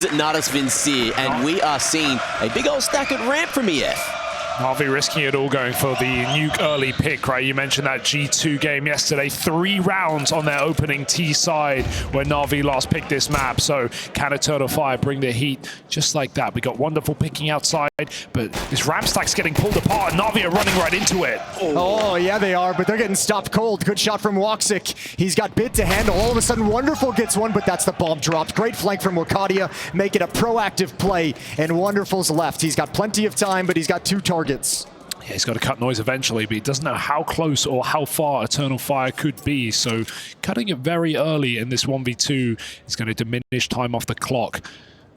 Nadas Vincere, and we are seeing a big old stack at ramp from EF. NAVI risking it all, going for the nuke early pick, right? You mentioned that G2 game yesterday. 3 rounds on their opening T side when NAVI last picked this map. So can Eternal Fire bring the heat just like that? We got wonderful picking outside, but this ramp stack's getting pulled apart. NAVI are running right into it. Oh, yeah, they are, but they're getting stopped cold. Good shot from Woxic. He's got Bit to handle. All of a sudden, Wonderful gets one, but that's the bomb dropped. Great flank from Wakadia, make it a proactive play, and Wonderful's left. He's got plenty of time, but he's got 2 targets. Yeah, he's got to cut noise eventually, but he doesn't know how close or how far Eternal Fire could be. So cutting it very early in this 1v2 is going to diminish time off the clock.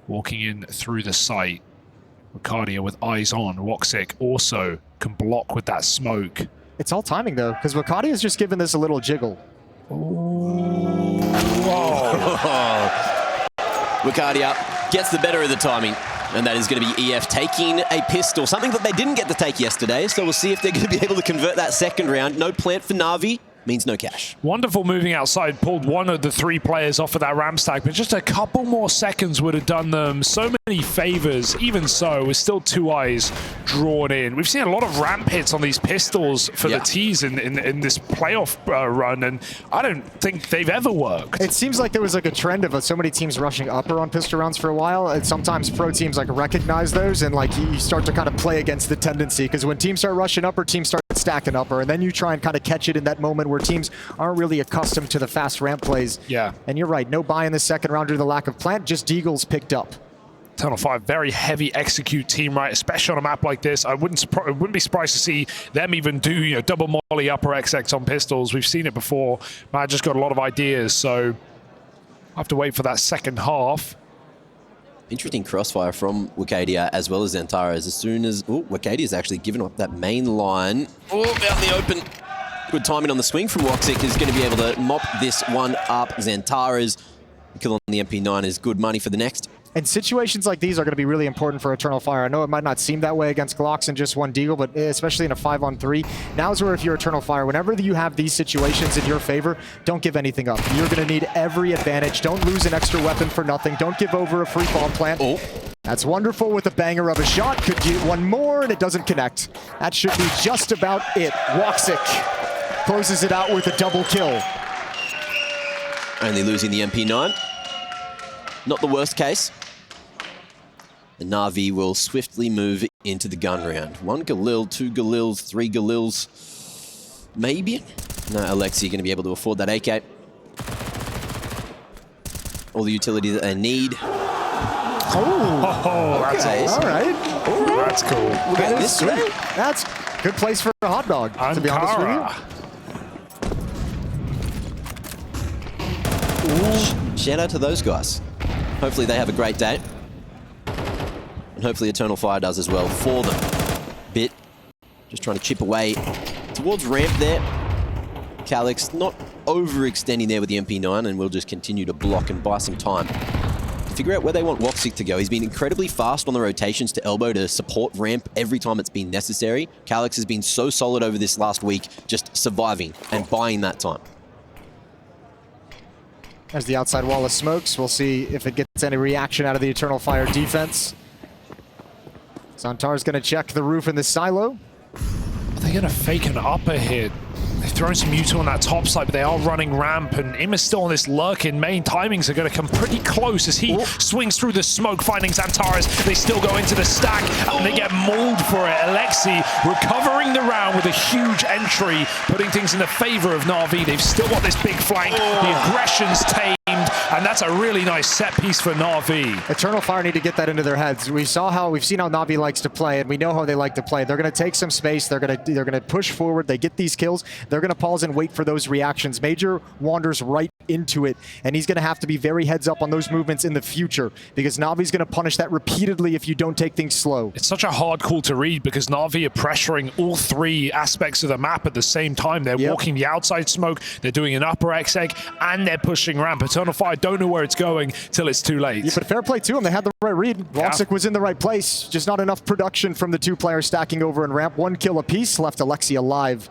Walking in through the site. Wakadia with eyes on. Woxic also can block with that smoke. It's all timing, though, because Wakadia's just giving this a little jiggle. Ooh. Whoa. Wakadia gets the better of the timing. And that is going to be EF taking a pistol, something that they didn't get to take yesterday. So we'll see if they're going to be able to convert that second round. No plant for NAVI means no cash. Wonderful moving outside, pulled one of the 3 players off of that ramp stack, but just a couple more seconds would have done them so many favors. Even so, with still 2 eyes drawn in. We've seen a lot of ramp hits on these pistols for the T's in this playoff run, and I don't think they've ever worked. It seems like there was like a trend of so many teams rushing upper on pistol rounds for a while, and sometimes pro teams like recognize those, and like you start to kind of play against the tendency, because when teams start rushing upper, teams start stacking upper, and then you try and kind of catch it in that moment where teams aren't really accustomed to the fast ramp plays. Yeah. And you're right, no buy in the second round due to the lack of plant, just Deagles picked up. Eternal Fire, very heavy execute team, right? Especially on a map like this. I wouldn't be surprised to see them even do double molly upper XX on pistols. We've seen it before. Man, just got a lot of ideas, so I have to wait for that second half. Interesting crossfire from Wakadia as well as Xantares. As soon as Wakadia's actually given up that main line. Oh, out in the open. Good timing on the swing from Woxic is going to be able to mop this one up. Xantares, kill on the MP9 is good money for the next. And situations like these are going to be really important for Eternal Fire. I know it might not seem that way against Glocks and just one Deagle, but especially in a 5-on-3, now's where if you're Eternal Fire, whenever you have these situations in your favor, don't give anything up. You're going to need every advantage. Don't lose an extra weapon for nothing. Don't give over a free bomb plant. Oh. That's Wonderful with a banger of a shot. Could get one more, and it doesn't connect. That should be just about it. Woxic closes it out with a double kill. Only losing the MP9. Not the worst case. The NAVI will swiftly move into the gun round. 1 Galil, 2 Galils, 3 Galils. Maybe? No, Alexi going to be able to afford that AK. All the utility that they need. Oh, okay. That's all right. That's cool. Look at this way. That's a good place for a hot dog, to be honest with you. Shout out to those guys. Hopefully they have a great day. And hopefully Eternal Fire does as well for them. Bit just trying to chip away towards ramp there. Calix not overextending there with the MP9, and we'll just continue to block and buy some time to figure out where they want Woxic to go. He's been incredibly fast on the rotations to elbow to support ramp every time it's been necessary. Calix has been so solid over this last week, just surviving and buying that time. There's the outside wall of smokes. We'll see if it gets any reaction out of the Eternal Fire defense. Xantar's going to check the roof in the silo. Are they going to fake an upper hit? They've thrown some Mewtwo on that top side, but they are running ramp, and Im is still on this lurk in main. Timings are going to come pretty close as he swings through the smoke, finding Xantares. They still go into the stack, and they get mauled for it. Alexi recovering the round with a huge entry, putting things in the favor of NAVI. They've still got this big flank. The aggression's tamed, and that's a really nice set piece for NAVI. Eternal Fire need to get that into their heads. We've seen how NAVI likes to play, and we know how they like to play. They're going to take some space. They're going to push forward. They get these kills. They're going to pause and wait for those reactions. Major wanders right into it, and he's going to have to be very heads up on those movements in the future, because Navi's going to punish that repeatedly if you don't take things slow. It's such a hard call to read, because NAVI are pressuring all 3 aspects of the map at the same time. They're walking the outside smoke, they're doing an upper X-egg, and they're pushing ramp. Eternal Fire don't know where it's going till it's too late. Yeah, but fair play to them. They had the right read. Woxic was in the right place. Just not enough production from the 2 players stacking over in ramp. 1 kill apiece left Alexi alive.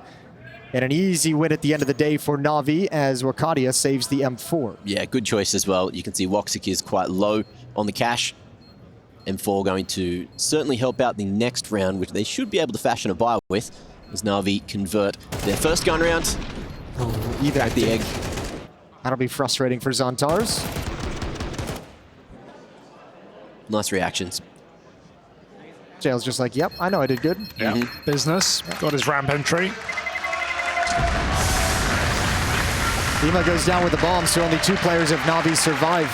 And an easy win at the end of the day for NAVI as Wakadia saves the M4. Yeah, good choice as well. You can see Woxic is quite low on the cash. M4 going to certainly help out the next round, which they should be able to fashion a buy with, as NAVI convert their first gun round. Either At the egg. That'll be frustrating for Xantars. Nice reactions. Jail's just like, yep, I know I did good. Yeah, business. Got his ramp entry. Ema goes down with the bomb, so only 2 players of NAVI survive.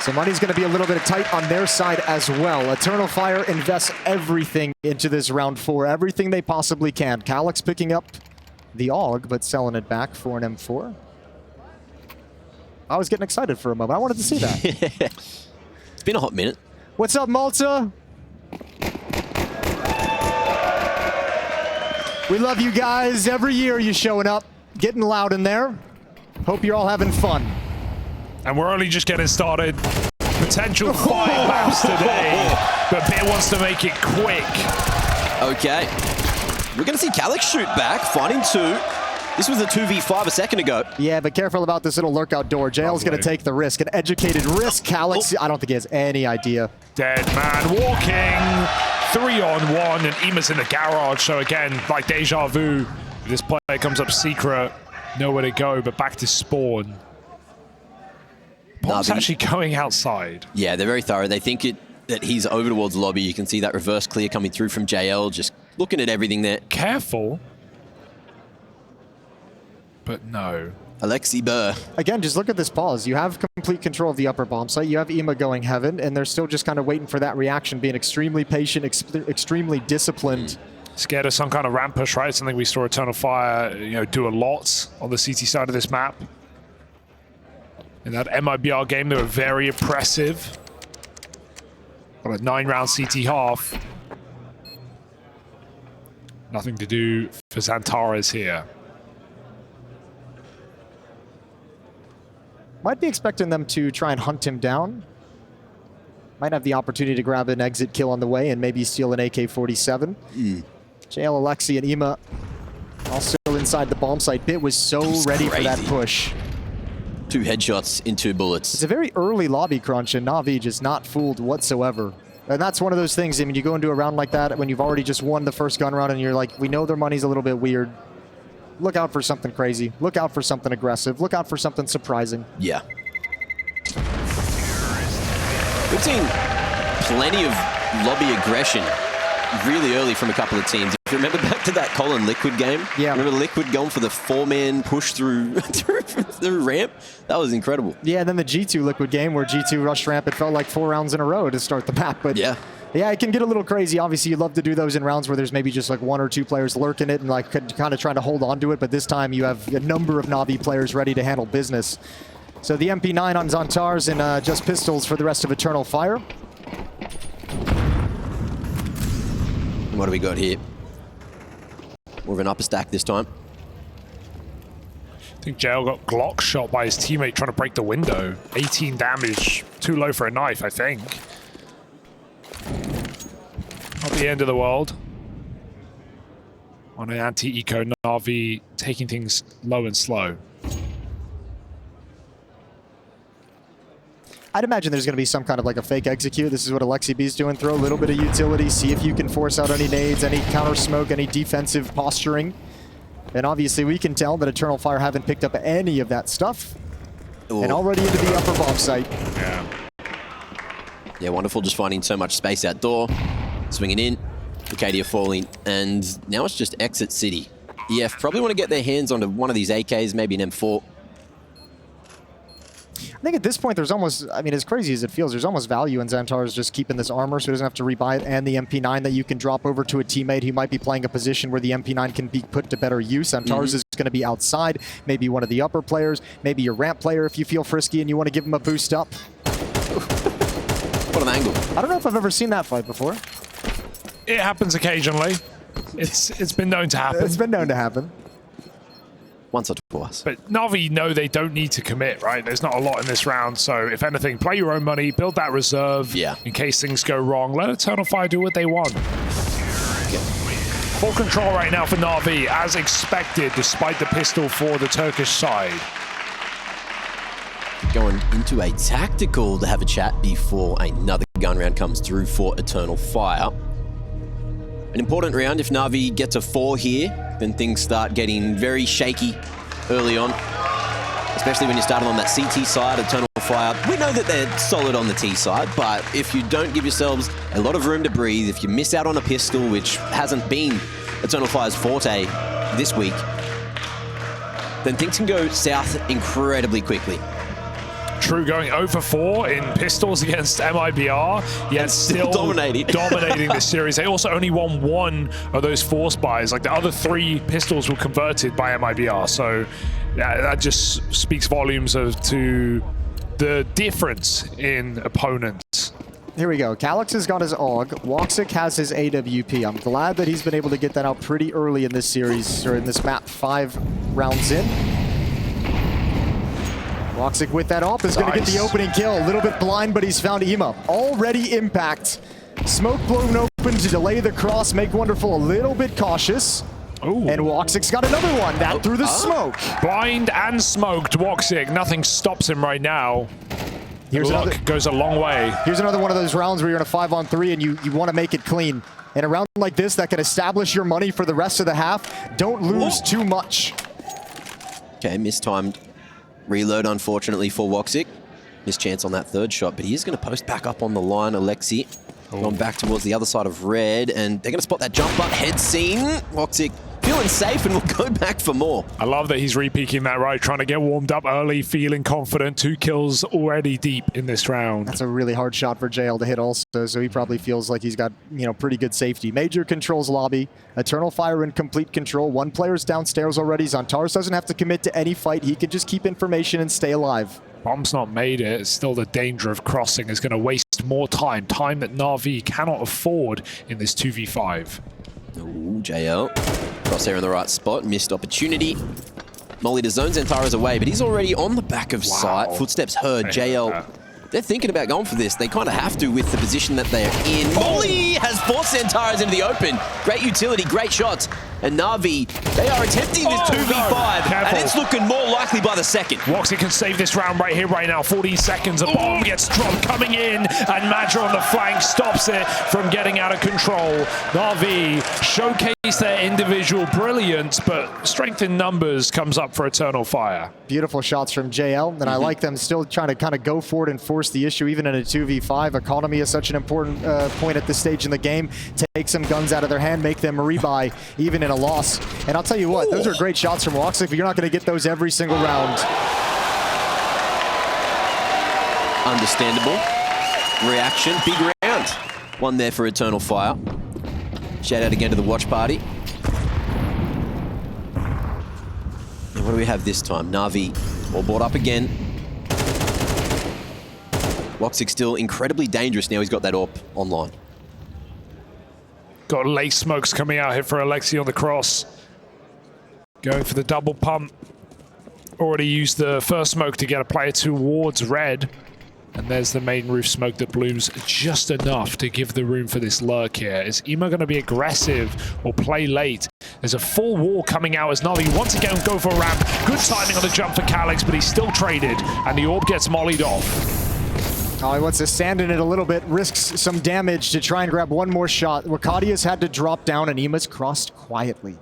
So money's going to be a little bit tight on their side as well. Eternal Fire invests everything into this round 4, everything they possibly can. Calyx picking up the AUG, but selling it back for an M4. I was getting excited for a moment. I wanted to see that. It's been a hot minute. What's up, Malta? We love you guys. Every year you showing up, getting loud in there. Hope you're all having fun. And we're only just getting started. Potential 5 maps today, but Beer wants to make it quick. Okay. We're going to see Calyx shoot back, finding 2. This was a 2v5 a second ago. Yeah, but careful about this little lurkout door. Jail's going to take the risk. An educated risk. Calyx, I don't think he has any idea. Dead man walking. 3-on-1, and Ema's in the garage. So again, like deja vu. This player comes up secret. Nowhere to go, but back to spawn. Bomb's actually going outside. Yeah, they're very thorough. They think that he's over towards the lobby. You can see that reverse clear coming through from JL, just looking at everything there. Careful. But no. Alexi Burr. Again, just look at this pause. You have complete control of the upper bomb site. You have Ema going heaven, and they're still just kind of waiting for that reaction, being extremely patient, extremely disciplined. Scared of some kind of ramp push, right? Something we saw Eternal Fire, do a lot on the CT side of this map. In that MIBR game, they were very oppressive. Got a 9-round CT half. Nothing to do for Xantars here. Might be expecting them to try and hunt him down. Might have the opportunity to grab an exit kill on the way and maybe steal an AK-47. JL, Alexi, and Ema all still inside the bomb site. Bit was so ready for that push. 2 headshots in 2 bullets. It's a very early lobby crunch, and NAVI just not fooled whatsoever. And that's one of those things, I mean, you go into a round like that when you've already just won the first gun round and you're like, we know their money's a little bit weird. Look out for something crazy. Look out for something aggressive. Look out for something surprising. Yeah. We've seen plenty of lobby aggression really early from a couple of teams. If you remember back to that Colin Liquid game, yeah. Remember Liquid going for the 4-man push through through ramp? That was incredible. Yeah, and then the G2 Liquid game where G2 rushed ramp, it felt like 4 rounds in a row to start the map. But yeah, it can get a little crazy. Obviously, you love to do those in rounds where there's maybe just like 1 or 2 players lurking it and like kind of trying to hold on to it. But this time you have a number of NAVI players ready to handle business. So the MP9 on Xantars and just pistols for the rest of Eternal Fire. What do we got here? More of an upper stack this time. I think JL got Glock shot by his teammate trying to break the window. 18 damage. Too low for a knife, I think. Not the end of the world. On an anti-eco, NAVI taking things low and slow. I'd imagine there's going to be some kind of like a fake execute. This is what Alexi B's doing. Throw a little bit of utility, see if you can force out any nades, any counter smoke, any defensive posturing. And obviously we can tell that Eternal Fire haven't picked up any of that stuff. Ooh. And already into the upper bomb site. Yeah, wonderful, just finding so much space outdoor. Swinging in, Acadia falling, and now it's just exit city. EF probably want to get their hands onto one of these AKs, maybe an M4. I think at this point there's almost, I mean, as crazy as it feels, there's almost value in Xantars just keeping this armor so he doesn't have to rebuy it, and the MP9 that you can drop over to a teammate who might be playing a position where the MP9 can be put to better use. Xantars is going to be outside, maybe one of the upper players, maybe your ramp player if you feel frisky and you want to give him a boost up. What an angle. I don't know if I've ever seen that fight before. It happens occasionally. It's been known to happen. It's been known to happen. Once or twice. But NAVI know they don't need to commit, right? There's not a lot in this round, so if anything, play your own money, build that reserve in case things go wrong. Let Eternal Fire do what they want. Full control right now for NAVI, as expected, despite the pistol for the Turkish side. going into a tactical to have a chat before another gun round comes through for Eternal Fire. An important round. If NAVI gets a 4 here, then things start getting very shaky early on, especially when you're starting on that CT side. Eternal Fire, we know that they're solid on the T side, but if you don't give yourselves a lot of room to breathe, if you miss out on a pistol, which hasn't been Eternal Fire's forte this week, then things can go south incredibly quickly. True, going 0 for 4 in pistols against MIBR, yet still dominating this series. They also only won 1 of those force buys. Like, the other 3 pistols were converted by MIBR. So yeah, that just speaks volumes to the difference in opponents. Here we go. Calyx has got his AUG. Woxic has his AWP. I'm glad that he's been able to get that out pretty early in this series, or in this map, 5 rounds in. Woxic with that AWP is going to get the opening kill. A little bit blind, but he's found Ema. Already impact. Smoke blown open to delay the cross, make Wonderful a little bit cautious. Ooh. And Woxic's got another one. That through the smoke. Blind and smoked Woxic. Nothing stops him right now. Here's Luck another, goes a long way. here's another one of those rounds where you're in a 5-on-3 and you want to make it clean. And a round like this that can establish your money for the rest of the half, don't lose too much. Okay, mistimed reload, unfortunately, for Woxic. Missed chance on that 3rd shot, but he is going to post back up on the line. Alexi going back towards the other side of red, and they're going to spot that jump up. Head scene. Woxic feeling safe and will go back for more. I love that he's re-peeking that right, trying to get warmed up early, feeling confident. 2 kills already deep in this round. That's a really hard shot for JL to hit also, so he probably feels like he's got, you know, pretty good safety. Major controls lobby. Eternal Fire in complete control. 1 player's downstairs already. Xantares doesn't have to commit to any fight. He can just keep information and stay alive. Bomb's not made it. It's still the danger of crossing is going to waste more time. Time that NAVI cannot afford in this 2v5. Ooh, JL. Crosshair in the right spot. Missed opportunity. Molly to zone. Xantares away, but he's already on the back of sight. Footsteps heard. JL. They're thinking about going for this. They kind of have to with the position that they're in. Molly has forced Xantares into the open. Great utility, great shots. And NAVI, they are attempting this 2v5, and it's looking more likely by the second. Woxic can save this round right here, right now. 14 seconds, a bomb gets dropped coming in, and Madra on the flank stops it from getting out of control. NAVI showcase their individual brilliance, but strength in numbers comes up for Eternal Fire. Beautiful shots from JL, and I like them still trying to kind of go for it and force the issue, even in a 2v5. Economy is such an important point at this stage in the game. Take some guns out of their hand, make them rebuy, even in a loss. And I'll tell you what, those are great shots from Woxic, but you're not going to get those every single round. Understandable. Reaction. Big round. One there for Eternal Fire. Shout out again to the watch party. And what do we have this time? NAVI all brought up again. Woxic still incredibly dangerous now he's got that AWP online. Got lace smokes coming out here for Alexi on the cross. Going for the double pump. Already used the first smoke to get a player towards red. And there's the main roof smoke that blooms just enough to give the room for this lurk here. Is Ema going to be aggressive or play late? There's a full wall coming out as NAVI once again go for a ramp. Good timing on the jump for Calyx, but he's still traded. And the AWP gets mollied off. Oh, he wants to stand in it a little bit, risks some damage to try and grab one more shot. Wakadia's had to drop down, and Ema's crossed quietly.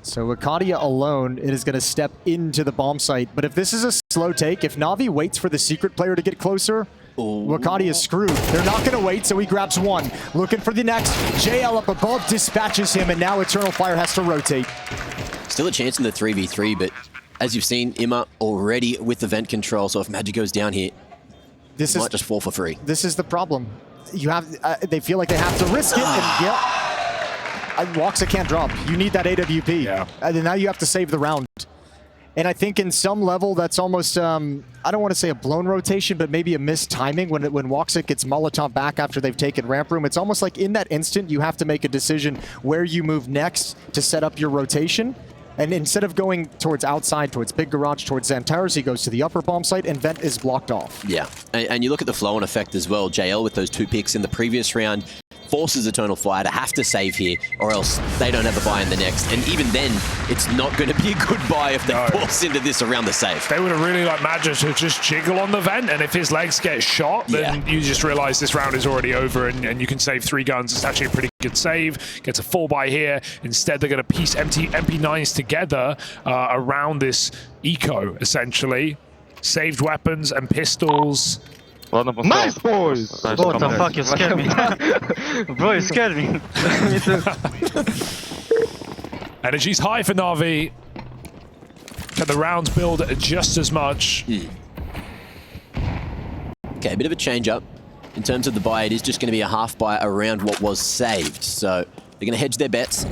So Wakadia alone, it is going to step into the bomb site. But if this is a slow take, if NAVI waits for the secret player to get closer, Wakadia is screwed. They're not going to wait, so he grabs one. Looking for the next. JL up above dispatches him, and now Eternal Fire has to rotate. Still a chance in the 3v3, but as you've seen, Ema already with the vent control, so if Magic goes down here, this might just fall for free. This is the problem. You have, they feel like they have to risk it, and yeah, Woxic can't drop. You need that AWP. Yeah. And now you have to save the round. And I think in some level, that's almost, I don't want to say a blown rotation, but maybe a missed timing when Woxic gets Molotov back after they've taken ramp room. It's almost like in that instant, you have to make a decision where you move next to set up your rotation. And instead of going towards outside, towards Big Garage, towards Xantares, he goes to the upper bomb site, and Vent is blocked off. Yeah, and you look at the flow-on effect as well. JL with those 2 picks in the previous round, forces Eternal Fire to have to save here, or else they don't have a buy in the next. And even then, it's not going to be a good buy if they force into this around the save. They would have really liked Magic to just jiggle on the vent, and if his legs get shot, then you just realize this round is already over, and you can save 3 guns. It's actually a pretty good save. Gets a 4 buy here. Instead, they're going to piece MP9s together around this eco, essentially. Saved weapons and pistols. Nice, boys! What the fuck, you scared me. Bro, you scared me. Me too. Energy's high for Na'Vi. Can the rounds build just as much? Okay, a bit of a change up. In terms of the buy, it is just going to be a half buy around what was saved. So they're going to hedge their bets.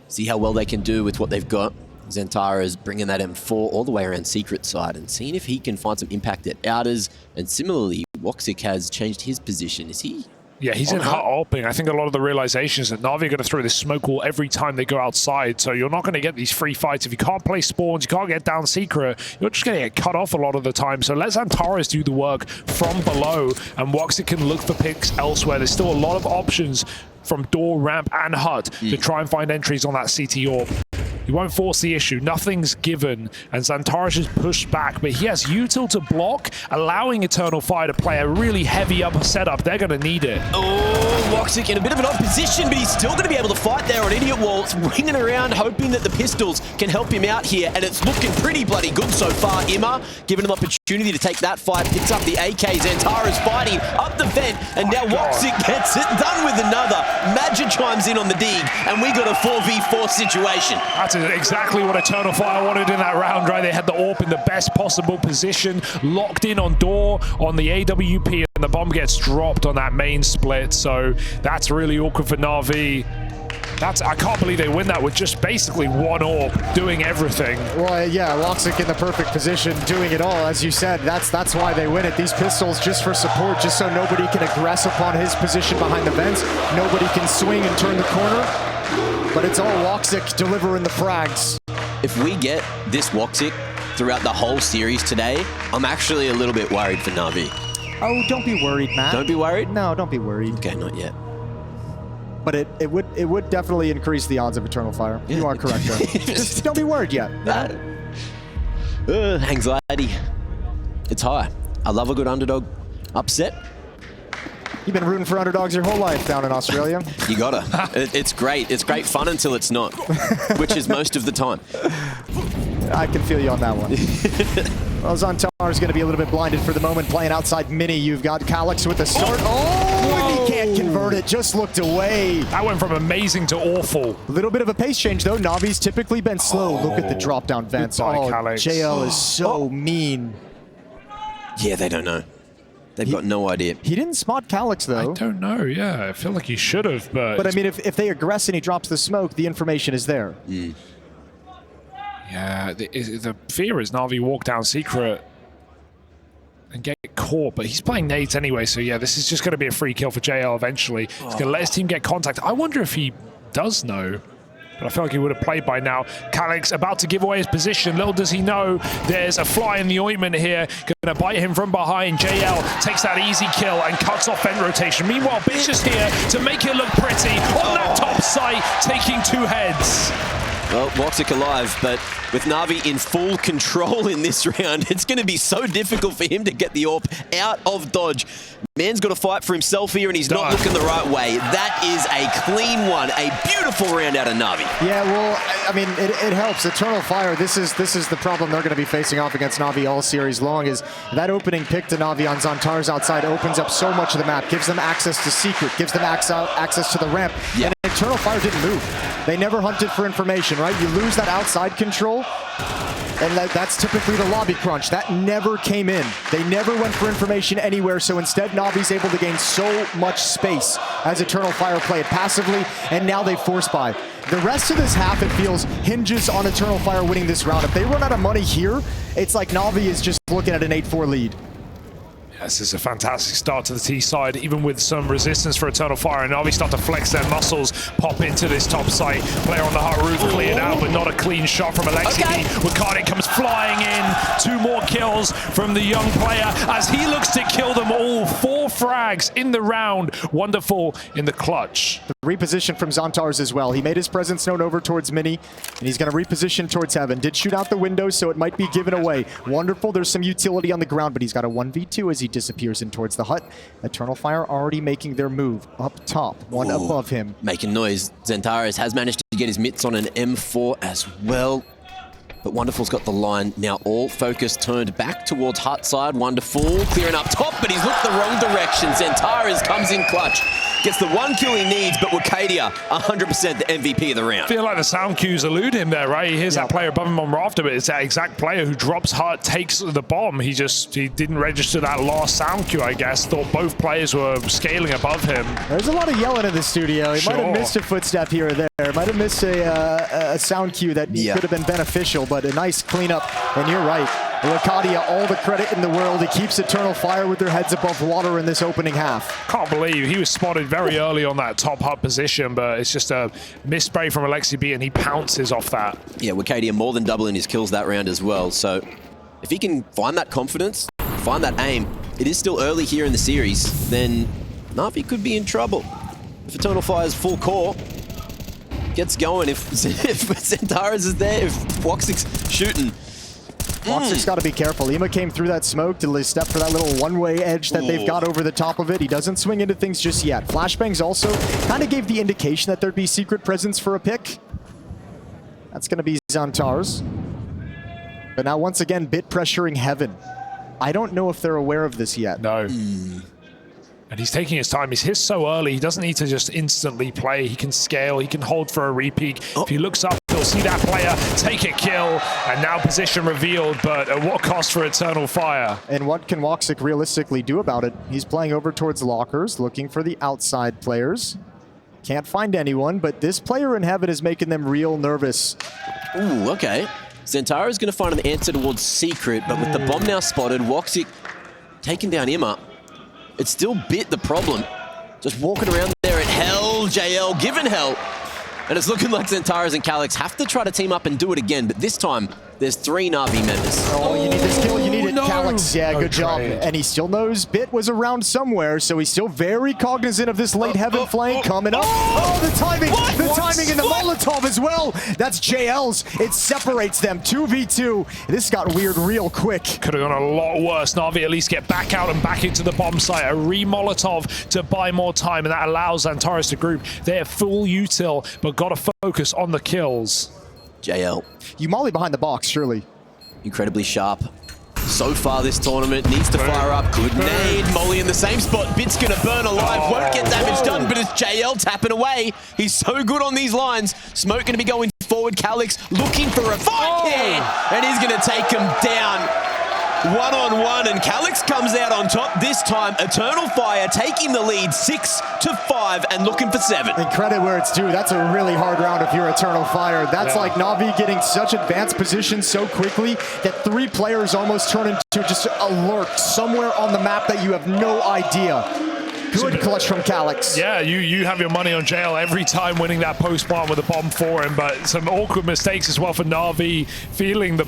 See how well they can do with what they've got. Zantara is bringing that M4 all the way around Secret side and seeing if he can find some impact at outers. And similarly, Woxic has changed his position. Is he? Yeah, he's in hot opening. I think a lot of the realization is that Na'Vi are going to throw this smoke wall every time they go outside. So you're not going to get these free fights. If you can't play spawns, you can't get down Secret, you're just going to get cut off a lot of the time. So let Zantares do the work from below, and Woxic can look for picks elsewhere. There's still a lot of options from door, ramp, and hut to try and find entries on that CT orb. He won't force the issue. Nothing's given. And Zantares is pushed back, but he has util to block, allowing Eternal Fire to play a really heavy up setup. They're going to need it. Oh, Woxic in a bit of an odd position, but he's still going to be able to fight there on Idiot Wall. It's ringing around, hoping that the pistols can help him out here, and it's looking pretty bloody good so far. Imma giving him opportunity to take that fight, picks up the AK. Zantares fighting up the vent, and now Woxic gets it done with another. Magic chimes in on the dig, and we got a 4v4 situation. That's exactly what Eternal Fire wanted in that round, right? They had the AWP in the best possible position, locked in on door, on the AWP, and the bomb gets dropped on that main split. So that's really awkward for Na'Vi. I can't believe they win that with just basically one AWP doing everything. Well, yeah, Woxic in the perfect position, doing it all. As you said, that's why they win it. These pistols just for support, just so nobody can aggress upon his position behind the vents. Nobody can swing and turn the corner. But it's all Woxic delivering the frags. If we get this Woxic throughout the whole series today, I'm actually a little bit worried for Na'Vi. Oh, don't be worried, Matt. Don't be worried? No, don't be worried. Okay, not yet. But it would definitely increase the odds of Eternal Fire. You are correct, though. Just don't be worried yet. Anxiety. It's high. I love a good underdog upset. You've been rooting for underdogs your whole life down in Australia. You gotta. It's great. It's great fun until it's not, which is most of the time. I can feel you on that one. Well, Zantar is going to be a little bit blinded for the moment, playing outside mini. You've got Calyx with the start. Oh, and he can't convert it. Just looked away. That went from amazing to awful. A little bit of a pace change, though. Navi's typically been slow. Look at the drop-down vents. Goodbye, Calyx. JL is so mean. Yeah, they don't know. They've got no idea. He didn't spot Calyx, though. I don't know, yeah. I feel like he should have, but... But, I mean, if they aggress and he drops the smoke, the information is there. Yeah, the fear is Na'Vi walk down Secret and get caught, but he's playing nades anyway, so yeah, this is just going to be a free kill for JL eventually. He's going to let his team get contact. I wonder if he does know, but I feel like he would have played by now. Calyx about to give away his position. Little does he know, there's a fly in the ointment here. Going to bite him from behind. JL takes that easy kill and cuts off vent rotation. Meanwhile, Bitch is here to make it look pretty on that top site, taking 2 heads. Well, Woxic alive, but with Na'Vi in full control in this round, it's going to be so difficult for him to get the AWP out of dodge. Man's got to fight for himself here, and he's not looking the right way. That is a clean one. A beautiful round out of Na'Vi. Yeah, well, I mean, it helps. Eternal Fire, this is the problem they're going to be facing off against Na'Vi all series long, is that opening pick to Na'Vi on Zantar's outside opens up so much of the map, gives them access to Secret, gives them access to the ramp, and Eternal Fire didn't move. They never hunted for information, right? You lose that outside control, and that's typically the lobby crunch. That never came in. They never went for information anywhere, so instead Navi's able to gain so much space as Eternal Fire played passively, and now they force buy. The rest of this half, it feels, hinges on Eternal Fire winning this round. If they run out of money here, it's like Na'Vi is just looking at an 8-4 lead. This is a fantastic start to the T side, even with some resistance for Eternal Fire, and Na'Vi start to flex their muscles, pop into this top site. Player on the hut roof cleared out, but not a clean shot from Alexi. Okay. Wakadi comes flying in. 2 more kills from the young player as he looks to kill them all. 4 frags in the round. Wonderful in the clutch. The reposition from Xantars as well. He made his presence known over towards Mini, and he's going to reposition towards Heaven. Did shoot out the window, so it might be given away. Wonderful. There's some utility on the ground, but he's got a 1v2 as he disappears in towards the hut. Eternal Fire already making their move up top. One above him. Making noise. Xantares has managed to get his mitts on an M4 as well. But Wonderful's got the line now, all focus turned back towards hut side. Wonderful clearing up top, but he's looked the wrong direction. Xantares comes in clutch. Gets the 1 kill he needs, but Wakadia, 100% the MVP of the round. I feel like the sound cues elude him there, right? He hears that player above him on rafter, but it's that exact player who drops hut, takes the bomb. He didn't register that last sound cue, I guess. Thought both players were scaling above him. There's a lot of yelling in the studio. He might have missed a footstep here or there. Might have missed a sound cue that could have been beneficial, but a nice cleanup. And you're right. Wakadia, all the credit in the world. He keeps Eternal Fire with their heads above water in this opening half. Can't believe he was spotted very early on that top hut position, but it's just a misspray from Alexi B, and he pounces off that. Yeah, Wakadia more than doubling his kills that round as well. So if he can find that confidence, find that aim, it is still early here in the series, then NAVI could be in trouble. If Eternal Fire's full core gets going, if Xantares is there, if Woxic's shooting. Woxic's got to be careful. Ema came through that smoke to step for that little one-way edge that they've got over the top of it. He doesn't swing into things just yet. Flashbangs also kind of gave the indication that there'd be secret presence for a pick. That's going to be Xantars. But now once again, bit pressuring Heaven. I don't know if they're aware of this yet. No. And he's taking his time. He's hit so early. He doesn't need to just instantly play. He can scale. He can hold for a repeat. If he looks up, he'll see that player take a kill. And now position revealed, but at what cost for Eternal Fire? And what can Woxic realistically do about it? He's playing over towards lockers, looking for the outside players. Can't find anyone, but this player in Heaven is making them real nervous. Ooh, okay. Xantares is going to find an answer towards Secret, but with the bomb now spotted, Woxic taking down Imma. It's still Bit the problem. Just walking around there at hell, JL given hell. And it's looking like Xantares and Calyx have to try to team up and do it again, but this time, there's 3 Navi members. Oh, you need this kill, you need it. No. Calyx, yeah, good job. Trade. And he still knows Bit was around somewhere, so he's still very cognizant of this late Heaven flank coming up. Oh, the timing! The timing and the Molotov as well! That's JL's. It separates them, 2v2. This got weird real quick. Could have gone a lot worse. Navi at least get back out and back into the bomb site. A re-Molotov to buy more time, and that allows Xantares to group. They're full util, but got to focus on the kills. JL. You molly behind the box, surely. Incredibly sharp. So far this tournament, needs to fire up. Good nade, Molly in the same spot. Bit's gonna burn alive, won't get damage done, but it's JL tapping away. He's so good on these lines. Smoke gonna be going forward. Calyx looking for a fight here, and he's gonna take him down. 1-on-1, and Calyx comes out on top this time. Eternal Fire taking the lead 6-5 and looking for 7. And credit where it's due. That's a really hard round if you're Eternal Fire. That's like Navi getting such advanced positions so quickly that 3 players almost turn into just a lurk somewhere on the map that you have no idea. Good clutch from Calyx. Yeah, you have your money on JL every time winning that post-bomb with a bomb for him, but some awkward mistakes as well for Navi, feeling the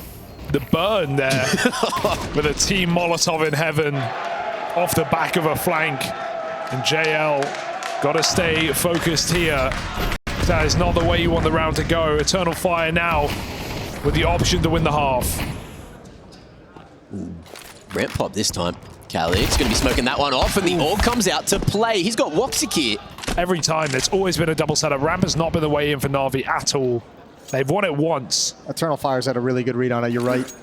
burn there with a team Molotov in Heaven off the back of a flank. And JL got to stay focused here. That is not the way you want the round to go. Eternal Fire now with the option to win the half. Ramp pop this time. Calyx going to be smoking that one off, and the AUG comes out to play. He's got Woxic here. Every time, there's always been a double setup. Ramp has not been the way in for Navi at all. They've won it once. Eternal Fire's had a really good read on it, you're right.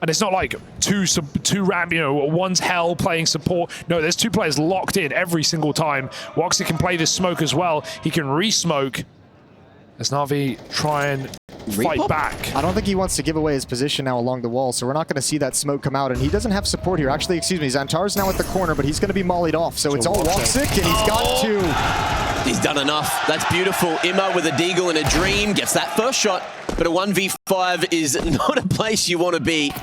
And it's not like two ramp, you know, one's hell playing support. No, there's 2 players locked in every single time. Woxic can play this smoke as well. He can re-smoke as Navi try and fight back. I don't think he wants to give away his position now along the wall, so we're not going to see that smoke come out, and he doesn't have support here. Actually, excuse me, Xantar's now at the corner, but he's going to be mollied off, so it's all Woxic, and he's got 2. He's done enough. That's beautiful. Imma with a deagle and a dream gets that first shot, but a 1v5 is not a place you want to be.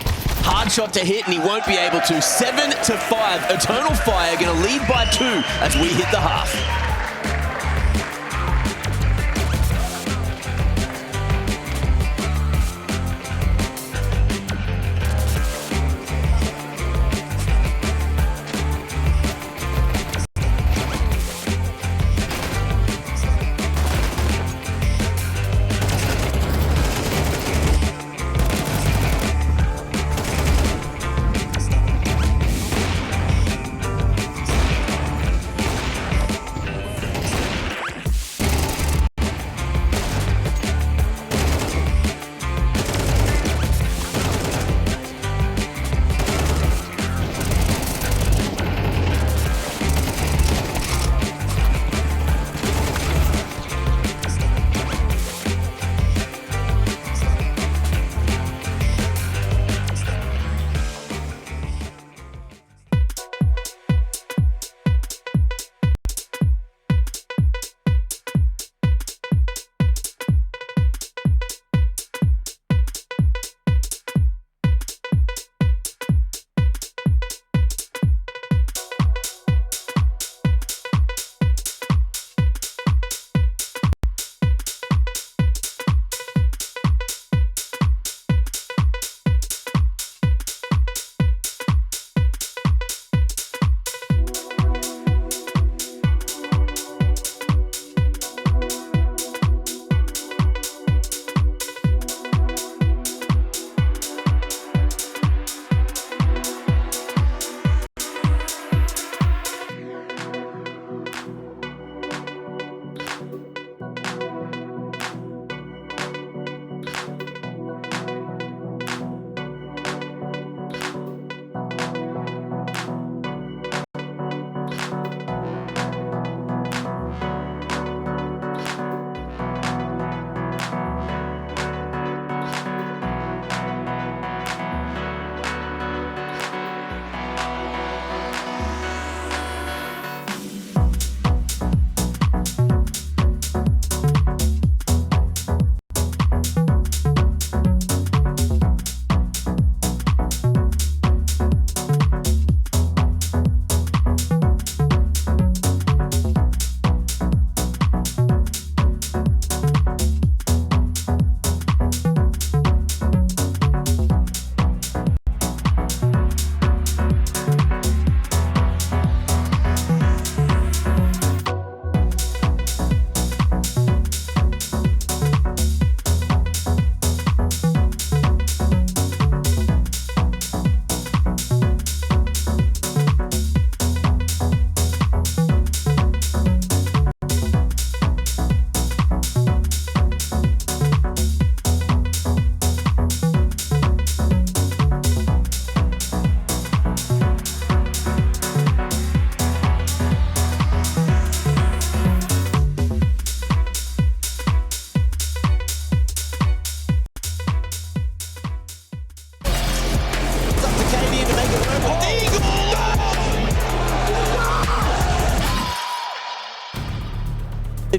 Hard shot to hit, and he won't be able to. 7-5. Eternal Fire going to lead by 2 as we hit the half.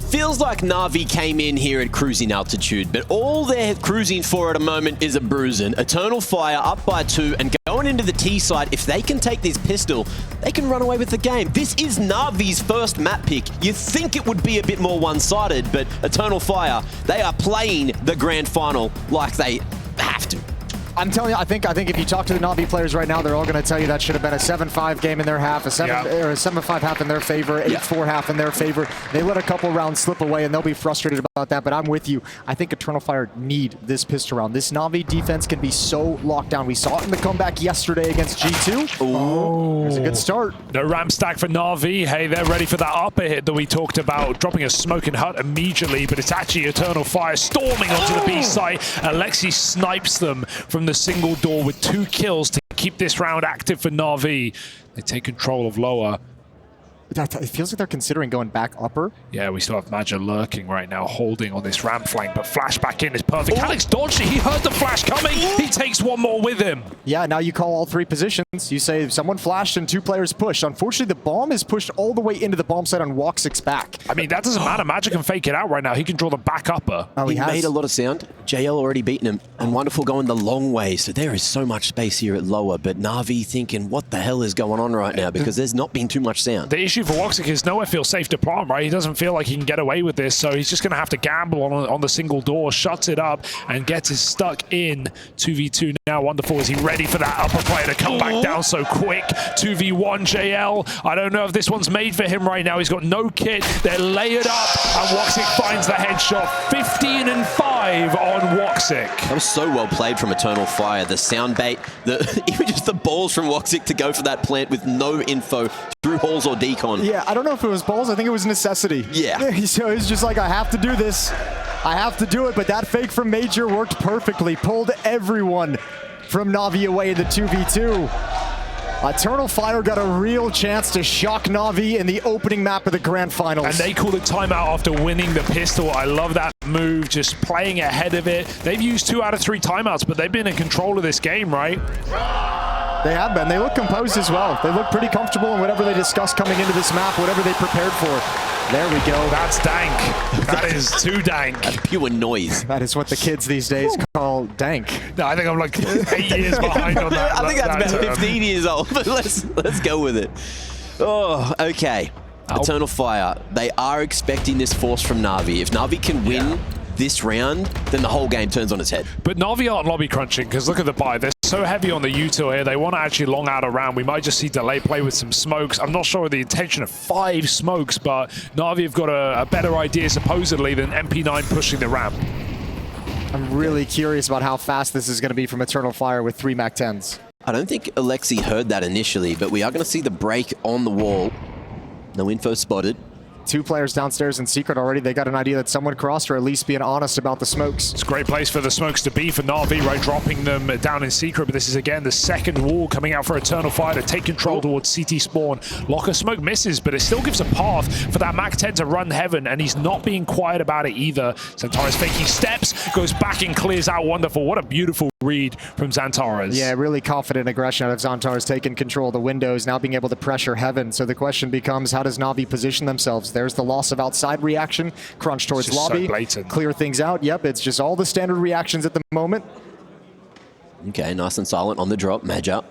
feels like NAVI came in here at cruising altitude, but all they're cruising for at a moment is a bruising. Eternal Fire up by 2 and going into the T side. If they can take this pistol, they can run away with the game. This is NAVI's first map pick. You think it would be a bit more one-sided, but Eternal Fire, they are playing the grand final like they have to. I'm telling you, I think if you talk to the NAVI players right now, they're all going to tell you that should have been a 7-5 game in their half, a 7-5 half in their favor, 8-4 half in their favor. They let a couple rounds slip away, and they'll be frustrated about that, but I'm with you. I think Eternal Fire need this pistol round. This NAVI defense can be so locked down. We saw it in the comeback yesterday against G2. Oh, it's a good start. No ramp stack for NAVI. Hey, they're ready for that upper hit that we talked about, dropping a smoking hut immediately, but it's actually Eternal Fire storming onto the B site. Alexi snipes them from the single door with 2 kills to keep this round active for NAVI. They take control of lower. It feels like they're considering going back upper. Yeah, we still have Maja lurking right now, holding on this ramp flank, but flash back in is perfect. Alex dodged it. He heard the flash coming. He takes one more with him. Yeah, now you call all 3 positions. You say someone flashed and 2 players pushed. Unfortunately, the bomb is pushed all the way into the bomb site on Woxic's back. I mean, that doesn't matter. Maja can fake it out right now. He can draw the back upper. Oh, he made a lot of sound. JL already beaten him, and Wonderful going the long way, so there is so much space here at lower, but NAVI thinking, what the hell is going on right now? Because there's not been too much sound. The issue for Woxic is nowhere feels safe to plant, right? He doesn't feel like he can get away with this, so he's just going to have to gamble on the single door, shuts it up, and gets us stuck in 2v2 now. Wonderful, is he ready for that upper player to come back down so quick? 2v1 JL. I don't know if this one's made for him right now. He's got no kit. They're layered up, and Woxic finds the headshot. 15-5 on Woxic. That was so well played from Eternal Fire. The sound bait, even just the balls from Woxic to go for that plant with no info through halls or decon. Yeah, I don't know if it was balls. I think it was necessity. Yeah. So he's just like, I have to do this. I have to do it. But that fake from Major worked perfectly. Pulled everyone from NAVI away in the 2v2. Eternal Fire got a real chance to shock NAVI in the opening map of the Grand Finals. And they called a timeout after winning the pistol. I love that move, just playing ahead of it. They've used 2 out of 3 timeouts, but they've been in control of this game, right? They have been. They look composed as well. They look pretty comfortable in whatever they discussed coming into this map, whatever they prepared for. There we go. That's dank. That is too dank. That's pure noise. That is what the kids these days call dank. No, I think I'm like 8 years behind on that. I think that's about 15 years old, but let's go with it. Oh, okay. Eternal Fire, they are expecting this force from NAVI. If NAVI can win this round, then the whole game turns on its head. But NAVI aren't lobby crunching, because look at the buy. They're so heavy on the util here. They want to actually long out a round. We might just see delay play with some smokes. I'm not sure of the intention of 5 smokes, but NAVI have got a better idea, supposedly, than MP9 pushing the ramp. I'm really curious about how fast this is going to be from Eternal Fire with 3 MAC-10s. I don't think Alexi heard that initially, but we are going to see the break on the wall. No info spotted. 2 players downstairs in secret already. They got an idea that someone crossed, or at least being honest about the smokes. It's a great place for the smokes to be for NAVI, right? Dropping them down in secret, but this is again the second wall coming out for Eternal Fire to take control towards CT spawn. Locker smoke misses, but it still gives a path for that MAC-10 to run heaven, and he's not being quiet about it either. Xantares faking steps, goes back and clears out Wonderful. What a beautiful read from Xantares. Yeah, really confident aggression out of Xantares, taking control of the windows, now being able to pressure heaven. So the question becomes, how does NAVI position themselves? There's the loss of outside reaction, crunch towards lobby, so clear things out. Yep, it's just all the standard reactions at the moment. Okay, nice and silent on the drop. Maja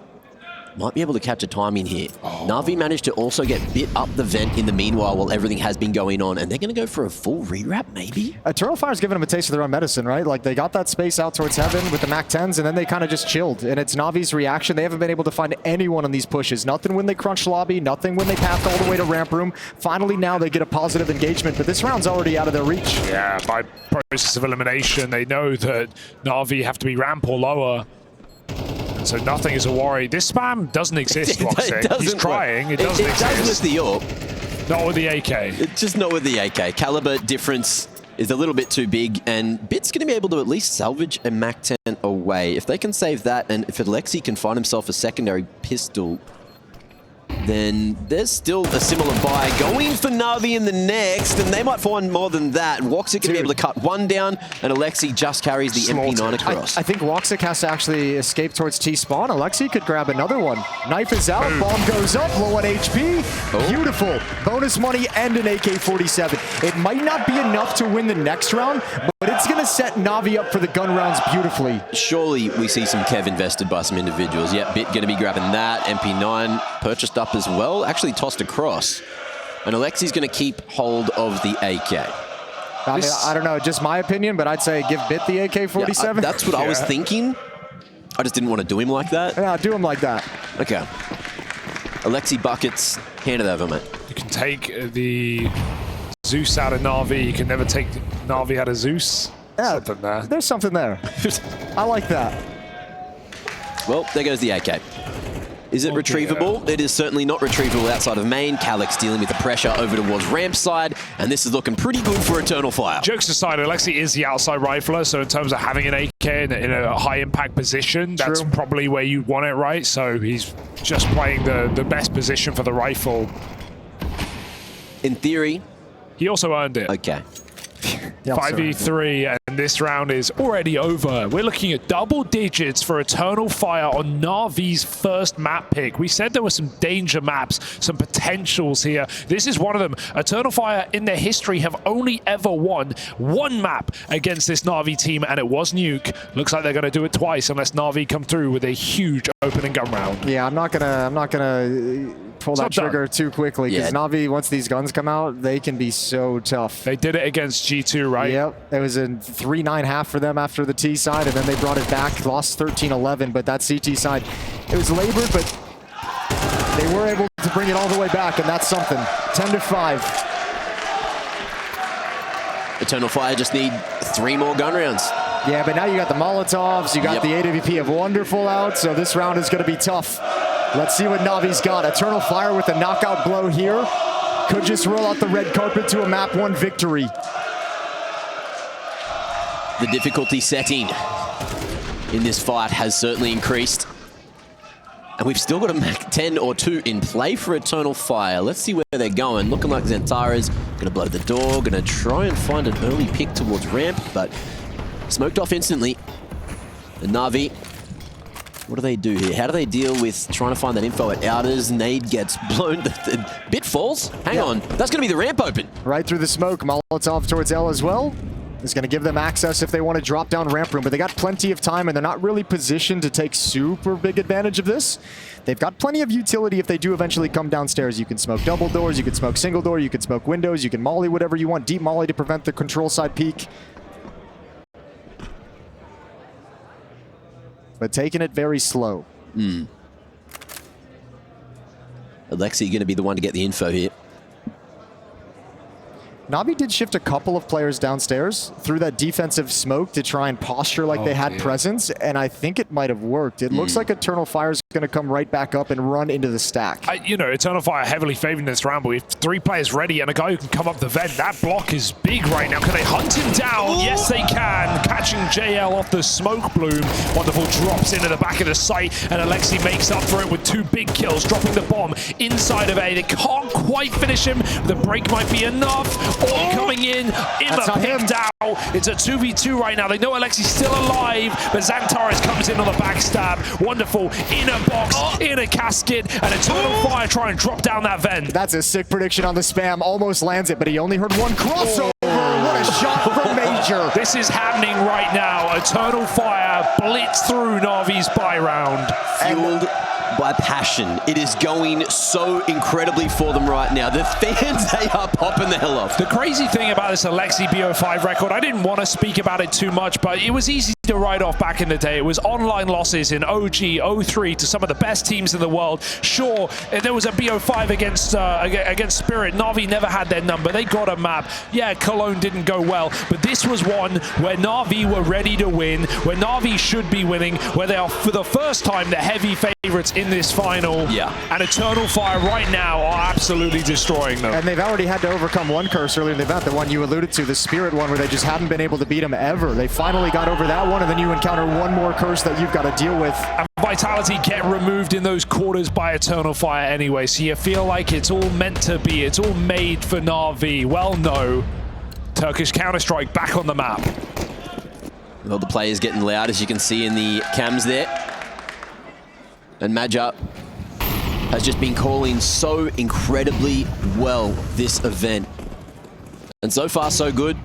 might be able to catch a timing here. NAVI managed to also get bit up the vent in the meanwhile while everything has been going on, and they're going to go for a full rewrap, maybe? Eternal Fire's giving them a taste of their own medicine, right? Like, they got that space out towards heaven with the MAC-10s, and then they kind of just chilled. And it's NAVI's reaction. They haven't been able to find anyone on these pushes. Nothing when they crunch lobby, nothing when they pathed all the way to ramp room. Finally, now they get a positive engagement, but this round's already out of their reach. Yeah, by process of elimination, they know that NAVI have to be ramp or lower. So nothing is a worry. This spam doesn't exist, Woxic. He's trying. It doesn't exist. It does with the AWP. Not with the AK. It's just not with the AK. Caliber difference is a little bit too big, and Bit's going to be able to at least salvage a MAC-10 away. If they can save that, and if Alexi can find himself a secondary pistol, then there's still a similar buy going for NAVI in the next, and they might find more than that. Woxic can be able to cut one down, and Alexi just carries the MP9 across. I think Woxic has to actually escape towards T-spawn. Alexi could grab another one. Knife is out, bomb goes up, low on HP. Beautiful. Bonus money and an AK-47. It might not be enough to win the next round, but it's going to set NAVI up for the gun rounds beautifully. Surely we see some Kev invested by some individuals. Yep, Bit going to be grabbing that. MP9 purchased up as well, actually tossed across. And Alexi's going to keep hold of the AK. I mean, I don't know, just my opinion, but I'd say give Bit the AK-47. Yeah, that's what I was thinking. I just didn't want to do him like that. Yeah, do him like that. Okay. Alexi buckets, hand it over, mate. You can take the Zeus out of NAVI. You can never take NAVI out of Zeus. Yeah, something there. There's something there. I like that. Well, there goes the AK. Is it retrievable? It is certainly not retrievable outside of main. Calyx dealing with the pressure over towards ramp side, and this is looking pretty good for Eternal Fire. Jokes aside, Alexi is the outside rifler, so in terms of having an AK in a high-impact position, that's probably where you want it, right? So he's just playing the best position for the rifle. In theory. He also earned it. Okay. 5v3, and this round is already over. We're looking at double digits for Eternal Fire on NAVI's first map pick. We said there were some danger maps, some potentials here. This is one of them. Eternal Fire in their history have only ever won one map against this NAVI team, and it was Nuke. Looks like they're going to do it twice unless NAVI come through with a huge opening gun round. Yeah, I'm not gonna pull that trigger too quickly, because NAVI, once these guns come out, they can be so tough. They did it against G2, right? Yep. It was a 3-9 half for them after the T side, and then they brought it back, lost 13-11, but that CT side, it was labored, but they were able to bring it all the way back, and that's something. 10-5. Eternal Fire just need 3 more gun rounds. Yeah, but now you got the Molotovs, you got the AWP of Wonderful out, so this round is going to be tough. Let's see what Navi's got. Eternal Fire with a knockout blow here. Could just roll out the red carpet to a map 1 victory. The difficulty setting in this fight has certainly increased. And we've still got a Mac 10 or 2 in play for Eternal Fire. Let's see where they're going. Looking like Xantara's going to blow the door, going to try and find an early pick towards ramp, but smoked off instantly. And Navi, what do they do here? How do they deal with trying to find that info at outers? Nade gets blown. The Bit falls. Hang on. That's going to be the ramp open. Right through the smoke. Molotov towards L as well. Is going to give them access if they want to drop down ramp room, but they got plenty of time and they're not really positioned to take super big advantage of this. They've got plenty of utility if they do eventually come downstairs. You can smoke double doors, you can smoke single door, you can smoke windows, you can molly whatever you want. Deep molly to prevent the control side peek. But taking it very slow. Alexi going to be the one to get the info here. Navi did shift a couple of players downstairs through that defensive smoke to try and posture like they had presence, and I think it might have worked. It looks like Eternal Fire is going to come right back up and run into the stack. You know, Eternal Fire heavily favoring this round, but we have 3 players ready and a guy who can come up the vent. That block is big right now. Can they hunt him down? Yes, they can. Catching JL off the smoke bloom. Wonderful drops into the back of the site, and Alexi makes up for it with 2 big kills, dropping the bomb inside of A. They can't quite finish him. The break might be enough. All coming in. Imma picked out. It's a 2v2 right now. They know Alexi's still alive, but Xantares comes in on the backstab. Wonderful. In a box, in a casket, and Eternal Fire try and drop down that vent. That's a sick prediction on the spam. Almost lands it, but he only heard 1 crossover. What a shot from Major. This is happening right now. Eternal Fire blitz through Navi's buy round. Fueled by passion. It is going so incredibly for them right now. The fans, they are popping the hell off. The crazy thing about this Alexi BO5 record, I didn't want to speak about it too much, but it was easy to write off back in the day. It was online losses in OG, 03 to some of the best teams in the world. Sure, there was a BO5 against Spirit. Navi never had their number. They got a map. Yeah, Cologne didn't go well, but this was one where Navi were ready to win, where Navi should be winning, where they are for the first time the heavy favorites in this final. Yeah. And Eternal Fire right now are absolutely destroying them. And they've already had to overcome 1 curse earlier in the event, the one you alluded to, the Spirit one, where they just haven't been able to beat him ever. They finally got over that one, and then you encounter 1 more curse that you've got to deal with. And Vitality get removed in those quarters by Eternal Fire anyway, so you feel like it's all meant to be. It's all made for Na'Vi. Well, no. Turkish Counter-Strike back on the map. Well, the players getting loud, as you can see in the cams there. And Maja has just been calling so incredibly well this event. And so far, so good.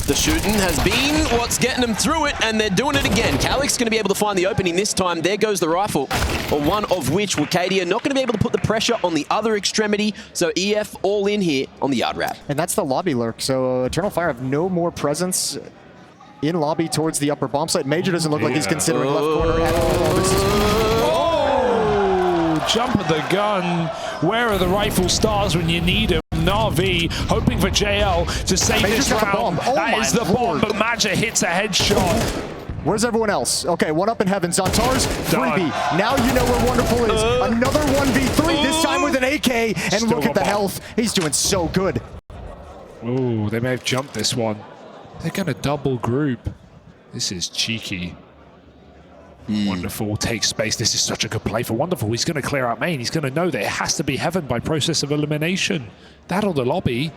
The shooting has been what's getting them through it, and they're doing it again. Calyx going to be able to find the opening this time. There goes the rifle, or one of which Wucadia not going to be able to put the pressure on the other extremity. So EF all in here on the yard wrap. And that's the lobby lurk. So Eternal Fire have no more presence in lobby towards the upper bomb site. Major doesn't look like he's considering left corner at all. This is jump of the gun. Where are the rifle stars when you need them? NAVI hoping for JL to save this round. That is the bomb, but Magic hits a headshot. Where's everyone else? Okay, one up in heaven. Zantar's 3B. Now you know where Wonderful is. Another 1v3, this time with an AK. And Still look at the health. He's doing so good. Ooh, they may have jumped this one. They're going to double group. This is cheeky. Wonderful takes space. This is such a good play for Wonderful. He's going to clear out main. He's going to know that it has to be heaven by process of elimination. That or the lobby.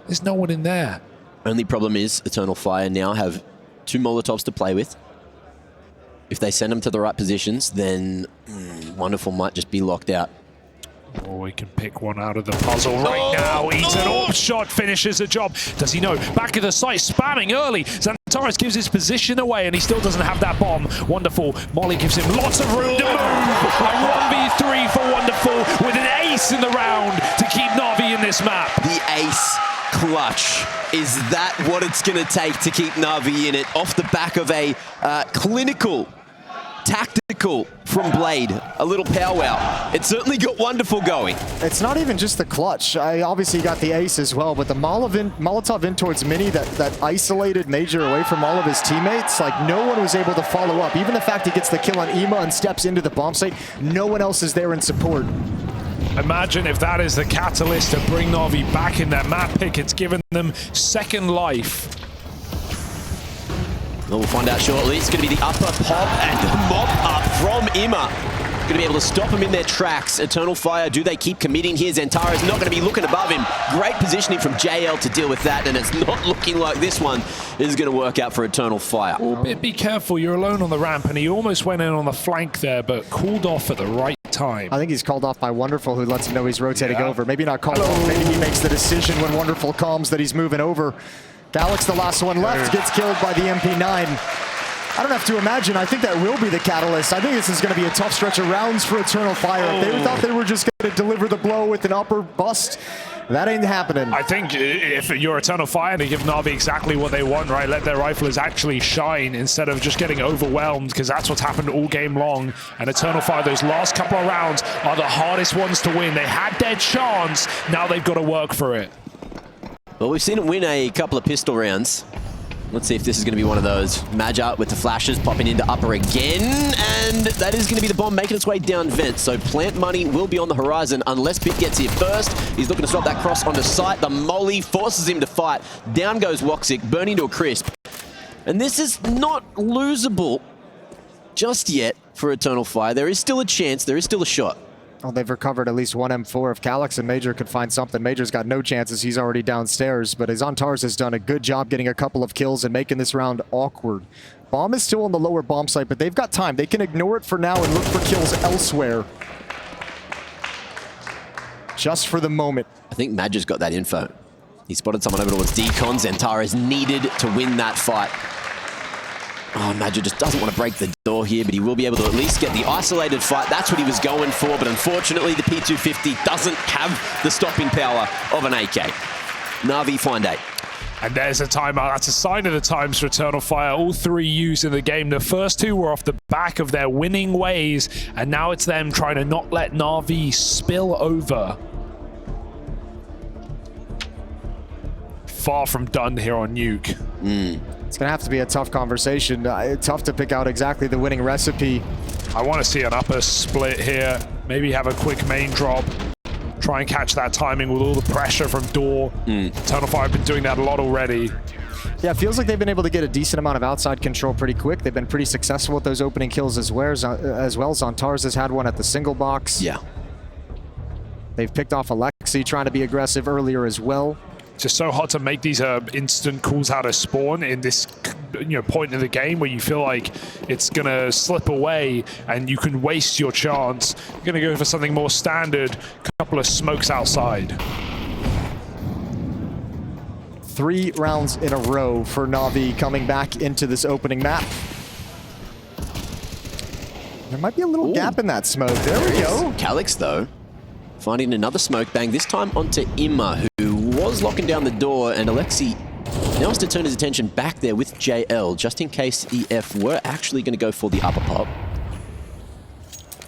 There's no one in there. Only problem is Eternal Fire now have 2 Molotovs to play with. If they send them to the right positions, then Wonderful might just be locked out. Oh, he can pick one out of the puzzle right now. Eats an AWP shot, finishes the job. Does he know? Back of the site, spamming early. Zantares gives his position away, and he still doesn't have that bomb. Wonderful. Molly gives him lots of room to move. A 1v3 for Wonderful with an ace in the round to keep NAVI in this map. The ace clutch. Is that what it's going to take to keep NAVI in it? Off the back of a clinical, tactical from Blade, a little powwow. It certainly got Wonderful going. It's not even just the clutch. I obviously got the ace as well, but the Molotov in towards Mini that isolated Major away from all of his teammates, like no one was able to follow up. Even the fact he gets the kill on Ema and steps into the bomb site, no one else is there in support. Imagine if that is the catalyst to bring NAVI back in their map pick. It's given them second life. Well, we'll find out shortly. It's going to be the upper pop and the mop up from Ima. Going to be able to stop them in their tracks. Eternal Fire, do they keep committing here? Zantara's not going to be looking above him. Great positioning from JL to deal with that, and it's not looking like this one is going to work out for Eternal Fire. Be careful, you're alone on the ramp, and he almost went in on the flank there, but cooled off at the right time. I think he's called off by Wonderful, who lets him know he's rotating over. Maybe not called off, maybe he makes the decision when Wonderful calms that he's moving over. Calyx, the last one left, gets killed by the MP9. I don't have to imagine. I think that will be the catalyst. I think this is going to be a tough stretch of rounds for Eternal Fire. If they thought they were just going to deliver the blow with an upper bust, that ain't happening. I think if you're Eternal Fire, to give NAVI exactly what they want, right? Let their riflers actually shine instead of just getting overwhelmed, because that's what's happened all game long. And Eternal Fire, those last couple of rounds are the hardest ones to win. They had their chance. Now they've got to work for it. Well, we've seen him win a couple of pistol rounds. Let's see if this is going to be one of those. Maja with the flashes popping into upper again, and that is going to be the bomb making its way down vent. So plant money will be on the horizon unless Pit gets here first. He's looking to stop that cross onto site. The molly forces him to fight. Down goes Woxic, burning to a crisp. And this is not losable just yet for Eternal Fire. There is still a chance. There is still a shot. Well, they've recovered at least one M4. If Calyx and Major could find something, Major's got no chances. He's already downstairs, but Zantares has done a good job getting a couple of kills and making this round awkward. Bomb is still on the lower bomb site, but they've got time. They can ignore it for now and look for kills elsewhere. Just for the moment. I think Maja's got that info. He spotted someone over towards Decon. Zantares needed to win that fight. Oh, Maja just doesn't want to break the door here, but he will be able to at least get the isolated fight. That's what he was going for, but unfortunately the P250 doesn't have the stopping power of an AK. NAVI find 8. And there's a timeout. That's a sign of the times for Eternal Fire. All 3 U's in the game. The first 2 were off the back of their winning ways, and now it's them trying to not let NAVI spill over. Far from done here on Nuke. It's going to have to be a tough conversation. Tough to pick out exactly the winning recipe. I want to see an upper split here. Maybe have a quick main drop. Try and catch that timing with all the pressure from door. Eternal Fire have been doing that a lot already. Yeah, it feels like they've been able to get a decent amount of outside control pretty quick. They've been pretty successful with those opening kills as well. Zantares has had one at the single box. Yeah. They've picked off Alexi trying to be aggressive earlier as well. Just so hard to make these instant calls out of spawn in this point in the game where you feel like it's gonna slip away and you can waste your chance. You're gonna go for something more standard, couple of smokes outside. 3 rounds in a row for NAVI coming back into this opening map. There might be a little gap in that smoke. There we go. Calix, though, finding another smoke bang, this time onto Imma, who was locking down the door, and Alexi now has to turn his attention back there with JL, just in case EF were actually going to go for the upper pop.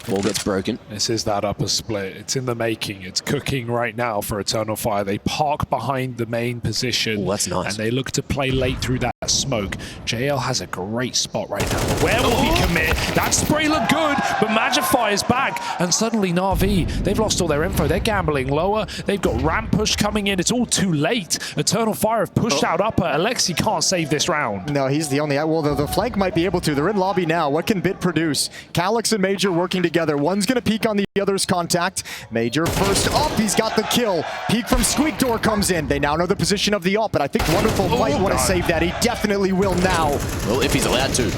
Wall gets broken. This is that upper split. It's in the making. It's cooking right now for Eternal Fire. They park behind the main position. Oh, that's nice. And they look to play late through that smoke. JL has a great spot right now. Where will he commit? That spray looked good, but Magic fires back. And suddenly NAVI, they've lost all their info. They're gambling lower. They've got ramp push coming in. It's all too late. Eternal Fire have pushed out upper. Alexi can't save this round. No, he's the only... Well, the flank might be able to. They're in lobby now. What can Bit produce? Calix and Major working together. One's going to peek on the other's contact. Major first up. He's got the kill. Peek from Squeak Door comes in. They now know the position of the op, but I think Wonderful might want to save that. He definitely will now. Well, if he's allowed to.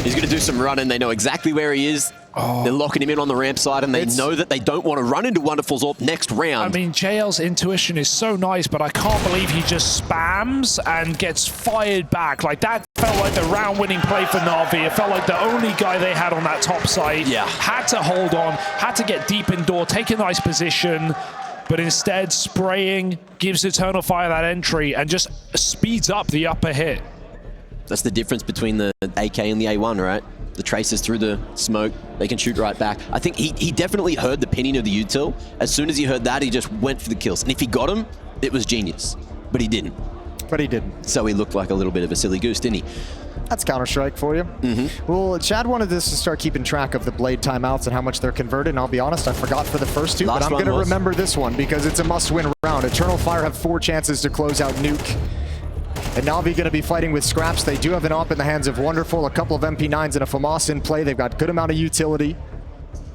He's going to do some running. They know exactly where he is. They're locking him in on the ramp side, and they know that they don't want to run into Wonderful's AWP next round. I mean, JL's intuition is so nice, but I can't believe he just spams and gets fired back. Like, that felt like the round-winning play for NAVI. It felt like the only guy they had on that top side. Yeah. Had to hold on, had to get deep in door, take a nice position, but instead spraying gives Eternal Fire that entry and just speeds up the upper hit. That's the difference between the AK and the A1, right? The traces through the smoke, they can shoot right back. I think he definitely heard the pinning of the util. As soon as he heard that, he just went for the kills. And if he got him, it was genius. But he didn't. So he looked like a little bit of a silly goose, didn't he? That's Counter-Strike for you. Well, Chad wanted us to start keeping track of the Blade timeouts and how much they're converted. And I'll be honest, I forgot for the first two, but I'm going to remember this one because it's a must-win round. Eternal Fire have 4 chances to close out Nuke. And NAVI going to be fighting with scraps. They do have an AWP in the hands of Wonderful, a couple of MP9s and a FAMAS in play. They've got good amount of utility.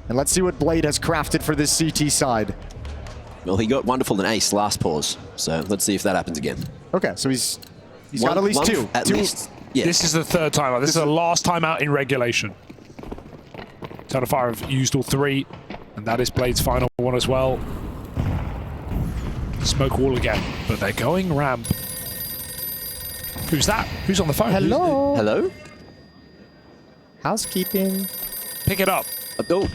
And let's see what Blade has crafted for this CT side. Well, he got Wonderful and Ace last pause, so let's see if that happens again. Okay, so he's got at least 2. At least, yeah. This is the 3rd timeout. This is the last timeout in regulation. Eternal Fire have used all 3, and that is Blade's final one as well. Smoke wall again, but they're going ramp. Who's that? Who's on the phone? Hello? Hello? Housekeeping. Pick it up. Oh.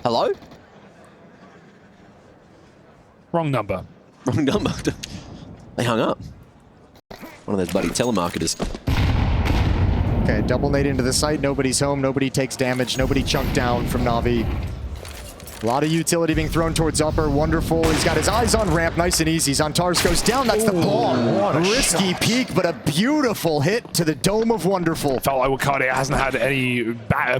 Hello? Wrong number. Wrong number. They hung up. One of those bloody telemarketers. Okay, double nade into the site. Nobody's home. Nobody takes damage. Nobody chunked down from NAVI. A lot of utility being thrown towards upper. Wonderful. He's got his eyes on ramp. Nice and easy. Zontarz goes down. That's the bomb. Risky peek, but a beautiful hit to the dome of Wonderful. Felt like Wakadia hasn't had any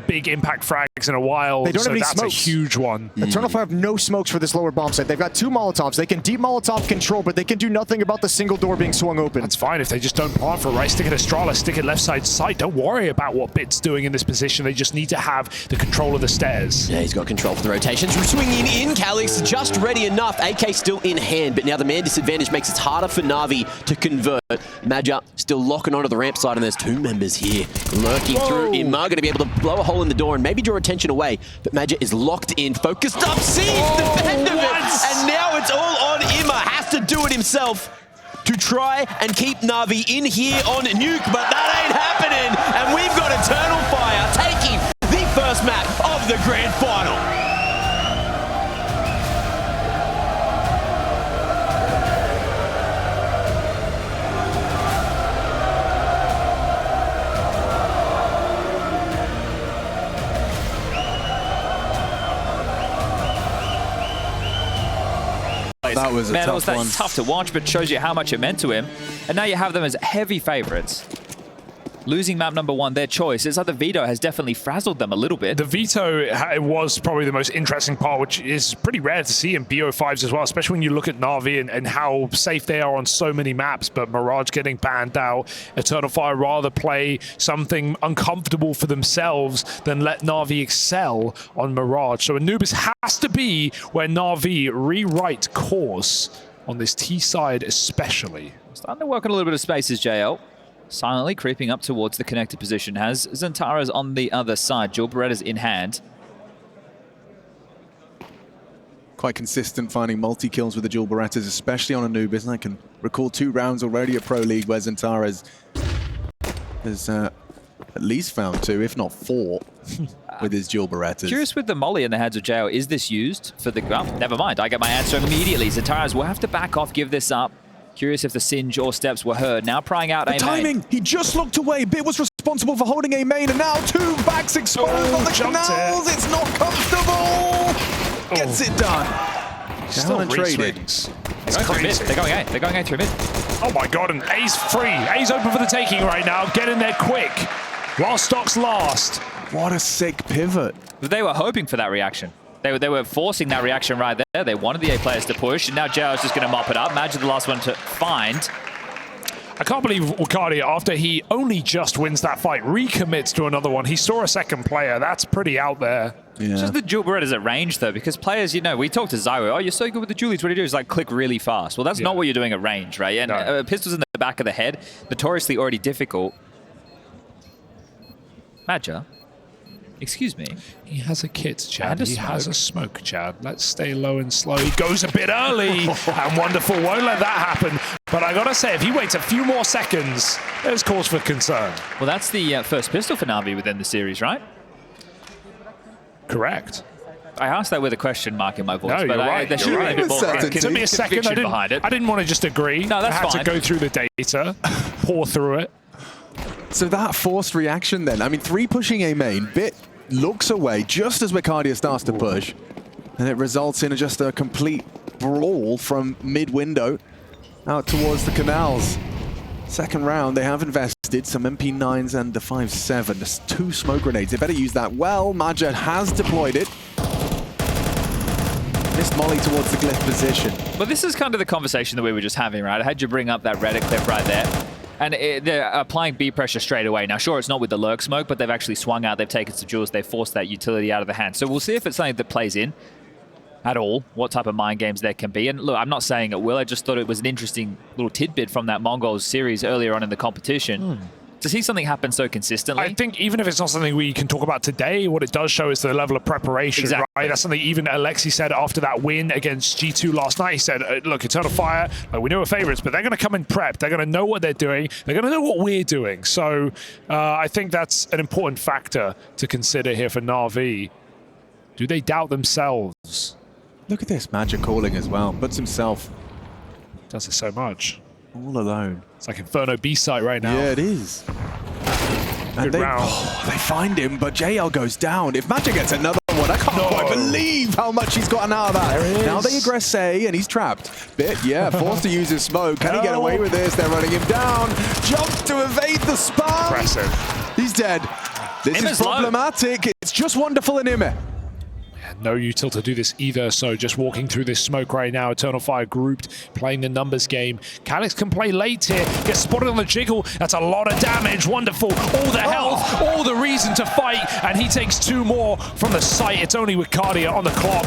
big impact frags in a while. They don't have any that's smokes. A huge one. Eternal Fire have no smokes for this lower bomb site. They've got 2 Molotovs. They can deep Molotov control, but they can do nothing about the single door being swung open. That's fine if they just don't plan for it, right? Stick it Estrala, stick it left side to side. Don't worry about what Bit's doing in this position. They just need to have the control of the stairs. Yeah, he's got control for the rotations. Swinging in, Calix just ready enough. AK still in hand, but now the man disadvantage makes it harder for NAVI to convert. Madja still locking onto the ramp side, and there's 2 members here lurking through. Imma going to be able to blow a hole in the door and maybe draw attention away, but Madja is locked in, focused up, sees the bend of it, and now it's all on Imma. Has to do it himself to try and keep NAVI in here on Nuke, but that ain't happening, and we've got Eternal Fire taking the first map of the grand final. That was a tough one. Tough to watch, but shows you how much it meant to him. And now you have them as heavy favorites. Losing map number 1, their choice. It's like the veto has definitely frazzled them a little bit. The veto was probably the most interesting part, which is pretty rare to see in BO5s as well, especially when you look at NAVI and how safe they are on so many maps. But Mirage getting banned out, Eternal Fire rather play something uncomfortable for themselves than let NAVI excel on Mirage. So Anubis has to be where NAVI rewrite course on this T side especially. Starting to work on a little bit of spaces, JL. Silently creeping up towards the connected position. Has Zontarz on the other side. Joel Beretta's in hand. quite consistent finding multi-kills with the dual Berettas, especially on Anubis. And I can recall 2 rounds already at Pro League where Xantares has at least found 2, if not 4, with his dual Berettas. Curious with the molly in the hands of JL, is this used for the... Oh, never mind, I get my answer immediately. Xantares will have to back off, give this up. Curious if the singe or steps were heard. Now prying out A timing! He just looked away. Bit was responsible for holding A main, and now 2 backs exposed on the canals. It's not comfortable. Gets it done. Still untraded. They're going mid. They're going A. They're going A through mid. Oh my god, and A's free. A's open for the taking right now. Get in there quick. While stocks last. What a sick pivot. They were hoping for that reaction. They were forcing that reaction right there. They wanted the A players to push, and now JL's just going to mop it up. Imagine the last one to find. I can't believe Wukadia, after he only just wins that fight, recommits to another one. He saw a second player. That's pretty out there. Yeah. It's just the dual Berettas at range, though, because players, you know, we talked to Zywo, oh, you're so good with the dualies, what do you do? It's like click really fast. Well, that's not what you're doing at range, right? And pistols in the back of the head, notoriously already difficult. Madja, excuse me. He has a kit, Chad. He has a smoke, Chad. Let's stay low and slow. He goes a bit early, and Wonderful won't let that happen. But I gotta say, if he waits a few more seconds, there's cause for concern. Well, that's the first pistol for NAVI within the series, right? Correct. I asked that with a question mark in my voice, no, but you're right. There should be a bit more It took me a second. behind it. I didn't want to just agree. No, that's I had fine. to go through the data, pour through it. So that forced reaction then. I mean, 3 pushing A main. Bit looks away just as Wukadia starts to push. And it results in just a complete brawl from mid-window out towards the canals. Second round, they have invested some MP9s and the 5.7. Just 2 smoke grenades. They better use that well. Madja has deployed it. Missed molly towards the glyph position. But this is kind of the conversation that we were just having, right? I had you bring up that Reddit clip right there. And they're applying B pressure straight away. Now, sure, it's not with the lurk smoke, but they've actually swung out. They've taken some jewels. They've forced that utility out of the hand. So we'll see if it's something that plays in at all, what type of mind games there can be. And look, I'm not saying it will. I just thought it was an interesting little tidbit from that Mongols series earlier on in the competition. To see something happen so consistently. I think even if it's not something we can talk about today, what it does show is the level of preparation, right? That's something even Alexi said after that win against G2 last night. He said, look, Eternal Fire, we know we're favorites, but they're going to come in prepped. They're going to know what they're doing. They're going to know what we're doing. So I think that's an important factor to consider here for NAVI. Do they doubt themselves? Look at this, Madja calling as well. Puts himself... Does it so much. All alone. It's like Inferno B site right now. Yeah, it is. And they find him, but JL goes down. If Madja gets another one, I can't quite believe how much he's gotten out of that. Now they aggress A, and he's trapped. Bit, forced to use his smoke. Can he get away with this? They're running him down. Jumps to evade the spam. Impressive. He's dead. This is problematic. It's just Wonderful in Ime. No util to do this either, so just walking through this smoke right now. Eternal Fire grouped, playing the numbers game. Calyx can play late here, gets spotted on the jiggle. That's a lot of damage. Wonderful, all the health, all the reason to fight, and he takes 2 more from the site. It's only Wukadia on the clock.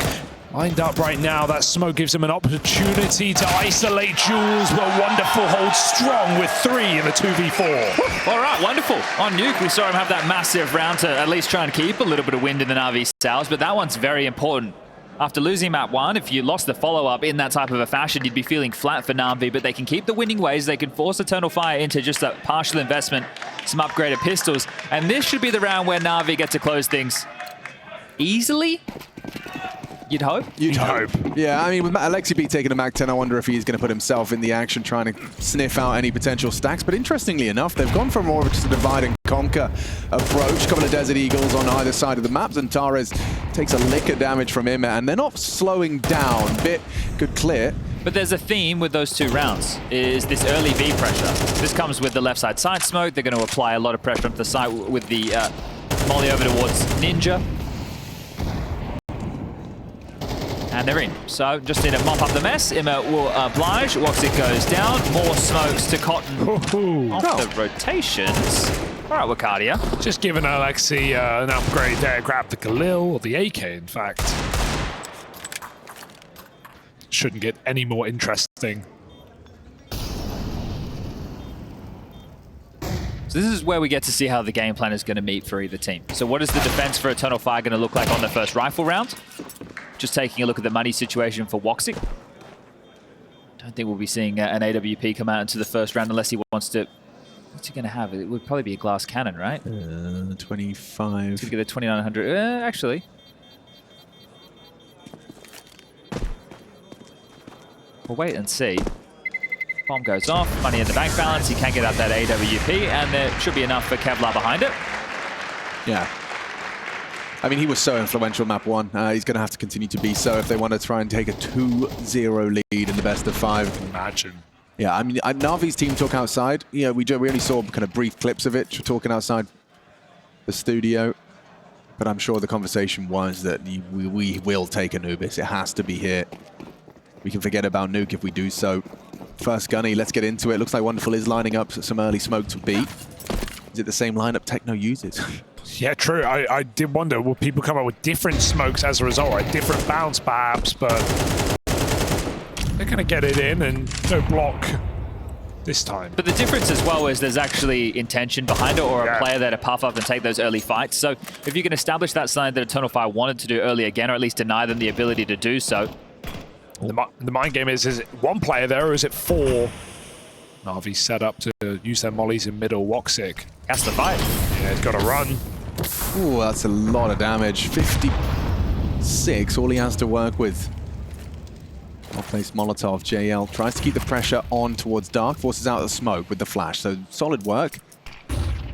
Lined up right now, that smoke gives him an opportunity to isolate Jules, but Wonderful holds strong with 3 in the 2v4. All right, Wonderful. On Nuke, we saw him have that massive round to at least try and keep a little bit of wind in the NAVI sails, but that one's very important. After losing map 1, if you lost the follow-up in that type of a fashion, you'd be feeling flat for NAVI, but they can keep the winning ways. They can force Eternal Fire into just a partial investment, some upgraded pistols, and this should be the round where NAVI get to close things easily. You'd hope? You'd hope. Yeah, I mean, with Alexi B taking a Mag 10, I wonder if he's going to put himself in the action trying to sniff out any potential stacks. But interestingly enough, they've gone for more of just a divide and conquer approach. A couple of Desert Eagles on either side of the map. Xantares takes a lick of damage from him, and they're not slowing down. Bit could clear. But there's a theme with those 2 rounds, is this early B pressure. This comes with the left side smoke. They're going to apply a lot of pressure onto the side with the molly over towards Ninja. And they're in. So just need to mop up the mess. Emma will oblige. Woxic goes down. More smokes to Cotton off the rotations. All right, Wukadia. Just giving Alexi an upgrade there. Grab the Khalil, or the AK, in fact. Shouldn't get any more interesting. So this is where we get to see how the game plan is going to meet for either team. So what is the defense for Eternal Fire going to look like on the first rifle round? just taking a look at the money situation for Woxic. Don't think we'll be seeing an AWP come out into the first round unless he wants to. What's he going to have? It would probably be a glass cannon, right? 25. He's going to get a 2900. Actually. We'll wait and see. Bomb goes off, money in the bank balance. He can get out that AWP, and there should be enough for Kevlar behind it. Yeah. I mean, he was so influential map 1. He's going to have to continue to be so if they want to try and take a 2-0 lead in the best of 5. Imagine. Yeah, I mean, Navi's team talk outside. Yeah, we only saw kind of brief clips of it, talking outside the studio. But I'm sure the conversation was that we will take Anubis. It has to be here. We can forget about Nuke if we do so. First Gunny, let's get into it. Looks like Wonderful is lining up some early smoke to beat. Is it the same lineup Techno uses? Yeah, true. I did wonder, will people come up with different smokes as a result, right? Different bounce, perhaps, but they're going to get it in and no block this time. But the difference as well is there's actually intention behind it, or a player there to puff up and take those early fights. So if you can establish that something that Eternal Fire wanted to do early again, or at least deny them the ability to do so. The mind game is it one player there or is it 4? Navi set up to use their mollies in middle. Woxic That's the fight. Yeah, he's got to run. Ooh, that's a lot of damage. 56, all he has to work with. Well-placed Molotov. JL tries to keep the pressure on towards Dark, forces out the smoke with the flash. So solid work.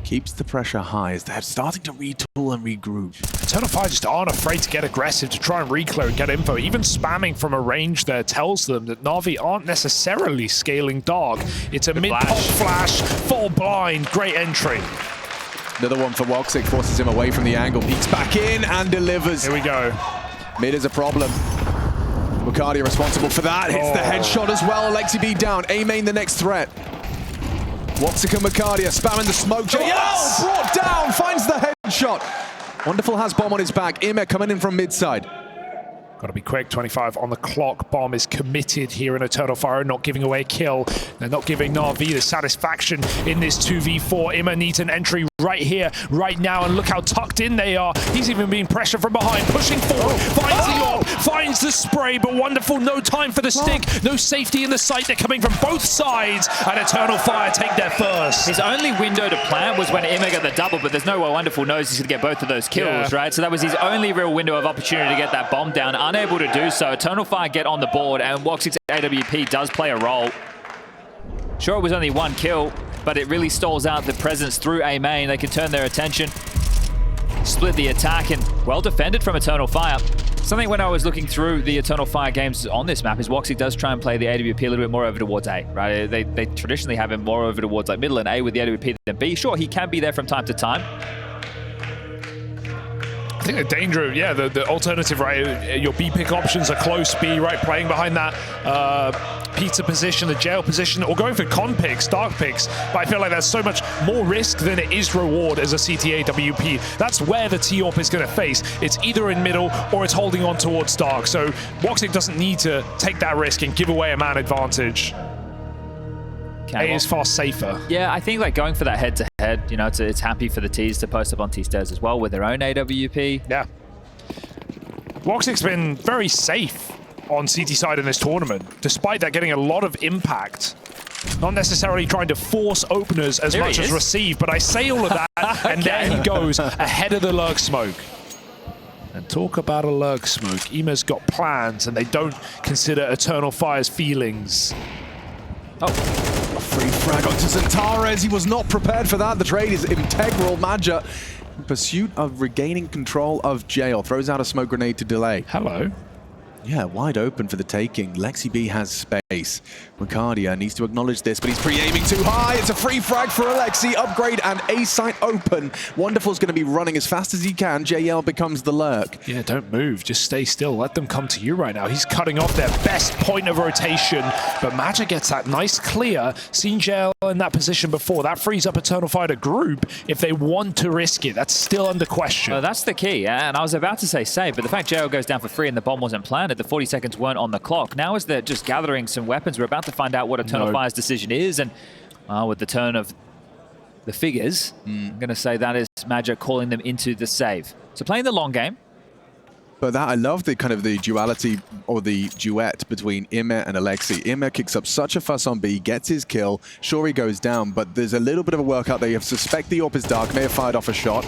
Keeps the pressure high as they're starting to retool and regroup. Eternal Fire just aren't afraid to get aggressive, to try and reclear and get info. Even spamming from a range there tells them that Navi aren't necessarily scaling Dark. It's a mid-pop flash, full blind, great entry. Another one for Woxic, forces him away from the angle, peeks back in and delivers. Here we go. Mid is a problem. Mukardia responsible for that, hits the headshot as well. Lexi B down, A-main the next threat. Woxic and Mukardia spamming the smoke. JL brought down, finds the headshot. Wonderful has bomb on his back. Imek coming in from mid side. Got to be quick, 25 on the clock. Bomb is committed here in Eternal Fire, not giving away a kill. They're not giving Na'Vi the satisfaction in this 2v4. Ima needs an entry right here, right now, and look how tucked in they are. He's even being pressured from behind, pushing forward, finds the orb, finds the spray, but Wonderful, no time for the stick, no safety in the sight. They're coming from both sides, and Eternal Fire take their first. His only window to plant was when Ima got the double, but there's no way Wonderful knows he's going to get both of those kills, right? So that was his only real window of opportunity to get that bomb down. Unable to do so. Eternal Fire get on the board, and Woxic's AWP does play a role. Sure, it was only 1 kill, but it really stalls out the presence through A main. They can turn their attention, split the attack, and well defended from Eternal Fire. Something when I was looking through the Eternal Fire games on this map is Woxic does try and play the AWP a little bit more over towards A, right? They traditionally have him more over towards like middle and A with the AWP than B. Sure, he can be there from time to time. I think the danger, yeah, the alternative, right, your B pick options are close B, right, playing behind that pizza position, the jail position, or going for con picks, dark picks, but I feel like there's so much more risk than it is reward as a CTA WP. That's where the T-Op is going to face. It's either in middle or it's holding on towards dark, so Woxic doesn't need to take that risk and give away a man advantage. A is far safer. Yeah, I think like going for that head-to-head, you know, it's happy for the T's to post up on T-Stairs as well with their own AWP. Yeah. Woxic's been very safe on CT side in this tournament, despite that getting a lot of impact. Not necessarily trying to force openers as much as receive, but I say all of that, and there he goes, ahead of the lurk smoke. And talk about a lurk smoke. Ima's got plans, and they don't consider Eternal Fire's feelings. Oh, a free frag onto Zantares. He was not prepared for that. The trade is integral. Madja, in pursuit of regaining control of jail, throws out a smoke grenade to delay. Hello. Yeah, wide open for the taking. Lexi B has space. Mukardia needs to acknowledge this, but he's pre-aiming too high. It's a free frag for Alexi. Upgrade and A site open. Wonderful's going to be running as fast as he can. JL becomes the lurk. Yeah, don't move. Just stay still. Let them come to you right now. He's cutting off their best point of rotation, but Madja gets that nice clear. Seen JL in that position before. That frees up Eternal Fire to group if they want to risk it. That's still under question. Well, that's the key, and I was about to say save, but the fact JL goes down for free and the bomb wasn't planted, the 40 seconds weren't on the clock. Now as they're just gathering some weapons, we're about to find out what Eternal Fire's decision is, and with the turn of the figures, I'm going to say that is Madja calling them into the save. So playing the long game, But that, I love the kind of the duality or the duet between Imer and Alexi. Imer kicks up such a fuss on B, gets his kill. Sure, he goes down, but there's a little bit of a workout there. You have to suspect the AWP is dark, may have fired off a shot.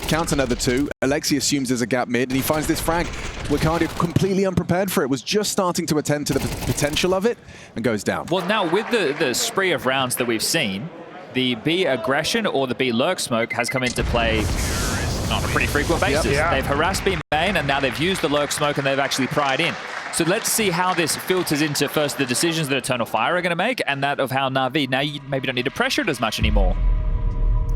Counts another 2. Alexi assumes there's a gap mid, and he finds this frag. Wicardia completely unprepared for it, was just starting to attend to the potential of it, and goes down. Well, now with the spree of rounds that we've seen, the B aggression or the B lurk smoke has come into play on a pretty frequent basis. Yep. Yeah. They've harassed B main, and now they've used the lurk smoke and they've actually pried in. So let's see how this filters into first the decisions that Eternal Fire are going to make, and that of how Na'Vi, now you maybe don't need to pressure it as much anymore.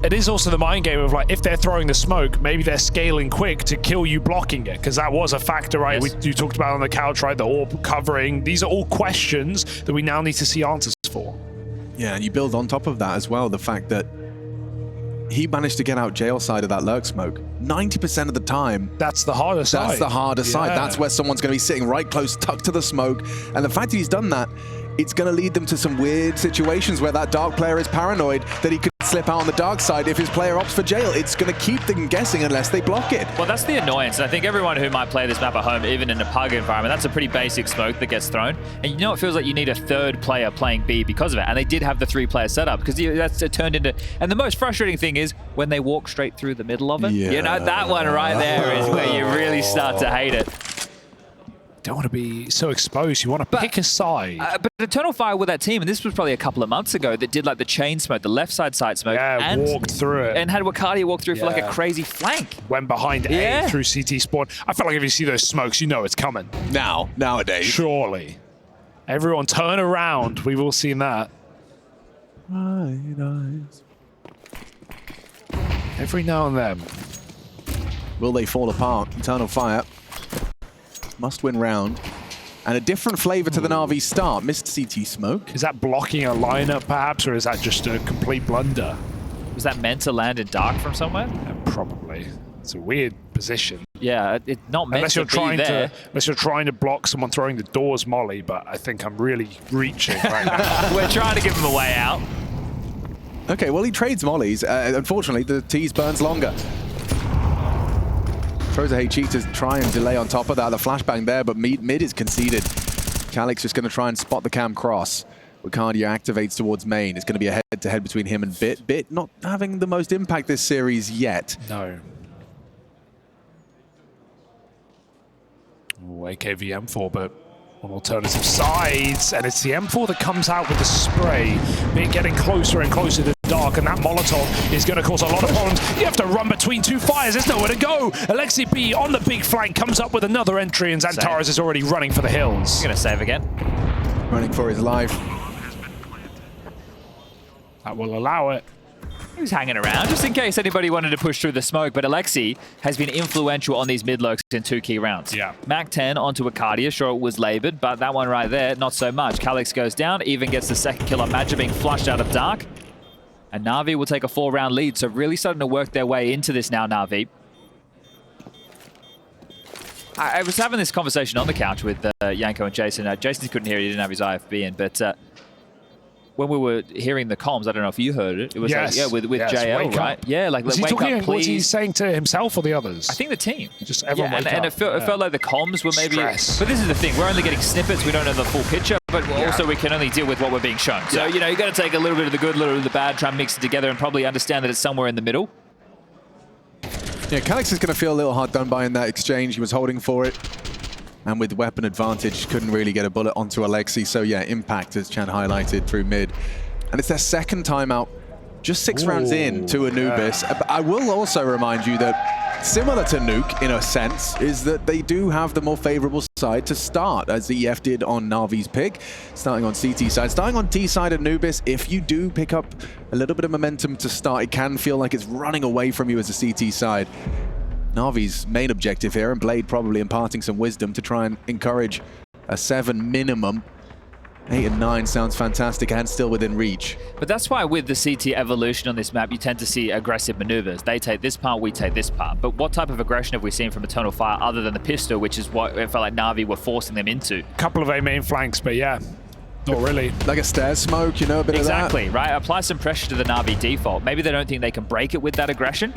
It is also the mind game of, like, if they're throwing the smoke, maybe they're scaling quick to kill you blocking it, because that was a factor, right? Yes. You talked about on the couch, right? The AWP covering. These are all questions that we now need to see answers for. Yeah, and you build on top of that as well, the fact that he managed to get out jail side of that lurk smoke 90% of the time. That's the harder side. That's the harder side. Yeah. That's where someone's going to be sitting right close, tucked to the smoke. And the fact that he's done that, it's going to lead them to some weird situations where that dark player is paranoid that he could slip out on the dark side if his player opts for jail. It's going to keep them guessing unless they block it. Well, that's the annoyance. I think everyone who might play this map at home, even in a pug environment, that's a pretty basic smoke that gets thrown. And you know, it feels like you need a third player playing B because of it. And they did have the 3-player setup, because that's turned into... And the most frustrating thing is when they walk straight through the middle of it. Yeah. You know, that one right there is where you really start to hate it. Don't want to be so exposed. You want to pick a side. But Eternal Fire with that team, and this was probably a couple of months ago, that did like the chain smoke, the left side smoke. Yeah, and walked through it. And had Wicardia walk through for like a Yeah. crazy flank. Went behind Yeah. A through CT spawn. I feel like if you see those smokes, you know it's coming. Nowadays. Surely. Everyone turn around. We've all seen that. Every now and then. Will they fall apart? Eternal Fire must win round. And a different flavor to the Na'Vi start. Missed CT smoke. Is that blocking a lineup, perhaps, or is that just a complete blunder? Was that meant to land in dark from somewhere? Probably. It's a weird position. Yeah, it's not meant Unless to you're be trying there. unless you're trying to block someone throwing the doors molly, but I think I'm really reaching right now. We're trying to give him a way out. Okay, well, he trades mollies. Unfortunately, the tease burns longer. Throws a HE to try and delay on top of that. The flashbang there, but mid is conceded. Calyx just going to try and spot the cam cross. Wicardia activates towards main. It's going to be a head-to-head between him and Bit. Bit not having the most impact this series yet. No. Oh, AKV M4, but on alternative sides, and it's the M4 that comes out with the spray. Bit getting closer and closer to dark, and that Molotov is going to cause a lot of problems. You have to run between two fires. There's nowhere to go. Alexi B on the big flank comes up with another entry, and Xantares is already running for the hills. He's going to save again. Running for his life. That will allow it. He was hanging around just in case anybody wanted to push through the smoke, but Alexi has been influential on these mid-lurks in 2 key rounds. Yeah. Mac 10 onto Wicardia, sure it was labored, but that one right there, not so much. Calyx goes down, even gets the second kill on Madja being flushed out of dark. And Na'Vi will take a 4-round lead, so really starting to work their way into this now, Na'Vi. I was having this conversation on the couch with Yanko and Jason. Jason couldn't hear it, he didn't have his IFB in, but when we were hearing the comms, I don't know if you heard it. It was Yes. like, yeah, with Yes, JL, wake right? up. Yeah, like, Was he wake talking, up, please. was he saying to himself or the others? I think the team. Just everyone wake and up. it felt like the comms were maybe... Stress. But this is the thing, we're only getting snippets, we don't know the full picture, but also we can only deal with what we're being shown. So, you know, you got to take a little bit of the good, a little bit of the bad, try and mix it together and probably understand that it's somewhere in the middle. Yeah, Calyx is going to feel a little hard done by in that exchange. He was holding for it. And with weapon advantage, couldn't really get a bullet onto Alexi. So yeah, impact, as Chan highlighted, through mid. And it's their second time out, just 6 rounds in to Anubis. Yeah. I will also remind you that, similar to Nuke, in a sense, is that they do have the more favorable side to start, as the EF did on Na'Vi's pick, starting on CT side. Starting on T side Anubis, if you do pick up a little bit of momentum to start, it can feel like it's running away from you as a CT side. Na'Vi's main objective here, and Blade probably imparting some wisdom to try and encourage a 7 minimum. 8 and 9 sounds fantastic and still within reach. But that's why with the CT evolution on this map, you tend to see aggressive maneuvers. They take this part, we take this part. But what type of aggression have we seen from Eternal Fire other than the pistol, which is what it felt like Na'Vi were forcing them into? Couple of A main flanks, but yeah. Not really. Like a stairs smoke, you know, a bit Exactly, of that. right? Apply some pressure to the NAVI default. Maybe they don't think they can break it with that aggression.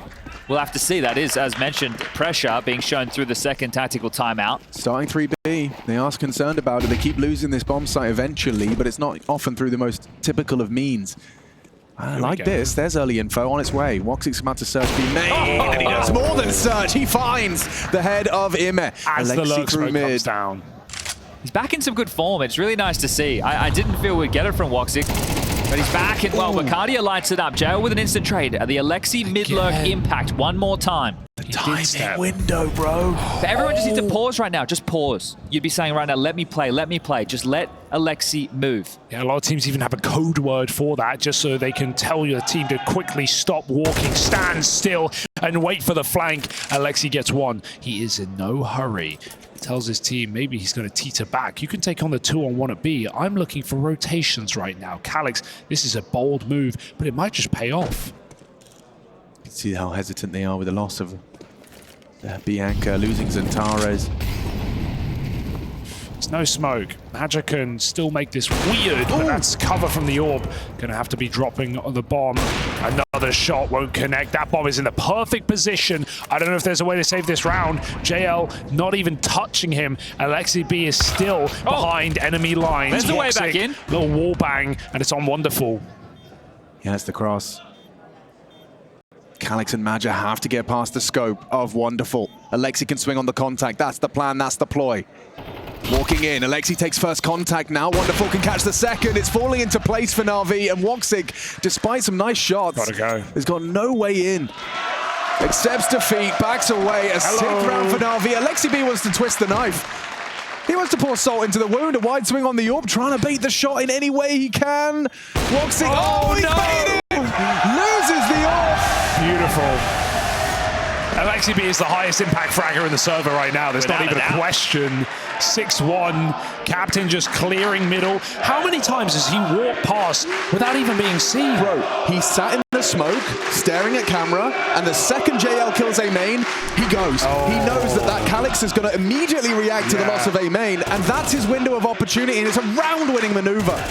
We'll have to see. That is, as mentioned, pressure being shown through the second tactical timeout. Starting 3B, they are concerned about it. They keep losing this bomb site eventually, but it's not often through the most typical of means. I like this. There's early info on its way. Woxic's about to search B main, and he does more than search. He finds the head of Ime. As the lurk smoke comes down. He's back in some good form. It's really nice to see. I didn't feel we'd get it from Woxic, but he's back. And, well, Wacardia lights it up. Jail with an instant trade. The Alexi mid-lurk impact one more time. The timing window, bro. But everyone just needs to pause right now. Just pause. You'd be saying right now, let me play, let me play. Just let Alexi move. Yeah, a lot of teams even have a code word for that, just so they can tell your team to quickly stop walking, stand still, and wait for the flank. Alexi gets one. He is in no hurry. Tells his team maybe he's going to teeter back. You can take on the 2-on-1 at B. I'm looking for rotations right now. Calix, this is a bold move, but it might just pay off. You can see how hesitant they are with the loss of Bianca, losing Zantares. There's no smoke. Magic can still make this weird, but that's cover from the orb. Gonna have to be dropping on the bomb. Another shot won't connect. That bomb is in the perfect position. I don't know if there's a way to save this round. JL not even touching him. Alexi B is still behind enemy lines. There's the way back in. Little wall bang, and it's on Wonderful. He has the cross. Calix and Maja have to get past the scope of Wonderful. Alexi can swing on the contact. That's the plan, that's the ploy. Walking in, Alexi takes first contact now. Wonderful can catch the second. It's falling into place for NAVI, and Woxic, despite some nice shots, has got no way in. Accepts defeat, backs away. A 6th round for NAVI. Alexi B wants to twist the knife. He wants to pour salt into the wound. A wide swing on the orb, trying to bait the shot in any way he can. Woxic, he baited it! Loses the orb. Beautiful. Alexi B is the highest impact fragger in the server right now. There's not even a question. 6-1, Captain just clearing middle. How many times has he walked past without even being seen? Bro, he sat in the smoke, staring at camera, and the second JL kills A main, he goes. He knows that Calix is going to immediately react to the loss of A main, and that's his window of opportunity, and it's a round-winning maneuver.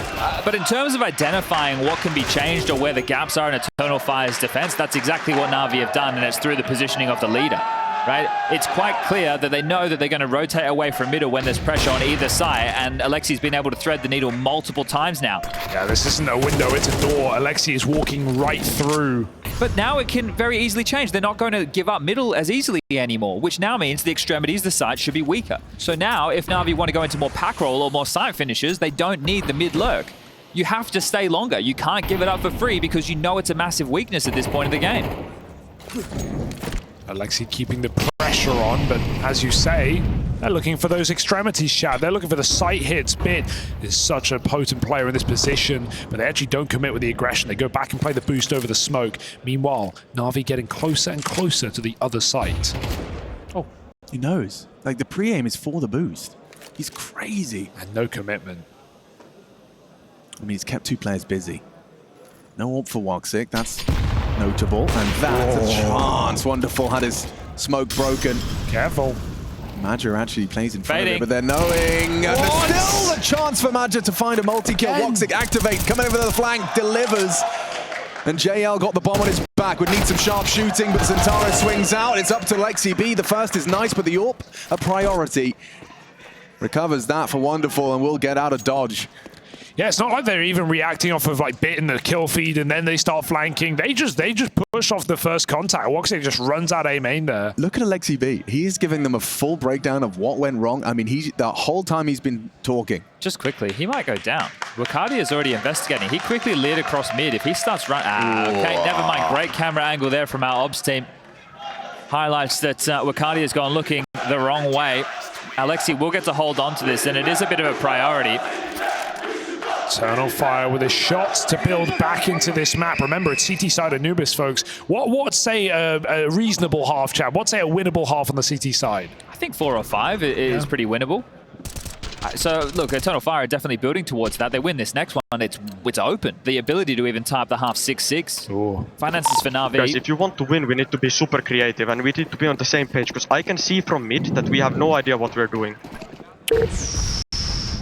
But in terms of identifying what can be changed or where the gaps are in Eternal Fire's defense, that's exactly what NAVI have done, and it's through the positioning of the leader. Right? It's quite clear that they know that they're going to rotate away from middle when there's pressure on either side, and Alexi's been able to thread the needle multiple times now. Yeah, this isn't a window, it's a door. Alexi is walking right through. But now it can very easily change. They're not going to give up middle as easily anymore, which now means the extremities, the side, should be weaker. So now, if NAVI want to go into more pack roll or more site finishes, they don't need the mid lurk. You have to stay longer. You can't give it up for free because you know it's a massive weakness at this point in the game. Alexi keeping the pressure on, but as you say, they're looking for those extremities, Chad. They're looking for the sight hits. Bit is such a potent player in this position, but they actually don't commit with the aggression. They go back and play the boost over the smoke. Meanwhile, NAVI getting closer and closer to the other site. Oh, he knows. Like, the pre-aim is for the boost. He's crazy. And no commitment. I mean, he's kept 2 players busy. No orb for Woxic. That's notable, and that's a chance. Wonderful had his smoke broken. Careful. Maja actually plays in front of it, but they're knowing. There's still a chance for Maja to find a multi-kill. Woxic activate, coming over the flank, delivers. And JL got the bomb on his back. Would need some sharp shooting, but Zantara swings out. It's up to Alexi B. The first is nice, but the AWP, a priority. Recovers that for Wonderful, and will get out of dodge. Yeah, it's not like they're even reacting off of like bit in the kill feed and then they start flanking. They just push off the first contact. Woxic just runs out A main there. Look at Alexi B. He is giving them a full breakdown of what went wrong. I mean, the whole time he's been talking. Just quickly, he might go down. Wacardia is already investigating. He quickly leered across mid. If he starts running... okay, never mind. Great camera angle there from our ops team. Highlights that Wacardia has gone looking the wrong way. Alexi will get to hold on to this, and it is a bit of a priority. Eternal Fire with his shots to build back into this map. Remember, it's CT side Anubis, folks. What's say a reasonable half, Chad? What's say a winnable half on the CT side? I think 4 or 5 is pretty winnable. So, look, Eternal Fire are definitely building towards that. They win this next one, it's open. The ability to even tie up the half 6-6. Finances for NAVI. Guys, if you want to win, we need to be super creative, and we need to be on the same page, because I can see from mid that we have no idea what we're doing.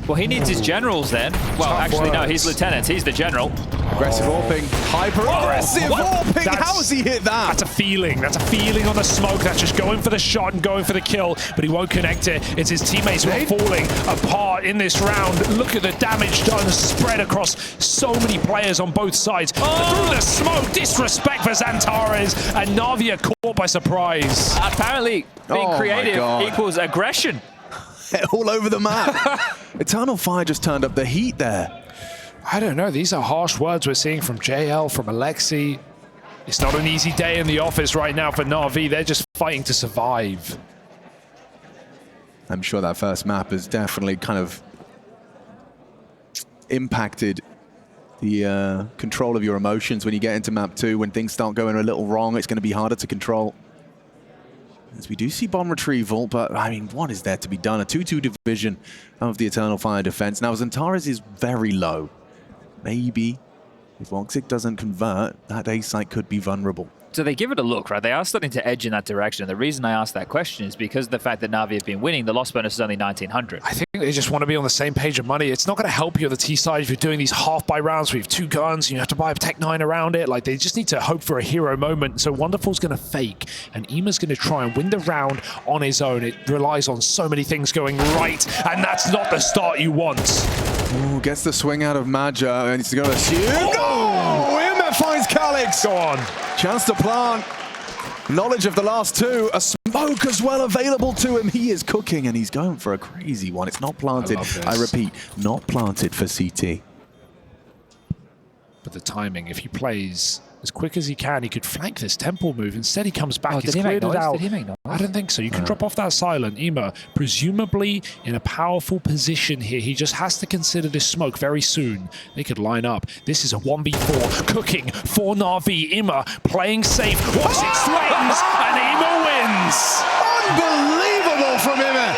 Well, he needs his generals then. Well, actually, no, he's lieutenants. He's the general. Aggressive AWPing. Hyper-aggressive AWPing. That's- How has he hit that? That's a feeling. That's a feeling on the smoke. That's just going for the shot and going for the kill, but he won't connect it. It's his teammates who are falling apart in this round. Look at the damage done spread across so many players on both sides. Through the smoke, disrespect for Xantares, and Navi are caught by surprise. Apparently, being Oh my creative God. equals aggression. All over the map. Eternal Fire just turned up the heat there. I don't know. These are harsh words we're seeing from JL, from Alexi. It's not an easy day in the office right now for Na'Vi. They're just fighting to survive. I'm sure that first map has definitely kind of impacted the control of your emotions when you get into map 2. When things start going a little wrong, it's going to be harder to control. As we do see bomb retrieval, but I mean, what is there to be done? A 2-2 division of the Eternal Fire defense. Now, Xantares is very low. Maybe if Woxic doesn't convert, that A site could be vulnerable. So they give it a look, right? They are starting to edge in that direction. And the reason I asked that question is because of the fact that Na'Vi have been winning. The loss bonus is only 1900. I think they just want to be on the same page of money. It's not going to help you on the T side if you're doing these half-buy rounds where you have 2 guns and you have to buy a Tech 9 around it. Like, they just need to hope for a hero moment. So Wonderful's going to fake, and Ema's going to try and win the round on his own. It relies on so many things going right, and that's not the start you want. Ooh, gets the swing out of Maja, and he's going to assume. Oh! Ima finds Calix. Go on. Chance to plant. Knowledge of the last 2. A smoke as well available to him. He is cooking, and he's going for a crazy one. It's not planted. I repeat, not planted for CT. But the timing, if he plays as quick as he can, he could flank this temple move. Instead, he comes back. Oh, He's did he make cleared it noise? out. Did he make noise? I don't think so. You can drop off that silent. Ema, presumably in a powerful position here. He just has to consider this smoke very soon. They could line up. This is a 1v4 cooking for Na'Vi. Ema playing safe. Watch it swings, and Ema wins. Unbelievable from Ima.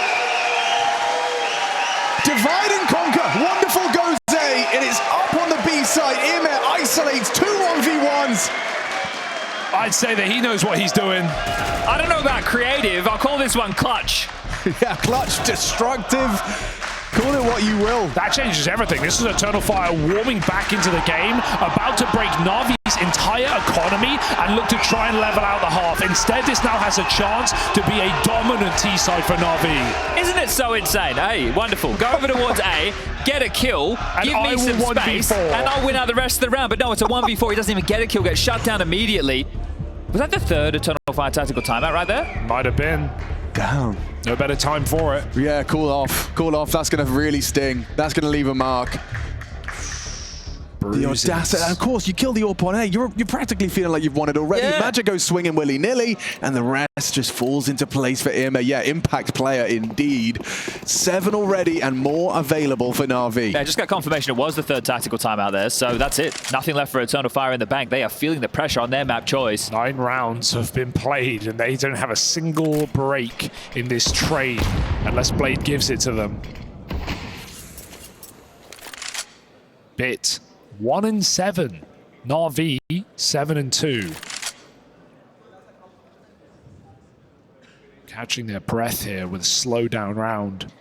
Divide and conquer. Wonderful goes A, and it's up on the B side. Ima isolates 2 1v1s. I'd say that he knows what he's doing. I don't know about creative. I'll call this one clutch. Yeah, clutch, destructive. Call it what you will. That changes everything. This is Eternal Fire warming back into the game, about to break Navi's entire economy and look to try and level out the half. Instead, this now has a chance to be a dominant T-side for Navi. Isn't it so insane? Hey, wonderful. Go over towards A, get a kill, give me some space, and I'll win out the rest of the round. But no, it's a 1v4. He doesn't even get a kill, gets shut down immediately. Was that the 3rd Eternal Fire tactical timeout right there? Might have been. Damn. No better time for it. Yeah, cool off. Cool off. That's going to really sting. That's going to leave a mark. The audacity. And of course, you kill the AWP on A. You're practically feeling like you've won it already. Yeah. Magic goes swinging willy-nilly, and the rest just falls into place for Ima. Yeah, impact player indeed. 7 already, and more available for Na'Vi. Yeah, I just got confirmation it was the 3rd tactical timeout there, so that's it. Nothing left for Eternal Fire in the bank. They are feeling the pressure on their map choice. 9 rounds have been played, and they don't have a single break in this train unless Blade gives it to them. Bit 1-7. Na'Vi 7-2. Catching their breath here with a slow down round.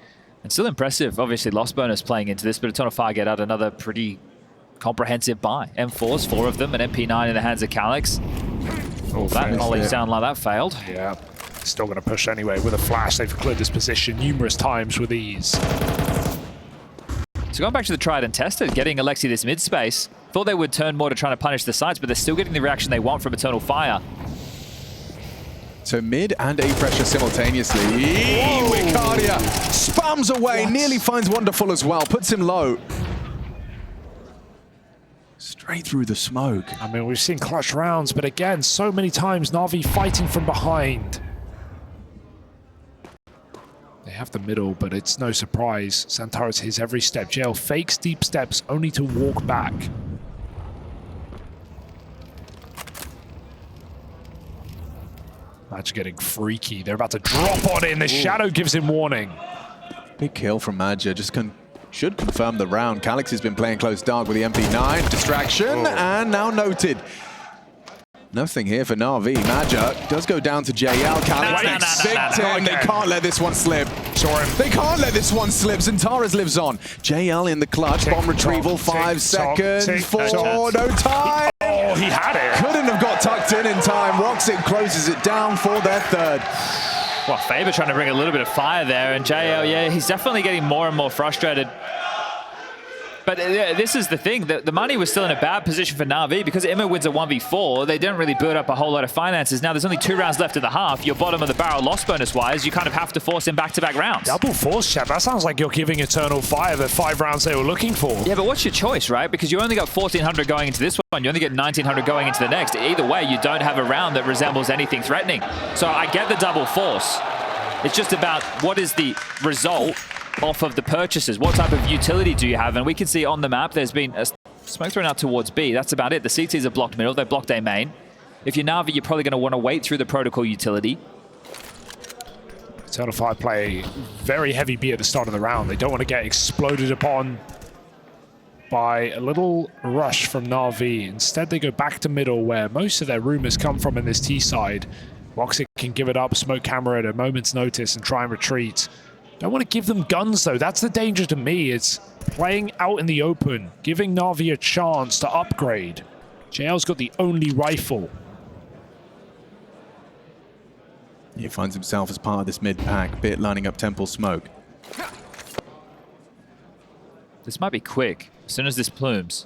And still impressive, obviously loss bonus playing into this, but Eternal Fire get out another pretty comprehensive buy. M4s, 4 of them, and MP9 in the hands of Calix. Oh, that molly sound like that failed. Yeah, still going to push anyway. With a flash, they've cleared this position numerous times with ease. So going back to the tried and tested, getting Alexi this mid space. Thought they would turn more to trying to punish the sides, but they're still getting the reaction they want from Eternal Fire. So mid and A pressure simultaneously. Wicardia spams away, nearly finds Wonderful as well, puts him low. Straight through the smoke. I mean, we've seen clutch rounds, but again, so many times Na'Vi fighting from behind. They have the middle, but it's no surprise. Xantares hits every step. JL fakes deep steps only to walk back. Match getting freaky. They're about to drop on in. The shadow gives him warning. Big kill from Maja. Just should confirm the round. Calix has been playing close dark with the MP9. Distraction, and now noted. Nothing here for Na'Vi. Magic does go down to JL. Calix victim. They can't let this one slip. They can't let this one slip. Zentaras lives on. JL in the clutch. Bomb retrieval. 5 seconds. 4. No time. Oh, he had it. Couldn't have got tucked in time. Roxic closes it down for their third. Well, Faber trying to bring a little bit of fire there, and JL, yeah, he's definitely getting more and more frustrated. But this is the thing, the money was still in a bad position for Na'Vi because Emma wins a 1v4. They didn't really build up a whole lot of finances. Now there's only 2 rounds left in the half. You're bottom of the barrel loss bonus-wise. You kind of have to force in back-to-back rounds. Double force, chat. That sounds like you're giving Eternal Fire the 5 rounds they were looking for. Yeah, but what's your choice, right? Because you only got 1,400 going into this one. You only get 1,900 going into the next. Either way, you don't have a round that resembles anything threatening. So I get the double force. It's just about what is the result off of the purchases. What type of utility do you have? And we can see on the map there's been a smoke thrown out towards B. That's about it. The CTs are blocked middle. They blocked A main. If you're Na'Vi, you're probably going to want to wait through the protocol utility. Eternal Fire play very heavy B at the start of the round. They don't want to get exploded upon by a little rush from Na'Vi. Instead, they go back to middle where most of their rumors come from in this T side. Roxic can give it up, smoke camera at a moment's notice and try and retreat. Don't want to give them guns, though. That's the danger to me. It's playing out in the open, giving Na'Vi a chance to upgrade. JL's got the only rifle. He finds himself as part of this mid-pack. Bit lining up Temple Smoke. This might be quick, as soon as this plumes.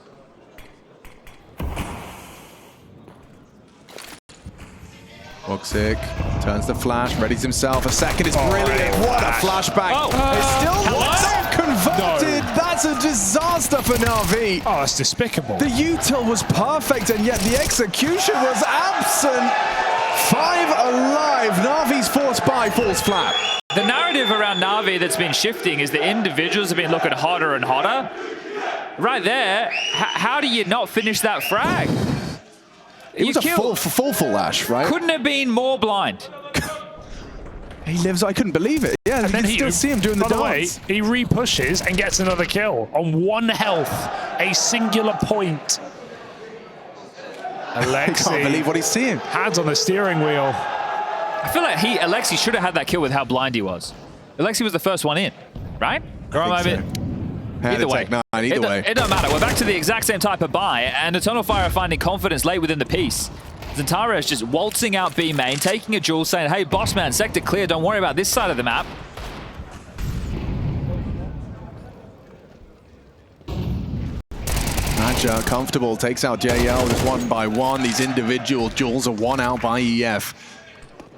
Roxic turns the flash, readies himself. A second is brilliant. What a flashback. It's still not converted. No. That's a disaster for Na'Vi. Oh, that's despicable. The util was perfect, and yet the execution was absent. 5 alive. Na'Vi's forced buy falls flat. The narrative around Na'Vi that's been shifting is the individuals have been looking hotter and hotter. Right there, how do you not finish that frag? It was a full flash, right? Couldn't have been more blind. He lives, I couldn't believe it. Yeah, you can still see him doing the dance. By the way, he re-pushes and gets another kill on 1 health, a singular point. Alexi, I can't believe what he's seeing. Hands on the steering wheel. I feel like Alexi should have had that kill with how blind he was. Alexi was the first one in, right? Either way. It don't matter. We're back to the exact same type of buy, and Eternal Fire are finding confidence late within the piece. Zentara is just waltzing out B main, taking a duel, saying, hey, boss man, sector clear, don't worry about this side of the map. Matcha comfortable, takes out JL just 1 by 1. These individual duels are 1 out by EF.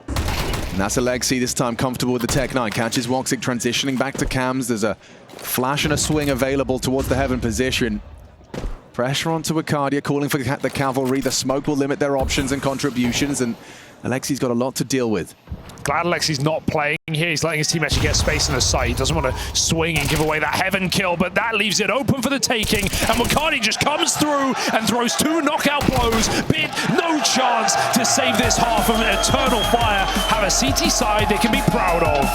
And that's Alexi, this time comfortable with the Tech 9. Catches Roxic transitioning back to cams. There's a flash and a swing available towards the heaven position. Pressure onto Arcadia, calling for the cavalry. The smoke will limit their options and contributions, and Alexi's got a lot to deal with. Glad Alexi's not playing here. He's letting his team actually get space in the site. He doesn't want to swing and give away that heaven kill, but that leaves it open for the taking. And Wakani just comes through and throws 2 knockout blows. Bit no chance to save this half of an Eternal Fire. Have a CT side they can be proud of.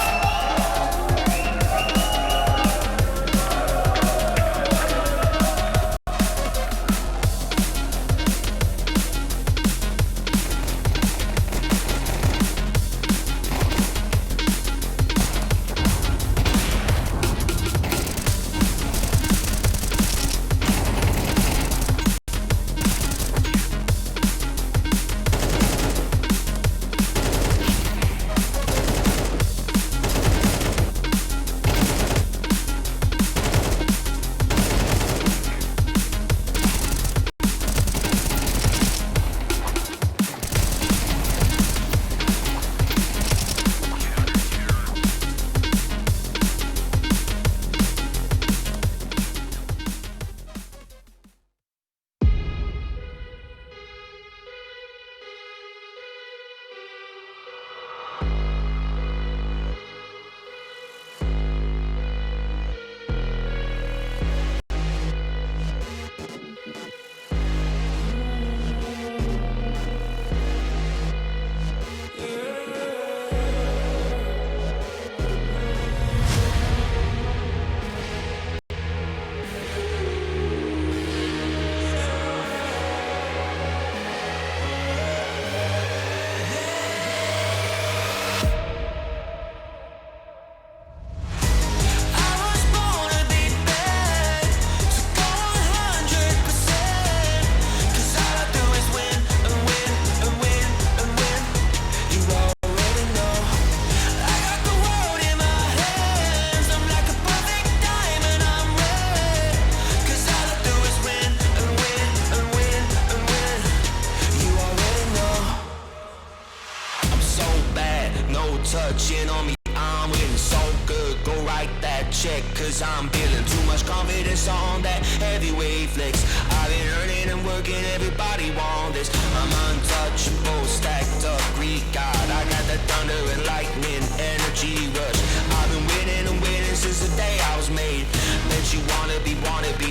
touching on me. I'm feeling so good, go write that check, cause I'm feeling too much confidence on that heavyweight flex. I've been earning and working, everybody want this. I'm untouchable, stacked up Greek god. I got the thunder and lightning, energy rush. I've been winning and winning since the day I was made. Bet you wanna be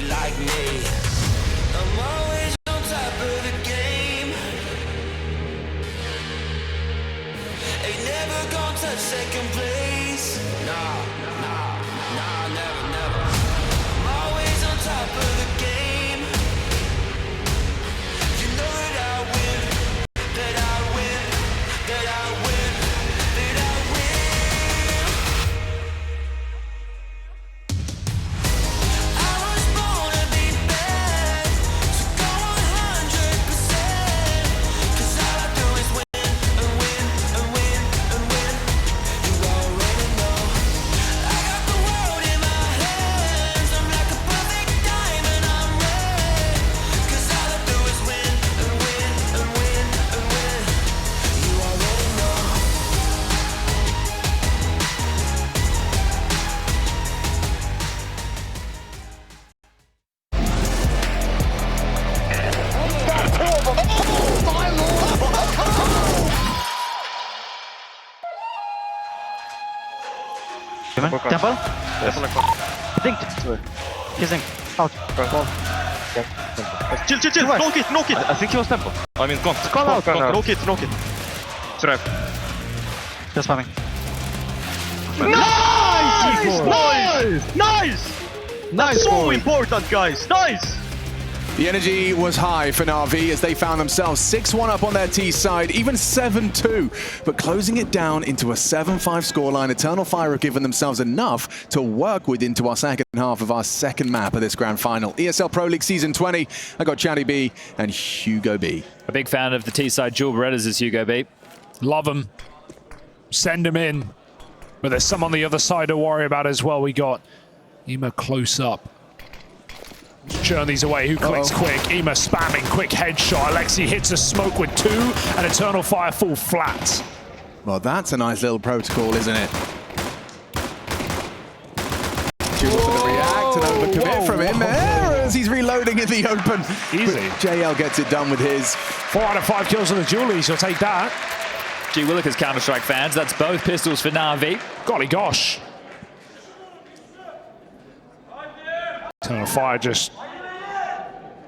like me. I'm always on top of the game. Ain't never gonna touch second place. Nah, never. I'm always on top of the game. You know that I win, that I win, that I win, that I win. I was born to be bad, so go 100%. Cause all I do is win and win and win and win. You already know. I got the world in my hands. I'm like a perfect diamond, I'm red. Cause all I do is win and win and win and win. You already know. Temple? Dinked. He's dinked. Out. Chill. No kit. I think he was temple. I mean, gone. No kit. Survive. Just spamming. Nice! So important, guys. Nice! The energy was high for NAVI as they found themselves 6-1 up on their T side, even 7-2, but closing it down into a 7-5 scoreline. Eternal Fire have given themselves enough to work with into our second half of our second map of this grand final. ESL Pro League Season 20, I got Channy B and Hugo B. A big fan of the T-side dual Berettas is Hugo B. Love him. Send him in. But there's some on the other side to worry about as well. We got Ema close up. Churn these away. Who clicks quick? Ema spamming. Quick headshot. Alexi hits a smoke with 2, and Eternal Fire fall flat. Well, that's a nice little protocol, isn't it? Choosing for the react and overcommit from him there as he's reloading in the open. Easy. But JL gets it done with his. 4 out of 5 kills on the Julie, so take that. Gee Willikers Counter-Strike fans, that's both pistols for NAVI. Golly gosh. Eternal Fire just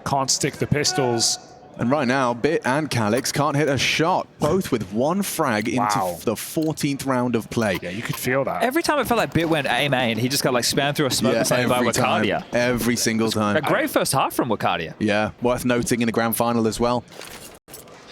can't stick the pistols. And right now, Bit and Calix can't hit a shot, both with 1 frag into the 14th round of play. Yeah, you could feel that. Every time it felt like Bit went A-main, he just got like spammed through a smoke and something by Wakadia. Every single time. A great first half from Wakadia. Yeah, worth noting in the grand final as well.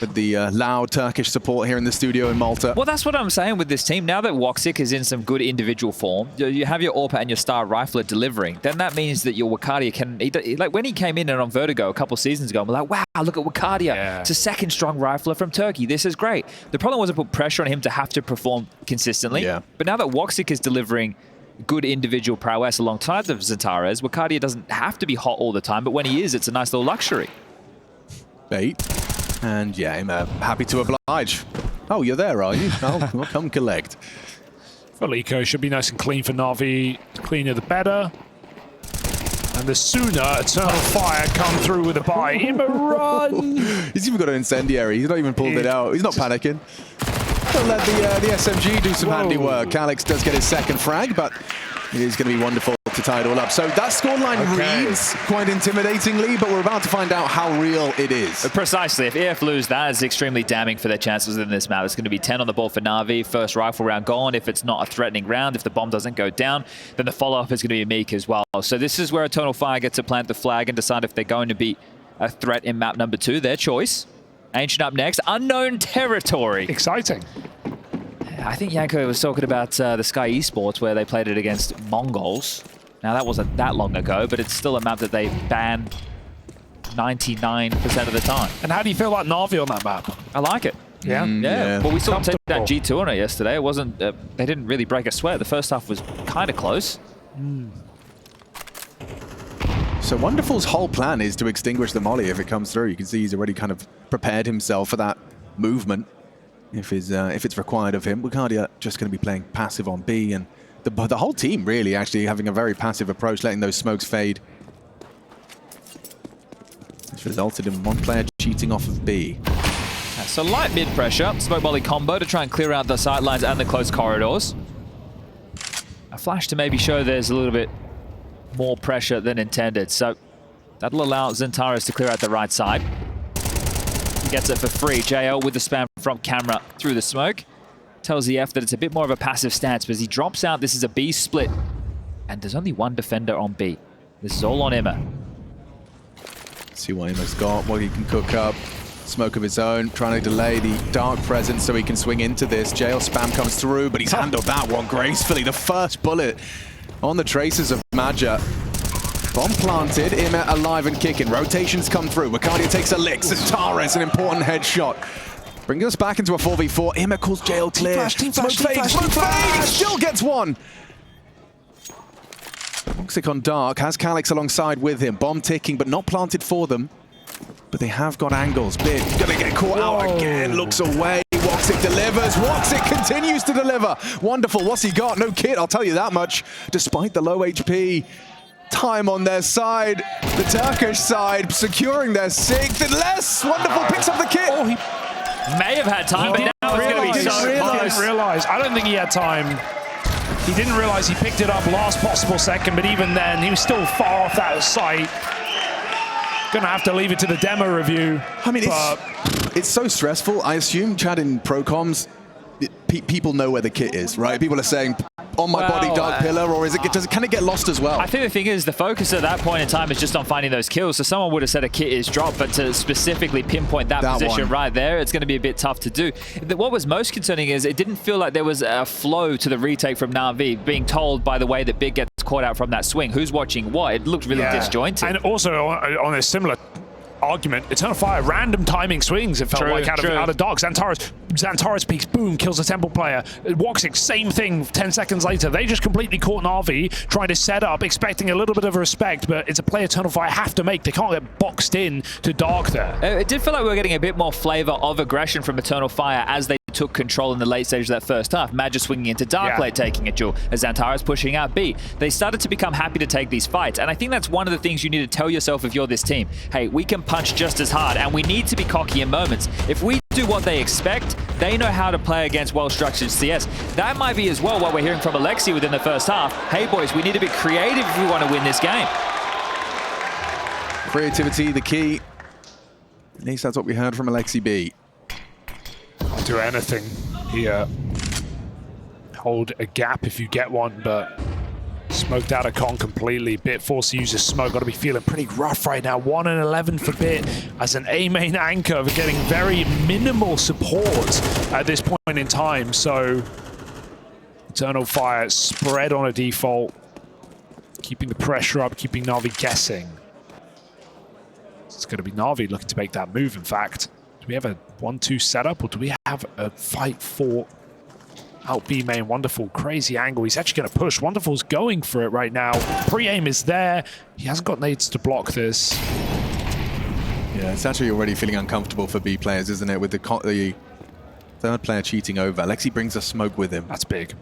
With the loud Turkish support here in the studio in Malta. Well, that's what I'm saying with this team. Now that Woxic is in some good individual form, you have your AWP and your Star Rifler delivering, then that means that your Wakadia can... like when he came in and on Vertigo a couple seasons ago, I'm like, wow, look at Wakadia. Yeah. It's a second strong rifler from Turkey. This is great. The problem was to put pressure on him to have to perform consistently. Yeah. But now that Woxic is delivering good individual prowess alongside of Zentares, Wakadia doesn't have to be hot all the time, but when he is, it's a nice little luxury. Bait. And yeah, I'm happy to oblige. Oh, you're there, are you? I'll come collect. Felico should be nice and clean for Na'Vi. The cleaner, the better. And the sooner Eternal Fire come through with a buy. Ema run! He's even got an incendiary. He's not even pulled it out. He's not panicking. He'll let the SMG do some handiwork. Calix does get his second frag, but it is going to be wonderful to tie it all up. So that scoreline reads quite intimidatingly, but we're about to find out how real it is. Precisely. If EF lose, that is extremely damning for their chances in this map. It's going to be 10 on the board for Na'Vi. First rifle round gone. If it's not a threatening round, if the bomb doesn't go down, then the follow-up is going to be Meek as well. So this is where Eternal Fire gets to plant the flag and decide if they're going to be a threat in map number 2. Their choice. Ancient up next. Unknown territory. Exciting. I think Yanko was talking about the Sky Esports where they played it against Mongols. Now, that wasn't that long ago, but it's still a map that they ban 99% of the time. And how do you feel about Na'Vi on that map? I like it. Yeah? Yeah. Well, we saw them take down G2 on it yesterday. It wasn't... they didn't really break a sweat. The first half was kind of close. So Wonderful's whole plan is to extinguish the molly if it comes through. You can see he's already kind of prepared himself for that movement. if it's required of him. Wicardia just going to be playing passive on B, and the whole team really actually having a very passive approach, letting those smokes fade. It's resulted in one player cheating off of B. So light mid pressure, smoke volley combo to try and clear out the sidelines and the close corridors. A flash to maybe show there's a little bit more pressure than intended. So that'll allow Xantares to clear out the right side. He gets it for free. JL with the spam from camera through the smoke. Tells the F that it's a bit more of a passive stance, but as he drops out, this is a B split. And there's only one defender on B. This is all on Emma. See what Emma's got, what he can cook up. Smoke of his own, trying to delay the dark presence so he can swing into this. JL spam comes through, but he's handled that one gracefully. The first bullet on the traces of Maja. Bomb planted, Emma alive and kicking. Rotations come through. Wicardia takes a lick. Xantares, an important headshot. Bringing us back into a 4v4. Emma calls JL clear. Smoke fade, still gets one. Toxic on dark, has Calyx alongside with him. Bomb ticking, but not planted for them. But they have got angles. Bit gonna get caught out again. Looks away. Woxic delivers. Woxic continues to deliver. Wonderful. What's he got? No kit, I'll tell you that much. Despite the low HP. Time on their side. The Turkish side securing their 6th and less. Wonderful picks up the kit. Oh, he may have had time, but now it's going to be so close. He didn't realize. I don't think he had time. He didn't realize he picked it up last possible second, but even then, he was still far off that sight. Gonna have to leave it to the demo review. I mean, it's so stressful. I assume, Chad, in pro comms, people know where the kit is, right? People are saying, on my body, dark pillar, or can it get lost as well? I think the thing is, the focus at that point in time is just on finding those kills. So someone would have said a kit is dropped, but to specifically pinpoint that position right there, it's going to be a bit tough to do. What was most concerning is it didn't feel like there was a flow to the retake from NAVI, being told by the way that Big gets caught out from that swing. Who's watching what? It looked really disjointed. And also on a similar argument, Eternal Fire, random timing swings, it felt like out of dark. Xantares peeks, boom, kills a Temple player. Woxic, same thing 10 seconds later. They just completely caught NAVI, trying to set up, expecting a little bit of respect, but it's a play Eternal Fire have to make. They can't get boxed in to dark there. It did feel like we were getting a bit more flavor of aggression from Eternal Fire as they took control in the late stage of that first half. Maja swinging into dark late, taking a duel, as Xantares pushing out B. They started to become happy to take these fights, and I think that's one of the things you need to tell yourself if you're this team. Hey, we can punch just as hard, and we need to be cocky in moments. If we do what they expect, they know how to play against well-structured CS. That might be as well what we're hearing from Alexi within the first half. Hey boys, we need to be creative if we want to win this game. Creativity, the key. At least that's what we heard from Alexi B. I'll do anything here. Hold a gap if you get one, but smoked out of con completely. Bit forced to use his smoke. Got to be feeling pretty rough right now. 1 and 11 for Bit as an A main anchor, getting very minimal support at this point in time. So Eternal Fire spread on a default, keeping the pressure up, keeping Na'Vi guessing. It's going to be Na'Vi looking to make that move, in fact. Do we have a 1-2 setup, or do we have a fight for out B main? Wonderful, crazy angle. He's actually going to push. Wonderful's going for it right now. Pre-aim is there. He hasn't got nades to block this. Yeah, it's actually already feeling uncomfortable for B players, isn't it? With the third player cheating over. Alexi brings a smoke with him. That's big.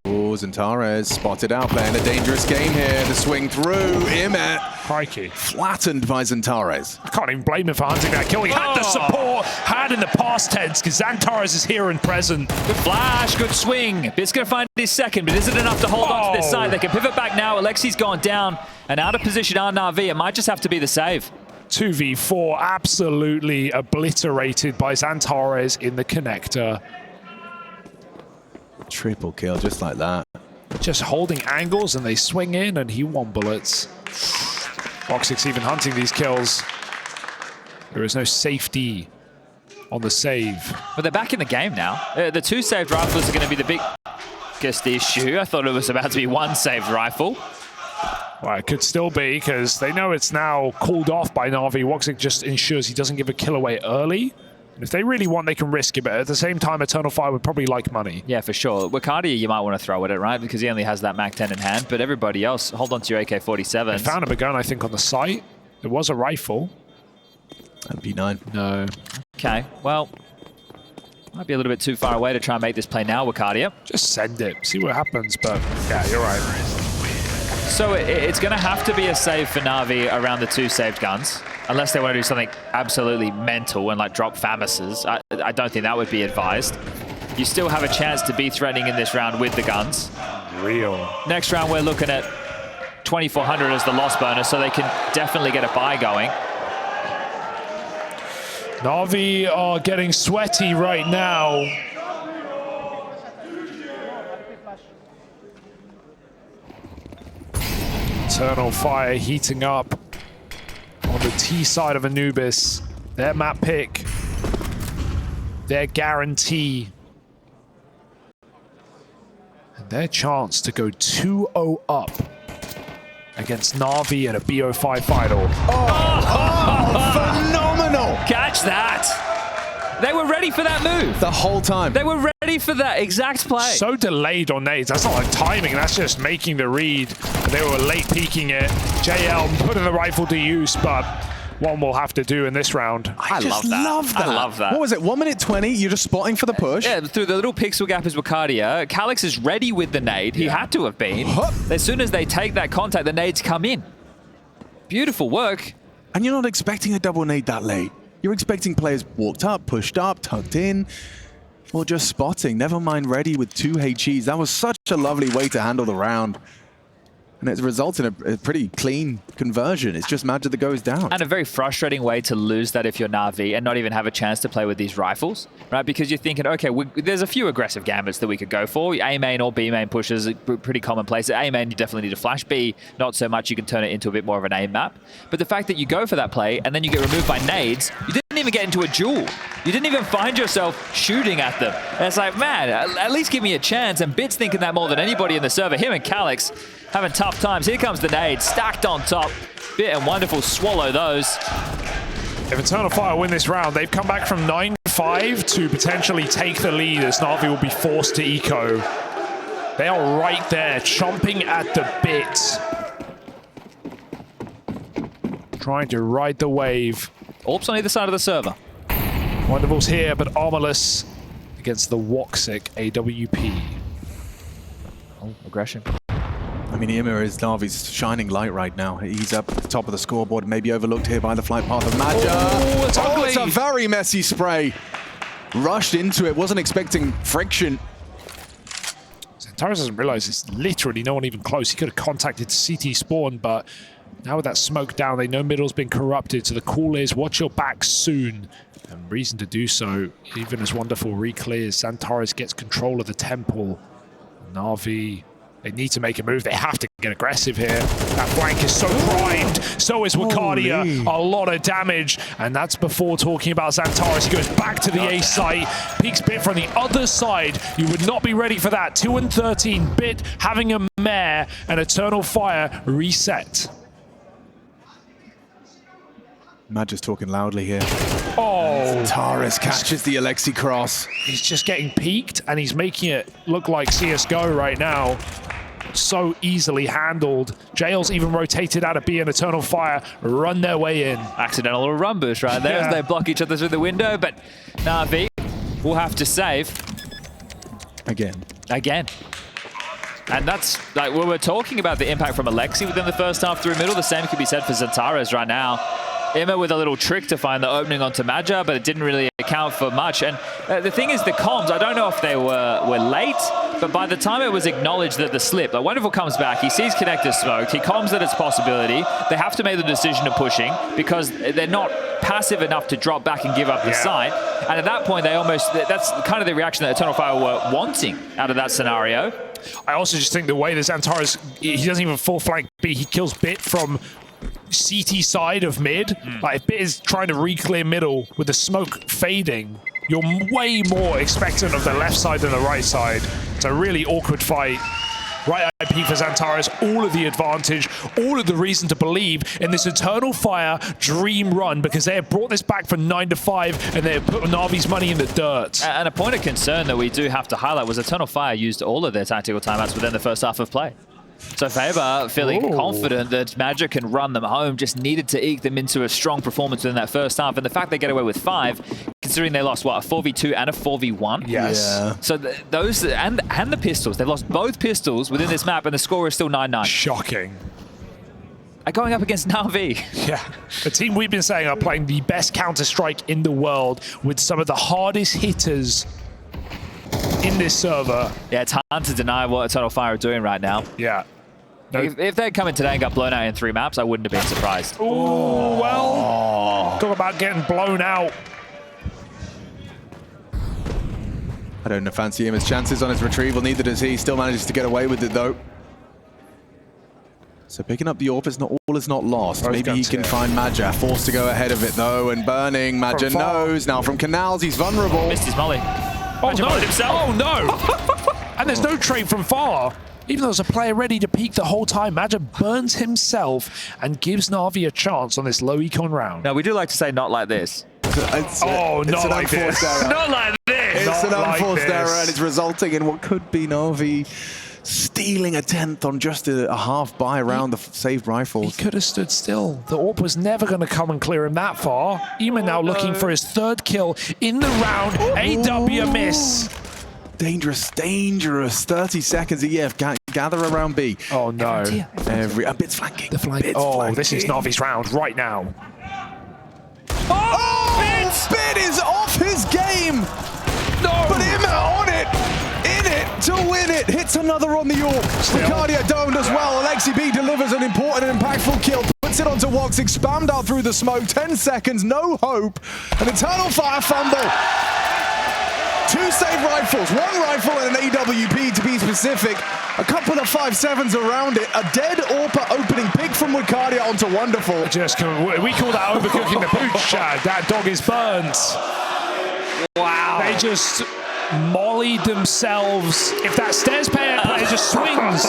Oh, Xantares spotted out, playing a dangerous game here. The swing through, Imet. Crikey. Flattened by Xantares. I can't even blame him for hunting that kill. He had the support, had in the past tense, because Xantares is here and present. Good flash, good swing. Bit's going to find his second, but is it enough to hold on to this side? They can pivot back now. Alexi's gone down and out of position on NAVI. It might just have to be the save. 2v4, absolutely obliterated by Xantares in the connector. Triple kill, just like that. Just holding angles, and they swing in, and he won bullets. Woxic's even hunting these kills. There is no safety on the save. But they're back in the game now. The 2 saved rifles are going to be the biggest issue. I thought it was about to be 1 saved rifle. Well, it could still be, because they know it's now called off by NAVI. Woxic just ensures he doesn't give a kill away early. And if they really want, they can risk it, but at the same time, Eternal Fire would probably like money. Yeah, for sure. Wicardia, you might want to throw at it, right? Because he only has that MAC-10 in hand, but everybody else, hold on to your AK-47. They found a gun, I think, on the site. It was a rifle. That'd be 9. No. Okay, well, might be a little bit too far away to try and make this play now, Wakadia. Just send it. See what happens, but yeah, you're right. So it's going to have to be a save for Na'Vi around the 2 saved guns, unless they want to do something absolutely mental and like drop FAMASs. I don't think that would be advised. You still have a chance to be threatening in this round with the guns. Real. Next round, we're looking at 2,400 as the loss bonus, so they can definitely get a buy going. Na'Vi are getting sweaty right now. Eternal Fire heating up on the T side of Anubis. Their map pick. Their guarantee. And their chance to go 2-0 up against Na'Vi in a BO5 final. Phenomenal! Catch that! They were ready for that move. The whole time. They were ready for that exact play. So delayed on nades. That's not like timing. That's just making the read. They were late peeking it. JL putting the rifle to use, but one will have to do in this round. I love that. I love that. What was it? 1 minute 20? You're just spotting for the push? Yeah, through the little pixel gap is Wakadia. Calix is ready with the nade. He had to have been. As soon as they take that contact, the nades come in. Beautiful work. And you're not expecting a double nade that late. You're expecting players walked up, pushed up, tucked in, or just spotting. Never mind ready with 2 HEs. That was such a lovely way to handle the round. And it results in a pretty clean conversion. It's just Magic that goes down. And a very frustrating way to lose that if you're Na'Vi and not even have a chance to play with these rifles, right? Because you're thinking, okay, there's a few aggressive gambits that we could go for. A main or B main pushes are pretty commonplace. A main, you definitely need a flash. B, not so much. You can turn it into a bit more of an aim map. But the fact that you go for that play and then you get removed by nades, you didn't even get into a duel. You didn't even find yourself shooting at them. And it's like, man, at least give me a chance. And Bit's thinking that more than anybody in the server. Him and Calix having tough times. Here comes the nade, stacked on top. Bit and Wonderful swallow those. If Eternal Fire win this round, they've come back from 9-5 to potentially take the lead as Na'Vi will be forced to eco. They are right there, chomping at the bit. Trying to ride the wave. Orbs on either side of the server. Wonderful's here, but armorless against the Woxic AWP. Oh, aggression. I mean, Ima is Na'Vi's shining light right now. He's up at the top of the scoreboard, maybe overlooked here by the flight path of Magic. Oh, it's ugly. It's a very messy spray. Rushed into it, wasn't expecting friction. Xantares doesn't realize it's literally no one even close. He could have contacted CT spawn, but now with that smoke down, they know middle's been corrupted. So the call is, watch your back soon. And reason to do so, even as Wonderful re-clears. Xantares gets control of the temple. Na'Vi, they need to make a move. They have to get aggressive here. That flank is so primed. So is Wakadia. A lot of damage. And that's before talking about Xantares. He goes back to the A site. Peeks Bit from the other side. You would not be ready for that. 2 and 13. Bit having a mare. And Eternal Fire reset. Magic's talking loudly here. Oh. Xantares catches the Alexi cross. He's just getting peaked, and he's making it look like CSGO right now. So easily handled. Jail's even rotated out of B, and Eternal Fire run their way in. Accidental little run boost right there as they block each other through the window, but Na'Vi will have to save. Again. And that's, like, we were talking about the impact from Alexi within the first half through middle. The same could be said for Xantares right now. Ima with a little trick to find the opening onto Maja, but it didn't really account for much. And the thing is, the comms, I don't know if they were late, but by the time it was acknowledged that the slip, like Wonderful comes back, he sees connectors smoked, he comms that it's a possibility. They have to make the decision of pushing because they're not passive enough to drop back and give up the site. And at that point, they almost, that's kind of the reaction that Eternal Fire were wanting out of that scenario. I also just think the way that Xantares, he doesn't even full flank B, he kills Bit from CT side of mid. Like, if Bit is trying to re-clear middle with the smoke fading, you're way more expectant of the left side than the right side. It's a really awkward fight. Right IP for Xantares, all of the advantage, all of the reason to believe in this Eternal Fire dream run, because they have brought this back from 9-5 and they have put Na'Vi's money in the dirt. And a point of concern that we do have to highlight was Eternal Fire used all of their tactical timeouts within the first half of play. So Faber feeling confident that Magic can run them home, just needed to eke them into a strong performance in that first half. And the fact they get away with 5, considering they lost, what, a 4v2 and a 4v1? Yes. Yeah. So those, and the pistols, they've lost both pistols within this map, and the score is still 9-9. Shocking. Going up against NAVI. Yeah, the team we've been saying are playing the best Counter-Strike in the world with some of the hardest hitters in this server. Yeah, it's hard to deny what Eternal Fire are doing right now. Yeah. No. If they'd come in today and got blown out in 3 maps, I wouldn't have been surprised. Oh, well, talk about getting blown out. I don't fancy him his chances on his retrieval, neither does he. Still manages to get away with it, though. So picking up the AWP is not all is not lost. Maybe he can find Maja. Forced to go ahead of it, though, and burning. Maja knows. Now from Canals, he's vulnerable. Missed his molly. Oh, no. Oh, no. And there's no trade from far. Even though there's a player ready to peek the whole time, Maja burns himself and gives Na'Vi a chance on this low econ round. Now, we do like to say not like this. It's not like this. Not like this. It's an unforced error, and this. it's resulting in what could be Na'Vi stealing a 10th on just a half buy around the saved He rifles. could have stood still. The AWP was never going to come and clear him that far. Ema now looking for his 3rd kill in the round. AW miss. Dangerous, dangerous. 30 seconds. EF gather around B. Oh no. Bit's flanking. The flank. Bit's Oh, flanking. this is Navi's round right now. Oh, Bit is off his game. No. But Ema on it. In it to win it. Hits another on the AWP. Ricardia domed as well. Alexi B delivers an important and impactful kill. Puts it onto Woxic. Spammed out through the smoke. 10 seconds. No hope. An Eternal Fire fumble. 2 save rifles, 1 rifle and an AWP to be specific. A couple of 5.7s around it. A dead AWP opening pick from Wicardia onto Wonderful. We call that overcooking the pooch, Chad. That dog is burnt. Wow. They just mollied themselves. If that stairs player just swings,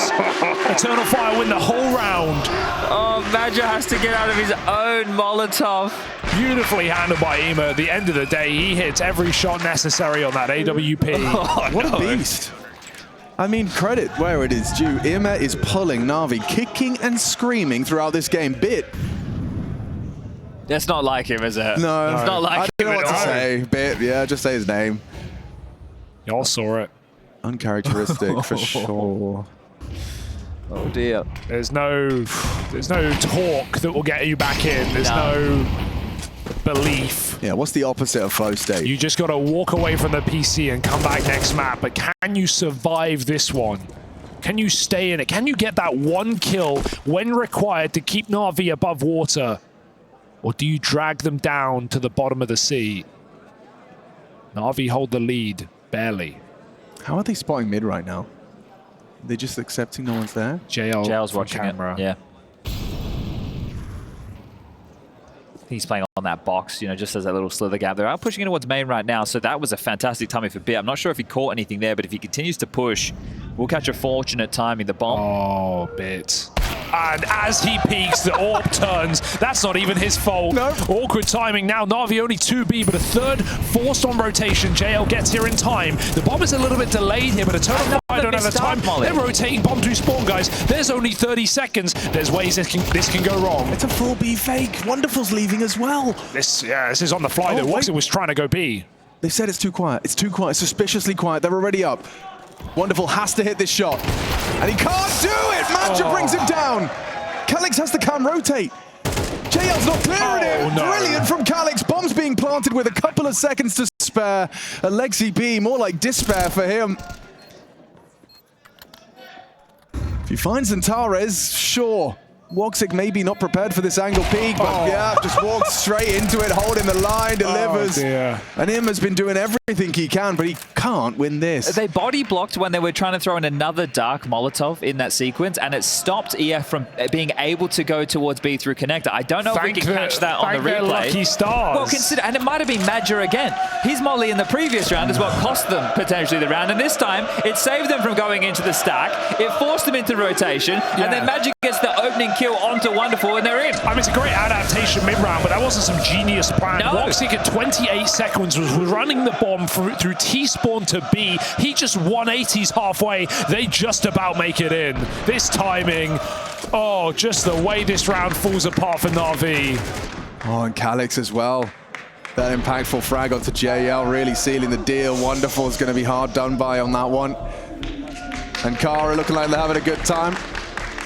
Eternal Fire win the whole round. Oh, Maja has to get out of his own Molotov. Beautifully handled by Ema. At the end of the day, he hits every shot necessary on that AWP. Oh, What a beast. I mean, credit where it is due. Ema is pulling Na'Vi, kicking and screaming throughout this game. Bit. It's not like him, is it? No. It's not like I don't know him what at to all. say. Bit, yeah, just say his name. Y'all saw it. Uncharacteristic for sure. Oh dear. There's no talk that will get you back in. There's no belief. Yeah, what's the opposite of flow state? You just got to walk away from the PC and come back next map. But can you survive this one? Can you stay in it? Can you get that 1 kill when required to keep Na'Vi above water? Or do you drag them down to the bottom of the sea? Na'Vi hold the lead, barely. How are they spotting mid right now? Are they just accepting no one's there? JL's from watching camera. it. Yeah. He's playing on that box, you know, just as that little slither gap. They're out pushing in towards main right now, so that was a fantastic timing for Bit. I'm not sure if he caught anything there, but if he continues to push, we'll catch a fortunate timing. The bomb. Oh, Bit. And as he peeks, the AWP turns. That's not even his fault. No. Awkward timing now. Na'Vi only 2B, but a 3rd forced on rotation. JL gets here in time. The bomb is a little bit delayed here, but Eternal Fire don't have the time. They're rotating bomb to spawn, guys. There's only 30 seconds. There's ways this can go wrong. It's a full B fake. Wonderful's leaving as well. This is on the fly. Oh, though. wait. Woxic was trying to go B. They said it's too quiet. It's too quiet. Suspiciously quiet. They're already up. Wonderful has to hit this shot. And he can't do it. Maja brings him down. Calix has to cam rotate. JL's not clearing it. No. Brilliant from Calix. Bombs being planted with a couple of seconds to spare. Alexi B, more like despair for him. If he finds Antares, sure. Woxic maybe not prepared for this angle peak, but yeah, just walks straight into it, holding the line, delivers. Oh, dear. And him has been doing everything he can, but he can't win this. They body blocked when they were trying to throw in another dark Molotov in that sequence, and it stopped EF from being able to go towards B through connector. I don't know if we can catch that on the their replay. lucky stars. Well, consider, and it might have been Maja again. His molly in the previous round is what cost them potentially the round, and this time it saved them from going into the stack. It forced them into rotation, and then Maja gets the opening kill onto Wonderful, and they're in. I mean, it's a great adaptation mid-round, but that wasn't some genius plan. No. Woxic at 28 seconds was running the bomb through T-spawn to B. He just 180s halfway. They just about make it in. This timing, oh, just the way this round falls apart for NAVI. Oh, and Calix as well. That impactful frag onto JL, really sealing the deal. Wonderful is going to be hard done by on that one. And Kara looking like they're having a good time.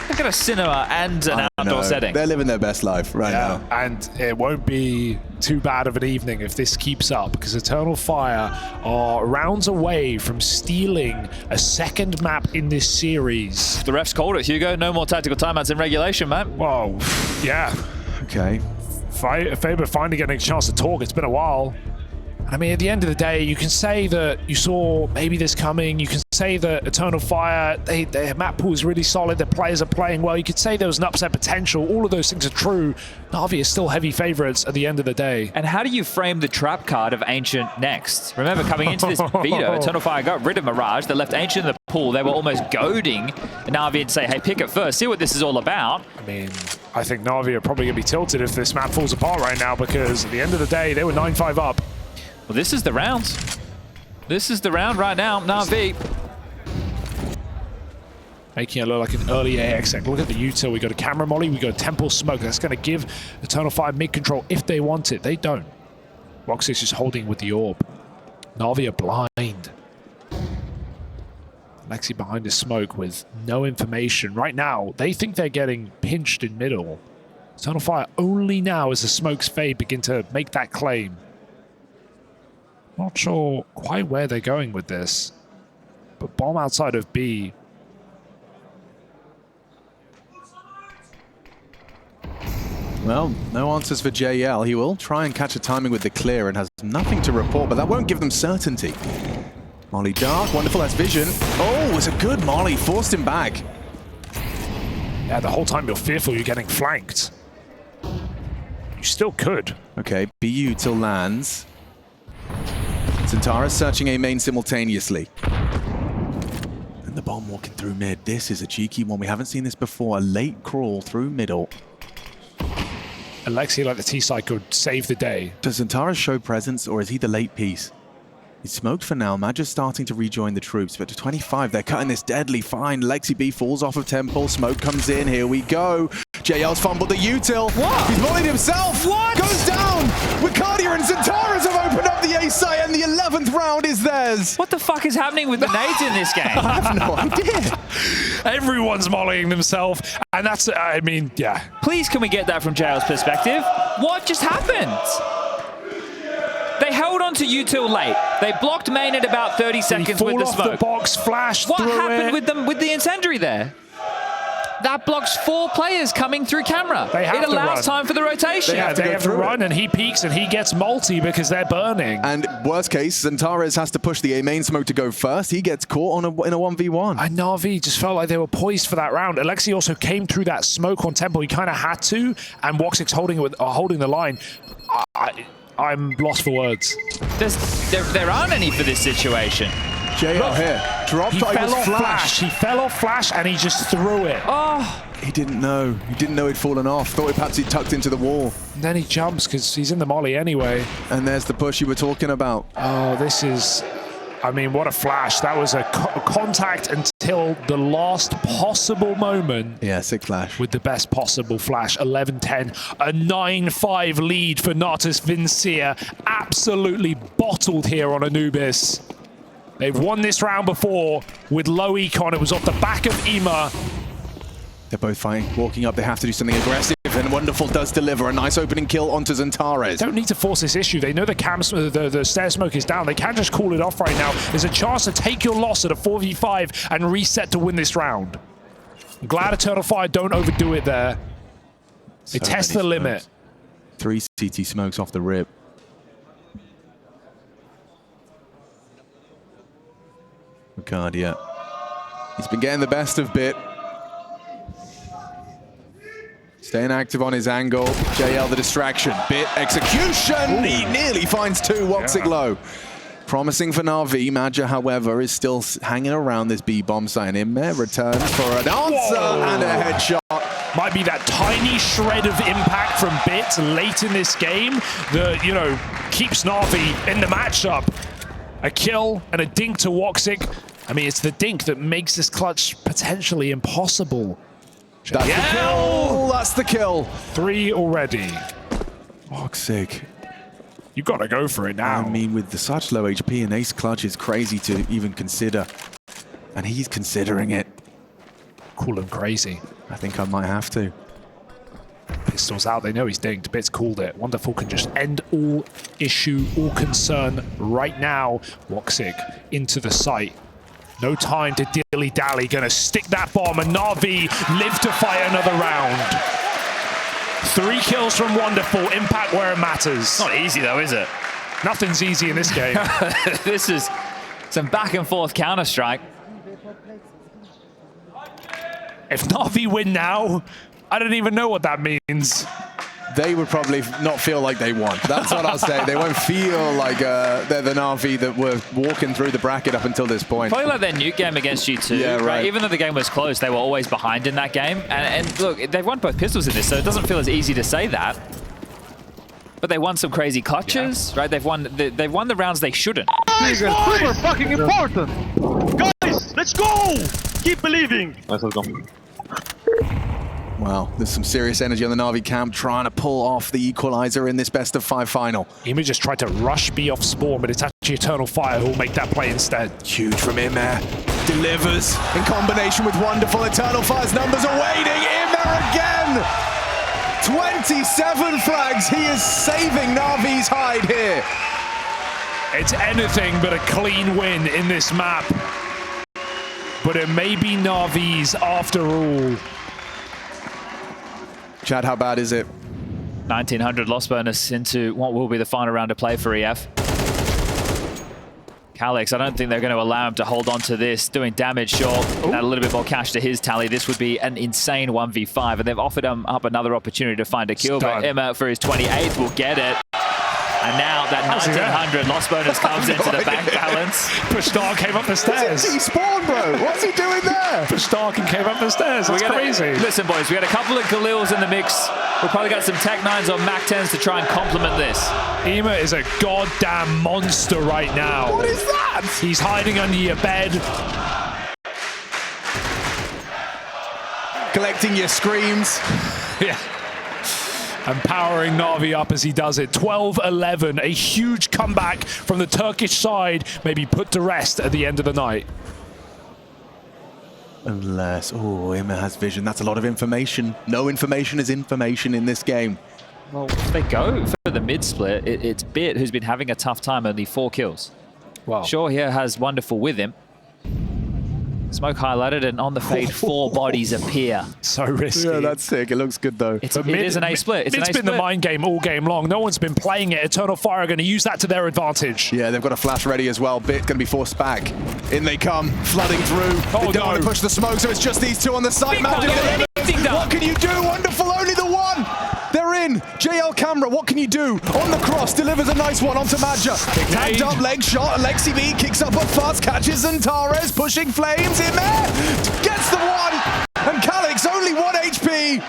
Look at a cinema and an outdoor setting. They're living their best life right now. And it won't be too bad of an evening if this keeps up, because Eternal Fire are rounds away from stealing a second map in this series. The refs called it, Hugo. No more tactical timeouts in regulation, man. Whoa, yeah. Okay. Faber finally getting a chance to talk. It's been a while. I mean, at the end of the day, you can say that you saw maybe this coming. You can say that Eternal Fire, their map pool is really solid. Their players are playing well. You could say there was an upset potential. All of those things are true. NAVI is still heavy favorites at the end of the day. And how do you frame the trap card of Ancient next? Remember, coming into this veto, Eternal Fire got rid of Mirage. They left Ancient in the pool. They were almost goading NAVI and say, hey, pick it first. See what this is all about. I mean, I think NAVI are probably going to be tilted if this map falls apart right now, because at the end of the day, they were 9-5 up. Well, this is the round. This is the round right now, NAVI. Making it look like an early AX. Look at the util. We got a camera molly. We got a temple smoke. That's going to give Eternal Fire mid-control if they want it. They don't. Roxy's just holding with the orb. NAVI are blind. Lexi behind the smoke with no information. Right now, they think they're getting pinched in middle. Eternal Fire only now as the smokes fade begin to make that claim. Not sure quite where they're going with this, but bomb outside of B. Well, no answers for JL. He will try and catch a timing with the clear and has nothing to report, but that won't give them certainty. Molly dark, Wonderful has vision. Oh, it's a good molly, forced him back. Yeah, the whole time you're fearful you're getting flanked. You still could. Okay, BU till lands. Zantara's searching A main simultaneously. And the bomb walking through mid. This is a cheeky one. We haven't seen this before. A late crawl through middle. Alexi, like the T-side, could save the day. Does Zantara show presence, or is he the late piece? He's smoked for now. Mad just starting to rejoin the troops, but to 25, they're cutting this deadly fine. Lexi B falls off of Temple. Smoke comes in. Here we go. JL's fumbled the util. What? He's mollied himself. What? Goes down. Wicardia and Zantara's have opened up the A site, and the 11th round is theirs. What the fuck is happening with the nades in this game? I have no idea. Everyone's mollying themselves, and that's, I mean, yeah. Please, can we get that from JL's perspective? What just happened? They held on to util late. They blocked main at about 30 seconds with the off smoke. The box, flash what through happened it. with the incendiary there? That blocks 4 players coming through camera. They have it to allows run. time for the rotation. They have to run, and he peeks and he gets multi because they're burning. And worst case, Zantares has to push the A main smoke to go first. He gets caught on in a 1v1. And NAVI just felt like they were poised for that round. Alexi also came through that smoke on Temple. He kind of had to, and Woxic's holding the line. I'm lost for words. There aren't any for this situation. JL here. Dropped. He fell off flash. He fell off flash and he just threw it. Oh. He didn't know. He didn't know he'd fallen off. Thought perhaps he'd tucked into the wall. And then he jumps because he's in the molly anyway. And there's the push you were talking about. Oh, this is... I mean, what a flash. That was a contact until the last possible moment. Yeah, sick flash. With the best possible flash. 11-10. A 9-5 lead for Natus Vincia. Absolutely bottled here on Anubis. They've won this round before with low econ. It was off the back of Ema. They're both fine. Walking up, they have to do something aggressive, and Wonderful does deliver a nice opening kill onto Zantares. Don't need to force this issue. They know the stair smoke is down. They can't just call it off right now. There's a chance to take your loss at a 4v5 and reset to win this round. I'm glad Eternal Fire don't overdo it there. They test the limit. 3 CT smokes off the rip. Wicardia. He's been getting the best of Bit. Staying active on his angle. JL the distraction. Bit execution. Ooh. He nearly finds 2. Woxic low. Promising for NAVI. Madja, however, is still hanging around this B-bomb sign. Imme returns for an answer and a headshot. might be that tiny shred of impact from Bit late in this game that, you know, keeps Na'Vi in the matchup. A kill and a dink to Woxic. I mean, it's the dink that makes this clutch potentially impossible. That's the kill! That's the kill! 3 already. Woxic. You gotta go for it now. I mean, with such low HP, an ace clutch is crazy to even consider. And he's considering it. Cool and crazy. I think I might have to. Pistols out, they know he's dinked. Bit's called it. Wonderful can just end all issue, all concern right now. Woxic into the site. No time to dilly-dally. Gonna stick that bomb, and Na'Vi live to fight another round. 3 kills from Wonderful. Impact where it matters. Not easy though, is it? Nothing's easy in this game. This is some back and forth Counter-Strike. If Na'Vi win now, I don't even know what that means. They would probably not feel like they won. That's what I'll say. They won't feel like they're the Na'Vi that were walking through the bracket up until this point. Probably like their nuke game against G2. Yeah, right. Even though the game was close, they were always behind in that game. And look, they've won both pistols in this, so it doesn't feel as easy to say that. But they won some crazy clutches, right? They've won the rounds they shouldn't. Guys, boys! Super fucking important! Guys, let's go! Keep believing! Let's go. Wow, there's some serious energy on the Na'Vi camp trying to pull off the equalizer in this best of 5 final. Ema just tried to rush B off spawn, but it's actually Eternal Fire who'll make that play instead. Huge from Ema. Delivers in combination with Wonderful. Eternal Fire's numbers are waiting. Ema again! 27 frags. He is saving Na'Vi's hide here. It's anything but a clean win in this map. But it may be Na'Vi's after all. Chad, how bad is it? 1900 loss bonus into what will be the final round of play for EF. Calix, I don't think they're going to allow him to hold on to this. Doing damage, sure. Add a little bit more cash to his tally. This would be an insane 1v5, and they've offered him up another opportunity to find a kill, but Emma for his 28th will get it. And now that 1900 loss bonus comes into the bank balance. Pushdark came up the stairs. He spawned, bro. What's he doing there? Pushdark and came up the stairs. That's crazy. Listen, boys, we got a couple of Galils in the mix. We've probably got some Tech 9s or Mac 10s to try and complement this. Ema is a goddamn monster right now. What is that? He's hiding under your bed. Collecting your screams. Yeah. And powering Na'Vi up as he does it. 12-11, a huge comeback from the Turkish side, maybe put to rest at the end of the night. Unless, oh, Ema has vision. That's a lot of information. No information is information in this game. Well, if they go for the mid-split, it's Bit who's been having a tough time, only 4 kills. Wow. Sure here has Wonderful with him. Smoke highlighted, and on the fade, 4 bodies appear. So risky. Yeah, that's sick. It looks good, though. It is an A-split. It's been the mind game all game long. No one's been playing it. Eternal Fire are going to use that to their advantage. Yeah, they've got a flash ready as well. Bit going to be forced back. In they come, flooding through. They don't want to push the smoke, so it's just these two on the side. What can you do? Wonderful, only the one. They're in. JL Camera, what can you do? On the cross, delivers a nice one onto Madja. Tagged up, leg shot. Alexi B kicks up fast, catches Antares, pushing flames in there. Gets the one. And Calix, only 1 HP.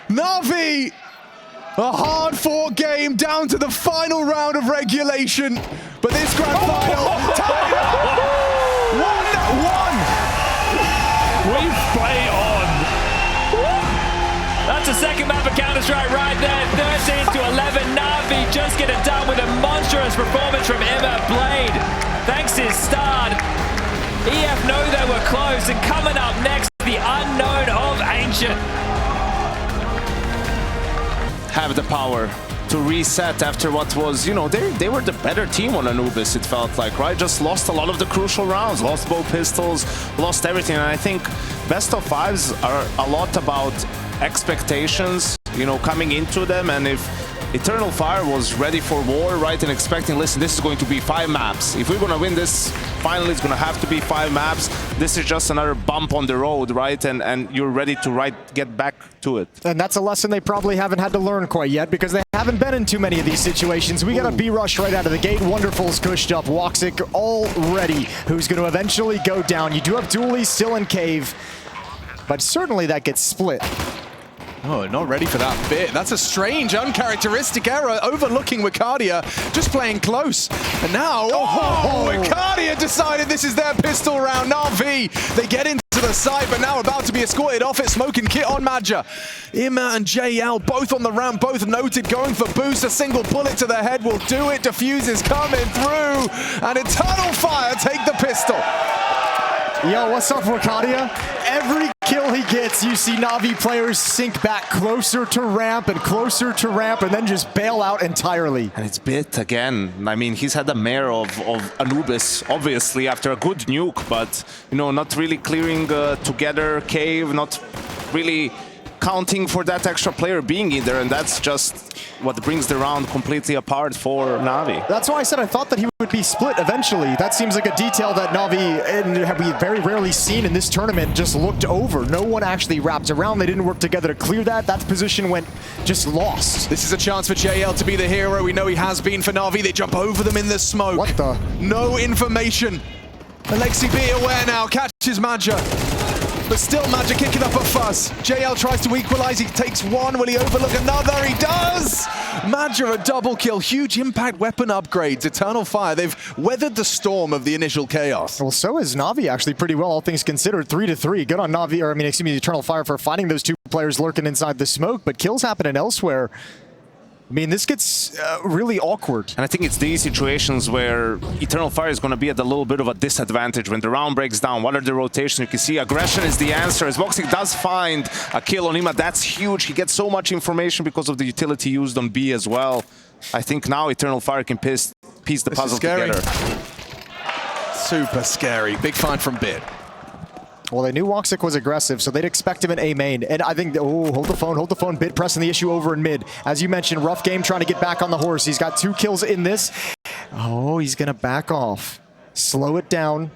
Na'Vi, a hard-fought game down to the final round of regulation. But this grand final, tied 1-1. We play on. That's a second map of Counter-Strike right there. 13-11. Na'Vi just get it done with a monstrous performance from Emma Blade. Thanks to his start. EF know they were close, and coming up next, the unknown of Ancient. Have the power to reset after what was, you know, they were the better team on Anubis, it felt like, right? Just lost a lot of the crucial rounds, lost both pistols, lost everything. And I think best of 5s are a lot about expectations, you know, coming into them. And if Eternal Fire was ready for war, right, and expecting, listen, this is going to be 5 maps. If we're going to win this, finally it's going to have to be 5 maps. This is just another bump on the road, right? And you're ready to get back to it. And that's a lesson they probably haven't had to learn quite yet, because they haven't been in too many of these situations. We got a B-rush right out of the gate. Wonderful's cushed up. Woxic already, who's going to eventually go down. You do have Dooley still in cave, but certainly that gets split. Oh, not ready for that bit. That's a strange, uncharacteristic error, overlooking Wicardia, just playing close. And now, Wicardia decided this is their pistol round. NAVI, they get into the side, but now about to be escorted off it. Smoke and kit on Madja. Ima and JL, both on the ramp, both noted, going for boost. A single bullet to the head will do it. Defuse is coming through, and Eternal Fire take the pistol. Yo, what's up, Wicardia? Every kill he gets, you see Navi players sink back closer to ramp, and then just bail out entirely. And it's Bit again. I mean, he's had the mare of Anubis, obviously, after a good nuke, but, you know, not really clearing together cave, not really counting for that extra player being in there, and that's just what brings the round completely apart for NAVI. That's why I said I thought that he would be split eventually. That seems like a detail that NAVI, and have we very rarely seen in this tournament, just looked over. No one actually wrapped around. They didn't work together to clear that. That position went just lost. This is a chance for JL to be the hero. We know he has been for NAVI. They jump over them in the smoke. What the? No information. Alexi B aware now, catches Madja. But still Madja kicking up a fuss. JL tries to equalize, he takes one. Will he overlook another? He does! Madja a double kill, huge impact weapon upgrades. Eternal Fire, they've weathered the storm of the initial chaos. Well, so is NAVI actually pretty well, all things considered. 3-3. Good on NAVI, or I mean, excuse me, Eternal Fire for finding those two players lurking inside the smoke, but kills happening elsewhere. I mean, this gets really awkward. And I think it's these situations where Eternal Fire is going to be at a little bit of a disadvantage when the round breaks down. What are the rotations? You can see aggression is the answer. As Voxic does find a kill on Ima, that's huge. He gets so much information because of the utility used on B as well. I think now Eternal Fire can piece the puzzle together. Super scary. Big find from Bit. Well, they knew Woxic was aggressive, so they'd expect him in A main. And I think, hold the phone. Bit pressing the issue over in mid. As you mentioned, rough game trying to get back on the horse. He's got 2 kills in this. Oh, he's going to back off. Slow it down,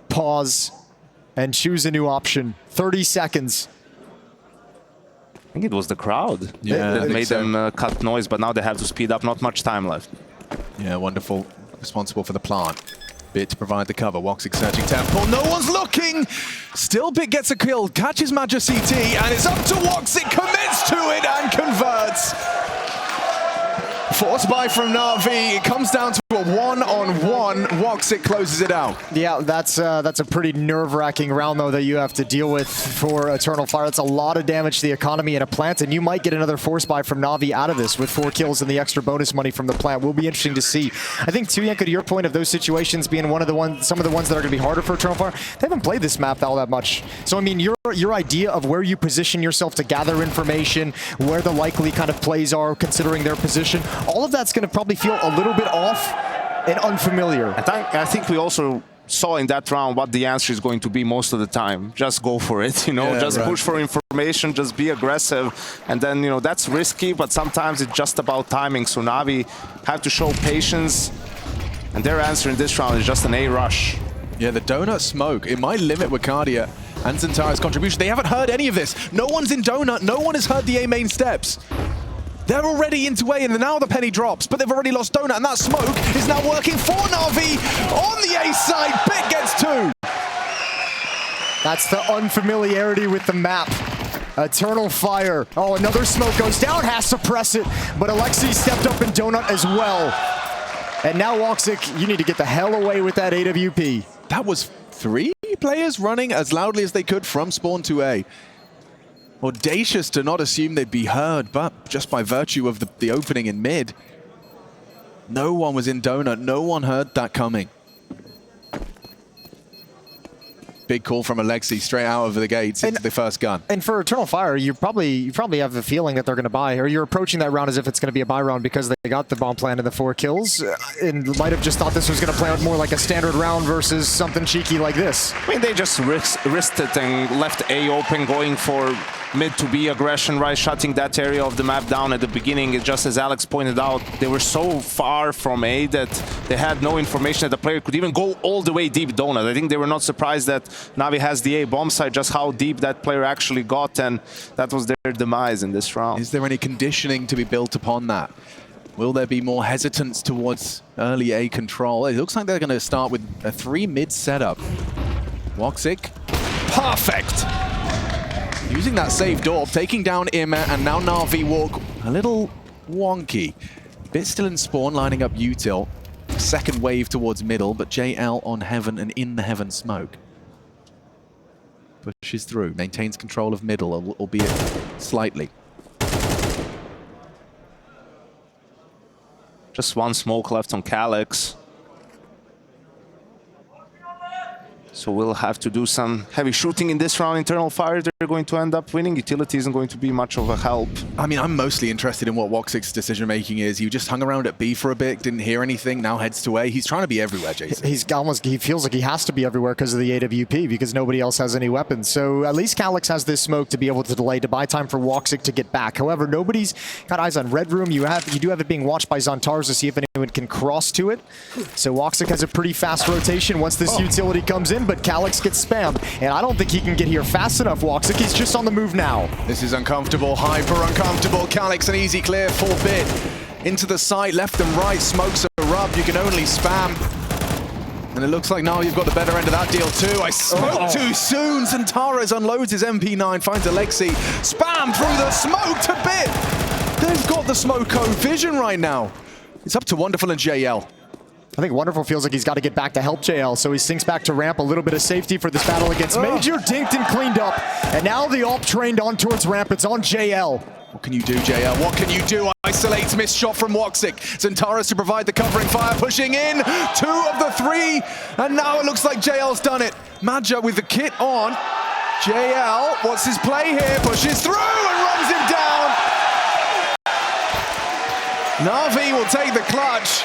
pause, and choose a new option. 30 seconds. I think it was the crowd that made them cut noise, but now they have to speed up. Not much time left. Yeah, wonderful. Responsible for the plant. Bit to provide the cover. Woxic searching temple. No one's looking! Still Bit gets a kill, catches Madja CT, and it's up to Woxic, commits to it and converts. Force buy from NAVI. It comes down to a 1-on-1. Woxic closes it out. Yeah, that's a pretty nerve-wracking round, though, that you have to deal with for Eternal Fire. That's a lot of damage to the economy in a plant, and you might get another force buy from NAVI out of this with 4 kills and the extra bonus money from the plant. Will be interesting to see. I think, too, Yanko, to your point of those situations being some of the ones that are going to be harder for Eternal Fire, they haven't played this map all that much. So, I mean, your idea of where you position yourself to gather information, where the likely kind of plays are, considering their position, all of that's going to probably feel a little bit off and unfamiliar. I think we also saw in that round what the answer is going to be most of the time. Just go for it, you know, push for information, just be aggressive. And then, you know, that's risky, but sometimes it's just about timing. So NAVI have to show patience. And their answer in this round is just an A rush. Yeah, the donut smoke, it might limit Wicardia and Zentara's contribution. They haven't heard any of this. No one's in donut, no one has heard the A main steps. They're already into A, and now the penny drops, but they've already lost donut, and that smoke is now working for NAVI on the A side. Bit gets 2. That's the unfamiliarity with the map. Eternal Fire. Oh, another smoke goes down, has to press it, but Alexi stepped up in donut as well. And now Woxic, you need to get the hell away with that AWP. That was 3 players running as loudly as they could from spawn to A. Audacious to not assume they'd be heard, but just by virtue of the opening in mid, no one was in donut, no one heard that coming. Big call from Alexi straight out of the gates into the first gun. And for Eternal Fire, you probably have a feeling that they're going to buy, or you're approaching that round as if it's going to be a buy round because they got the bomb plan and the 4 kills, and might have just thought this was going to play out more like a standard round versus something cheeky like this. I mean, they just risked it and left A open, going for mid to B aggression, right? Shutting that area of the map down at the beginning. It's just as Alex pointed out, they were so far from A that they had no information that the player could even go all the way deep donut. I think they were not surprised that NAVI has the A bomb site, just how deep that player actually got, and that was their demise in this round. Is there any conditioning to be built upon that? Will there be more hesitance towards early A control? It looks like they're going to start with a 3 mid setup. Woxic, perfect! Using that saved orb, taking down Ima, and now NAVI walk a little wonky. Bit still in spawn, lining up util. Second wave towards middle, but JL on heaven and in the heaven smoke. Pushes through, maintains control of middle, albeit slightly. Just one smoke left on Calyx. So we'll have to do some heavy shooting in this round. Internal Fire, they're going to end up winning. Utility isn't going to be much of a help. I mean, I'm mostly interested in what Woxic's decision-making is. He just hung around at B for a bit, didn't hear anything, now heads to A. He's trying to be everywhere, Jason. He feels like he has to be everywhere because of the AWP, because nobody else has any weapons. So at least Calyx has this smoke to be able to delay, to buy time for Woxic to get back. However, nobody's got eyes on Red Room. You do have it being watched by Xantares to see if anyone can cross to it. So Woxic has a pretty fast rotation once this utility comes in, but Calyx gets spammed, and I don't think he can get here fast enough, Woxic. He's just on the move now. This is uncomfortable, hyper uncomfortable. Calyx an easy clear, full bit. Into the side, left and right, smokes are up. You can only spam. And it looks like now you've got the better end of that deal too. I spoke too soon. Xantares unloads his MP9, finds Alexi. Spam through the smoke to bit. They've got the Smoko vision right now. It's up to Wonderful and JL. I think Wonderful feels like he's got to get back to help JL, so he sinks back to ramp. A little bit of safety for this battle against Major. Dinked and cleaned up, and now the AWP trained on towards ramp. It's on JL. What can you do, JL? What can you do? Isolates, missed shot from Woxic. Xantares to provide the covering fire, pushing in. 2 of the 3, and now it looks like JL's done it. Madja with the kit on. JL, what's his play here? Pushes through and runs him down. NAVI will take the clutch.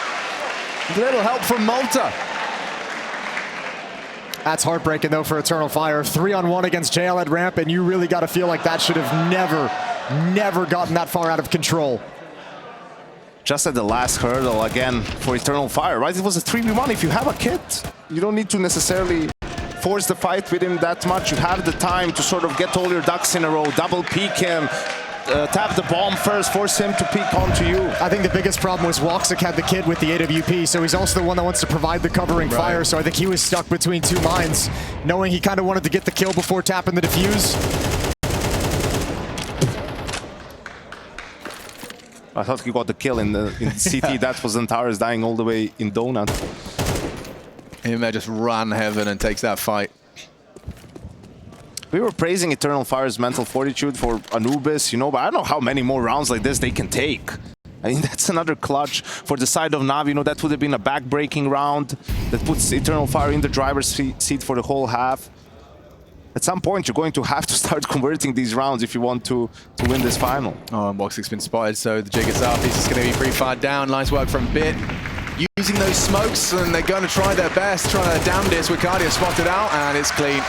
A little help from Malta. That's heartbreaking, though, for Eternal Fire. 3-on-1 against JL at ramp, and you really got to feel like that should have never gotten that far out of control. Just at the last hurdle, again, for Eternal Fire, right? It was a 3v1. If you have a kit, you don't need to necessarily force the fight with him that much. You have the time to sort of get all your ducks in a row, double peek him, tap the bomb first, force him to peek onto you. I think the biggest problem was Woxic had the kid with the AWP, so he's also the one that wants to provide the covering fire, so I think he was stuck between 2 mines, knowing he kind of wanted to get the kill before tapping the defuse. I thought he got the kill in CT. That was Xantares dying all the way in Donut. Ima just ran heaven and takes that fight. We were praising Eternal Fire's mental fortitude for Anubis, you know, but I don't know how many more rounds like this they can take. I mean, that's another clutch for the side of NAVI. You know, that would have been a back-breaking round that puts Eternal Fire in the driver's seat for the whole half. At some point, you're going to have to start converting these rounds if you want to win this final. Oh, and Woxic's been spotted, so the jig is up. He's just going to be pretty far down. Nice work from Bit. Using those smokes, and they're going to try their best, trying their damnedest. Wicardia spotted out, and it's clean.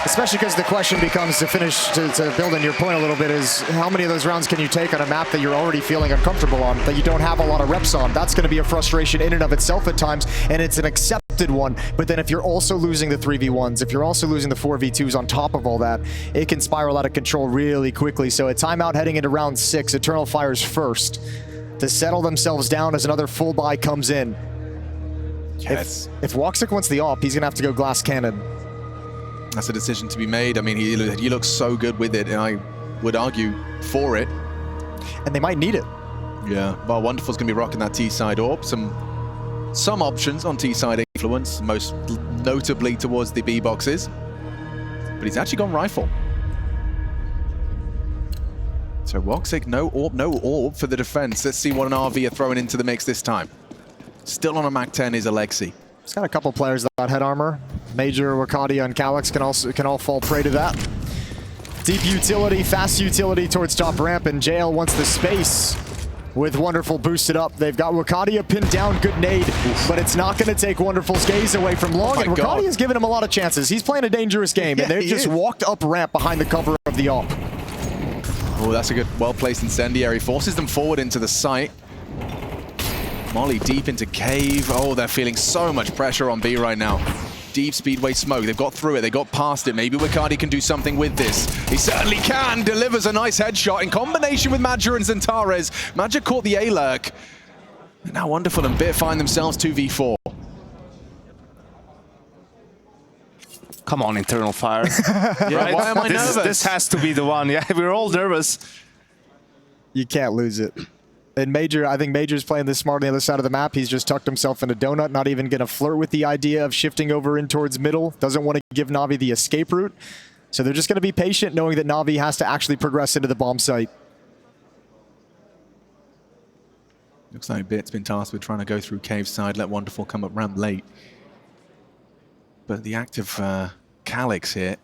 Especially because the question becomes, to finish, to build on your point a little bit, is how many of those rounds can you take on a map that you're already feeling uncomfortable on, that you don't have a lot of reps on? That's going to be a frustration in and of itself at times, and it's an accepted one. But then if you're also losing the 3v1s, if you're also losing the 4v2s on top of all that, it can spiral out of control really quickly. So a timeout heading into round 6, Eternal Fire's first, to settle themselves down as another full buy comes in. Yes. If Woxic wants the AWP, he's going to have to go glass cannon. That's a decision to be made. I mean, he looks so good with it, and I would argue for it. And they might need it. Yeah, well, Wonderful's going to be rocking that T-side AWP. Some options on T-side influence, most notably towards the B boxes. But he's actually gone rifle. So Woxic, no AWP for the defense. Let's see what an RV are throwing into the mix this time. Still on a MAC-10 is Alexi. He's got a couple players without head armor. Major, Wicardia, and Calyx can all fall prey to that. Deep utility, fast utility towards top ramp, and JL wants the space with Wonderful boosted up. They've got Wicardia pinned down, good nade, but it's not going to take Wonderful's gaze away from long, and Wicadia's given him a lot of chances. He's playing a dangerous game, and they've just walked up ramp behind the cover of the AWP. Oh, that's a good, well-placed incendiary. Forces them forward into the site. Molly deep into cave. Oh, they're feeling so much pressure on B right now. Deep speedway smoke. They've got through it. They got past it. Maybe Wicardia can do something with this. He certainly can. Delivers a nice headshot in combination with Madja and Xantares. Madja caught the A-lurk. And now Wonderful and Bit find themselves 2v4. Come on, Internal Fire. Yeah, why am I nervous? This has to be the one. Yeah, we're all nervous. You can't lose it. And Major, I think Major's playing this smart on the other side of the map. He's just tucked himself in a donut, not even going to flirt with the idea of shifting over in towards middle. Doesn't want to give Navi the escape route. So they're just going to be patient, knowing that Navi has to actually progress into the bomb site. Looks like Bit's been tasked with trying to go through cave side, let Wonderful come up ramp late. But the active Calix here,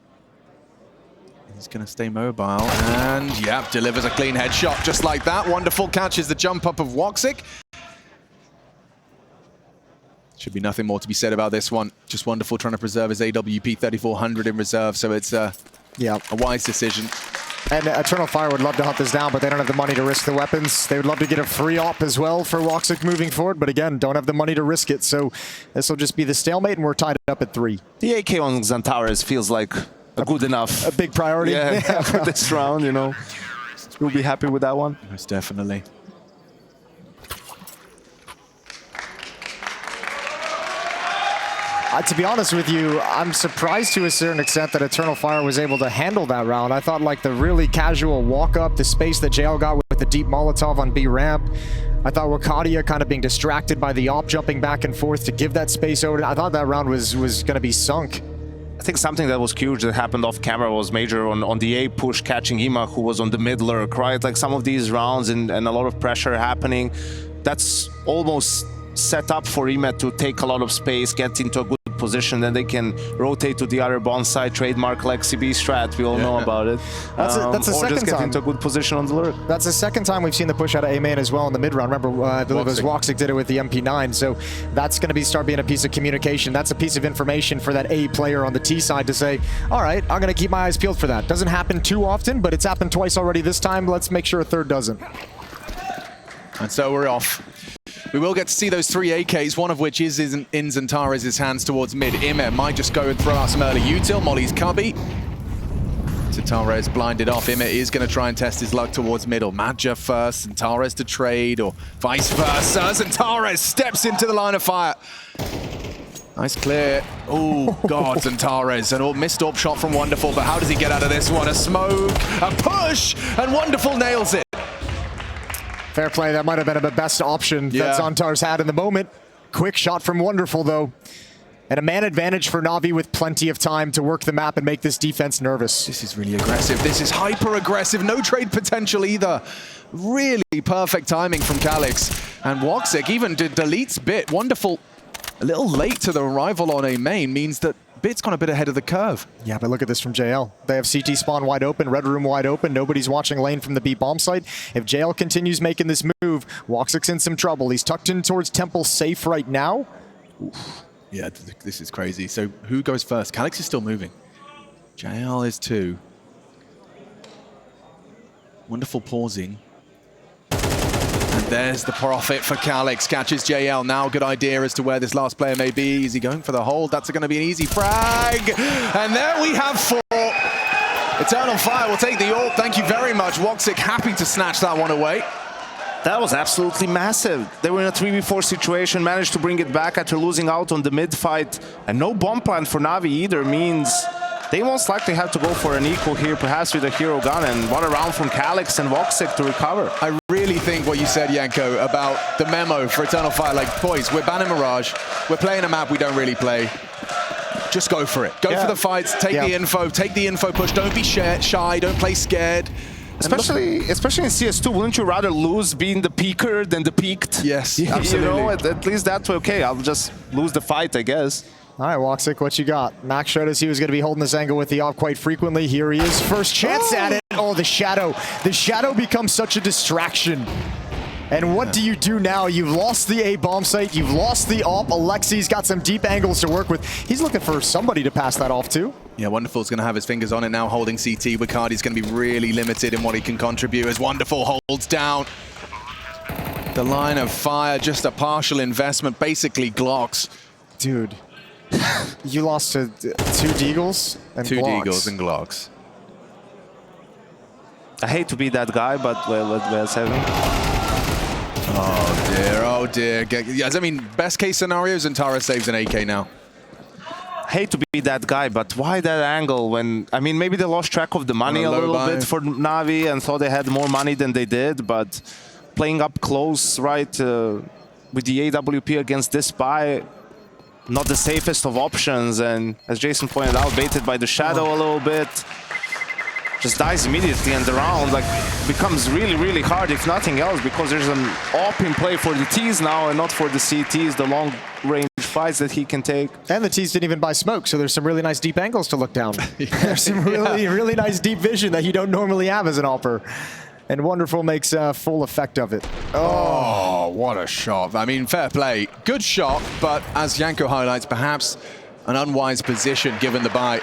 he's going to stay mobile, and yep, delivers a clean headshot just like that. Wonderful catches the jump up of Woxic. Should be nothing more to be said about this one. Just Wonderful trying to preserve his AWP 3400 in reserve, so it's a wise decision. And Eternal Fire would love to hunt this down, but they don't have the money to risk the weapons. They would love to get a free op as well for Woxic moving forward, but again, don't have the money to risk it. So this will just be the stalemate, and we're tied up at 3. The AK on Xantares feels like a good enough. A big priority. Yeah, for this round, you know. We'll be happy with that one. Most definitely. To be honest with you, I'm surprised to a certain extent that Eternal Fire was able to handle that round. I thought like the really casual walk-up, the space that JL got with the deep Molotov on B ramp. I thought Wakadia kind of being distracted by the op jumping back and forth to give that space over. I thought that round was going to be sunk. I think something that was huge that happened off camera was Major on the A push catching Ima, who was on the mid lurk, right? Like some of these rounds and a lot of pressure happening. That's almost set up for Ima to take a lot of space, get into a good position, then they can rotate to the other bomb side, trademark like CB strat. We all know about it. That's the or second just get time. into a good position on the lurk. That's the second time we've seen the push out of A main as well in the mid round. Remember, I believe it was Woxic did it with the MP9. So that's going to start being a piece of communication. That's a piece of information for that A player on the T side to say, all right, I'm going to keep my eyes peeled for that. Doesn't happen too often, but it's happened twice already this time. Let's make sure a third doesn't. And so we're off. We will get to see those 3 AKs, one of which is in Xantares' hands towards mid. Imer might just go and throw out some early util. Molly's cubby. Xantares blinded off. Imer is going to try and test his luck towards middle. Madja first, Xantares to trade, or vice versa. Xantares steps into the line of fire. Nice clear. Oh, God, Xantares. An missed AWP shot from Wonderful, but how does he get out of this one? A smoke, a push, and Wonderful nails it. Fair play, that might have been the best option that Xantares had in the moment. Quick shot from Wonderful, though. And a man advantage for Navi with plenty of time to work the map and make this defense nervous. This is really aggressive. This is hyper-aggressive. No trade potential either. Really perfect timing from Calix. And Woxic even deletes Bit. Wonderful. A little late to the arrival on A main means that Bit's gone a bit ahead of the curve. Yeah, but look at this from JL. They have CT spawn wide open, red room wide open. Nobody's watching lane from the B bomb site. If JL continues making this move, Woxic's in some trouble. He's tucked in towards Temple safe right now. Oof. Yeah, this is crazy. So who goes first? Calix is still moving. JL is 2. Wonderful pausing. And there's the profit for Calix. Catches JL. Now good idea as to where this last player may be. Is he going for the hold? That's going to be an easy frag. And there we have 4. Eternal Fire will take the AWP. Thank you very much. Woxic happy to snatch that one away. That was absolutely massive. They were in a 3v4 situation, managed to bring it back after losing out on the mid fight. And no bomb plant for Navi either means they most likely have to go for an equal here, perhaps with a hero gun, and what a round from Calix and Woxic to recover. I really think what you said, Yanko, about the memo for Eternal Fire, like, boys, we're banning Mirage, we're playing a map we don't really play. Just go for it. Go for the fights, take the info push, don't be shy, don't play scared. Especially in CS2, wouldn't you rather lose being the peaker than the peaked? Yes, absolutely. You know, at least that's okay. I'll just lose the fight, I guess. All right, Woxic, what you got? Max showed us he was going to be holding this angle with the op quite frequently. Here he is, first chance at it. Oh, the shadow. The shadow becomes such a distraction. And what do you do now? You've lost the A bomb site. You've lost the op. Alexi's got some deep angles to work with. He's looking for somebody to pass that off to. Yeah, Wonderful's going to have his fingers on it now, holding CT. Wicardi's going to be really limited in what he can contribute as Wonderful holds down the line of fire. Just a partial investment, basically Glocks. Dude, you lost to 2 Deagles and Two Glocks. Deagles and Glocks. I hate to be that guy, but let's have him. Oh dear, oh dear. Yes, I mean, best case scenario, Xantares saves an AK now. hate to be that guy, but why that angle when, I mean, maybe they lost track of the money a little bit for Navi and thought they had more money than they did, but playing up close, right, with the AWP against this buy, not the safest of options, and as Jason pointed out, baited by the shadow a little bit. Just dies immediately, and the round like becomes really, really hard, if nothing else, because there's an op in play for the Ts now and not for the CTs, the long-range fights that he can take. And the Ts didn't even buy smoke, so there's some really nice deep angles to look down. There's some really nice deep vision that you don't normally have as an AWPer. And Wonderful makes full effect of it. Oh, what a shot. I mean, fair play. Good shot, but as Janko highlights, perhaps an unwise position given the buy.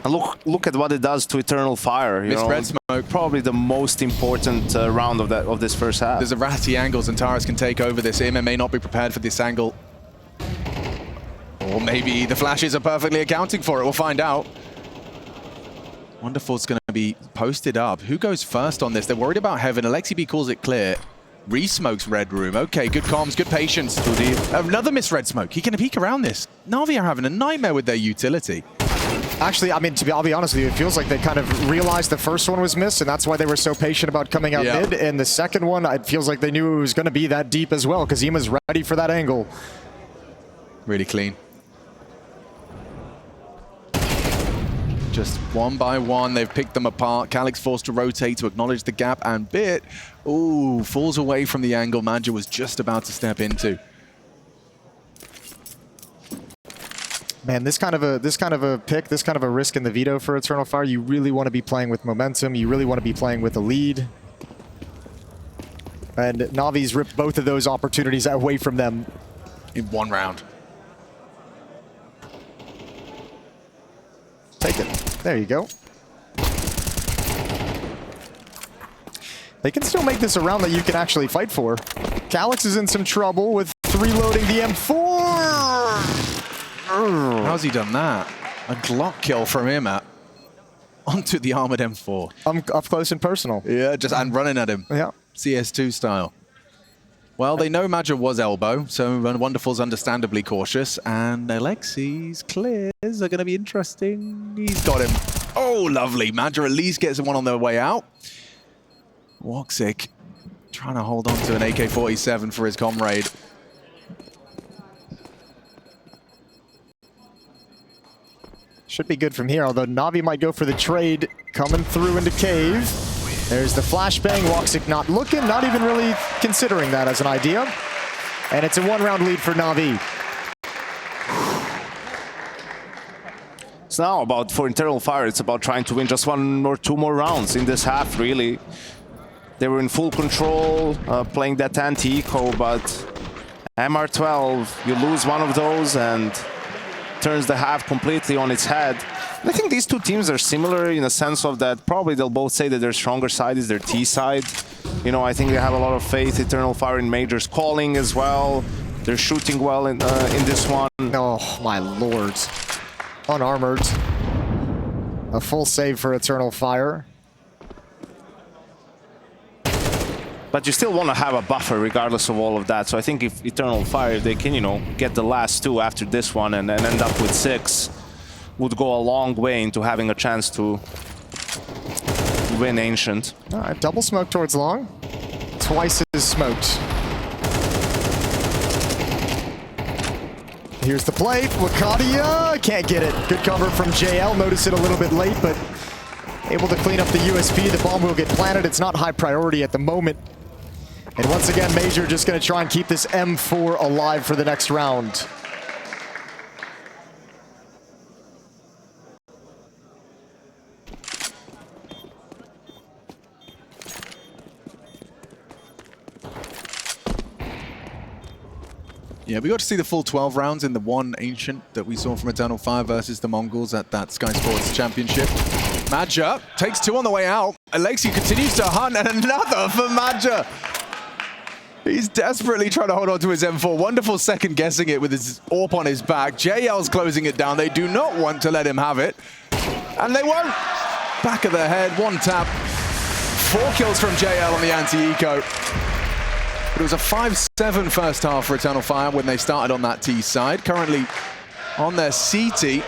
And look at what it does to Eternal Fire. Misread smoke. Probably the most important round of this first half. There's erratic angles and Taras can take over this. Ima may not be prepared for this angle. Or maybe the flashes are perfectly accounting for it. We'll find out. Wonderful's going to be posted up. Who goes first on this? They're worried about Heaven. Alexi B calls it clear. Re-smokes Red Room. Okay, good comms, good patience. Another misread smoke. He can peek around this. Navi are having a nightmare with their utility. Actually, I mean, I'll be honest with you, it feels like they kind of realized the first one was missed, and that's why they were so patient about coming out mid. And the second one, it feels like they knew it was going to be that deep as well, because Ima's ready for that angle. Really clean. Just one by one, they've picked them apart. Calyx forced to rotate to acknowledge the gap, and Bit, ooh, falls away from the angle Madja was just about to step into. Man, this kind of a pick, this kind of a risk in the veto for Eternal Fire, you really want to be playing with momentum. You really want to be playing with a lead. And Navi's ripped both of those opportunities away from them in one round. Take it. There you go. They can still make this a round that you can actually fight for. Calyx is in some trouble with reloading the M4. How's he done that? A Glock kill from him onto the armored M4. Up close and personal. Yeah, and running at him. Yeah. CS2 style. Well, they know Madja was elbow, so Wonderful's understandably cautious, and Alexi's clears are going to be interesting. He's got him. Oh, lovely. Madja at least gets one on their way out. Woxic trying to hold on to an AK-47 for his comrade. Should be good from here, although Navi might go for the trade coming through into cave. There's the flashbang. Woxic not looking, not even really considering that as an idea. And it's a one-round lead for Navi. It's now about, for Eternal Fire, it's about trying to win just one or two more rounds in this half, really. They were in full control, playing that anti-eco, but MR12, you lose one of those and turns the half completely on its head. I think these two teams are similar in a sense of that probably they'll both say that their stronger side is their T side. You know, I think they have a lot of faith, Eternal Fire in Major's calling as well. They're shooting well in this one. Oh, my lord. Unarmored. A full save for Eternal Fire. But you still want to have a buffer regardless of all of that. So I think if Eternal Fire, if they can, you know, get the last two after this one and then end up with 6, would go a long way into having a chance to win Ancient. All right, double smoke towards long. Twice as smoked. Here's the play. Wakadia can't get it. Good cover from JL. Notice it a little bit late, but able to clean up the USP. The bomb will get planted. It's not high priority at the moment. And once again, Major just going to try and keep this M4 alive for the next round. Yeah, we got to see the full 12 rounds in the one Ancient that we saw from Eternal Fire versus the Mongols at that Sky Sports Championship. Madja takes 2 on the way out. Alexi continues to hunt, and another for Madja. He's desperately trying to hold on to his M4. Wonderful second guessing it with his AWP on his back. JL's closing it down. They do not want to let him have it. And they won't. Back of the head, one tap. 4 kills from JL on the anti-eco. But it was a 5-7 first half for Eternal Fire when they started on that T side. Currently on their CT.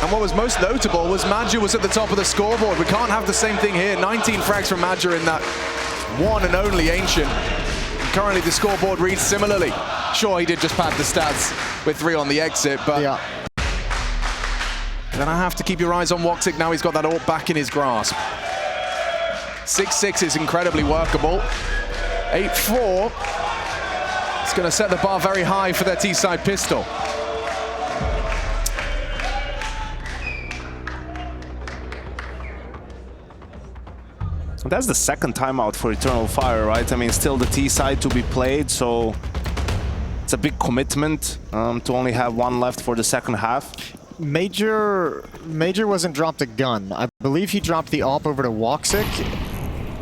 And what was most notable was Madja was at the top of the scoreboard. We can't have the same thing here. 19 frags from Madja in that one and only Ancient. And currently the scoreboard reads similarly. Sure, he did just pad the stats with 3 on the exit, but Yeah. then I have to keep your eyes on Woxic now. He's got that AWP back in his grasp. 6-6 is incredibly workable. 8-4. It's going to set the bar very high for their T-side pistol. That's the second timeout for Eternal Fire, right? I mean, still the T side to be played, so it's a big commitment to only have one left for the second half. Major wasn't dropped a gun. I believe he dropped the AWP over to Woxic,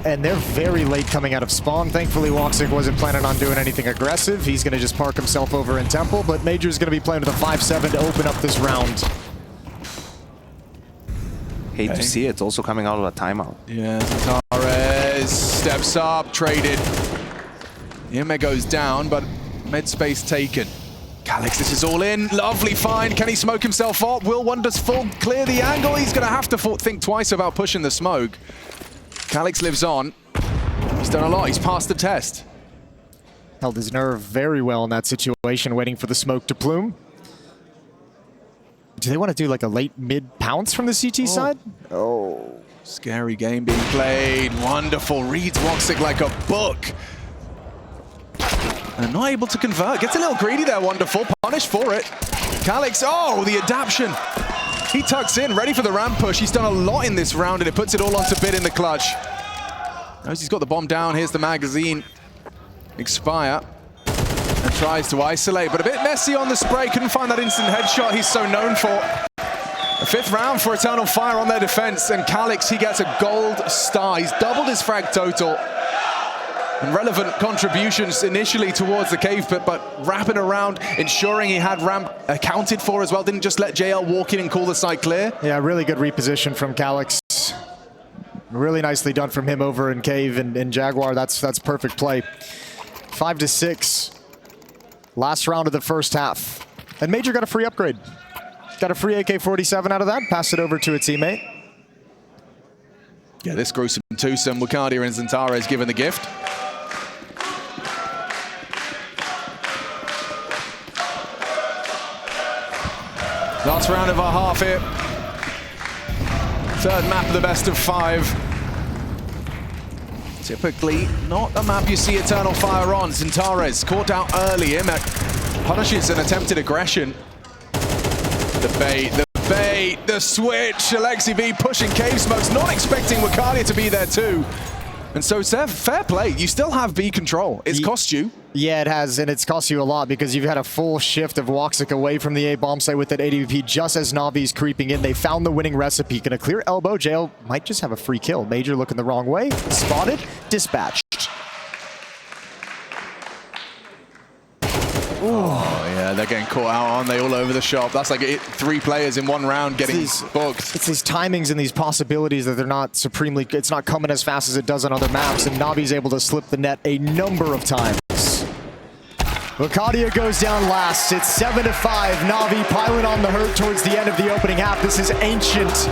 and they're very late coming out of spawn. Thankfully, Woxic wasn't planning on doing anything aggressive. He's going to just park himself over in Temple, but Major's going to be playing with a 5-7 to open up this round. Hate to see it, also coming out of a timeout. Yeah, Zantares steps up, traded. Yime goes down, but mid space taken. Calix, this is all in. Lovely find. Can he smoke himself up? Will Wonders full clear the angle? He's going to have to think twice about pushing the smoke. Calix lives on. He's done a lot. He's passed the test. Held his nerve very well in that situation, waiting for the smoke to plume. Do they want to do like a late mid pounce from the CT side? Oh. Scary game being played. Wonderful. Reads Woxic like a book. And not able to convert. Gets a little greedy there, Wonderful. Punished for it. Calix, oh, the adaption. He tucks in, ready for the ramp push. He's done a lot in this round, and it puts it all onto Bit in the clutch. Knows he's got the bomb down. Here's the magazine. Expire. And tries to isolate, but a bit messy on the spray. Couldn't find that instant headshot he's so known for. A 5th round for Eternal Fire on their defense, and Calix, he gets a gold star. He's doubled his frag total. And relevant contributions initially towards the cave pit, but wrapping around, ensuring he had ramp accounted for as well. Didn't just let JL walk in and call the site clear. Yeah, really good reposition from Calix. Really nicely done from him over in cave and Jaguar. That's perfect play. 5-6. Last round of the first half. And Major got a free upgrade. Got a free AK-47 out of that. Passed it over to a teammate. Yeah, this gruesome twosome. Wakadia and Zantares given the gift. Last round of our half here. 3rd map of the best of 5. Typically not a map you see Eternal Fire on. Zantares caught out early. Imek punishes an attempted aggression. The bait, the switch. Alexi V pushing cave smokes, not expecting Wakadia to be there too. And so, Sev, fair play. You still have B control. It's cost you. Yeah, it has, and it's cost you a lot because you've had a full shift of Woxic away from the A bomb site with that ADVP just as Navi's creeping in. They found the winning recipe. Gonna clear elbow. JL might just have a free kill. Major looking the wrong way. Spotted. Dispatched. Oh, yeah, they're getting caught out, aren't they, all over the shop. That's like 3 players in one round getting booked. It's these timings and these possibilities that they're not supremely, it's not coming as fast as it does on other maps, and Navi's able to slip the net a number of times. Wakadia goes down last. It's 7-5. Navi piling on the hurt towards the end of the opening half. This is Ancient,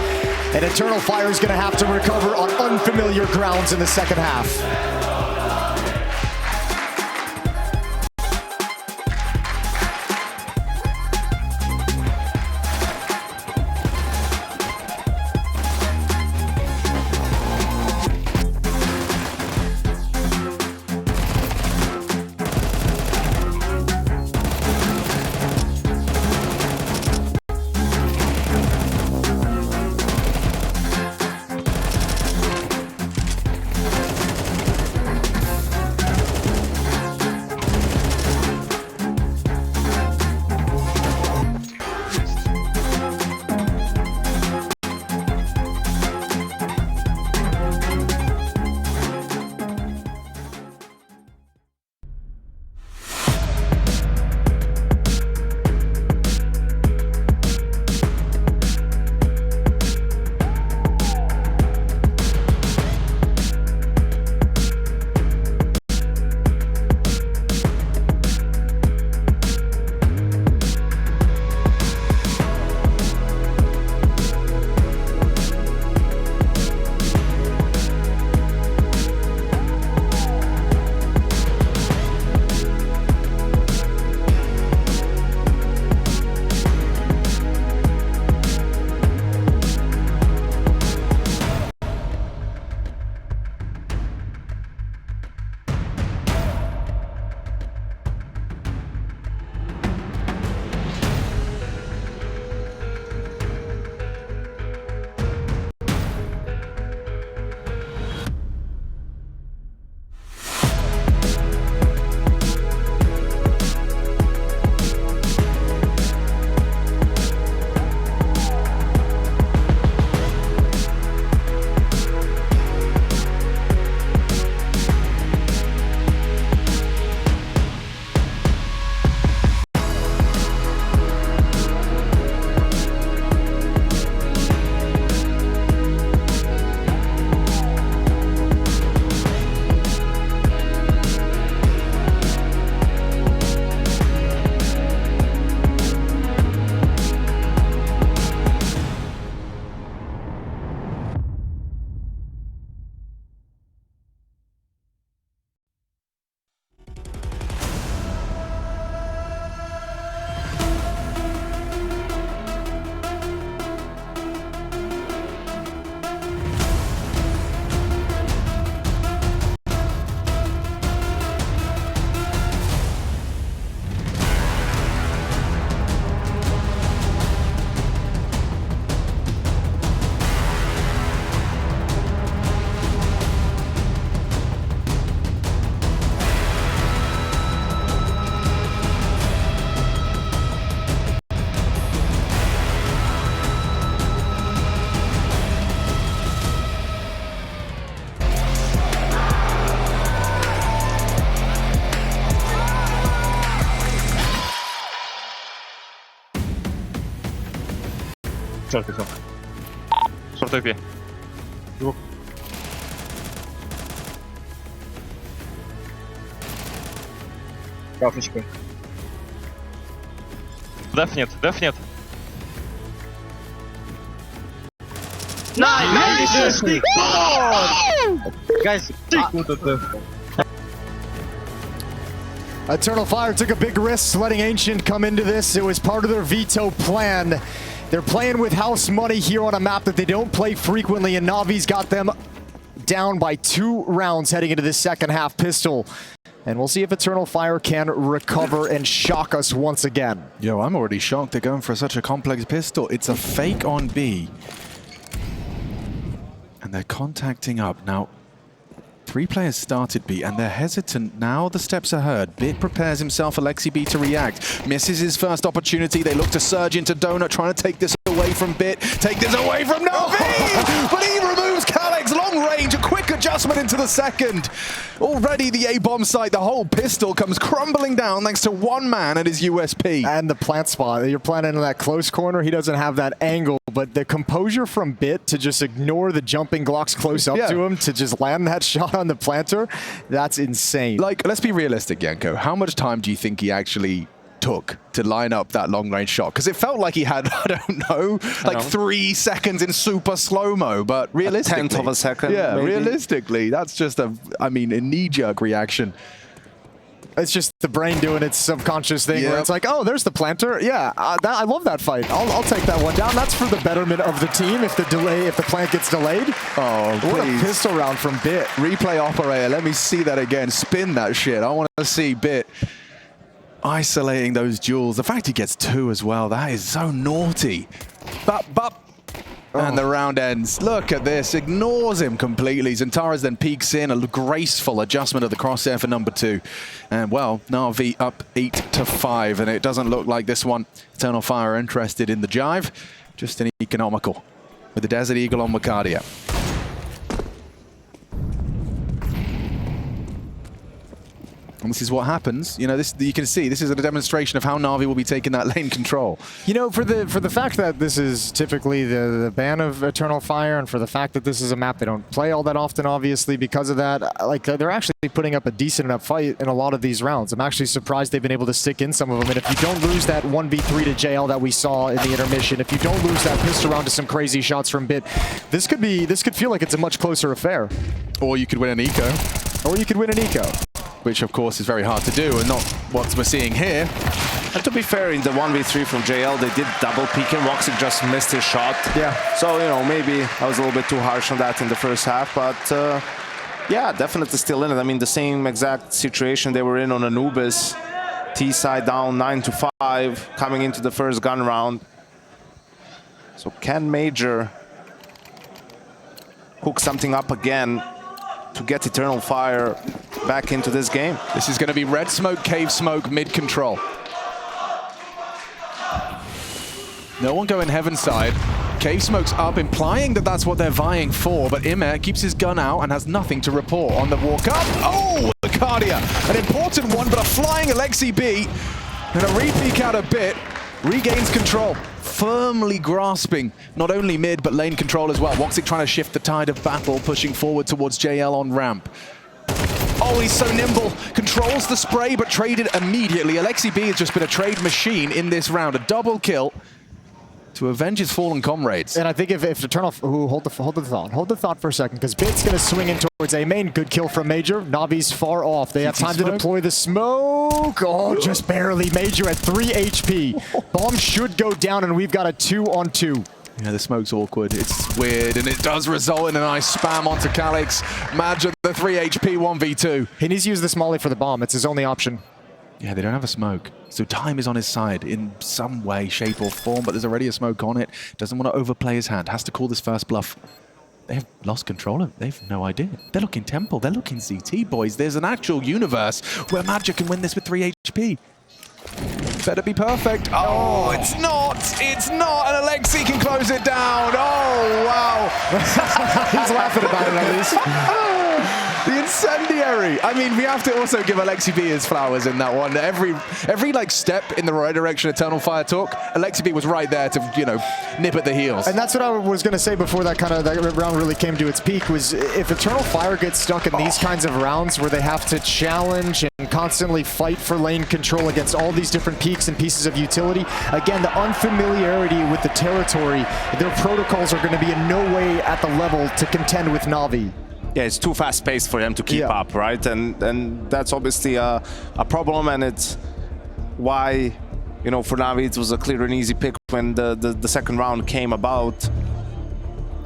and Eternal Fire is going to have to recover on unfamiliar grounds in the second half. Short is long. Short AP. Def нет, def нет. Nice! Guys, Eternal Fire took a big risk letting Ancient come into this. It was part of their veto plan. They're playing with house money here on a map that they don't play frequently, and Navi's got them down by 2 rounds heading into this second half. Pistol. And we'll see if Eternal Fire can recover and shock us once again. Yo, I'm already shocked they're going for such a complex pistol. It's a fake on B. And they're contacting up. Now, 3 players started B, and they're hesitant. Now the steps are heard. Bit prepares himself, Alexi B, to react. Misses his first opportunity. They look to surge into Donut, trying to take this away from Bit. Take this away from NAVI! But he removes Calyx. Long range, a quick adjustment into the second. Already the A-bomb site, the whole pistol comes crumbling down thanks to one man at his USP. And the plant spot. You're planting in that close corner. He doesn't have that angle, but the composure from Bit to just ignore the jumping Glocks close up to him, to just land that shot on the planter, that's insane. Like, let's be realistic, Yanko. How much time do you think he actually took to line up that long-range shot? Because it felt like he had, I don't know, like 3 seconds in super slow-mo, but realistically... A tenth of a second, yeah, maybe. Realistically, that's just a knee-jerk reaction. It's just the brain doing its subconscious thing where it's like, oh, there's the planter. Yeah, I love that fight. I'll take that one down. That's for the betterment of the team if the plant gets delayed. Oh, what please. a pistol round from Bit. Replay operator, let me see that again. Spin that shit. I want to see Bit isolating those duels. The fact he gets 2 as well, that is so naughty. But. And the round ends. Look at this. Ignores him completely. Zentaras then peeks in. A graceful adjustment of the crosshair for number 2. And, well, NAVI up 8-5. And it doesn't look like this one. Eternal Fire are interested in the jive. Just an economical. With the Desert Eagle on Macardia. And this is what happens. You know, this you can see this is a demonstration of how NAVI will be taking that lane control. You know, for the fact that this is typically the ban of Eternal Fire, and for the fact that this is a map they don't play all that often, obviously, because of that, like, they're actually putting up a decent enough fight in a lot of these rounds. I'm actually surprised they've been able to stick in some of them. And if you don't lose that 1v3 to JL that we saw in the intermission, if you don't lose that pistol round to some crazy shots from Bit, this could feel like it's a much closer affair. Or you could win an eco. Or you could win an eco. Which, of course, is very hard to do, and not what we're seeing here. And to be fair, in the 1v3 from JL, they did double peek and Woxic just missed his shot. Yeah. So, you know, maybe I was a little bit too harsh on that in the first half, but yeah, definitely still in it. I mean, the same exact situation they were in on Anubis. T-side down 9-5, coming into the first gun round. So can Major hook something up again to get Eternal Fire back into this game? This is going to be red smoke, cave smoke, mid-control. No one going heaven side. Cave smoke's up, implying that that's what they're vying for, but Imer keeps his gun out and has nothing to report on the walk up. Oh, Cardia, an important one, but a flying Alexi B and a re-peek out a Bit, regains control. Firmly grasping not only mid, but lane control as well. Woxic trying to shift the tide of battle, pushing forward towards JL on ramp. Oh, he's so nimble. Controls the spray, but traded immediately. Alexi B has just been a trade machine in this round. A double kill to avenge his fallen comrades. And I think if Eternal... Ooh, hold the thought for a second, because Bit's going to swing in towards A main. Good kill from Major. Navi's far off. They have time to deploy the smoke. Oh, just barely. Major at 3 HP. Bomb should go down, and we've got a 2-on-2. Yeah, the smoke's awkward. It's weird, and it does result in a nice spam onto Calyx. Imagine the 3 HP 1v2. He needs to use this molly for the bomb. It's his only option. Yeah, they don't have a smoke. So time is on his side in some way, shape, or form, but there's already a smoke on it. Doesn't want to overplay his hand. Has to call this first bluff. They've lost control of it. They've no idea. They're looking Temple. They're looking CT, boys. There's an actual universe where Magic can win this with 3 HP. Better be perfect. Oh, it's not. It's not. And Alexi can close it down. Oh, wow. He's laughing about it at least. The Incendiary! I mean, we have to also give Alexi B his flowers in that one. Every like step in the right direction Eternal Fire took, Alexi B was right there to, you know, nip at the heels. And that's what I was going to say before that round really came to its peak, was if Eternal Fire gets stuck in these kinds of rounds where they have to challenge and constantly fight for lane control against all these different peaks and pieces of utility, again, the unfamiliarity with the territory, their protocols are going to be in no way at the level to contend with NAVI. Yeah, it's too fast-paced for them to keep up, right? And that's obviously a problem, and it's why, you know, for NAVI it was a clear and easy pick when the second round came about.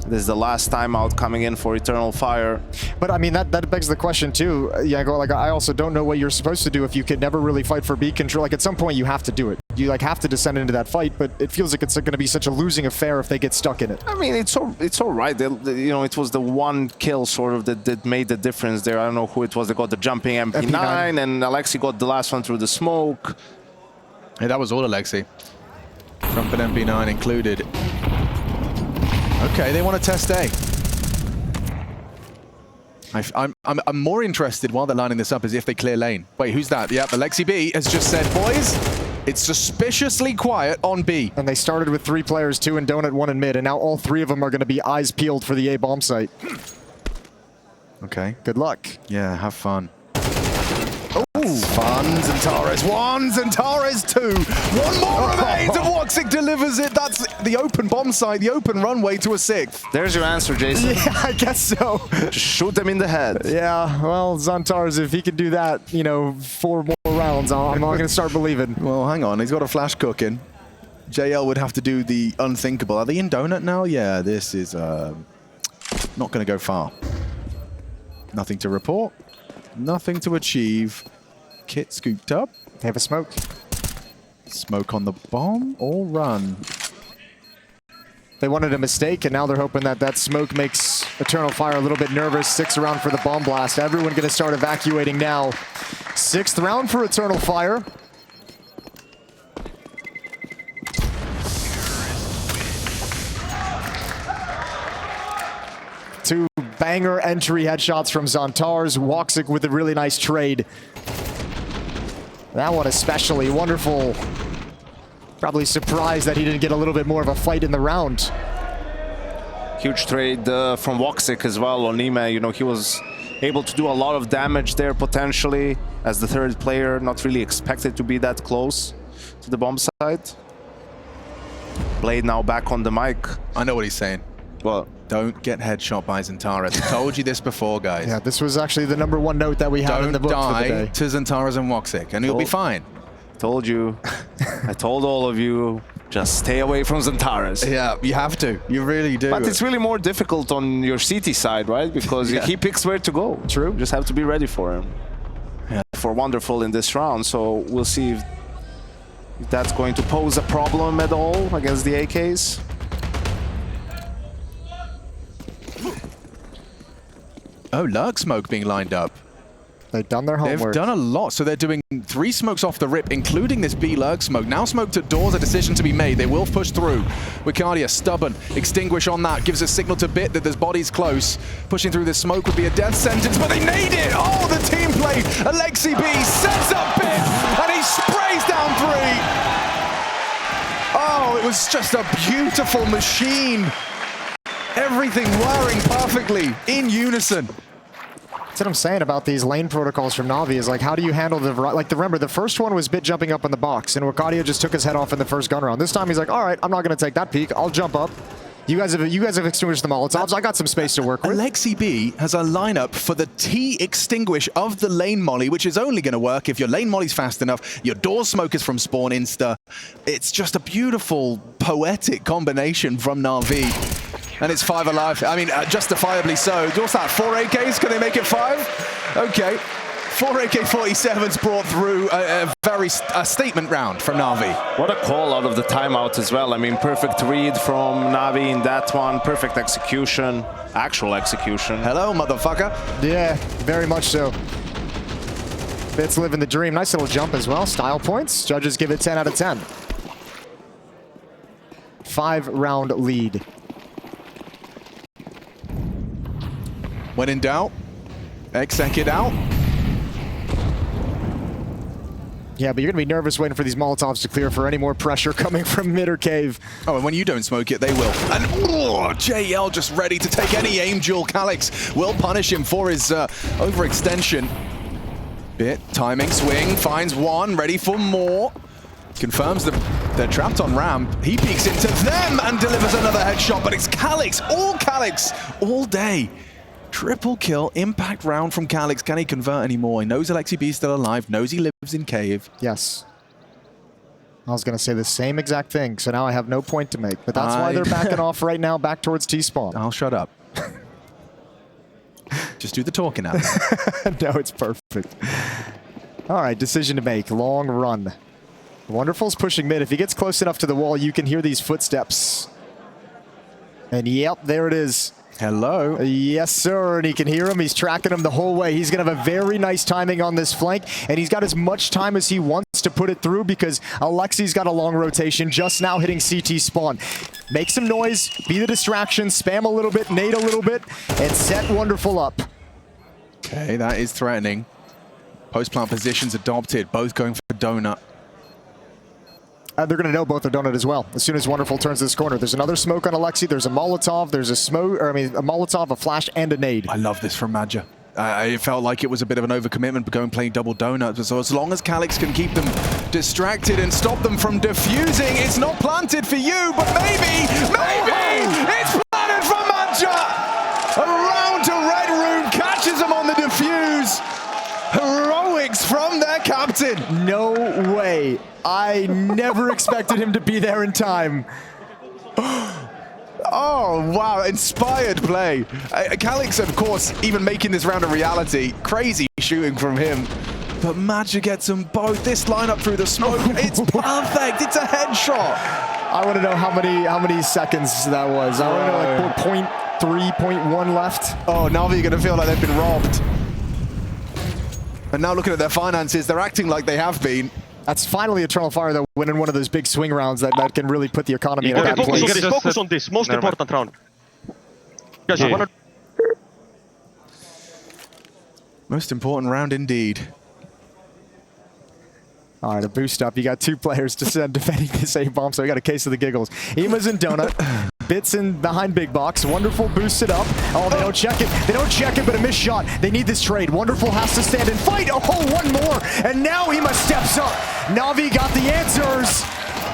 This is the last time out coming in for Eternal Fire. But I mean, that begs the question too. Yeah, like I also don't know what you're supposed to do if you could never really fight for B control. Like at some point you have to do it. You like have to descend into that fight, but it feels like it's going to be such a losing affair if they get stuck in it. I mean, it's all right. You know, it was the one kill sort of that made the difference there. I don't know who it was. They got the jumping MP9, and Alexi got the last one through the smoke. Hey, that was all Alexi. Jumping MP9 included. Okay, they want to test A. I'm more interested while they're lining this up is if they clear lane. Wait, who's that? Yep, Alexi B has just said, boys, it's suspiciously quiet on B. And they started with 3 players, 2 in Donut, 1 in mid, and now all 3 of them are going to be eyes peeled for the A bomb site. Okay. Good luck. Yeah, have fun. Oh, fun, Xantares 1, Xantares 2. One more remains, and Woxic delivers it. That's the open bomb site, the open runway to a 6th. There's your answer, Jason. Yeah, I guess so. Just shoot them in the head. Yeah, well, Xantares, if he can do that, you know, 4 more rounds, I'm not going to start believing. Well, hang on, he's got a flash cooking. JL would have to do the unthinkable. Are they in Donut now? Yeah, this is not going to go far. Nothing to report. Nothing to achieve. Kit scooped up. They have a smoke. Smoke on the bomb or run? They wanted a mistake, and now they're hoping that that smoke makes Eternal Fire a little bit nervous. 6th round for the bomb blast. Everyone going to start evacuating now. 6th round for Eternal Fire. Two banger entry headshots from Xantares. Woxic with a really nice trade. That one especially wonderful. Probably surprised that he didn't get a little bit more of a fight in the round. Huge trade from Woxic as well on Nime. You know, he was able to do a lot of damage there potentially as the 3rd player, not really expected to be that close to the bomb site. Blade now back on the mic. I know what he's saying. Well, don't get headshot by Xantares. I told you this before, guys. Yeah, this was actually the #1 note that we had in the book for the day. Don't die to Xantares and Woxic, and you'll be fine. Told you. I told all of you, just stay away from Xantares. Yeah, you have to. You really do. But it's really more difficult on your CT side, right? Because he picks where to go. True. You just have to be ready for him. Yeah. For Wonderful in this round, so we'll see if that's going to pose a problem at all against the AKs. Oh, Lurk Smoke being lined up. They've done their homework. They've done a lot, so they're doing 3 smokes off the rip, including this B Lurk Smoke. Now smoked at doors, a decision to be made. They will push through. Wicardia, stubborn. Extinguish on that. Gives a signal to Bit that there's bodies close. Pushing through this smoke would be a death sentence, but they need it! Oh, the team play! Alexi B sets up Bit, and he sprays down 3! Oh, it was just a beautiful machine. Everything whirring perfectly, in unison. That's what I'm saying about these lane protocols from NAVI is like, how do you handle the, remember, the first one was Bit jumping up in the box, and Wicardia just took his head off in the first gun round. This time he's like, all right, I'm not going to take that peek. I'll jump up. You guys have extinguished them all. I got some space to work with. Alexi B has a lineup for the T extinguish of the lane molly, which is only going to work if your lane molly's fast enough, your door smoke is from spawn insta. It's just a beautiful, poetic combination from NAVI. And it's 5 alive. I mean, justifiably so. What's that, 4 AKs? Can they make it 5? Okay. 4 AK-47s brought through a statement round from NAVI. What a call out of the timeout as well. I mean, perfect read from NAVI in that one. Perfect execution. Actual execution. Hello, motherfucker. Yeah, very much so. Bit's living the dream. Nice little jump as well. Style points. Judges give it 10 out of 10. 5-round lead. When in doubt, Exec it out. Yeah, but you're going to be nervous waiting for these Molotovs to clear for any more pressure coming from mid or cave. Oh, and when you don't smoke it, they will. And JL just ready to take any aim duel. Calyx will punish him for his overextension. Bit, timing, swing, finds one, ready for more. Confirms that they're trapped on ramp. He peeks into them and delivers another headshot, but it's Calyx all day. Triple kill, impact round from Calyx. Can he convert anymore? He knows Alexi B is still alive, knows he lives in cave. Yes. I was going to say the same exact thing, so now I have no point to make. But that's why they're backing off right now, back towards T-spawn. I'll shut up. Just do the talking out. No, it's perfect. All right, decision to make. Long run. Wonderful's pushing mid. If he gets close enough to the wall, you can hear these footsteps. And yep, there it is. Hello. Yes, sir. And he can hear him. He's tracking him the whole way. He's going to have a very nice timing on this flank. And he's got as much time as he wants to put it through because Alexi's got a long rotation just now hitting CT spawn. Make some noise, be the distraction, spam a little bit, nade a little bit, and set Wonderful up. Okay, that is threatening. Post-plant positions adopted, both going for donut. They're going to know both are donut as well. As soon as Wonderful turns this corner, there's another smoke on Alexi. There's a Molotov. There's a smoke, or I mean, a Molotov, a flash, and a nade. I love this from Madja. It felt like it was a bit of an overcommitment going playing double donuts. So as long as Calyx can keep them distracted and stop them from defusing, it's not planted for you, but maybe it's planted for Madja. Around to Red Room, catches him on the defuse. Heroics from their captain. No way. I never expected him to be there in time. Oh, wow. Inspired play. Calyx, of course, even making this round a reality. Crazy shooting from him. But Madja gets them both. This lineup through the smoke. It's perfect. It's a headshot. I want to know how many seconds that was. I want to know, like 0.3, 0.1 left. Oh, NAVI are going to feel like they've been robbed. And now looking at their finances, they're acting like they have been. That's finally Eternal Fire, though, winning one of those big swing rounds that can really put the economy in a bad place. Focus on this. Most important round. Guys, Most important round indeed. All right, a boost up. You got two players defending this A-bomb, so we got a case of the giggles. Ema's in donut. Bits in behind big box. Wonderful boosts it up. Oh, they don't check it. They don't check it, but a missed shot. They need this trade. Wonderful has to stand and fight. Oh, one more. And now Ema steps up. Navi got the answers.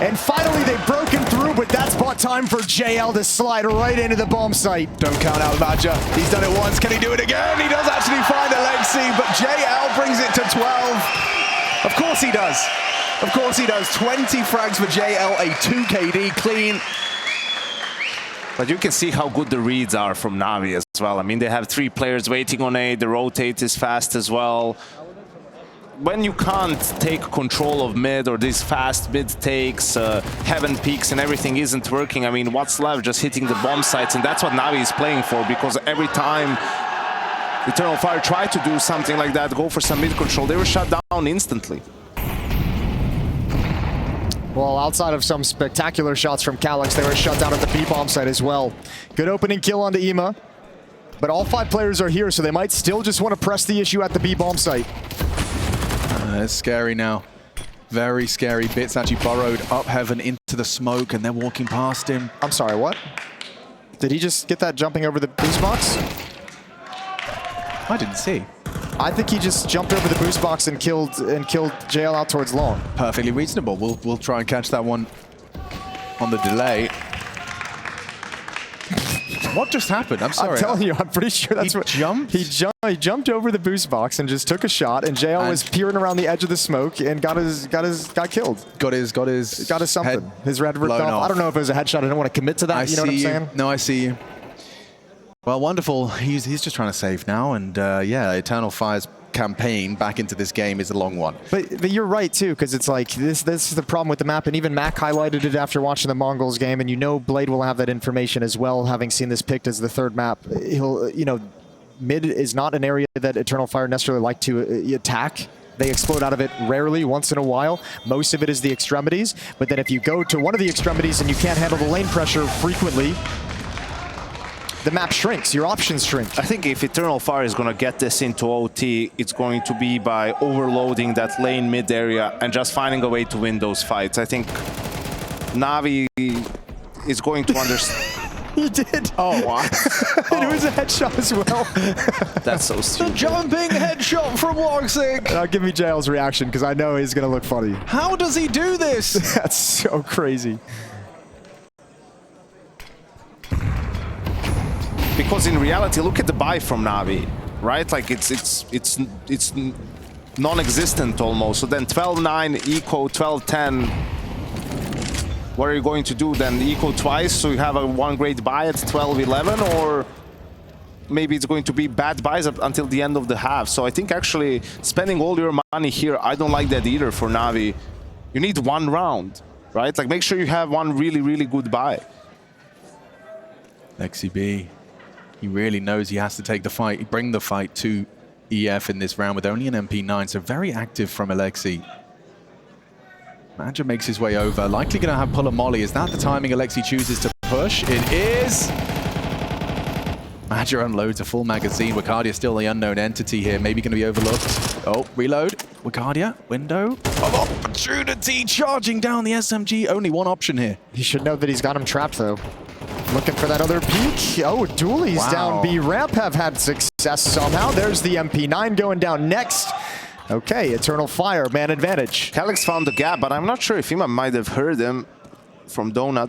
And finally, they've broken through, but that's bought time for JL to slide right into the bomb site. Don't count out Madja. He's done it once. Can he do it again? He does actually find Alexi, but JL brings it to 12. Of course he does. Of course he does. 20 frags for JL, a 2 KD clean. But you can see how good the reads are from Navi as well. I mean, they have 3 players waiting on A, the rotate is fast as well. When you can't take control of mid or these fast mid takes, heaven peaks and everything isn't working, I mean, what's left? Just hitting the bomb sites, and that's what Navi is playing for, because every time Eternal Fire tried to do something like that, go for some mid control, they were shut down instantly. Well, outside of some spectacular shots from Calyx, they were shut down at the B-bomb site as well. Good opening kill onto Ema, but all 5 players are here, so they might still just want to press the issue at the B-bomb site. It's scary now. Very scary. Bits actually burrowed up heaven into the smoke, and they're walking past him. I'm sorry, what? Did he just get that jumping over the boost box? I didn't see. I think he just jumped over the boost box and killed JL out towards long. Perfectly reasonable. We'll try and catch that one on the delay. What just happened? I'm sorry. I'm telling you, I'm pretty sure that's what jumped? He jumped over the boost box and just took a shot, and JL was peering around the edge of the smoke and got killed. Got his something. His red ripped off. I don't know if it was a headshot. I don't want to commit to that. You know what I'm saying? No, I see you. Well, Wonderful. He's just trying to save now, and yeah, Eternal Fire's campaign back into this game is a long one. But you're right too, because it's like this is the problem with the map, and even Mac highlighted it after watching the Mongols game, and you know Blade will have that information as well, having seen this picked as the 3rd map. He'll, you know, mid is not an area that Eternal Fire necessarily like to attack. They explode out of it rarely, once in a while. Most of it is the extremities, but then if you go to one of the extremities and you can't handle the lane pressure frequently, the map shrinks, your options shrink. I think if Eternal Fire is going to get this into OT, it's going to be by overloading that lane mid area and just finding a way to win those fights. I think NAVI is going to understand. He did. Oh, wow. And it was a headshot as well. That's so stupid. Jumping headshot from Woxic. Give me JL's reaction, because I know he's going to look funny. How does he do this? That's so crazy. Because in reality, look at the buy from NAVI, right? Like it's non-existent almost. So then 12-9 eco 12-10. What are you going to do then? Eco twice, so you have a one great buy at 12-11, or maybe it's going to be bad buys up until the end of the half. So I think actually spending all your money here, I don't like that either for NAVI. You need one round, right? Like make sure you have one really, really good buy. Lexi B, he really knows he has to take the fight, bring the fight to EF in this round with only an MP9, so very active from Alexi. Madja makes his way over, likely going to have pull a molly. Is that the timing Alexi chooses to push? It is! Madja unloads a full magazine. Wicardia still the unknown entity here, maybe going to be overlooked. Oh, reload. Wicardia, window of opportunity, charging down the SMG. Only one option here. He should know that he's got him trapped, though. Looking for that other peek. Oh, Dooley's down B ramp have had success somehow. There's the MP9 going down next. Okay, Eternal Fire, man advantage. Calyx found the gap, but I'm not sure if Ima might have heard him from Donut.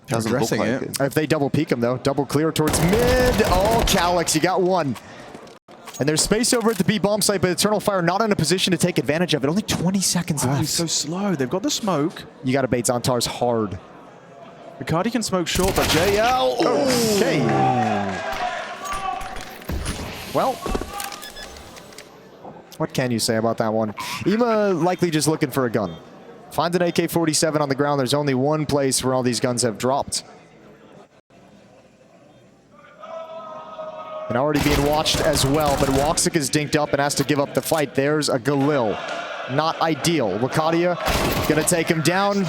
Doesn't look like it. If they double peek him, though, double clear towards mid. Oh, Calyx, you got one. And there's space over at the B bomb site, but Eternal Fire not in a position to take advantage of it. Only 20 seconds left. He's so slow. They've got the smoke. You got to bait Xantar's hard. Wicardia can smoke short, but JL. Okay. Well, what can you say about that one? Ima likely just looking for a gun. Find an AK-47 on the ground. There's only one place where all these guns have dropped. And already being watched as well, but Woxic is dinked up and has to give up the fight. There's a Galil. Not ideal. Wicardia gonna take him down.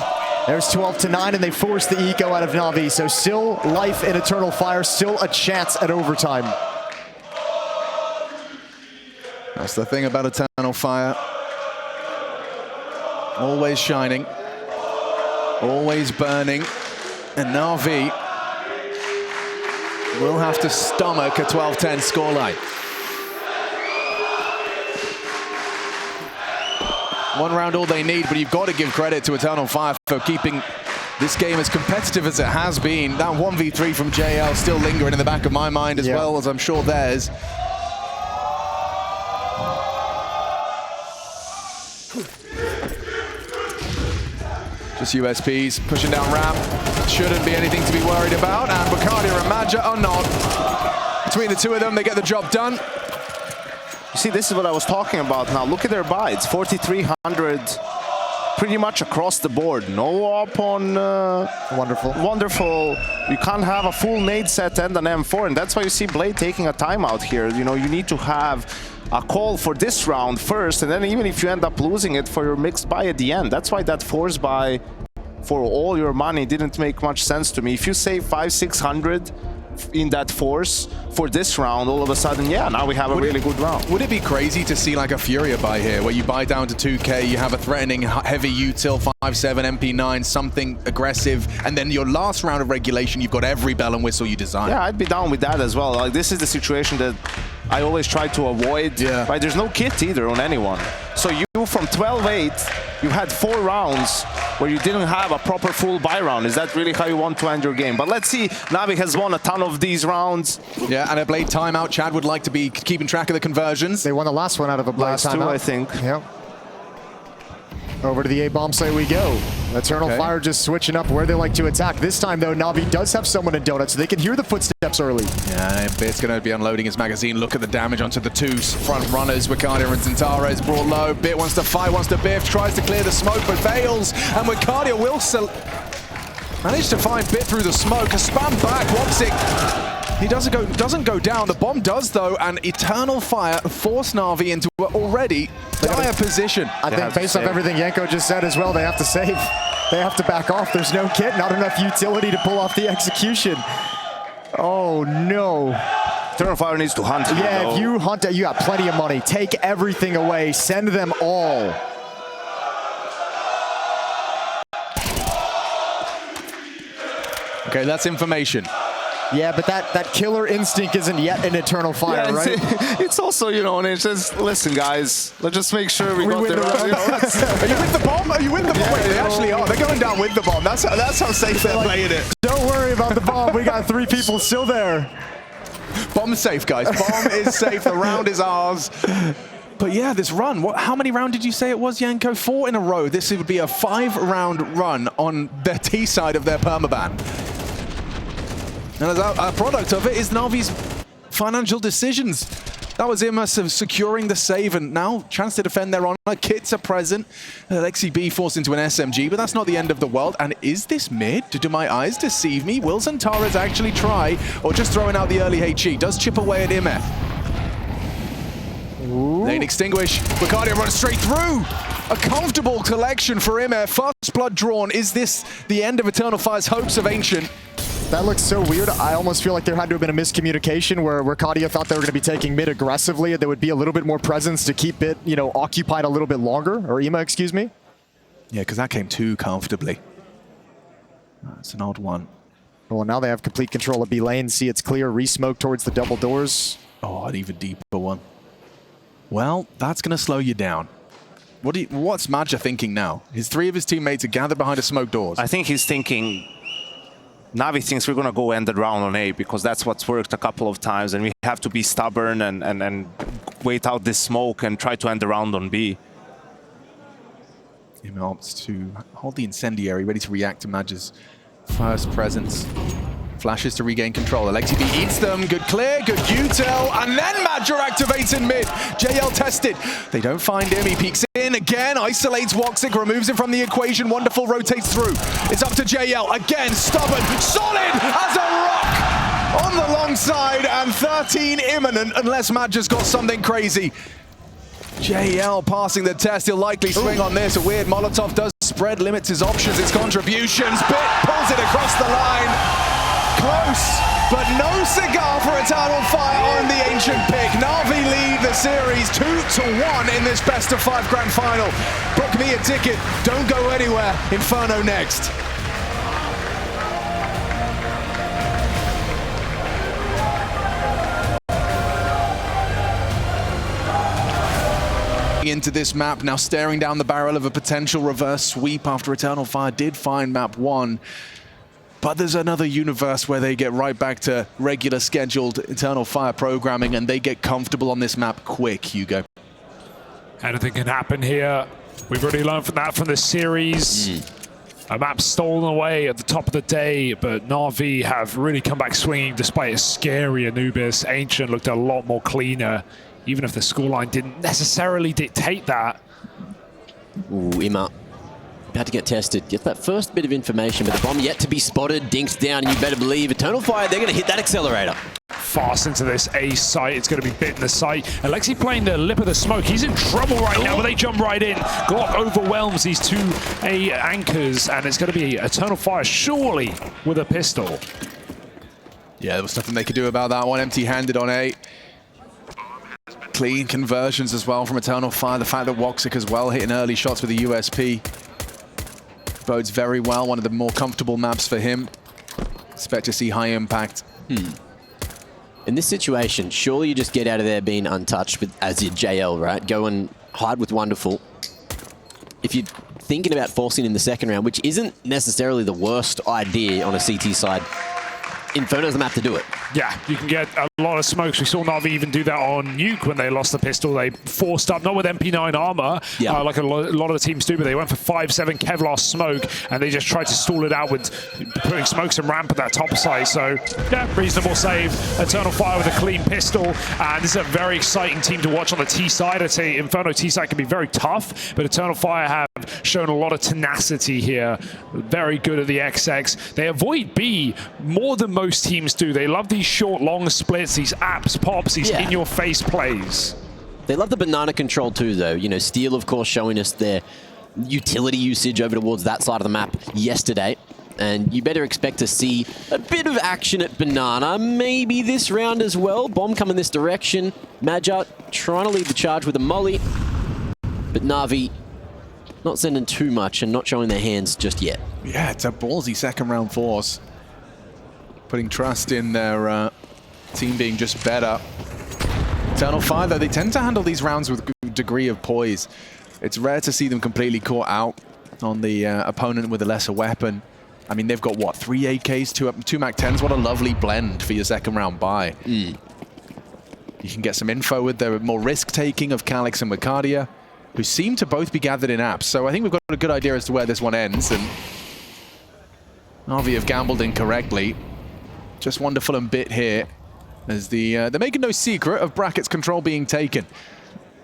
There's 12-9, and they force the eco out of NAVI. So still life in Eternal Fire, still a chance at overtime. That's the thing about Eternal Fire. Always shining. Always burning. And NAVI will have to stomach a 12-10 scoreline. One round all they need, but you've got to give credit to Eternal Fire for keeping this game as competitive as it has been. That 1v3 from JL still lingering in the back of my mind as well as I'm sure theirs. Just USPs pushing down ramp. Shouldn't be anything to be worried about. And Wicardia and Madja are not. Between the two of them, they get the job done. You see, this is what I was talking about now. Look at their buy. It's 4,300 pretty much across the board. No up on... Wonderful. Wonderful. You can't have a full nade set and an M4, and that's why you see Blade taking a timeout here. You know, you need to have a call for this round first, and then even if you end up losing it for your mixed buy at the end. That's why that force buy for all your money didn't make much sense to me. If you save 500-600 in that force for this round, all of a sudden, yeah, now we have a really good round. Would it be crazy to see like a Furia buy here, where you buy down to 2K, you have a threatening heavy util, 5.7, MP9, something aggressive, and then your last round of regulation, you've got every bell and whistle you design? Yeah, I'd be down with that as well. Like, this is the situation that I always try to avoid. Yeah. Right? There's no kit either on anyone. So you, from 12-8, you had 4 rounds where you didn't have a proper full buy round. Is that really how you want to end your game? But let's see, NAVI has won a ton of these rounds. Yeah, and a Blade timeout. Chad would like to be keeping track of the conversions. They won the last one out of a Blade timeout. Last 2, I think. Yep. Over to the A-bomb site we go. Eternal Fire just switching up where they like to attack. This time, though, NAVI does have someone in Donut, so they can hear the footsteps early. Yeah, Bit's going to be unloading his magazine. Look at the damage onto the 2 front runners. Wicardia and Xantara is brought low. Bit wants to fight, wants to biff, tries to clear the smoke, but fails. And Wicardia will manage to find Bit through the smoke. A spam back, Woxic. He doesn't go down. The bomb does, though, and Eternal Fire force NAVI into an already dire position. I think based off everything Yanko just said as well, they have to save. They have to back off. There's no kit, not enough utility to pull off the execution. Oh no. Eternal Fire needs to hunt. Yeah, if you hunt it, you got plenty of money. Take everything away, send them all. Okay, that's information. Yeah, but that killer instinct isn't yet an Eternal Fire, Yeah, right? it's also, you know, and it's just, listen, guys, let's just make sure we got win the the right. round. Are you with the bomb? Are you with the bomb? Wait, they actually are. They're going down with the bomb. That's how safe they're playing it. Don't worry about the bomb. We got 3 people still there. Bomb's safe, guys. Bomb is safe. The round is ours. But yeah, this run, how many rounds did you say it was, Yanko? 4 in a row. This would be a 5-round run on the T side of their permaban. And as a product of it is Navi's financial decisions. That was immersive securing the save, and now chance to defend their honor. Kits are present. Lexi B forced into an SMG, but that's not the end of the world. And is this mid? Do my eyes deceive me? Will Zantares actually try, or just throwing out the early HE? Does chip away at Imef. Lane extinguish. Ricardio runs straight through. A comfortable collection for Imef. First blood drawn. Is this the end of Eternal Fire's hopes of Ancient? That looks so weird. I almost feel like there had to have been a miscommunication where Kadia thought they were going to be taking mid aggressively. There would be a little bit more presence to keep it, you know, occupied a little bit longer, or EMA, excuse me. Yeah, because that came too comfortably. That's an odd one. Well, now they have complete control of B lane. See, it's clear. Re-smoke towards the double doors. Oh, an even deeper one. Well, that's going to slow you down. What's Madja thinking now? 3 of his teammates are gathered behind a smoke doors. I think he's thinking, Navi thinks we're going to go end the round on A because that's what's worked a couple of times, and we have to be stubborn and wait out this smoke and try to end the round on B. He opts to hold the incendiary, ready to react to Madja's first presence. Flashes to regain control. Alexi B eats them. Good clear, good util, and then Madja activates in mid. JL tested. They don't find him. He peeks in again, isolates Woxic, removes him from the equation. Wonderful rotates through. It's up to JL. Again, stubborn, solid as a rock on the long side, and 13 imminent unless Madja's got something crazy. JL passing the test. He'll likely swing on this. A weird Molotov does spread, limits his options, his contributions. Bit pulls it across the line. Close, but no cigar for Eternal Fire on the Ancient pick. Navi lead the series 2-1 in this best of 5 grand final. Book me a ticket. Don't go anywhere. Inferno next. Into this map, now staring down the barrel of a potential reverse sweep after Eternal Fire did find map 1. But there's another universe where they get right back to regular scheduled Eternal Fire programming, and they get comfortable on this map quick, Hugo. Anything can happen here. We've already learned from that from the series. A map stolen away at the top of the day, but Na'Vi have really come back swinging despite a scary Anubis. Ancient looked a lot more cleaner, even if the scoreline didn't necessarily dictate that. Ooh, Ima. About to get tested. Get that first bit of information, but the bomb yet to be spotted. Dinks down, and you better believe Eternal Fire, they're going to hit that accelerator. Fast into this A site. It's going to be bit in the site. Alexi playing the lip of the smoke. He's in trouble right now, but they jump right in. Glock overwhelms these 2 A anchors, and it's going to be Eternal Fire surely with a pistol. Yeah, there was nothing they could do about that one. Empty-handed on A. Clean conversions as well from Eternal Fire. The fact that Woxic as well hitting early shots with the USP bodes very well. One of the more comfortable maps for him. Expect to see high impact. In this situation, surely you just get out of there being untouched with as your JL, right? Go and hide with Wonderful. If you're thinking about forcing in the second round, which isn't necessarily the worst idea on a CT side, Inferno's the map to do it. Yeah, you can get a lot of smokes. We saw Na'Vi even do that on Nuke when they lost the pistol. They forced up, not with MP9 armor, like a lot of the teams do, but they went for 5-7 Kevlar smoke, and they just tried to stall it out with putting smokes and ramp at that top side. So, yeah, reasonable save. Eternal Fire with a clean pistol, and this is a very exciting team to watch on the T side. I'd say Inferno T side can be very tough, but Eternal Fire have shown a lot of tenacity here. Very good at the XX. They avoid B more than most teams do. They love these short, long splits, these apps, pops, these in-your-face plays. They love the banana control too, though. You know, Steel, of course, showing us their utility usage over towards that side of the map yesterday. And you better expect to see a bit of action at Banana, maybe this round as well. Bomb coming this direction. Madja trying to lead the charge with a molly. But Na'Vi not sending too much and not showing their hands just yet. Yeah, it's a ballsy second round force. Putting trust in their team being just better. Eternal Fire, though, they tend to handle these rounds with a degree of poise. It's rare to see them completely caught out on the opponent with a lesser weapon. I mean, they've got, what, 3 AKs, 2 MAC-10s? What a lovely blend for your second round buy. You can get some info with the more risk-taking of Calix and Wicardia, who seem to both be gathered in apps. So I think we've got a good idea as to where this one ends. And Navi have gambled incorrectly. Just Wonderful and Bit here, as they're making no secret of Bracket's control being taken.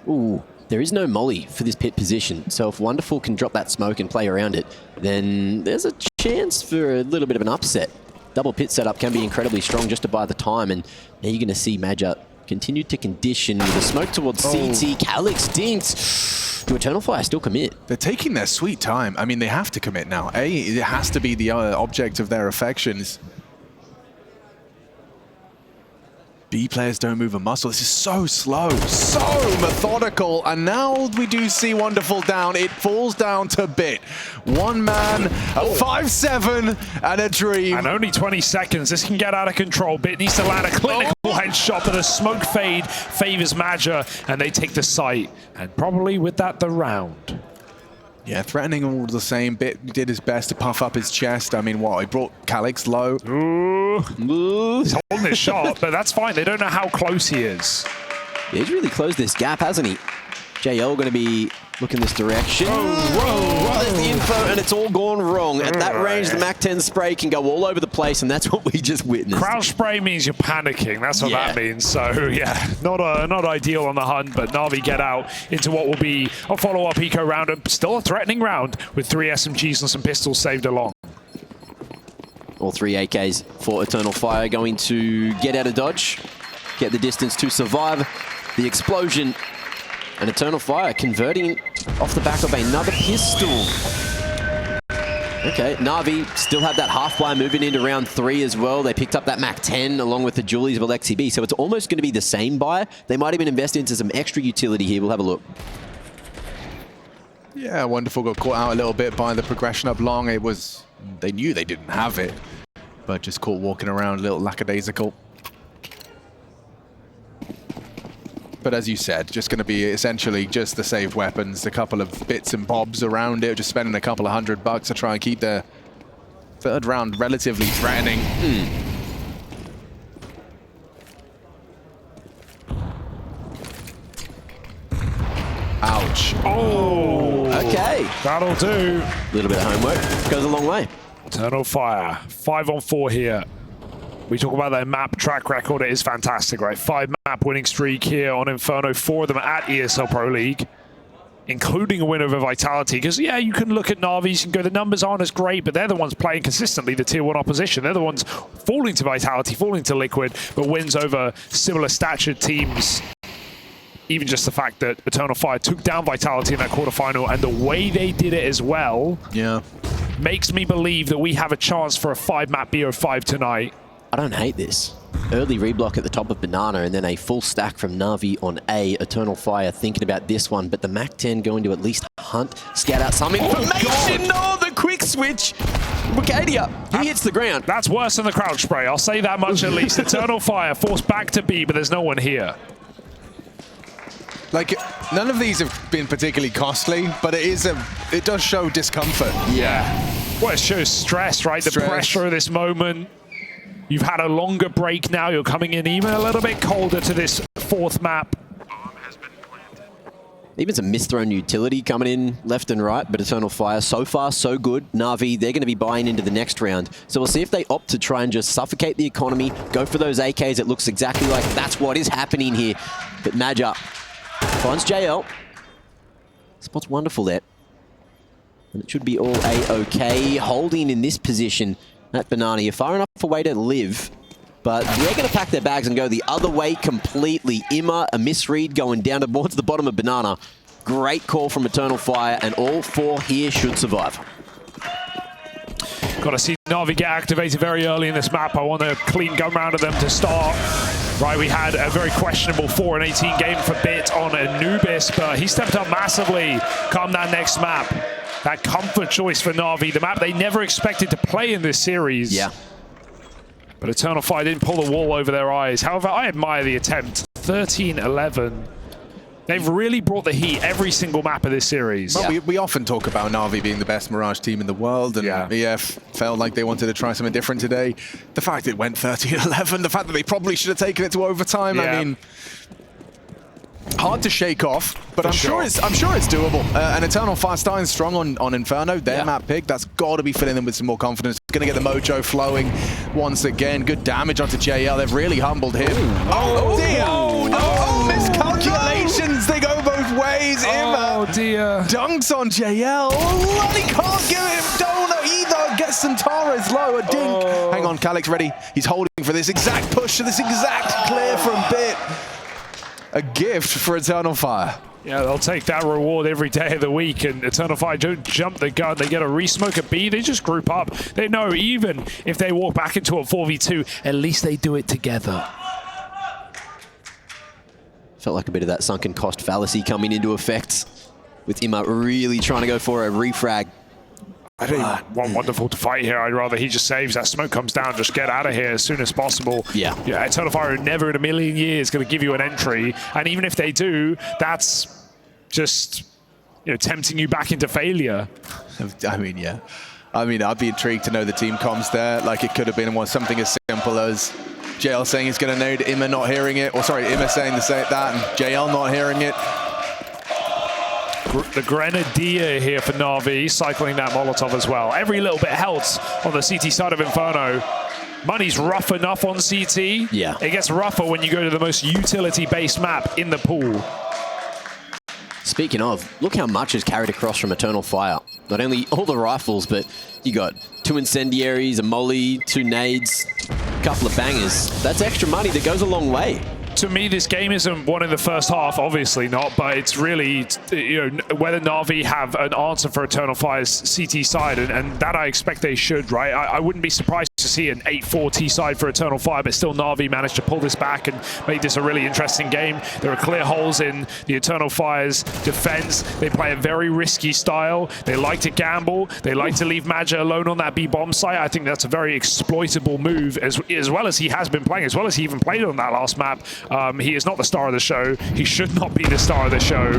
Ooh. There is no molly for this pit position, so if Wonderful can drop that smoke and play around it, then there's a chance for a little bit of an upset. Double pit setup can be incredibly strong just to buy the time, and now you're going to see Madja continue to condition with a smoke towards CT. Calix dinks. Do Eternal Fire still commit? They're taking their sweet time. I mean, they have to commit now. It has to be the object of their affections. B players don't move a muscle. This is so slow, so methodical. And now we do see Wonderful down. It falls down to Bit. One man, a 5-7, and a dream. And only 20 seconds. This can get out of control. Bit needs to land a clinical headshot, but the smoke fade favors Madja, and they take the site. And probably with that, the round. Yeah, threatening all the same. Bit did his best to puff up his chest. I mean, what? He brought Calix low. Ooh. He's holding his shot, but that's fine. They don't know how close he is. Yeah, he's really closed this gap, hasn't he? JL going to be looking this direction. Whoa, there's the info, and it's all gone wrong. At that range, the MAC-10 spray can go all over the place, and that's what we just witnessed. Crouch spray means you're panicking. That's what that means. So, yeah, not ideal on the hunt, but Na'Vi get out into what will be a follow-up eco round, and still a threatening round with 3 SMGs and some pistols saved along. All 3 AKs for Eternal Fire going to get out of dodge, get the distance to survive the explosion. And Eternal Fire converting off the back of another pistol. Okay, Na'Vi still have that half-buy moving into round 3 as well. They picked up that MAC-10 along with the Julies of Alexi B, so it's almost going to be the same buy. They might even invest into some extra utility here. We'll have a look. Yeah, Wonderful got caught out a little bit by the progression up long. It was, they knew they didn't have it, but just caught walking around a little lackadaisical. But as you said, just going to be essentially just the saved weapons, a couple of bits and bobs around it, just spending a couple of $100 to try and keep the third round relatively threatening. Ouch. Oh, okay. That'll do. A little bit of homework goes a long way. Eternal Fire, 5-on-4 here. We talk about their map track record. It is fantastic, right? 5 map winning streak here on Inferno, 4 of them at ESL Pro League, including a win over Vitality. Because, yeah, you can look at Navis and go, the numbers aren't as great, but they're the ones playing consistently the Tier 1 opposition. They're the ones falling to Vitality, falling to Liquid, but wins over similar statured teams. Even just the fact that Eternal Fire took down Vitality in that quarterfinal, and the way they did it as well, makes me believe that we have a chance for a 5-map BO5 tonight. I don't hate this. Early reblock at the top of Banana, and then a full stack from Na'Vi on A. Eternal Fire thinking about this one, but the MAC-10 going to at least hunt, scout out some information. Oh, the quick switch. Wicardia, he hits the ground. That's worse than the crouch spray. I'll say that much at least. Eternal Fire forced back to B, but there's no one here. Like, none of these have been particularly costly, but it does show discomfort. Yeah. Well, it shows stress, right? The pressure of this moment. You've had a longer break now. You're coming in even a little bit colder to this 4th map. Even some misthrown utility coming in left and right, but Eternal Fire, so far, so good. Na'Vi, they're going to be buying into the next round. So we'll see if they opt to try and just suffocate the economy, go for those AKs. It looks exactly like that's what is happening here. But Madja finds JL. Spot's Wonderful there. And it should be all A-okay. Holding in this position at Banana. You're far enough away to live, but they're going to pack their bags and go the other way completely. Imma, a misread going down towards the bottom of Banana. Great call from Eternal Fire, and all 4 here should survive. Got to see NAVI get activated very early in this map. I want a clean gun round of them to start. Right, we had a very questionable 4-18 game for Bit on Anubis, but he stepped up massively come that next map. That comfort choice for NAVI, the map they never expected to play in this series. Yeah. But Eternal Fire didn't pull the wool over their eyes. However, I admire the attempt. 13-11. They've really brought the heat every single map of this series. Well, we often talk about NAVI being the best Mirage team in the world, and EF felt like they wanted to try something different today. The fact it went 13-11, the fact that they probably should have taken it to overtime, I mean, hard to shake off, but I'm sure it's doable. And Eternal Fire starting strong on Inferno, their map pick. That's got to be filling them with some more confidence. Going to get the mojo flowing once again. Good damage onto JL. They've really humbled him. Oh dear! Oh no! Miscalculations. They go both ways. Oh dear! Dunks on JL. Oh, and he can't give him Donut either. Gets Centaurus low. A dink. Hang on, Calyx ready. He's holding for this exact push to this exact clear from Bit. A gift for Eternal Fire. Yeah, they'll take that reward every day of the week, and Eternal Fire don't jump the gun. They get a resmoke at B, they just group up. They know even if they walk back into a 4v2, at least they do it together. Felt like a bit of that sunken cost fallacy coming into effect, with Ima really trying to go for a refrag. I think one wonderful to fight here. I'd rather he just saves. That smoke comes down, just get out of here as soon as possible. Yeah, Eternal Fire are never in a million years going to give you an entry. And even if they do, that's just, tempting you back into failure. I mean, yeah. I mean, I'd be intrigued to know the team comms there. Like, it could have been something as simple as JL saying he's going to nade, Ima not hearing it. Or sorry, Ima saying that and JL not hearing it. The Grenadier here for NAVI, cycling that Molotov as well. Every little bit helps on the CT side of Inferno. Money's rough enough on CT. Yeah. It gets rougher when you go to the most utility-based map in the pool. Speaking of, look how much is carried across from Eternal Fire. Not only all the rifles, but you got 2 incendiaries, a molly, 2 nades, a couple of bangers. That's extra money that goes a long way. To me, this game isn't won in the first half, obviously not, but it's really, whether NAVI have an answer for Eternal Fire's CT side, and that I expect they should, right? I wouldn't be surprised to see an 8-4 T side for Eternal Fire, but still NAVI managed to pull this back and make this a really interesting game. There are clear holes in the Eternal Fire's defense. They play a very risky style. They like to gamble. They like to leave Maja alone on that B-bomb site. I think that's a very exploitable move, as well as he has been playing, as well as he even played on that last map. He is not the star of the show. He should not be the star of the show.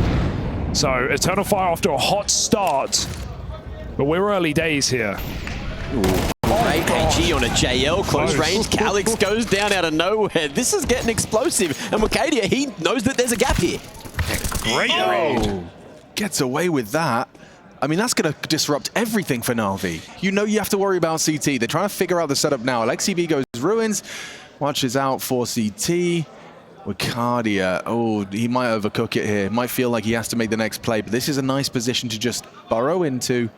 So Eternal Fire off to a hot start, but we're early days here. Great AG on a JL, close range. Calyx goes down out of nowhere. This is getting explosive. And Wakadia, he knows that there's a gap here. Great raid. Gets away with that. I mean, that's going to disrupt everything for NAVI. You have to worry about CT. They're trying to figure out the setup now. LXCB goes Ruins, watches out for CT. Wakadia, he might overcook it here. Might feel like he has to make the next play, but this is a nice position to just burrow into.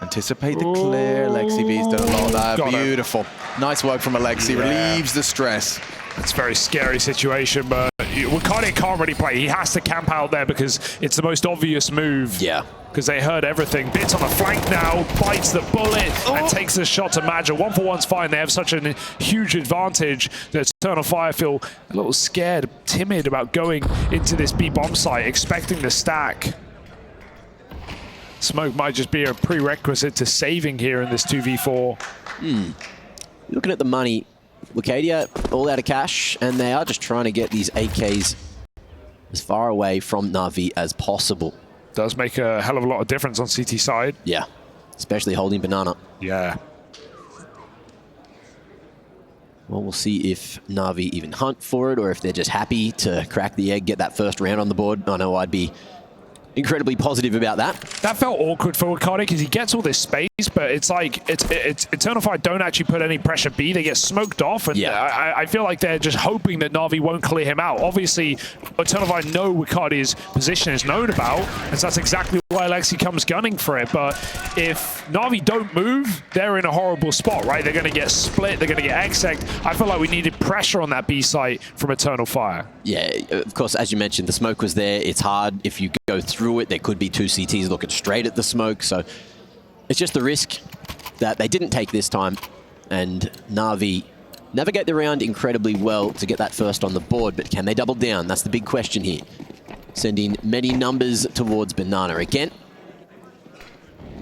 Anticipate the clear. LXCB's done a lot of that. Beautiful. Nice work from Alexi. Relieves the stress. It's a very scary situation, but Wakadia can't really play. He has to camp out there because it's the most obvious move. Yeah. Because they heard everything. Bits on the flank now, bites the bullet, and takes the shot to Maja. 1-for-1's fine. They have such a huge advantage that Eternal Fire feel a little scared, timid about going into this B-bomb site, expecting the stack. Smoke might just be a prerequisite to saving here in this 2v4. Looking at the money, Wakadia all out of cash, and they are just trying to get these AKs as far away from NAVI as possible. Does make a hell of a lot of difference on CT side. Yeah, especially holding Banana. Yeah. Well, we'll see if NAVI even hunt for it or if they're just happy to crack the egg, get that first round on the board. I know I'd be incredibly positive about that. That felt awkward for Wakadia because he gets all this space but it's like Eternal Fire don't actually put any pressure B. They get smoked off, and I feel like they're just hoping that NAVI won't clear him out. Obviously, Eternal Fire know where Cardi's position is known about, and so that's exactly why Alexi comes gunning for it. But if NAVI don't move, they're in a horrible spot, right? They're going to get split, they're going to get exec'd. I feel like we needed pressure on that B site from Eternal Fire. Yeah, of course, as you mentioned, the smoke was there. It's hard if you go through it. There could be two CTs looking straight at the smoke, so it's just the risk that they didn't take this time, and NAVI navigate the round incredibly well to get that first on the board, but can they double down? That's the big question here. Sending many numbers towards Banana again.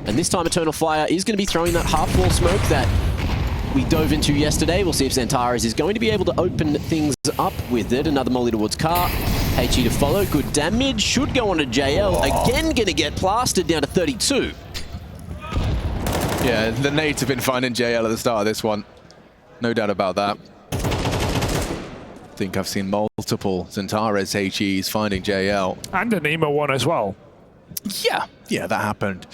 And this time Eternal Fire is going to be throwing that half-wall smoke that we dove into yesterday. We'll see if Xantares is going to be able to open things up with it. Another molly towards Car. HE to follow. Good damage. Should go on to JL. Again, going to get plastered down to 32. Yeah, the nades have been finding JL at the start of this one. No doubt about that. I think I've seen multiple Xantares HEs finding JL. And an Emo one as well. Yeah, that happened.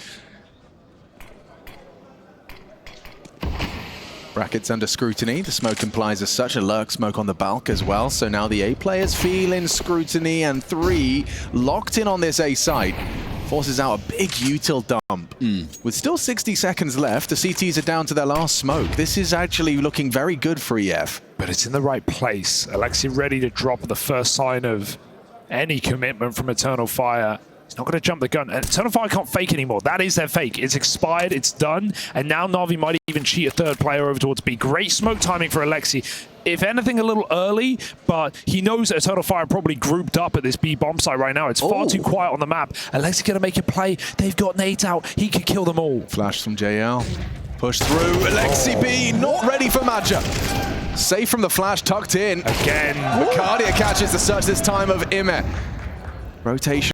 Brackets under scrutiny. The smoke implies as such a lurk smoke on the bulk as well. So now the A players feeling scrutiny, and 3 locked in on this A site. Forces out a big util dump. With still 60 seconds left, the CTs are down to their last smoke. This is actually looking very good for EF. But it's in the right place. Alexi ready to drop the first sign of any commitment from Eternal Fire. He's not going to jump the gun. And Eternal Fire can't fake anymore. That is their fake. It's expired. It's done. And now NAVI might even cheat a third player over towards B. Great smoke timing for Alexi. If anything, a little early, but he knows that Eternal Fire probably grouped up at this B bomb site right now. It's far too quiet on the map. Alexi going to make a play. They've got nades out. He could kill them all. Flash from JL. Push through. Alexi B not ready for Madja. Safe from the flash, tucked in. Again. Vicardia catches the search this time of Ime. Rotation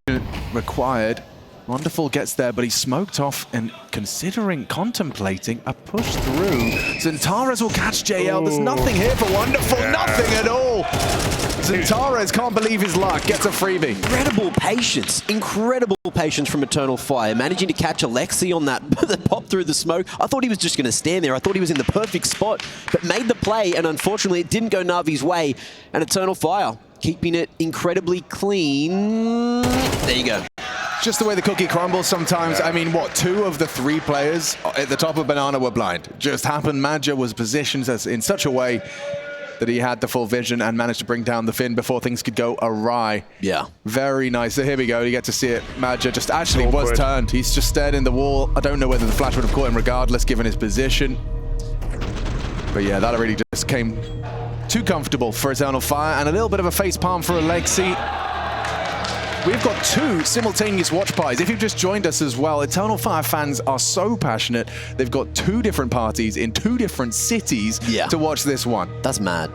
required. Wonderful gets there, but he's smoked off and contemplating a push through. Xantares will catch JL. There's nothing here for Wonderful. Nothing at all. Xantares can't believe his luck. Gets a freebie. Incredible patience from Eternal Fire. Managing to catch Alexi on that pop through the smoke. I thought he was just going to stand there. I thought he was in the perfect spot, but made the play, and unfortunately it didn't go Navi's way. And Eternal Fire keeping it incredibly clean. There you go. Just the way the cookie crumbles sometimes. I mean, what, 2 of the 3 players at the top of Banana were blind. Just happened. Madja was positioned in such a way that he had the full vision and managed to bring down the Finn before things could go awry. Yeah. Very nice. So here we go. You get to see it. Madja just actually was turned. He's just stared in the wall. I don't know whether the flash would have caught him regardless, given his position. But yeah, that really just came too comfortable for Eternal Fire, and a little bit of a face palm for Alexi. We've got 2 simultaneous watch parties. If you've just joined us as well, Eternal Fire fans are so passionate. They've got 2 different parties in 2 different cities to watch this one. That's mad.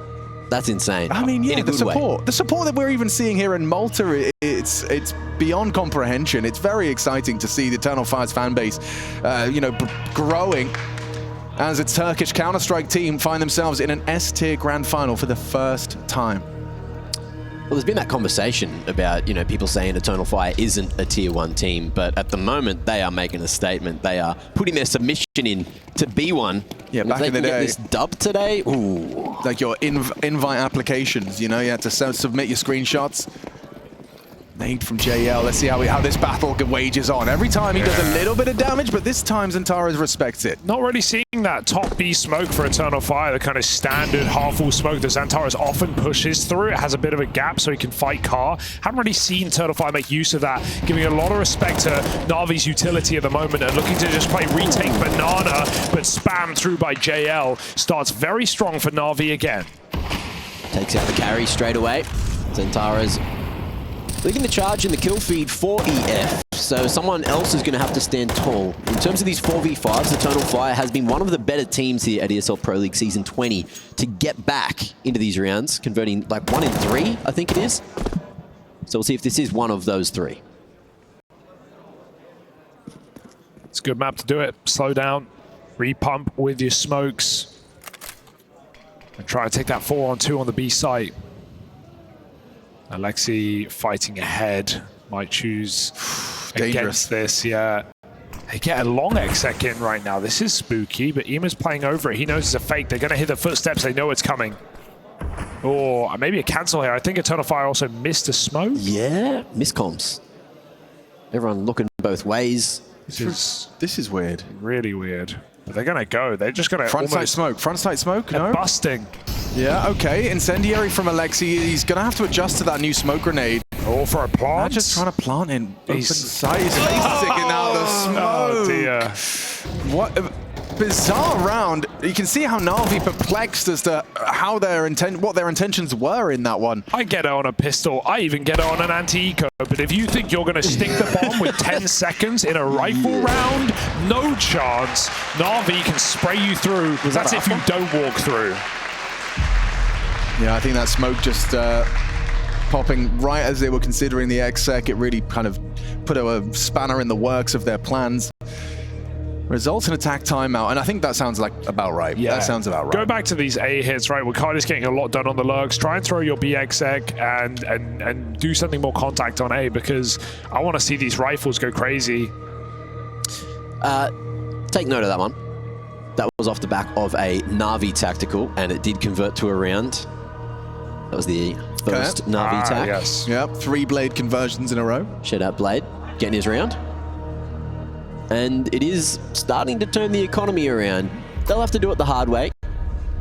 That's insane. I mean, yeah, the support that we're even seeing here in Malta, it's beyond comprehension. It's very exciting to see the Eternal Fire's fan base, growing as its Turkish Counter-Strike team find themselves in an S-tier grand final for the first time. Well, there's been that conversation about, people saying Eternal Fire isn't a tier 1 team, but at the moment they are making a statement. They are putting their submission in to be one. Yeah, back in the day. This dub today, ooh. Like your invite applications, you had to submit your screenshots. Nade from JL. Let's see how this battle wages on. Every time he does a little bit of damage, but this time Xantares respects it. Not really seeing that top B smoke for Eternal Fire, the kind of standard half-full smoke that Xantares often pushes through. It has a bit of a gap so he can fight Car. Haven't really seen Eternal Fire make use of that, giving a lot of respect to Navi's utility at the moment and looking to just play retake Banana, but spam through by JL. Starts very strong for Navi again. Takes out the carry straight away. Xantares leading the charge in the kill feed for EF, so someone else is going to have to stand tall. In terms of these 4v5s, Eternal Fire has been one of the better teams here at ESL Pro League Season 20 to get back into these rounds, converting like 1 in 3, I think it is. So we'll see if this is one of those 3. It's a good map to do it. Slow down, repump with your smokes, and try to take that 4-on-2 on the B site. Alexi fighting ahead, might choose against this, yeah. They get a long exec in right now. This is spooky, but Ima's playing over it. He knows it's a fake. They're going to hit the footsteps. They know it's coming. Or maybe a cancel here. I think Eternal Fire also missed a smoke. Yeah, miscomms. Everyone looking both ways. This is weird. Really weird. But they're going to go. They're just going to front sight smoke. Front sight smoke. No. Busting. Yeah. Okay. Incendiary from Alexi. He's going to have to adjust to that new smoke grenade. All for a plant. Not just trying to plant in open sight. He's sticking out the smoke. Oh dear. What a bizarre round. You can see how NAVI perplexed as to how what their intentions were in that one. I get it on a pistol. I even get it on an anti-eco. But if you think you're going to stick the bomb with 10 seconds in a rifle round, no chance. NAVI can spray you through. That's if you don't walk through. Yeah, I think that smoke just popping right as they were considering the exec. It really kind of put a spanner in the works of their plans. Results in attack timeout, and I think that sounds like about right. Yeah. That sounds about right. Go back to these A hits, right? Wakadi's getting a lot done on the lurks. Try and throw your B exec and do something more contact on A, because I want to see these rifles go crazy. Take note of that one. That was off the back of a NAVI tactical, and it did convert to a round. That was the first NAVI tac. Yes. Yep, 3 blade conversions in a row. Shout out Blade, getting his round. And it is starting to turn the economy around. They'll have to do it the hard way.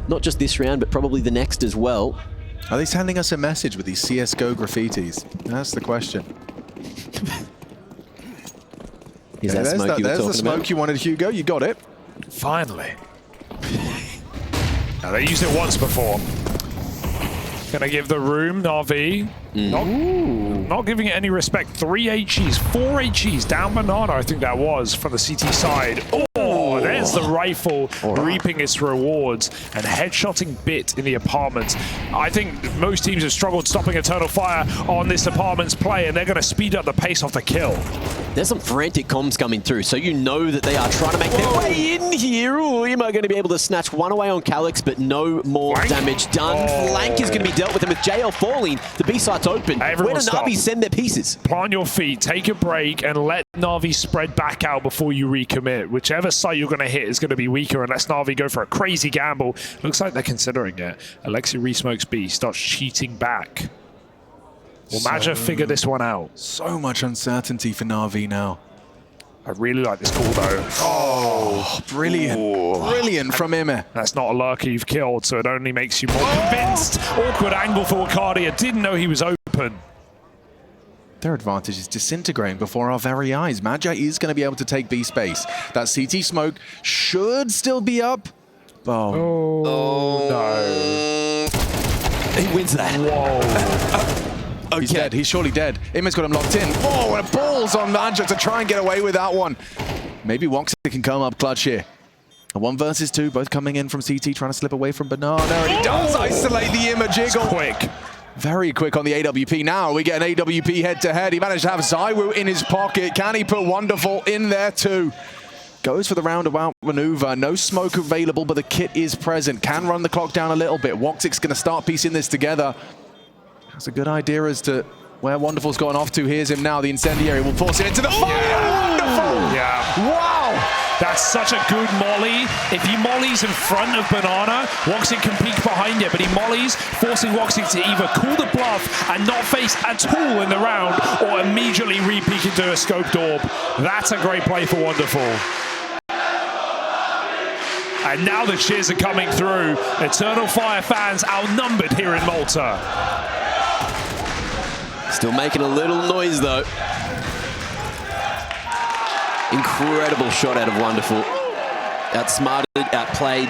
Not just this round, but probably the next as well. Are they sending us a message with these CSGO graffitis? That's the question. Is that smoke you were There's talking the smoke about? you wanted, Hugo. You got it. Finally. Now, they used it once before. Gonna give the room, NAVI. Not giving it any respect. 3 HEs, 4 HEs down Banana, I think that was, from the CT side. Oh, there's the rifle reaping its rewards and headshotting Bit in the apartment. I think most teams have struggled stopping Eternal Fire on this apartment's play, and they're going to speed up the pace of the kill. There's some frantic comms coming through, so you know that they are trying to make their way in here. Ooh, Ima going to be able to snatch one away on Calyx, but no more damage done. Flank is going to be dealt with, and with JL falling, the B site's open. Where do NAVI send their pieces? Plant your feet, take a break, and let NAVI spread back out before you recommit. Whichever site you're going to hit is going to be weaker unless NAVI go for a crazy gamble. Looks like they're considering it. Alexi resmokes B, starts cheating back. Will Maja figure this one out? So much uncertainty for NAVI now. I really like this call though. Oh, brilliant. Brilliant from Ima. That's not a lurker you've killed, so it only makes you more convinced. Awkward angle for Wakadia. Didn't know he was open. Their advantage is disintegrating before our very eyes. Magi is going to be able to take B space. That CT smoke should still be up. Oh no. He wins that. Whoa. Okay. He's dead. He's surely dead. Ima's got him locked in. Oh, what a balls on Magi to try and get away with that one. Maybe Woxy can come up clutch here. A 1 versus 2, both coming in from CT, trying to slip away from Banana. And he does isolate the Ima jiggle. It's quick. Very quick on the AWP. Now we get an AWP head-to-head. He managed to have Zywoo in his pocket. Can he put Wonderful in there too? Goes for the roundabout maneuver. No smoke available, but the kit is present. Can run the clock down a little bit. Woxic's going to start piecing this together. That's a good idea as to where Wonderful's gone off to. Here's him now. The Incendiary will force it into the fire. Wonderful! Yeah. Wow! That's such a good molly. If he mollies in front of Banana, Woxic can peek behind it, but he mollies, forcing Woxic to either call the bluff and not face at all in the round, or immediately re-peek into a scoped orb. That's a great play for Wonderful. And now the cheers are coming through. Eternal Fire fans outnumbered here in Malta. Still making a little noise though. Incredible shot out of Wonderful. Outsmarted, outplayed,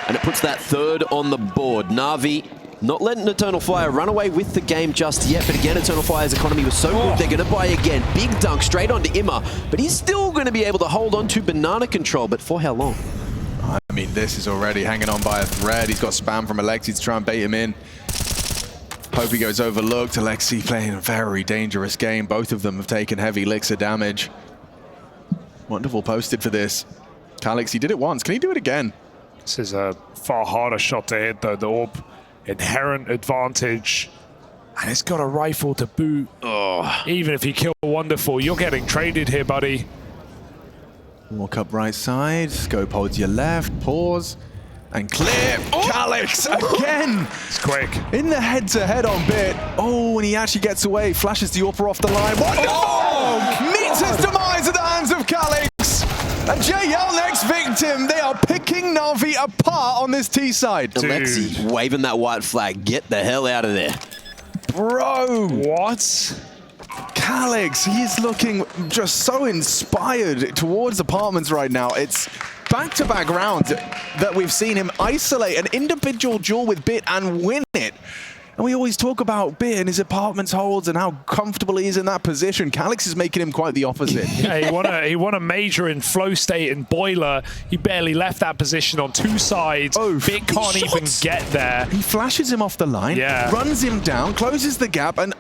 and it puts that third on the board. NAVI not letting Eternal Fire run away with the game just yet, but again, Eternal Fire's economy was so good, they're going to buy again. Big dunk straight onto Ima, but he's still going to be able to hold on to Banana control, but for how long? I mean, this is already hanging on by a thread. He's got spam from Alexi to try and bait him in. Hope he goes overlooked. Alexi playing a very dangerous game. Both of them have taken heavy licks of damage. Wonderful posted for this. Calyx, he did it once. Can he do it again? This is a far harder shot to hit, though. The orb, inherent advantage. And it's got a rifle to boot. Oh. Even if you kill Wonderful, you're getting traded here, buddy. Walk up right side, scope holds your left, pause, and clear. Calix again! It's quick. In the head-to-head on Bit. Oh, and he actually gets away, flashes the upper off the line. Wonderful! Meets his demise at the hands of Calix. And JL next victim. They are picking Na'Vi apart on this T side. Alexi waving that white flag. Get the hell out of there. Bro! What? Calix, he is looking just so inspired towards apartments right now. It's back-to-back rounds that we've seen him isolate an individual duel with Bit and win it. And we always talk about Bit and his apartments holds and how comfortable he is in that position. Calix is making him quite the opposite. Yeah, he won a major in Flow State and Boiler. He barely left that position on two sides. Oh, Bit can't even get there. He flashes him off the line, runs him down, closes the gap, and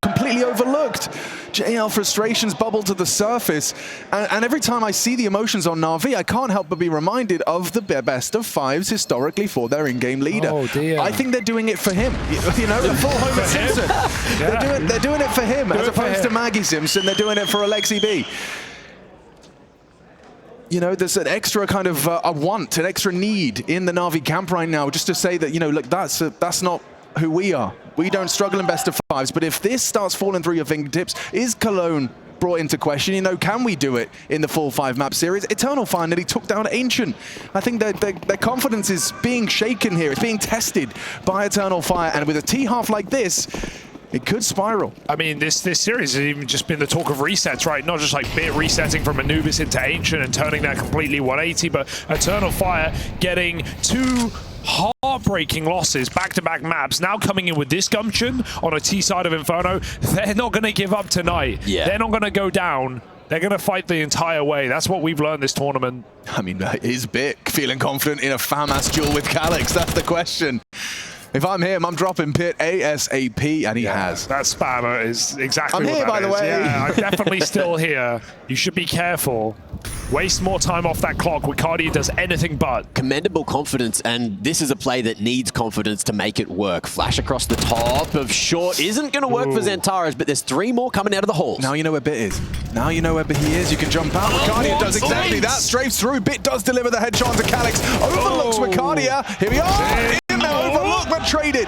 completely overlooked. JL frustrations bubble to the surface. And every time I see the emotions on Na'Vi, I can't help but be reminded of the best of fives historically for their in-game leader. Oh, dear. I think they're doing it for him. You know, the full Homer Simpson. They're doing it for him as opposed to Maggie Simpson. They're doing it for Alexi B. You know, there's an extra kind of an extra need in the Na'Vi camp right now, just to say that, you know, look, that's not who we are. We don't struggle in best of fives, but if this starts falling through your fingertips, is Cologne brought into question? You know, can we do it in the full 5-map series? Eternal Fire nearly took down Ancient. I think their confidence is being shaken here. It's being tested by Eternal Fire, and with a T-half like this, it could spiral. I mean, this series has even just been the talk of resets, right? Not just like Bit resetting from Anubis into Ancient and turning that completely 180, but Eternal Fire getting two heartbreaking losses, back-to-back maps, now coming in with this gumption on a T side of Inferno. They're not going to give up tonight. Yeah. They're not going to go down. They're going to fight the entire way. That's what we've learned this tournament. I mean, is Bit feeling confident in a FAMAS duel with Calix? That's the question. If I'm him, I'm dropping Pit ASAP, and he has. That spammer is exactly I'm what here, that by the is. way. Yeah, I'm definitely still here. You should be careful. Waste more time off that clock. Wicardia does anything but. Commendable confidence, and this is a play that needs confidence to make it work. Flash across the top of short isn't going to work for Xantares, but there's 3 more coming out of the halls. Now you know where Bit is. Now you know where he is. You can jump out. Wicardia does exactly that. Strafes through. Bit does deliver the headshot to Calix. Overlooks Wicardia. Here we are. Overlooked but traded.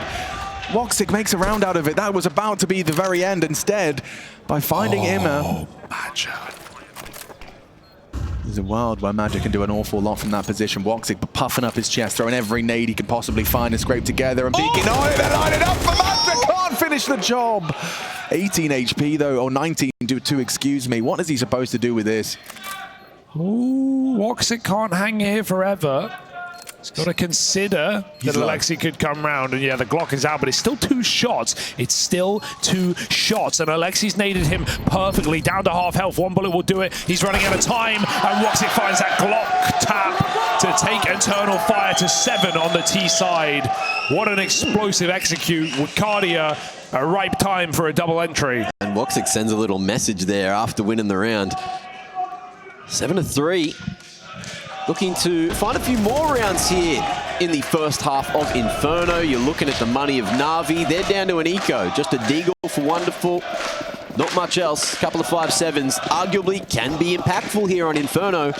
Woxic makes a round out of it. That was about to be the very end. Instead, by finding Imma. Magic. There's a world where Magic can do an awful lot from that position. Woxic puffing up his chest, throwing every nade he can possibly find and scrape together. And Beacon, they're lining up for Magic. Can't finish the job. 18 HP though, or 19 to excuse me. What is he supposed to do with this? Ooh, Woxic can't hang here forever. He's got to consider that Alexi could come round, and yeah, the Glock is out, but it's still 2 shots. It's still 2 shots, and Alexi's naded him perfectly, down to half health. 1 bullet will do it. He's running out of time, and Woxic finds that Glock tap to take Eternal Fire to 7 on the T side. What an explosive execute. Wicardia, a ripe time for a double entry. And Woxic sends a little message there after winning the round. 7-3. Looking to find a few more rounds here in the first half of Inferno. You're looking at the money of Na'Vi. They're down to an eco. Just a Deagle for Wonderful. Not much else. A couple of 5-7s. Arguably can be impactful here on Inferno.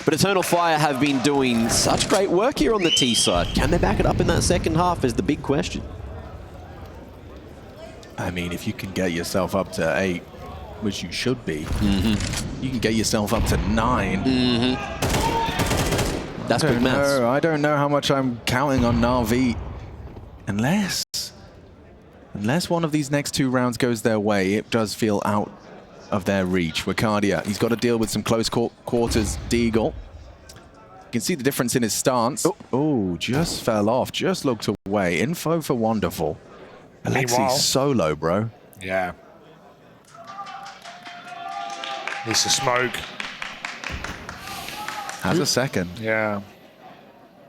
But Eternal Fire have been doing such great work here on the T side. Can they back it up in that second half is the big question. I mean, if you can get yourself up to 8, which you should be, you can get yourself up to 9. That's big maths. I don't know how much I'm counting on Na'Vi. Unless one of these next 2 rounds goes their way, it does feel out of their reach. Wicardia, he's got to deal with some close quarters Deagle. You can see the difference in his stance. Oh, just fell off, just looked away. Info for Wonderful. Alexi's solo, bro. Yeah. Needs to smoke. Has a second. Yeah.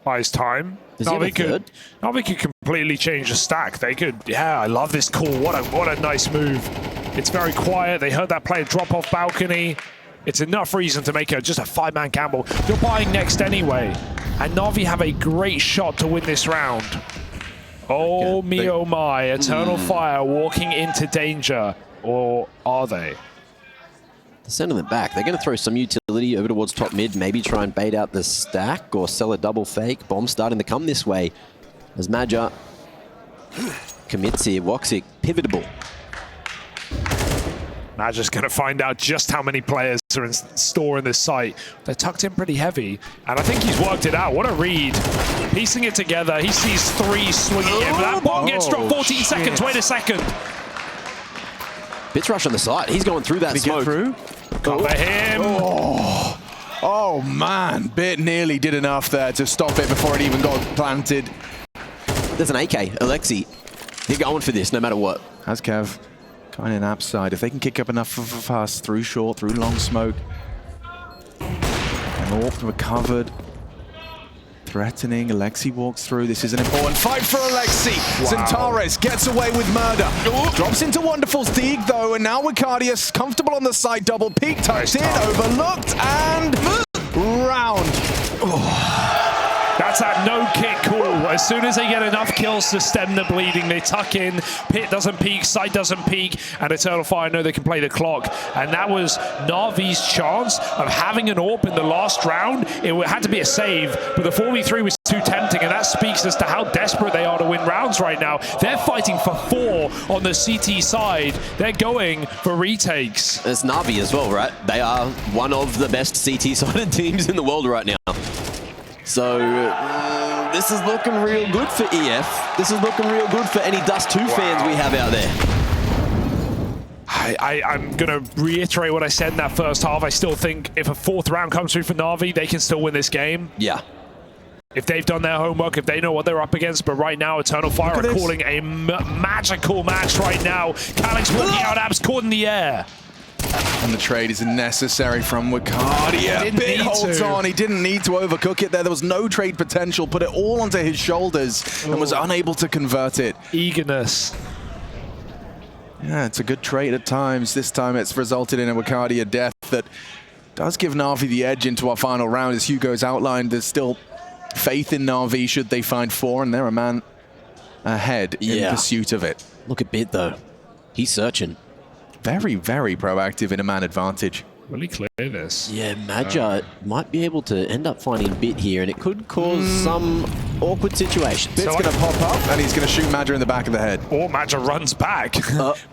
Buys time. Does he have a third? Na'Vi could completely change the stack. They could, yeah, I love this call. What a nice move. It's very quiet. They heard that player drop off balcony. It's enough reason to make just a 5-man gamble. You're buying next anyway. And Na'Vi have a great shot to win this round. Oh me, oh my. Eternal Fire walking into danger. Or are they? sending them back. They're going to throw some utility over towards top mid, maybe try and bait out the stack or sell a double fake. Bomb starting to come this way as Madja commits here. Woxic, pivotable. Madja's going to find out just how many players are in store in this site. They're tucked in pretty heavy, and I think he's worked it out. What a read. Piecing it together, he sees 3 swinging in. That bomb gets dropped 14 seconds. Wait a second. Bits rush on the side. He's going through that smoke. Through? Cover him. Oh man, Bit nearly did enough there to stop it before it even got planted. There's an AK, Alexi. They're going for this no matter what. Has Kev kind of an app side. If they can kick up enough of us through short, through long smoke. And Orp recovered. Threatening, Alexi walks through. This is an important fight for Alexi. Wow. Centaurus gets away with murder. Drops into Wonderful Steeg though, and now Wicardius comfortable on the side, double peek, tucked in, overlooked, and round. That's that no kick call. As soon as they get enough kills to stem the bleeding, they tuck in. Pit doesn't peek, Sight doesn't peek, and Eternal Fire know they can play the clock. And that was Na'Vi's chance of having an AWP in the last round. It had to be a save, but the 4v3 was too tempting, and that speaks as to how desperate they are to win rounds right now. They're fighting for 4 on the CT side. They're going for retakes. It's NAVI as well, right? They are one of the best CT-sided teams in the world right now. So this is looking real good for EF. This is looking real good for any Dust 2 fans we have out there. I'm going to reiterate what I said in that first half. I still think if a 4th round comes through for NAVI, they can still win this game. Yeah. If they've done their homework, if they know what they're up against. But right now, Eternal Fire are calling a magical match right now. Calyx working out abs caught in the air. And the trade is necessary from Wicardia. Bit holds on. He didn't need to overcook it there. There was no trade potential. Put it all onto his shoulders and was unable to convert it. Eagerness. Yeah, it's a good trade at times. This time it's resulted in a Wicardia death that does give Na'Vi the edge into our final round. As Hugo's outlined, there's still faith in Na'Vi should they find 4, and they're a man ahead in pursuit of it. Look at Bit, though. He's searching. Very, very proactive in a man advantage. Really clear this. Yeah, Madja might be able to end up finding Bit here, and it could cause some awkward situations. Bit's going to pop up, and he's going to shoot Madja in the back of the head. Or Madja runs back,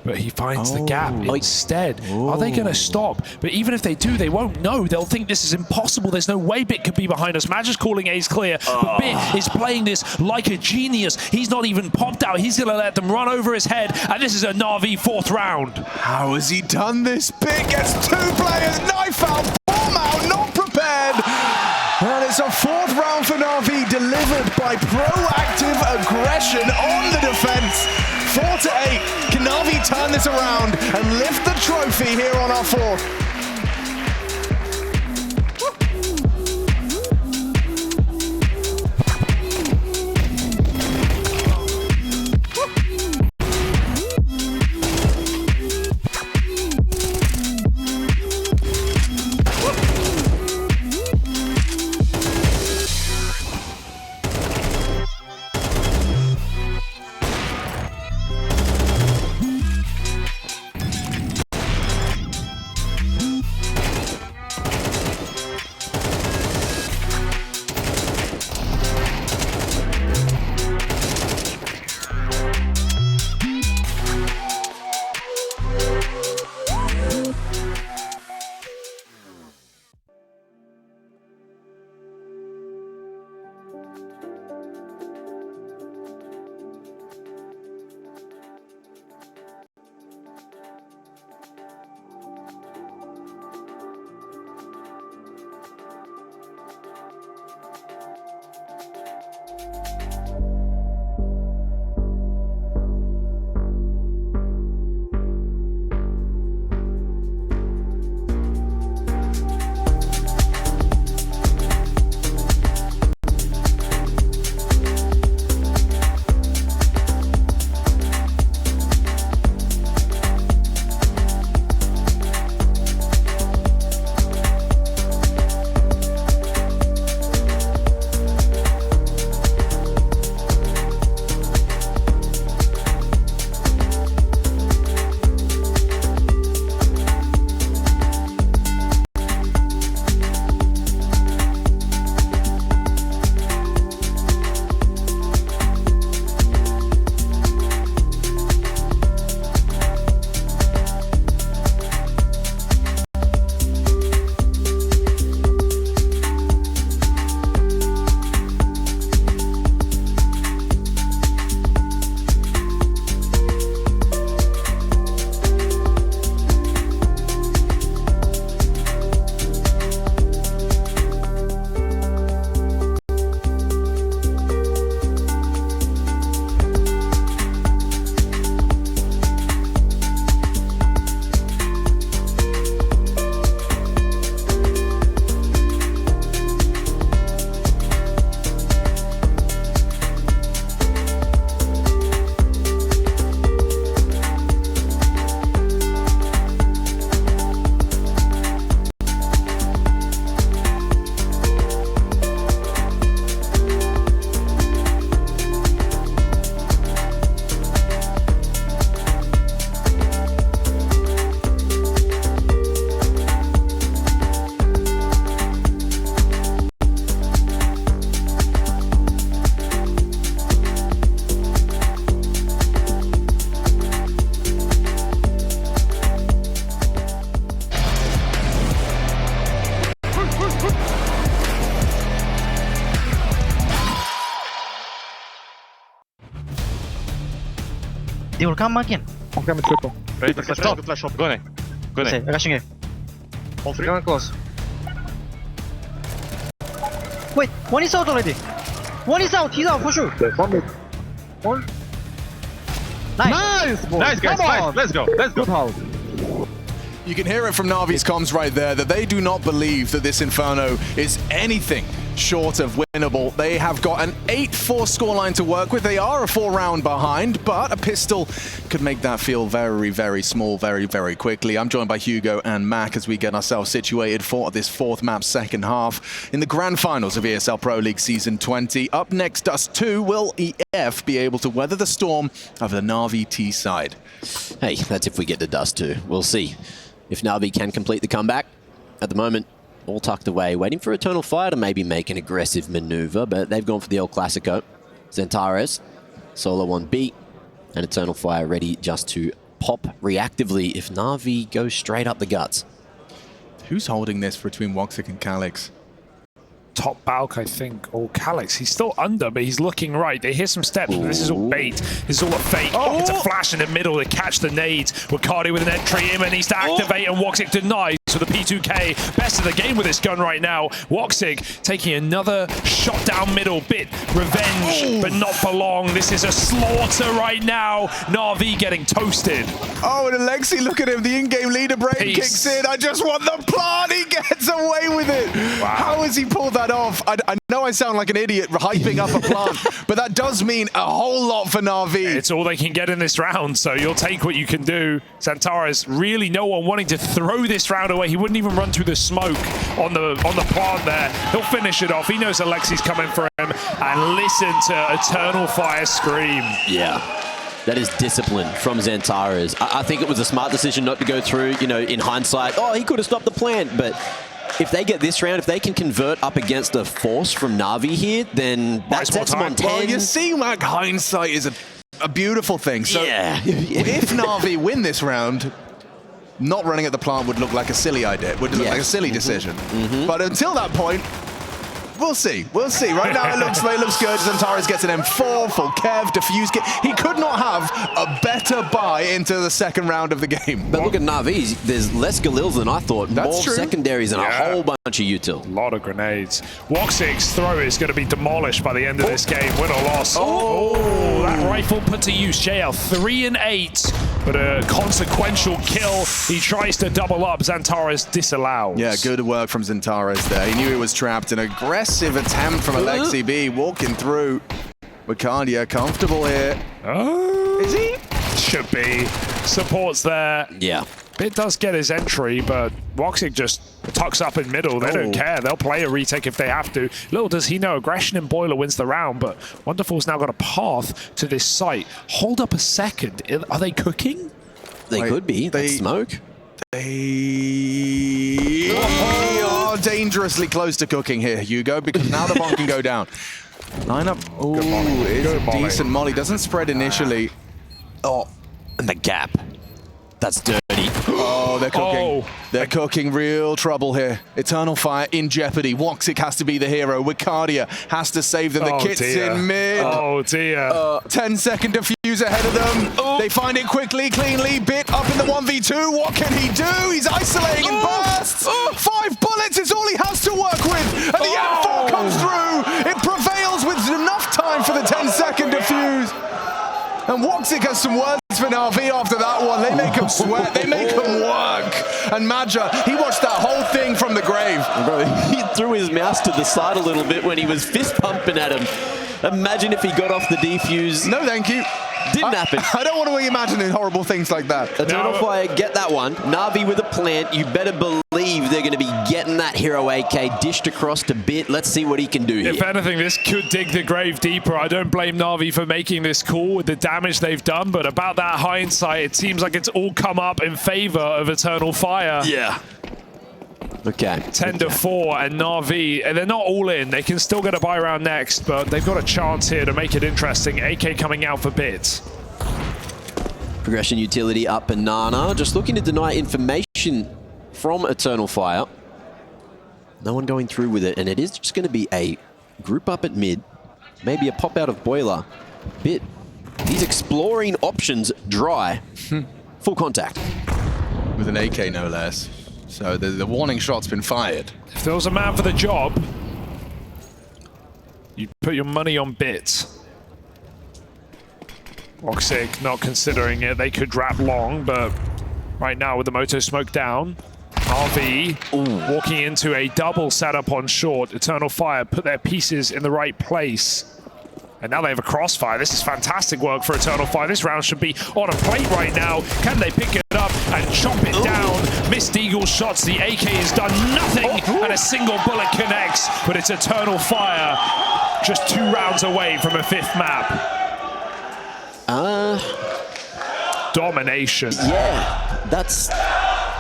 but he finds the gap instead. Are they going to stop? But even if they do, they won't know. They'll think this is impossible. There's no way Bit could be behind us. Madja's calling A's clear, but Bit is playing this like a genius. He's not even popped out. He's going to let them run over his head, and this is a NAVI 4th round. How has he done this? Bit gets 2 players, knife out, bomb out, not prepared. And it's a 4th round for NAVI, delivered by proactive aggression on the defense. 4-8. Can NAVI turn this around and lift the trophy here on our 4th? They will come again. Ready to flash up. Flash up. Go in. Go Say, in. rushing A. All three. Going close. Wait, one is out already. One is out. He's out for sure. One. Nice. Nice, guys. Nice. Let's go. Let's go. You can hear it from Navi's comms right there that they do not believe that this Inferno is anything short of winnable. They have got an 8-4 scoreline to work with. They are a 4-round behind, but a pistol could make that feel very, very small very, very quickly. I'm joined by Hugo and Mac as we get ourselves situated for this 4th map second half in the grand finals of ESL Pro League Season 20. Up next, Dust 2. Will EF be able to weather the storm of the Navi T side? Hey, that's if we get to Dust 2. We'll see if Navi can complete the comeback. At the moment, all tucked away, waiting for Eternal Fire to maybe make an aggressive maneuver, but they've gone for the El Clasico. Zentares, solo 1B, and Eternal Fire ready just to pop reactively if Navi goes straight up the guts. Who's holding this between Woxic and Calix? Top Balk, I think, or Calix. He's still under, but he's looking right. They hear some steps, but this is all bait. This is all a fake. Oh. It's a flash in the middle to catch the nades. Ricardi with an entry in and needs to activate, and Woxic denies with a P2K. Best of the game with this gun right now. Woxic taking another shot down middle. Bit revenge, but not for long. This is a slaughter right now. Na'Vi getting toasted. Oh, and Alexi, look at him. The in-game leader brain kicks in. I just want the plant. He gets away with it. Wow. How has he pulled that off? I know I sound like an idiot hyping up a plant, but that does mean a whole lot for Na'Vi. It's all they can get in this round, so you'll take what you can do. Zentares, really no one wanting to throw this round away. He wouldn't even run through the smoke on the plant there. He'll finish it off. He knows Alexi's coming for him, and listen to Eternal Fire scream. Yeah. That is discipline from Zentares. I think it was a smart decision not to go through, you know, in hindsight. Oh, he could have stopped the plant, but if they get this round, if they can convert up against a force from Navi here, then that sets them on 10. Well, you see, like, hindsight is a beautiful thing. So yeah. If Navi win this round, not running at the plant would look like a silly idea. Would look like a silly decision. But until that point, we'll see. We'll see. Right now, it looks good. Zentares gets an M4, full Kev, defuse kit. He could not have a better buy into the second round of the game. But look at Navi. There's less Galils than I thought. That's more true. Secondaries and a whole bunch of util. A lot of grenades. Woxic's throw is going to be demolished by the end of this game. Win or loss. Oh, that rifle put to use. JL 3 and 8, but a consequential kill. He tries to double up. Zentares disallows. Yeah, good work from Zentares there. He knew he was trapped. An aggressive attempt from Alexi B, walking through. Wicardia comfortable here. Oh, is he? Should be. Supports there. Yeah. Bit does get his entry, but Woxic just tucks up in middle. They don't care. They'll play a retake if they have to. Little does he know, Aggression and Boiler wins the round, but Wonderful's now got a path to this site. Hold up a second. Are they cooking? They could be. They smoke. They are dangerously close to cooking here, Hugo, because now the bomb can go down. Lineup. Oh, it's a decent molly. Doesn't spread initially. Oh, and the gap. That's dirty. Oh, they're cooking. They're cooking real trouble here. Eternal Fire in jeopardy. Woxic has to be the hero. Wicardia has to save them. The kit's in mid. Oh, dear. 10-second defuse ahead of them. They find it quickly, cleanly. Bit up in the 1v2. What can he do? He's isolating and bursts. 5 bullets is all he has to work with. And the M4 comes through. It prevails with enough time for the 10-second defuse. And Woxic has some words for NAVI after that one. They make him sweat. They make him work. And Madja, he watched that whole thing from the grave. Bro, he threw his mouse to the side a little bit when he was fist pumping at him. Imagine if he got off the defuse. No, thank you. Didn't happen. I don't want to imagine horrible things like that. Eternal Fire, get that one. Navi with a plant. You better believe they're going to be getting that hero AK dished across to Bit. Let's see what he can do here. If anything, this could dig the grave deeper. I don't blame Navi for making this call with the damage they've done, but about that hindsight, it seems like it's all come up in favor of Eternal Fire. Yeah. Okay. 10-4, and Navi, and they're not all in. They can still get a buy round next, but they've got a chance here to make it interesting. AK coming out for Bit. Progression utility up Banana. Just looking to deny information from Eternal Fire. No one going through with it, and it is just going to be a group up at mid. Maybe a pop out of Boiler. Bit He's exploring options dry. Full contact. With an AK, no less. So the warning shot's been fired. If there was a man for the job, you'd put your money on bits. Woxic not considering it. They could wrap long, but right now with the Moto Smoke down, RV walking into a double setup on short. Eternal Fire put their pieces in the right place. And now they have a crossfire. This is fantastic work for Eternal Fire. This round should be on a plate right now. Can they pick it up and chop it down? Missed Eagle shots. The AK has done nothing, and a single bullet connects. But it's Eternal Fire, just 2 rounds away from a 5th map. Domination. Yeah, that's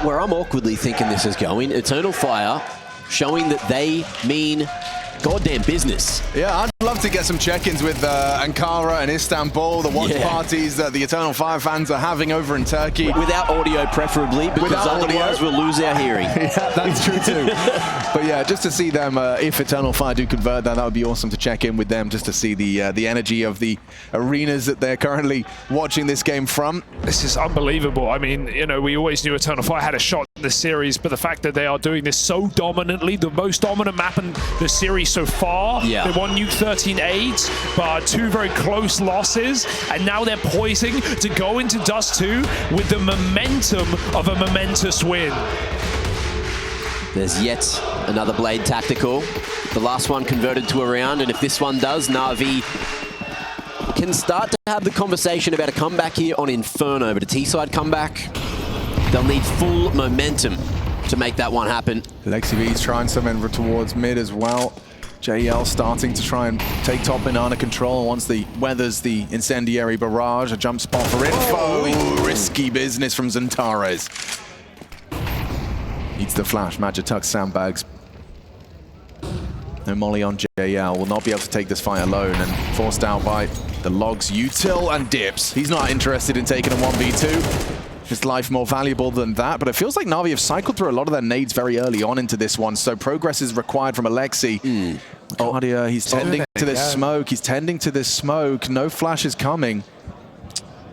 where I'm awkwardly thinking this is going. Eternal Fire showing that they mean goddamn business. Yeah, I'd love to get some check-ins with Ankara and Istanbul, the watch parties that the Eternal Fire fans are having over in Turkey. Without audio, preferably, because otherwise we'll lose our hearing. Yeah, that's true too. But yeah, just to see them, if Eternal Fire do convert that would be awesome to check in with them, just to see the energy of the arenas that they're currently watching this game from. This is unbelievable. I mean, you know, we always knew Eternal Fire had a shot in the series, but the fact that they are doing this so dominantly, the most dominant map in the series so far. They won Nuke 13-8, but 2 very close losses, and now they're poising to go into Dust 2 with the momentum of a momentous win. There's yet another Blade Tactical. The last one converted to a round, and if this one does, NAVI can start to have the conversation about a comeback here on Inferno, but a T-side comeback, they'll need full momentum to make that one happen. LexiV's trying something towards mid as well. JL starting to try and take top banana control once the weathers the incendiary barrage. A jump spot for info. Risky business from Xantares. Needs the flash. Magic tucks sandbags. No molly on JL. Will not be able to take this fight alone, and forced out by the logs. Util and dips. He's not interested in taking a 1v2. His life more valuable than that, but it feels like Navi have cycled through a lot of their nades very early on into this one, so progress is required from Alexi. Cardia, he's tending to this smoke. He's tending to this smoke. No flash is coming.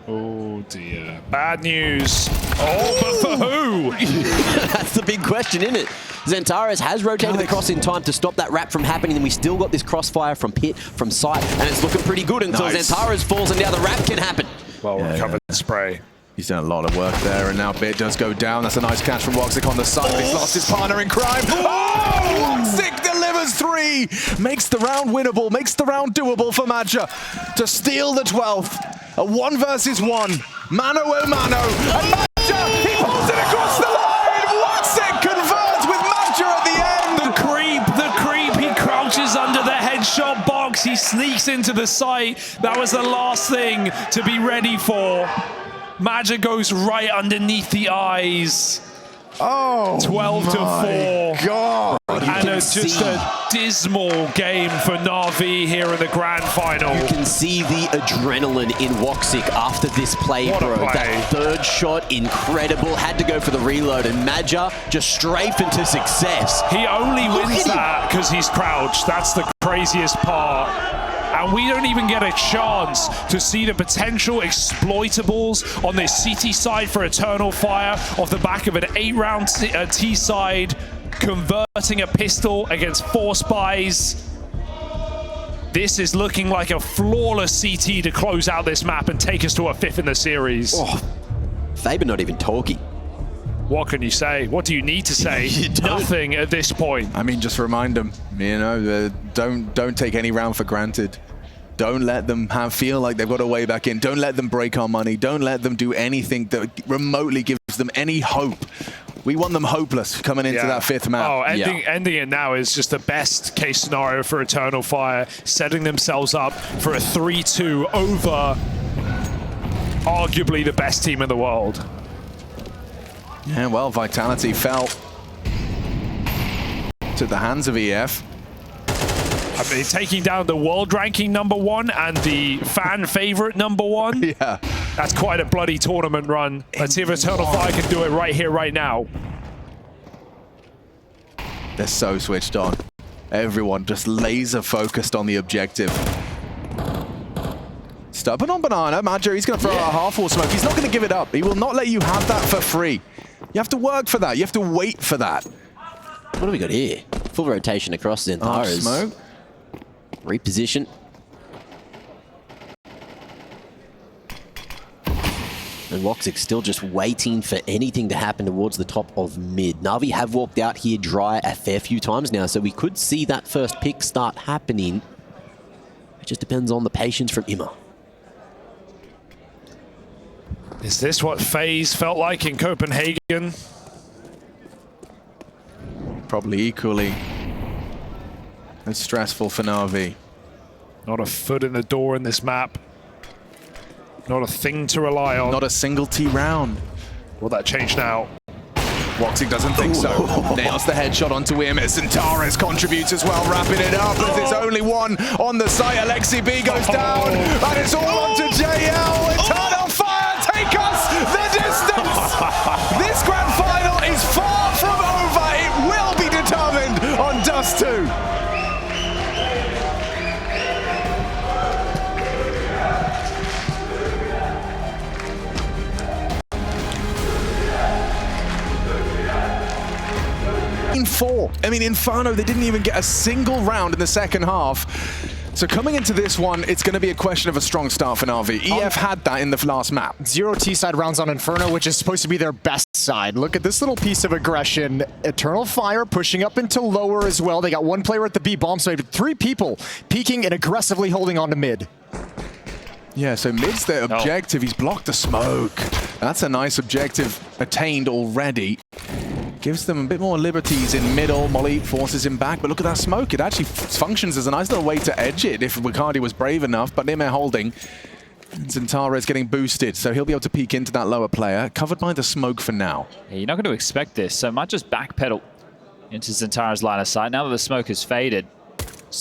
Oh dear. Bad news. Oh, but for who? That's the big question, isn't it? Xantares has rotated across in time to stop that wrap from happening, and we still got this crossfire from pit, from sight, and it's looking pretty good until Xantares falls and now the wrap can happen. Well recovered spray. He's done a lot of work there, and now Bit does go down. That's a nice catch from Woxic on the side, but he's lost his partner in crime. Oh! Woxic delivers 3! Makes the round winnable, makes the round doable for Madja to steal the 12th. A 1 versus 1. Mano a mano. And Madja, he pulls it across the line! Woxic converts with Madja at the end! The creep, he crouches under the headshot box. He sneaks into the site. That was the last thing to be ready for. Magic goes right underneath the eyes. Oh, 12 to 4. God. And it's just a dismal game for NAVI here in the grand final. You can see the adrenaline in Woxic after this play, What a bro. play. That 3rd shot, incredible. Had to go for the reload, and Madja just strafed into success. He only wins that because he's crouched. That's the craziest part. And we don't even get a chance to see the potential exploitables on this CT side for Eternal Fire off the back of an 8-round T side, converting a pistol against 4 spies. This is looking like a flawless CT to close out this map and take us to a 5th in the series. Oh, Faber not even talking. What can you say? What do you need to say? Nothing at this point. I mean, just remind them, you know, don't take any round for granted. Don't let them feel like they've got a way back in. Don't let them break our money. Don't let them do anything that remotely gives them any hope. We want them hopeless coming into that 5th map. Oh, ending it now is just the best case scenario for Eternal Fire, setting themselves up for a 3-2 over arguably the best team in the world. Yeah, well, Vitality fell to the hands of EF. I mean, taking down the world ranking #1 and the fan favorite #1. Yeah. That's quite a bloody tournament run. Let's see if Eternal Fire can do it right here, right now. They're so switched on. Everyone just laser focused on the objective. up. And on Banana, Madger, he's going to throw out a half-wall smoke. He's not going to give it up. He will not let you have that for free. You have to work for that. You have to wait for that. What do we got here? Full rotation across Zentara's. Smoke. Reposition. And Woxic still just waiting for anything to happen towards the top of mid. Navi have walked out here dry a fair few times now, so we could see that first pick start happening. It just depends on the patience from Ima. Is this what FaZe felt like in Copenhagen? Probably equally as stressful for Navi. Not a foot in the door in this map. Not a thing to rely on. Not a single T round. Will that change now? Woxic doesn't think so. Nails the headshot onto him. Zentares contributes as well, wrapping it up as there's only one on the site. Alexi B goes down, and it's all on to JL. Eternal Fire, take us the distance. This grand final is far from over. It will be determined on Dust 2. I mean, Inferno, they didn't even get a single round in the second half. So coming into this one, it's going to be a question of a strong start for Navi. EF had that in the last map. 0 T-side rounds on Inferno, which is supposed to be their best side. Look at this little piece of aggression. Eternal Fire pushing up into lower as well. They got one player at the B bomb site, 3 people peeking and aggressively holding on to mid. Yeah, so mid's their objective. He's blocked the smoke. That's a nice objective attained already. Gives them a bit more liberties in middle. Molly forces him back, but look at that smoke. It actually functions as a nice little way to edge it if Wicardi was brave enough, but Nimir holding. Zentara is getting boosted, so he'll be able to peek into that lower player, covered by the smoke for now. Yeah, you're not going to expect this, so might just backpedal into Zentara's line of sight. Now that the smoke has faded,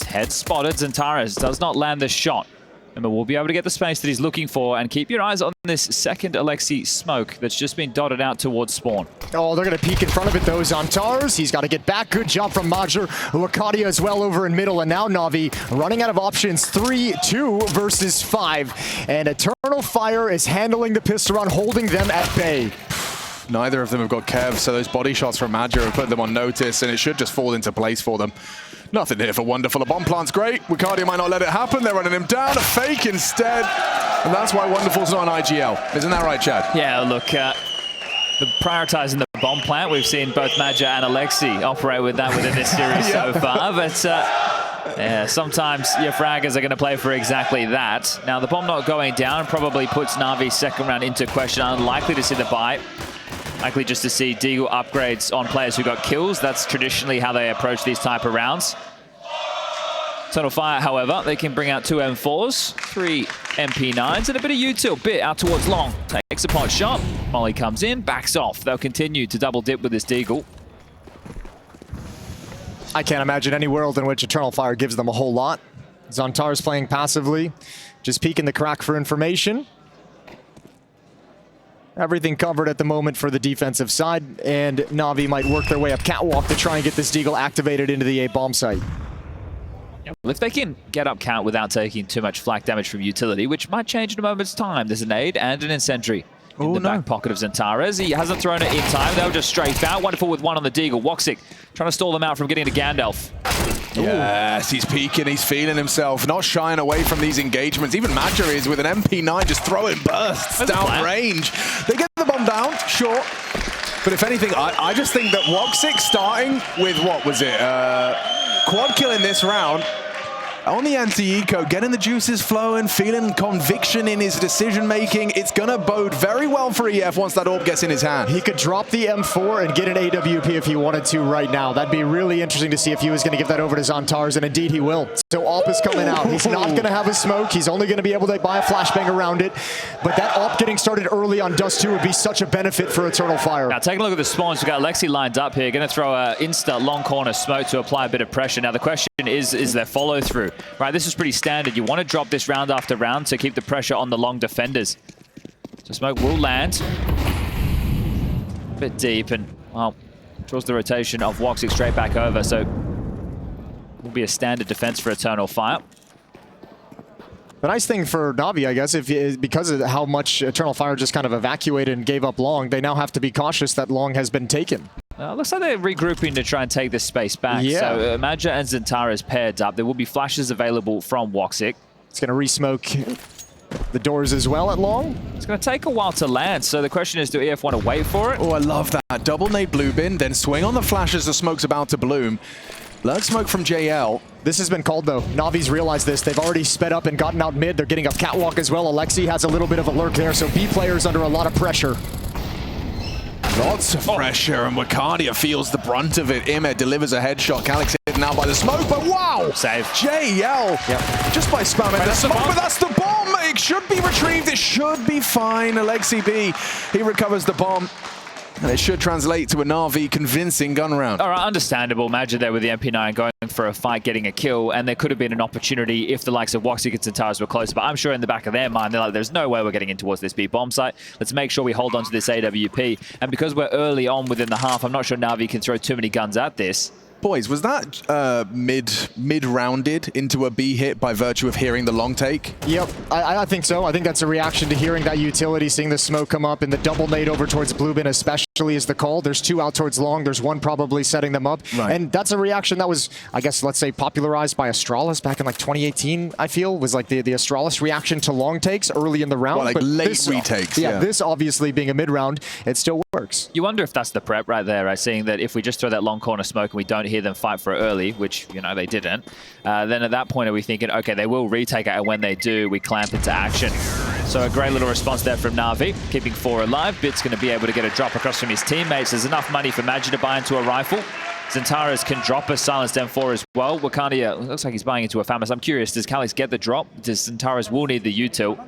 head spotted. Zentara does not land the shot. Remember, we'll be able to get the space that he's looking for, and keep your eyes on this second Alexi smoke that's just been dotted out towards spawn. Oh, they're going to peek in front of it, though. Zentars, he's got to get back. Good job from Major. Wakadia as well over in middle, and now Navi running out of options. 3-2 versus 5. And Eternal Fire is handling the pistol round, holding them at bay. Neither of them have got Kev, so those body shots from Major have put them on notice, and it should just fall into place for them. Nothing here for Wonderful. A bomb plant's great. Wicardi might not let it happen. They're running him down. A fake instead. And that's why Wonderful's not an IGL. Isn't that right, Chad? Yeah, look, prioritizing the bomb plant. We've seen both Major and Alexi operate with that within this series so far. But yeah, sometimes your fraggers are going to play for exactly that. Now, the bomb not going down probably puts Navi's second round into question. Unlikely to see the buy. Likely just to see Deagle upgrades on players who got kills. That's traditionally how they approach these type of rounds. Eternal Fire, however, they can bring out 2 M4s, 3 MP9s, and a bit of util. Bit out towards long. Takes a pot shot. Molly comes in, backs off. They'll continue to double dip with this Deagle. I can't imagine any world in which Eternal Fire gives them a whole lot. Zontar's playing passively, just peeking the crack for information. Everything covered at the moment for the defensive side, and Navi might work their way up catwalk to try and get this Deagle activated into the A bomb site. Yeah, well, if they can get up count without taking too much flak damage from utility, which might change in a moment's time, there's a nade and an incendiary in the back pocket of Zentara's. He hasn't thrown it in time. They'll just strafe out. Wonderful with one on the Deagle. Woxic trying to stall them out from getting to Gandalf. Yes, he's peeking, he's feeling himself, not shying away from these engagements. Even Major is with an MP9 just throwing bursts down range. They get the bomb down, sure. But if anything, I just think that Woxic starting with, what was it, quad kill in this round, on the anti-eco, getting the juices flowing, feeling conviction in his decision-making. It's going to bode very well for EF once that orb gets in his hand. He could drop the M4 and get an AWP if he wanted to right now. That'd be really interesting to see if he was going to give that over to Zantars, and indeed he will. So AWP is coming out. He's not going to have a smoke. He's only going to be able to buy a flashbang around it. But that AWP getting started early on Dust 2 would be such a benefit for Eternal Fire. Now, taking a look at the spawns, we've got Alexi lined up here. Going to throw an insta long corner smoke to apply a bit of pressure. Now, the question is there follow-through? Right, this is pretty standard. You want to drop this round after round to keep the pressure on the long defenders. So smoke will land. A bit deep and, well, draws the rotation of Woxic straight back over. So will be a standard defense for Eternal Fire. The nice thing for Navi, I guess, is because of how much Eternal Fire just kind of evacuated and gave up Long, they now have to be cautious that Long has been taken. Looks like they're regrouping to try and take this space back. Yeah. So Madja and Zantara is paired up. There will be flashes available from Woxic. It's going to re-smoke the doors as well at Long. It's going to take a while to land, so the question is, do EF want to wait for it? Oh, I love that. Double nade blue bin, then swing on the flash as the smoke's about to bloom. Lurk smoke from JL. This has been called, though. Navi's realized this. They've already sped up and gotten out mid. They're getting up catwalk as well. Alexi has a little bit of a lurk there, so B players under a lot of pressure. Lots of pressure, and Wakadia feels the brunt of it. Imed delivers a headshot. Calix hit now by the smoke, but wow! Save. JL, just by spamming the smoke, but that's the bomb! It should be retrieved, it should be fine. Alexi B, he recovers the bomb. And it should translate to a Na'Vi convincing gun round. All right, understandable. Madja there with the MP9 going for a fight, getting a kill, and there could have been an opportunity if the likes of Woxic and Zantara were closer, but I'm sure in the back of their mind, they're like, there's no way we're getting in towards this B bomb site. Let's make sure we hold on to this AWP. And because we're early on within the half, I'm not sure Na'Vi can throw too many guns at this. Boys, was that mid-rounded into a B hit by virtue of hearing the long take? Yep, I think so. I think that's a reaction to hearing that utility, seeing the smoke come up, and the double nade over towards blue bin especially is the call. There's two out towards long. There's one probably setting them up. Right. And that's a reaction that was, I guess, let's say, popularized by Astralis back in like 2018, I feel, was like the Astralis reaction to long takes early in the round. Well, like but late this, retakes. Yeah, this obviously being a mid-round, it still works. You wonder if that's the prep right there, right? Seeing that if we just throw that long corner smoke and we don't hear them fight for it early, which, you know, they didn't, then at that point are we thinking, okay, they will retake it, and when they do, we clamp into action. So a great little response there from Na'Vi, keeping 4 alive. Bit's going to be able to get a drop across from his teammates. There's enough money for Madja to buy into a rifle. Zantara's can drop a silenced M4 as well. Wakadia looks like he's buying into a FAMAS. I'm curious, does Calix get the drop? Does Zantara's will need the U-tilt?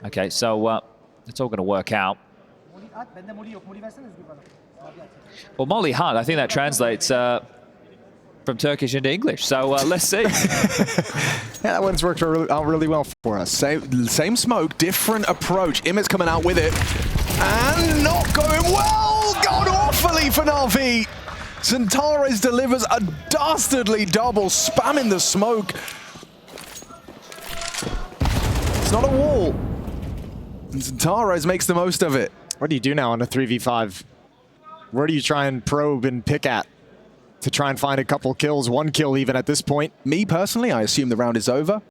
Okay, so it's all going to work out. Well, Molly Hunt, I think that translates from Turkish into English. So let's see. Yeah, that one's worked out really well for us. Same smoke, different approach. Imed's coming out with it. And not going well. Gone awfully for Na'Vi. Zantara's delivers a dastardly double, spamming the smoke. It's not a wall. And Zantara's makes the most of it. What do you do now on a 3v5? Where do you try and probe and pick at to try and find a couple kills, 1 kill even at this point? Me personally, I assume the round is over.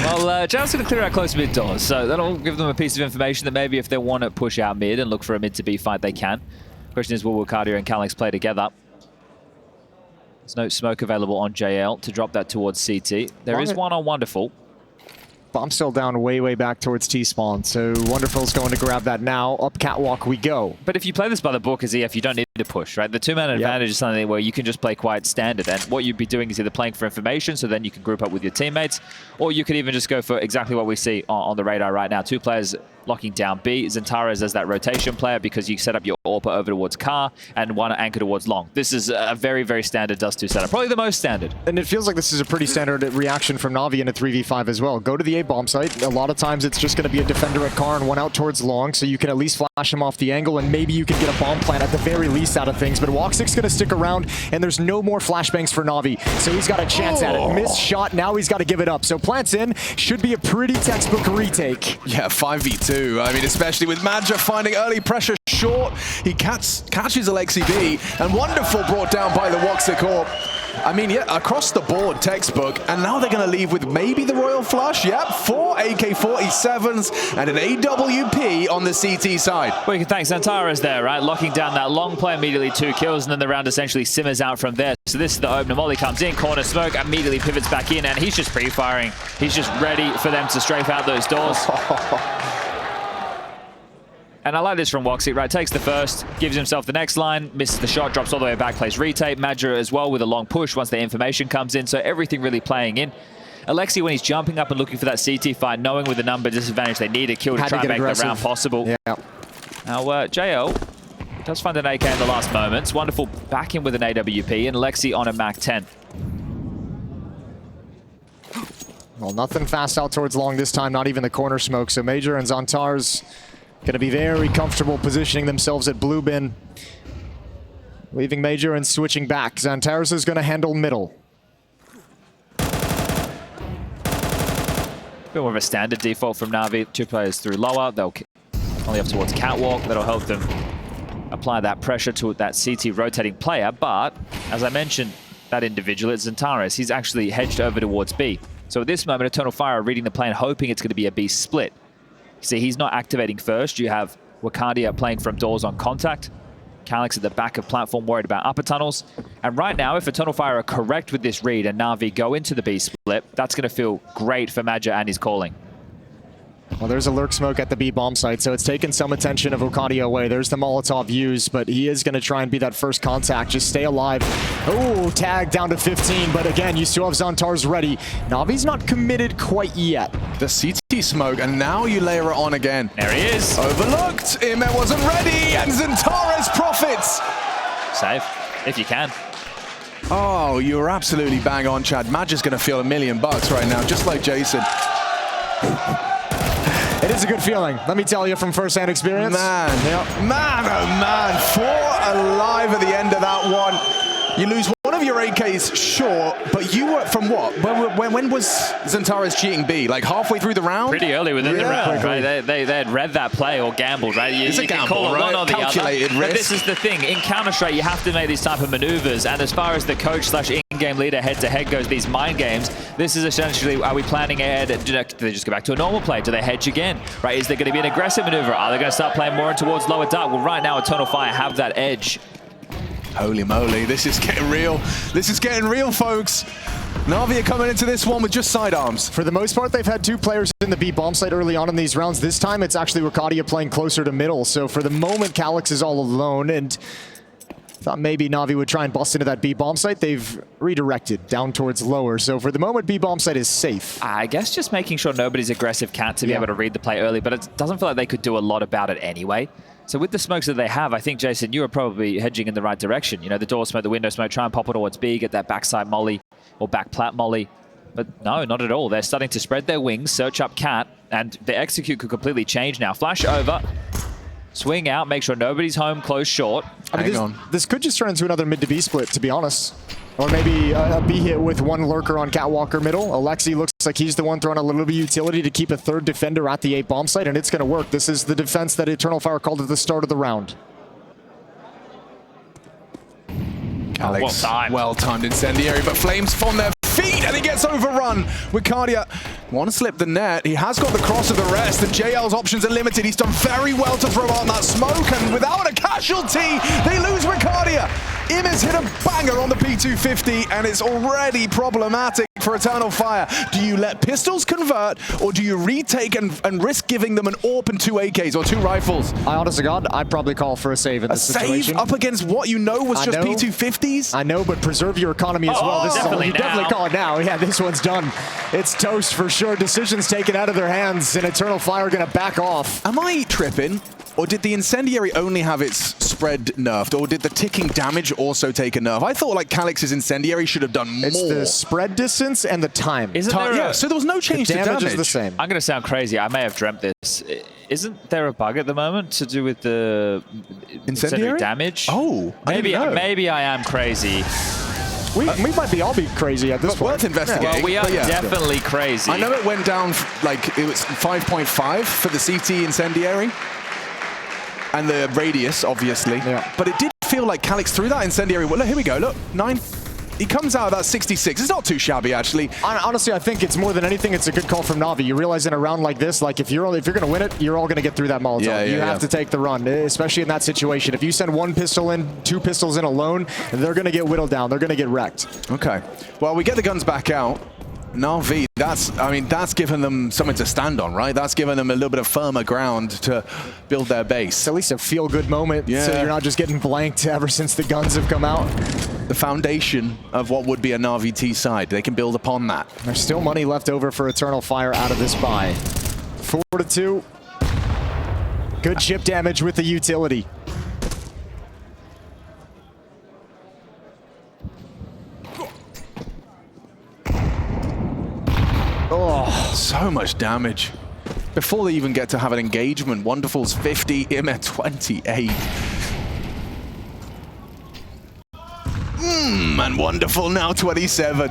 Well, Jail's going to clear out close mid doors, so that'll give them a piece of information that maybe if they want to push out mid and look for a mid to B fight, they can. Question is, will Wakadia and Calix play together? There's no smoke available on JL to drop that towards CT. There is one on Wonderful. Bomb still down way back towards T-spawn, so Wonderful's going to grab that now. Up catwalk we go. But if you play this by the book as EF, you don't need to push, right? The 2-man advantage is something where you can just play quite standard, and what you'd be doing is either playing for information, so then you can group up with your teammates, or you could even just go for exactly what we see on the radar right now. 2 players locking down B. Zantara's as that rotation player because you set up your AWP over towards car and one anchor towards long. This is a very standard Dust 2 setup. Probably the most standard. And it feels like this is a pretty standard reaction from Na'Vi in a 3v5 as well. Go to the A bomb site. A lot of times it's just going to be a defender at car and one out towards long, so you can at least flash him off the angle and maybe you can get a bomb plant at the very least out of things. But Woxic's going to stick around and there's no more flashbangs for Na'Vi, so he's got a chance at it. Missed shot, now he's got to give it up. So plants in, should be a pretty textbook retake. Yeah, 5v2. I mean, especially with Madja finding early pressure short. He catches Alexi B, and Wonderful brought down by the Woxic Orb. I mean, yeah, across the board, textbook. And now they're going to leave with maybe the Royal Flush. Yep, 4 AK-47s and an AWP on the CT side. Well, you can thank Zantara's there, right? Locking down that long play, immediately 2 kills, and then the round essentially simmers out from there. So this is the opener. Molly comes in, corner smoke, immediately pivots back in, and he's just pre-firing. He's just ready for them to strafe out those doors. And I like this from Woxic, right? Takes the first, gives himself the next line, misses the shot, drops all the way back, plays retake. Madja as well with a long push once the information comes in, so everything really playing in. Alexi, when he's jumping up and looking for that CT fight, knowing with the number disadvantage they need a kill to try and make the round possible. Yeah. Now, JL does find an AK in the last moments. Wonderful back in with an AWP, and Alexi on a MAC-10. Well, nothing fast out towards long this time, not even the corner smoke. So Major and Zantar's going to be very comfortable positioning themselves at blue bin. Leaving Major and switching back. Zantares is going to handle middle. bit more of a standard default from NAVI. 2 players through lower. They'll only up towards catwalk. That'll help them apply that pressure to that CT rotating player. But, as I mentioned, that individual, it's Xantares. He's actually hedged over towards B. So at this moment, Eternal Fire are reading the plan, hoping it's going to be a B split. See, he's not activating first. You have Wakandia playing from doors on contact. Calix at the back of platform, worried about upper tunnels. And right now, if Eternal Fire are correct with this read and NAVI go into the B split, that's going to feel great for Madja and his calling. Well, there's a lurk smoke at the B bomb site, so it's taken some attention of Wakandia away. There's the Molotov used, but he is going to try and be that first contact. Just stay alive. Oh, tag down to 15, but again, you still have Xantares ready. Navi's not committed quite yet. The CT smoke, and now you layer it on again. There he is. Overlooked. Imet wasn't ready, and Xantares profits. Save, if you can. Oh, you're absolutely bang on, Chad. Madja's going to feel $1 million right now, just like Jason. It is a good feeling, let me tell you from first-hand experience. Man, man, oh man, 4 alive at the end of that one. You lose one of your AKs, sure, but you were from what? When was Xantares cheating B? Like halfway through the round? Pretty early within the round, right? They had read that play or gambled, right? It's a gamble, call it right? one or the Calculated other. risk. But this is the thing. In Counter-Strike, you have to make these type of maneuvers. And as far as the coach/in-game leader head-to-head goes, these mind games, this is essentially, are we planning ahead? Do they just go back to a normal play? Do they hedge again? Right? Is there going to be an aggressive maneuver? Are they going to start playing more towards lower dark? Well, right now, Eternal Fire have that edge. Holy moly, this is getting real. This is getting real, folks. NAVI are coming into this one with just sidearms. For the most part, they've had 2 players in the B bomb site early on in these rounds. This time, it's actually Wakandia playing closer to middle. So for the moment, Calix is all alone, and thought maybe NAVI would try and bust into that B bomb site. They've redirected down towards lower. So for the moment, B bomb site is safe. I guess just making sure nobody's aggressive cat to be able to read the play early, but it doesn't feel like they could do a lot about it anyway. So with the smokes that they have, I think, Jason, you are probably hedging in the right direction. You know, the door smoke, the window smoke, try and pop it towards B, get that backside molly or back plat molly. But no, not at all. They're starting to spread their wings, search up cat, and the execute could completely change now. Flash over, swing out, make sure nobody's home, close short. I mean, this could just turn into another mid to B split, to be honest. Or maybe a B hit with 1 lurker on Catwalker middle. Alexi looks like he's the one throwing a little bit of utility to keep a 3rd defender at the A bomb site, and it's going to work. This is the defense that Eternal Fire called at the start of the round. Calix, well-timed incendiary, but Flames from their feet, and he gets overrun. Wakandia want to slip the net. He has got the cross of the rest, and JL's options are limited. He's done very well to throw out that smoke, and without a casualty, they lose Wakandia. Imez hit a banger on the P250, and it's already problematic for Eternal Fire. Do you let pistols convert, or do you retake and risk giving them an AWP and 2 AKs or 2 rifles? I honest to God, I'd probably call for a save in this situation. A save up against what you know was just P250s? I know, but preserve your economy as well. This definitely is definitely call it now. Yeah, this one's done. It's toast for sure. Decisions taken out of their hands, and Eternal Fire are going to back off. Am I tripping? Or did the incendiary only have its spread nerfed? Or did the ticking damage also take a nerf? I thought like Calix's incendiary should have done more. It's the spread distance and the time. Yeah, so there was no change to damage. Is the same. I'm going to sound crazy. I may have dreamt this. Isn't there a bug at the moment to do with the incendiary damage? Oh, maybe I am crazy. We might be all be crazy at this point. Worth investigating. Well, we are definitely crazy. I know it went down, like, it was 5.5 for the CT incendiary. And the radius, obviously. Yeah. But it did feel like Calix threw that incendiary. Well, look, here we go. Look, 9. He comes out of that 66. It's not too shabby, actually. Honestly, I think it's more than anything, it's a good call from NAVI. You realize in a round like this, like if you're going to win it, you're all going to get through that Molotov. You have to take the run, especially in that situation. If you send 1 pistol in, 2 pistols in alone, they're going to get whittled down. They're going to get wrecked. Okay. Well, we get the guns back out. NAVI, that's given them something to stand on, right? That's given them a little bit of firmer ground to build their base. It's at least a feel-good moment, so you're not just getting blanked ever since the guns have come out. The foundation of what would be a NAVI T side. They can build upon that. There's still money left over for Eternal Fire out of this buy. 4-2. Good chip damage with the utility. Oh, so much damage. Before they even get to have an engagement, Wonderful's 50, Imet 28. And Wonderful now 27.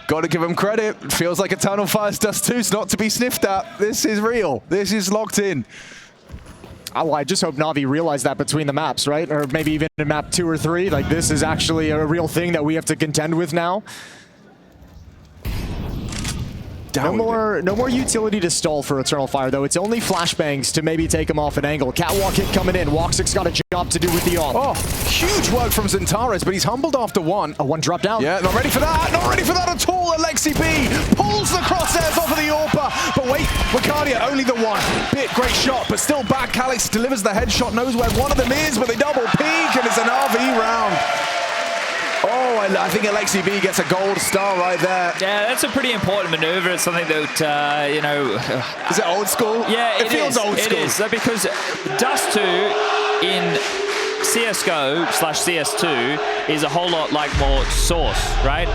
Got to give him credit. Feels like Eternal Fire's does too. It's not to be sniffed at. This is real. This is locked in. Oh, I just hope Navi realized that between the maps, right? Or maybe even in map 2 or 3. Like, this is actually a real thing that we have to contend with now. No more utility to stall for Eternal Fire, though. It's only flashbangs to maybe take him off an angle. Catwalk hit coming in. Woxic's got a job to do with the AWP. Oh, huge work from Zentares, but he's humbled after one. A one drop down. Yeah, not ready for that. Not ready for that at all. Alexi B pulls the crosshairs off of the AWPer. But wait, Wicardia, only the one. Bit, great shot, but still back. Calix delivers the headshot, knows where one of them is, but they double peek, and it's an RV round. Oh, I think Alexi B gets a gold star right there. Yeah, that's a pretty important maneuver. It's something that, you know... Is it old school? Yeah, it feels old school. It is, because Dust 2 in CSGO/CS2 is a whole lot like more Source, right?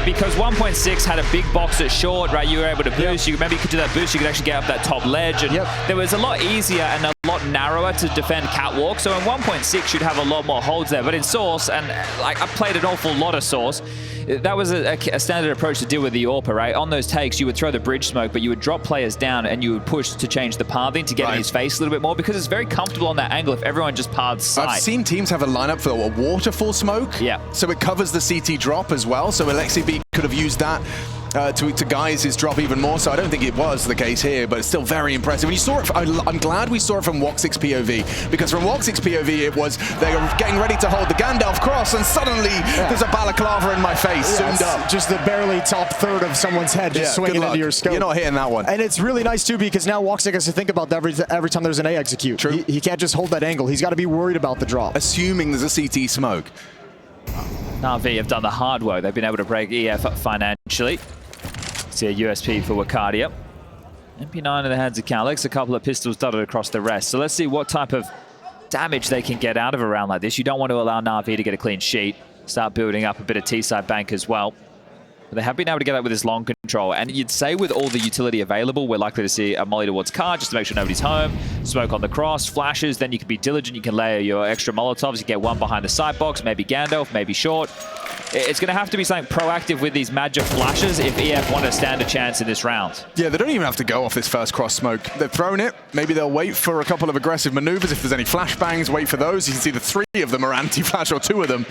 Because 1.6 had a big box at short, right? You were able to boost. Remember, you could do that boost. You could actually get up that top ledge. And there was a lot easier and a lot narrower to defend catwalk. So in 1.6, you'd have a lot more holds there. But in Source, and like I've played an awful lot of Source, that was a standard approach to deal with the AWPer, right? On those takes, you would throw the bridge smoke, but you would drop players down and you would push to change the pathing to get in his face a little bit more, because it's very comfortable on that angle if everyone just paths side. I've seen teams have a lineup for a waterfall smoke. Yeah. So it covers the CT drop as well. So Alexi B could have used that to guise his drop even more. So I don't think it was the case here, but it's still very impressive. And you saw it, I'm glad we saw it from Woxic's POV, because from Woxic's POV it was, they were getting ready to hold the Gandalf cross and suddenly there's a balaclava in my face, zoomed up. Just the barely top third of someone's head just swinging into your scope. You're not hitting that one. And it's really nice too, because now Woxic has to think about that every time there's an A execute. True. He can't just hold that angle. He's got to be worried about the drop. Assuming there's a CT smoke. NAVI have done the hard work. They've been able to break EF up financially. See a USP for Wicardia. MP9 in the hands of Calix, a couple of pistols dotted across the rest. So let's see what type of damage they can get out of a round like this. You don't want to allow NAVI to get a clean sheet. Start building up a bit of T-side bank as well. But they have been able to get that with this long control. And you'd say with all the utility available, we're likely to see a molly towards car just to make sure nobody's home. Smoke on the cross, flashes, then you can be diligent. You can layer your extra Molotovs. You get one behind the side box, maybe Gandalf, maybe short. It's going to have to be something proactive with these Magic flashes if EF want to stand a chance in this round. Yeah, they don't even have to go off this first cross smoke. They've thrown it. Maybe they'll wait for a couple of aggressive maneuvers. If there's any flashbangs, wait for those. You can see the 3 of them are anti-flash, or 2 of them.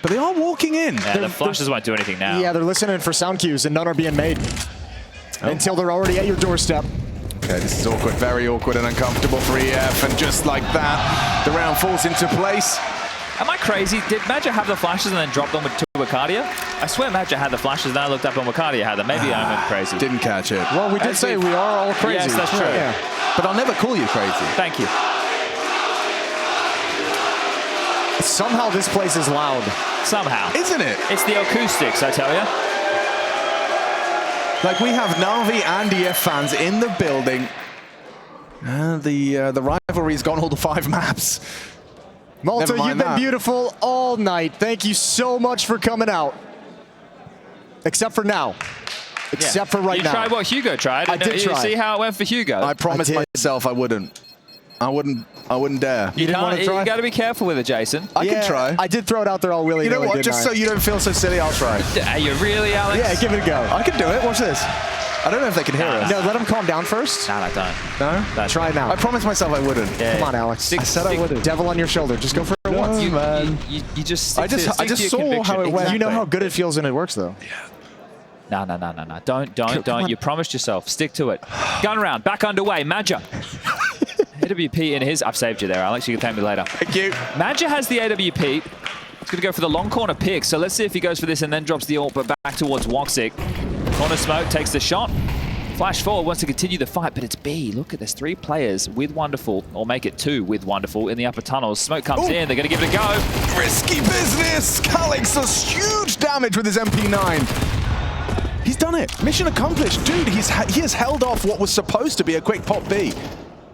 But they are walking in. Yeah, the flashes won't do anything now. Yeah, they're listening for sound cues, and none are being made until they're already at your doorstep. Okay, this is awkward, very awkward and uncomfortable for EF, and just like that, the round falls into place. Am I crazy? Did Magic have the flashes and then drop them to Wicardia? I swear Magic had the flashes, and then I looked up and Wicardia had them. Maybe I went crazy. Didn't catch it. Well, we did say we are all crazy. Yes, that's true. Yeah. But I'll never call you crazy. Thank you. Somehow this place is loud. Somehow. Isn't it? It's the acoustics, I tell you. Like, we have NAVI and EF fans in the building. And the rivalry's gone all the 5 maps. Malta, you've been beautiful all night. Thank you so much for coming out. Except for now. Except for right now. You tried what Hugo tried. I did try. You see how it went for Hugo? I promised myself I wouldn't. I wouldn't dare. You didn't want to try? You got to be careful with it, Jason. I can try. I did throw it out there all willy-nilly. You know what? Just so you don't feel so silly, I'll try. Are you really, Alex? Yeah, give it a go. I can do it. Watch this. I don't know if they can hear us. No, let them calm down first. No, I don't. No? Try it now. I promised myself I wouldn't. Yeah. Come on, Alex. I said I wouldn't. Devil on your shoulder. Just go for it once. Man. You just I just saw how it went. You know how good it feels when it works, though. No. Don't. You promised yourself. Stick to it. Gun round. Back underway. Madja. AWP in his... I've saved you there, Alex. You can thank me later. Thank you. Madja has the AWP. He's going to go for the long corner pick. So let's see if he goes for this and then drops the ult, but back towards Woxic. Corner smoke takes the shot. Flash forward wants to continue the fight, but it's B. Look at this. 3 players with Wonderful, or make it 2 with Wonderful in the upper tunnels. Smoke comes in. They're going to give it a go. Risky business. Calix does huge damage with his MP9. He's done it. Mission accomplished. Dude, he has held off what was supposed to be a quick pop B.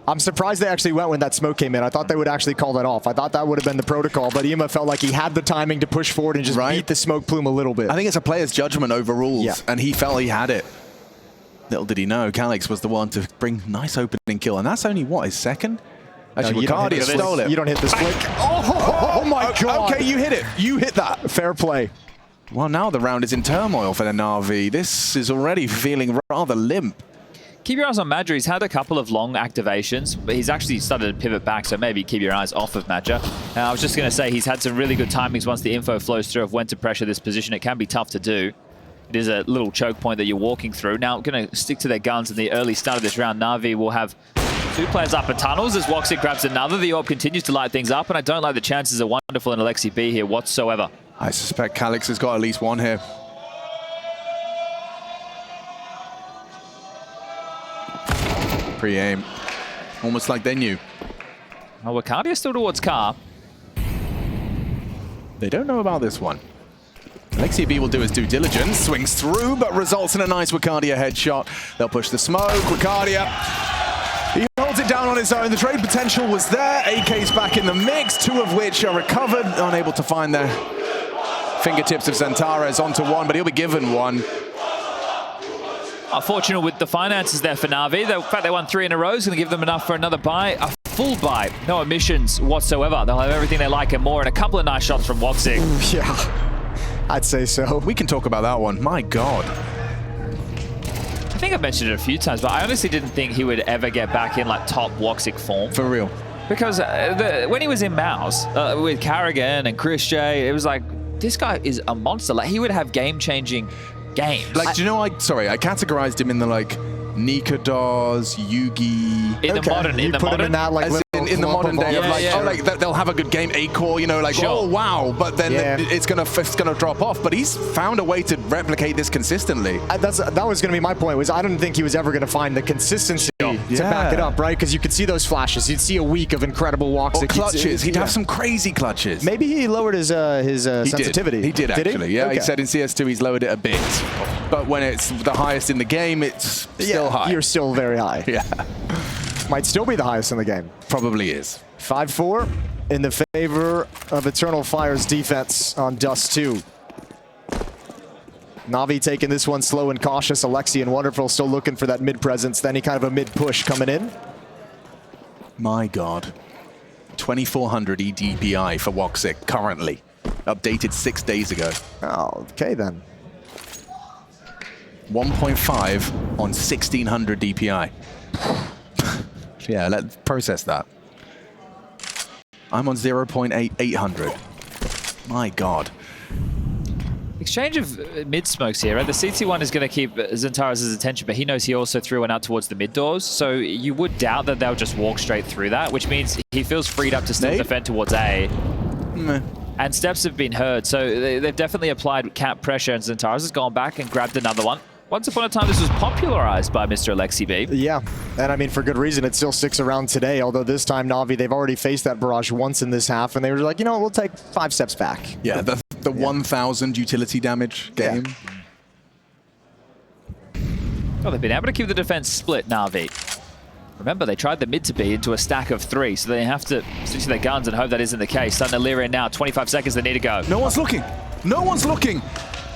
I'm surprised they actually went when that smoke came in. I thought they would actually call that off. I thought that would have been the protocol, but Ema felt like he had the timing to push forward and just beat the smoke plume a little bit. I think it's a player's judgment over rules, and he felt he had it. Little did he know, Calix was the one to bring nice opening kill, and that's only, what, his second? Actually, Wicardia stole it. You don't hit the split. Oh my God. Okay, you hit it. You hit that. Fair play. Well, now the round is in turmoil for the NAVI. This is already feeling rather limp. Keep your eyes on Madja. He's had a couple of long activations, but he's actually started to pivot back, so maybe keep your eyes off of Madja. I was just going to say he's had some really good timings once the info flows through of when to pressure this position. It can be tough to do. It is a little choke point that you're walking through. Now, going to stick to their guns in the early start of this round. NAVI will have 2 players up in tunnels as Woxic grabs another. The AWP continues to light things up, and I don't like the chances of Wonderful and Alexi B here whatsoever. I suspect Calix has got at least one here. Pre-aim. Almost like they knew. Oh, Wacardia still towards Car. They don't know about this one. Alexi B will do his due diligence, swings through, but results in a nice Wacardia headshot. They'll push the smoke. Wacardia, he holds it down on his own. The trade potential was there. AK's back in the mix, 2 of which are recovered, unable to find their fingertips of Xantares onto one, but he'll be given one. Fortunate with the finances there for NAVI. In fact, they won 3 in a row. It's going to give them enough for another buy. A full buy. No omissions whatsoever. They'll have everything they like and more, and a couple of nice shots from Woxic. Yeah, I'd say so. We can talk about that one. My God. I think I've mentioned it a few times, but I honestly didn't think he would ever get back in like top Woxic form. For real. Because when he was in Mouse with Carrigan and Chris J, it was like, this guy is a monster. Like, he would have game-changing games. Like, do you know, I categorized him in the, like, Nikados, Yugi. In the modern, in the modern, that, like, in the modern day of like, oh, like they'll have a good game, 8-core, you know, like, sure. Oh wow, but then it's gonna drop off. But he's found a way to replicate this consistently. That was gonna be my point. Was I didn't think he was ever gonna find the consistency to back it up, right? Because you could see those flashes. You'd see a week of incredible walks. Or clutches. He'd have some crazy clutches. Maybe he lowered his sensitivity. He did actually. Yeah, okay. He said in CS2 he's lowered it a bit, but when it's the highest in the game, it's still high. You're still very high. Yeah. Might still be the highest in the game. Probably is. 5-4 in the favor of Eternal Fire's defense on Dust 2. Navi taking this one slow and cautious. Alexi and Wonderful still looking for that mid presence. Then any kind of a mid push coming in. My God. 2400 EDPI for Woxic currently. Updated 6 days ago. Oh, okay then. 1.5 on 1600 DPI. Yeah, let's process that. I'm on 0.800. My God. Exchange of mid smokes here, right? The CT1 is going to keep Xantares' attention, but he knows he also threw one out towards the mid doors, so you would doubt that they'll just walk straight through that, which means he feels freed up to still defend towards A. And steps have been heard, so they've definitely applied cap pressure, and Xantares has gone back and grabbed another one. Once upon a time, this was popularized by Mr. Alexi B. Yeah, and I mean, for good reason. It still sticks around today, although this time, Navi, they've already faced that barrage once in this half, and they were like, you know, we'll take 5 steps back. Yeah, the 1,000 utility damage game. Well, they've been able to keep the defense split, Navi. Remember, they tried the mid to be into a stack of 3, so they have to stick to their guns and hope that isn't the case. Starting to leer in now, 25 seconds they need to go. No one's looking. No one's looking.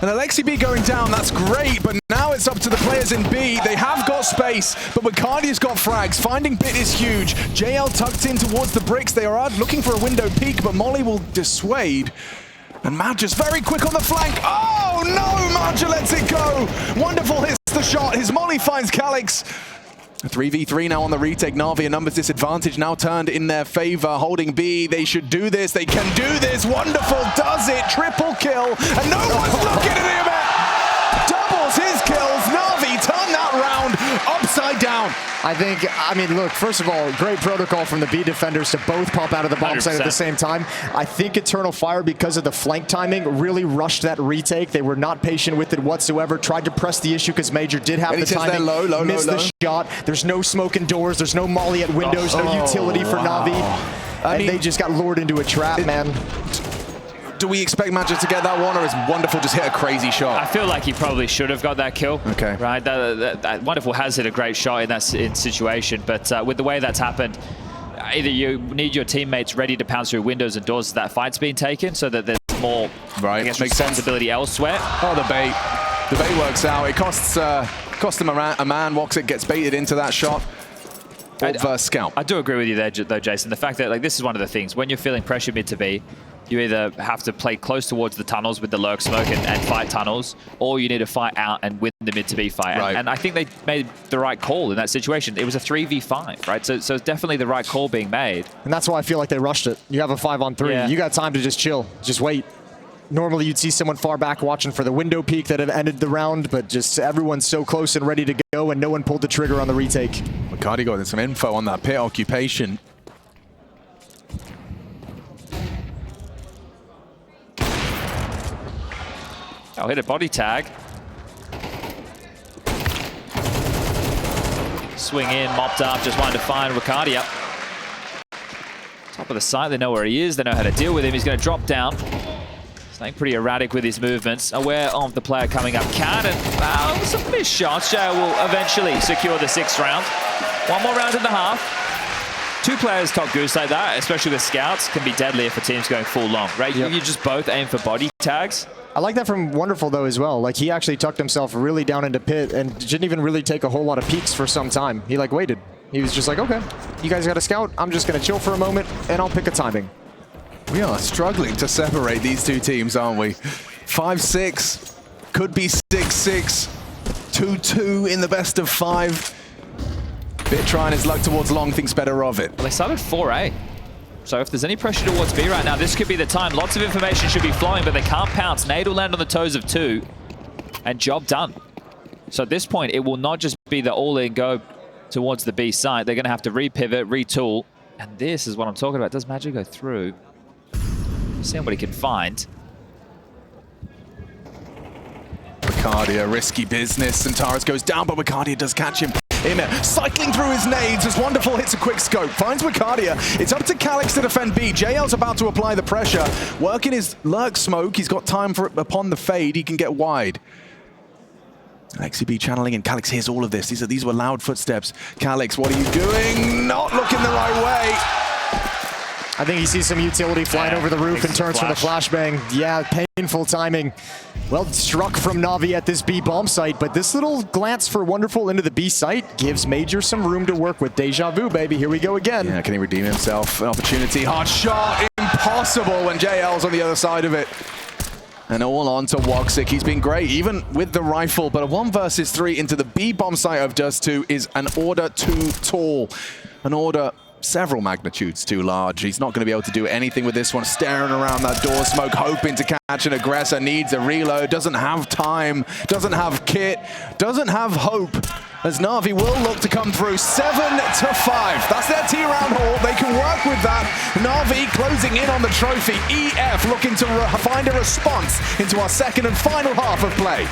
And Alexi B going down, that's great, but now it's up to the players in B. They have got space, but Bacardi's got frags. Finding Bit is huge. JL tucked in towards the bricks. They are looking for a window peek, but Molly will dissuade. And Madja's very quick on the flank. Oh no, Madja lets it go. Wonderful hits the shot. His Molly finds Calix. 3v3 now on the retake. Navi, a numbers disadvantage now turned in their favor. Holding B, they should do this. They can do this. Wonderful does it. Triple kill. And no one's looking at him. Doubles his kills. Navi turn that round upside down. I mean, look, first of all, great protocol from the B defenders to both pop out of the bomb 100%. site at the same time. I think Eternal Fire, because of the flank timing, really rushed that retake. They were not patient with it whatsoever. Tried to press the issue because Major did have the timing. Low, missed the shot. There's no smoke indoors. There's no molly at windows. No utility for Navi. I mean, they just got lured into a trap, man. Do we expect Madja to get that one, or is Wonderful just hit a crazy shot? I feel like he probably should have got that kill. Okay. Right? That Wonderful has hit a great shot in that situation, but with the way that's happened, either you need your teammates ready to pounce through windows and doors as that fight's being taken, so that there's more responsibility elsewhere. Oh, the bait. The bait works out. It costs them a man. Woxic gets baited into that shot. Scalp. I do agree with you there, though, Jason. The fact that this is one of the things, when you're feeling pressure mid to B, You either have to play close towards the tunnels with the lurk smoke and fight tunnels, or you need to fight out and win the mid to B fight. Right. And I think they made the right call in that situation. It was a 3v5, right? So it's definitely the right call being made. And that's why I feel like they rushed it. You have a 5-on-3. Yeah. You got time to just chill, just wait. Normally you'd see someone far back watching for the window peak that had ended the round, but just everyone's so close and ready to go, and no one pulled the trigger on the retake. Bacardi got some info on that pit occupation. I'll hit a body tag. Swing in, mopped up, just wanted to find Ricardia. Top of the site, they know where he is, they know how to deal with him. He's going to drop down. Staying pretty erratic with his movements. Aware of the player coming up. Cat and some missed shots. JL will eventually secure the 6th round. 1 more round and a half. 2 players top goose like that, especially with scouts, can be deadly if a team's going full long, right? Yep. You just both aim for body tags. I like that from Wonderful, though, as well. Like, he actually tucked himself really down into pit and didn't even really take a whole lot of peeks for some time. He, like, waited. He was just like, okay, you guys got a scout. I'm just going to chill for a moment, and I'll pick a timing. We are struggling to separate these two teams, aren't we? 5-6, could be 6-6, 2-2 in the best of 5. Bit trying his luck towards long, thinks better of it. Well, they started 4A. So if there's any pressure towards B right now, this could be the time. Lots of information should be flowing, but they can't pounce. Nade will land on the toes of 2, and job done. So at this point, it will not just be the all-in go towards the B site. They're going to have to repivot, retool. And this is what I'm talking about. Does Magic go through? Seeing what he can find. Ricardia, risky business. Centaurus goes down, but Ricardia does catch him. Immer cycling through his nades as Wonderful hits a quick scope. Finds Ricardia. It's up to Calix to defend B. JL's about to apply the pressure. Working his lurk smoke. He's got time for it upon the fade. He can get wide. XCB channeling, and Calix hears all of this. These were loud footsteps. Calix, what are you doing? Not looking the right way. I think he sees some utility flying over the roof and turns for the flashbang. Yeah, painful timing. Well struck from NAVI at this B bomb site, but this little glance for Wonderful into the B site gives Major some room to work with. Deja vu, baby. Here we go again. Yeah, can he redeem himself? An opportunity. Hard shot. Impossible when JL's on the other side of it. And all on to Woxic. He's been great, even with the rifle, but a 1 versus 3 into the B bomb site of Dust 2 is an order too tall. An order several magnitudes too large. He's not going to be able to do anything with this one. Staring around that door smoke, hoping to catch an aggressor. Needs a reload, doesn't have time, doesn't have kit, doesn't have hope. As Navi will look to come through 7-5. That's their T-round haul. They can work with that. Navi closing in on the trophy. EF looking to find a response into our second and final half of play.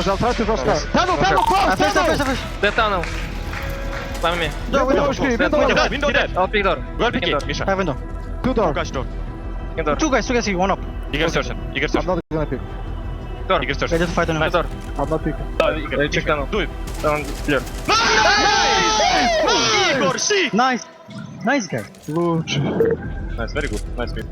close. I'll try to cross close. Tunnel, close! Dead tunnel. Climb me. Window dead. I'll pick door. Go and pick it, Misha. Have window. Two door. Focus door. Door. Two guys, one up. Eager searching. Eager I'm searching. not gonna pick. Door. Eager They searching. just fight on Door. I'm not picking. They check tunnel. Do it. Down clear. Igor, see! Nice. Nice guy. Nice, very good. Nice pick.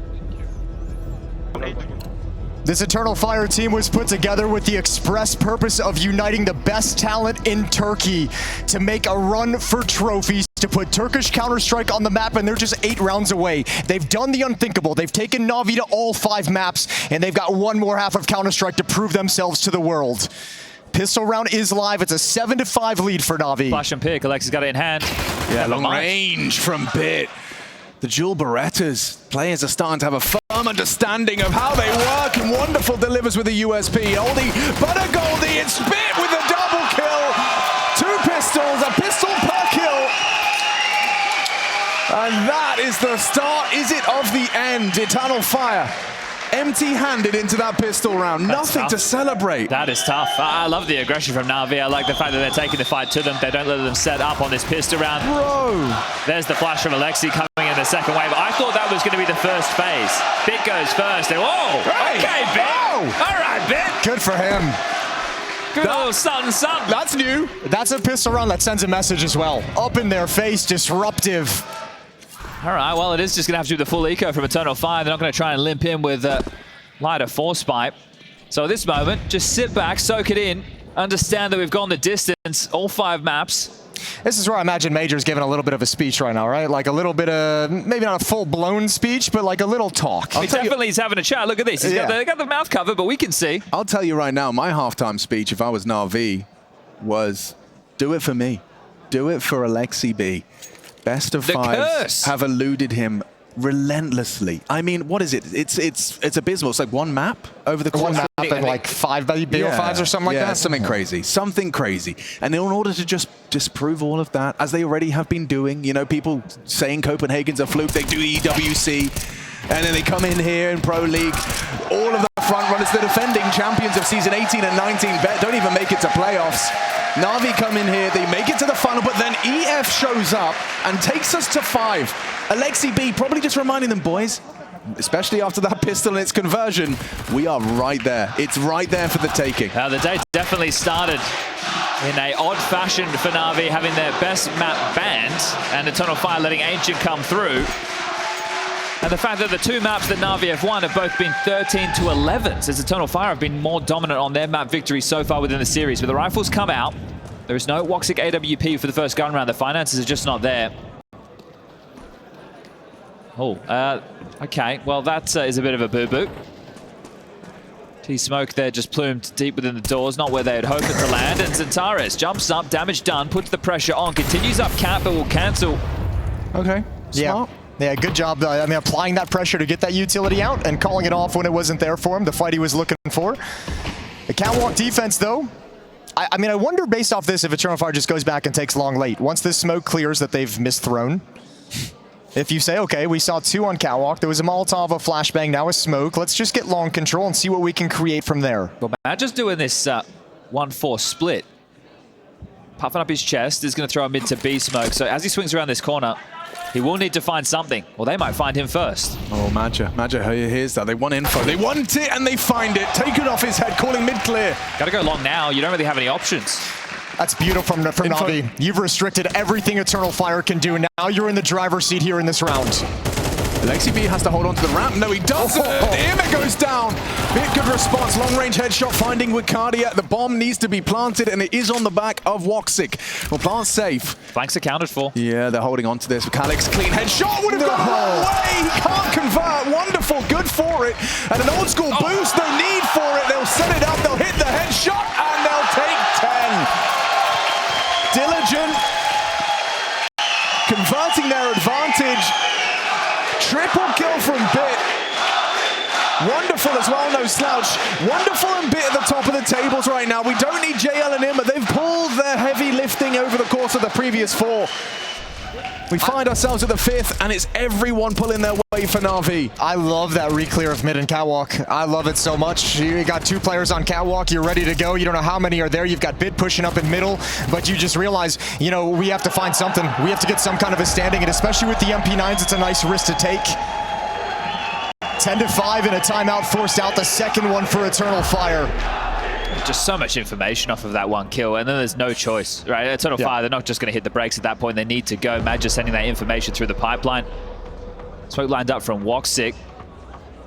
This Eternal Fire team was put together with the express purpose of uniting the best talent in Turkey to make a run for trophies, to put Turkish Counter-Strike on the map, and they're just 8 rounds away. They've done the unthinkable. They've taken NAVI to all 5 maps, and they've got one more half of Counter-Strike to prove themselves to the world. Pistol round is live. It's a 7-5 lead for NAVI. Flash and pick. Alexi's got it in hand. Yeah, long range from Bit. The dual Berettas. Players are starting to have a firm understanding of how they work, and Wonderful delivers with a USP. Oldie, but a Goldie. It's Bit with a double kill. 2 pistols, a pistol per kill. And that is the start, is it, of the end? Eternal Fire. Empty-handed into that pistol round. That's Nothing tough. to celebrate. That is tough. I love the aggression from NAVI. I like the fact that they're taking the fight to them. They don't let them set up on this pistol round. Bro. There's the flash from Alexi coming in the second wave. I thought that was going to be the first phase. Bit goes first. Whoa! Hey. Okay, Bit. Whoa. All right, Bit. Good for him. Good little something, something. That's new. That's a pistol round that sends a message as well. Up in their face, disruptive. All right, well, it is just going to have to do the full eco from Eternal Fire. They're not going to try and limp in with lighter force pipe. So at this moment, just sit back, soak it in, understand that we've gone the distance, all 5 maps. This is where I imagine Major's giving a little bit of a speech right now, right? Like a little bit of, maybe not a full-blown speech, but like a little talk. He definitely is having a chat. Look at this. He's got the mouth covered, but we can see. I'll tell you right now, my halftime speech, if I was NAVI, was do it for me. Do it for Alexi B. Best of 5 have eluded him relentlessly. I mean, what is it? It's abysmal. It's like 1 map over the course. 1 map and like 5 BO5s or something like that. Yeah, something crazy. Something crazy. And in order to just disprove all of that, as they already have been doing, you know, people saying Copenhagen's a fluke, they do EWC, and then they come in here in Pro League. All of the front runners, the defending champions of season 18 and 19, don't even make it to playoffs. NAVI come in here, they make it to the final, but then EF shows up and takes us to 5. Alexi B probably just reminding them, boys, especially after that pistol and its conversion, we are right there. It's right there for the taking. The day definitely started in a odd fashion for NAVI, having their best map banned, and Eternal Fire letting Ancient come through. And the fact that the 2 maps that NAVI have won have both been 13-11, since Eternal Fire have been more dominant on their map victories so far within the series. But the rifles come out. There is no Woxic AWP for the first gun round. The finances are just not there. Oh, okay. Well, that is a bit of a boo-boo. T-Smoke there just plumed deep within the doors, not where they had hoped it to land. And Zentares jumps up, damage done, puts the pressure on, continues up cap, but will cancel. Okay, smart. Yeah, good job. I mean, applying that pressure to get that utility out and calling it off when it wasn't there for him, the fight he was looking for. The catwalk defense, though, I mean, I wonder based off this if Eternal Fire just goes back and takes long late. Once this smoke clears that they've misthrown. If you say, okay, we saw 2 on catwalk, there was a Molotov, a flashbang, now a smoke. Let's just get long control and see what we can create from there. Well, Matt just doing this 1-4 split. Puffing up his chest is going to throw a mid to B smoke. So as he swings around this corner, he will need to find something, or they might find him first. Oh, Madja here's that. They want info. They want it, and they find it. Take it off his head, calling mid-clear. Got to go long now. You don't really have any options. That's beautiful from NAVI. You've restricted everything Eternal Fire can do. Now you're in the driver's seat here in this round. Alexi B has to hold on to the ramp. No, he doesn't. It goes down. Bit good response. Long-range headshot finding Wicardia. The bomb needs to be planted, and it is on the back of Woxic. Well, plant safe. Flanks accounted for. Yeah, they're holding on to this. Calix, clean headshot. Would have gone the wrong way. He can't convert. Wonderful. Good for it. And an old-school boost. No need for it. They'll set it up. They'll hit the headshot, and they'll take 10. Diligent. Converting their advantage. Triple kill from Bit. Wonderful as well, no slouch. Wonderful and Bit at the top of the tables right now. We don't need JL and Imma. They've pulled their heavy lifting over the course of the previous 4. We find ourselves at the 5th, and it's everyone pulling their way for NAVI. I love that re-clear of mid and catwalk. I love it so much. You got 2 players on catwalk. You're ready to go. You don't know how many are there. You've got Bit pushing up in middle, but you just realize, you know, we have to find something. We have to get some kind of a standing, and especially with the MP9s, it's a nice risk to take. 10-5 in a timeout, forced out the second one for Eternal Fire. Just so much information off of that one kill, and then there's no choice, right? Eternal Fire, they're not just going to hit the brakes at that point. They need to go. Mad just sending that information through the pipeline. Smoke lined up from Woxic.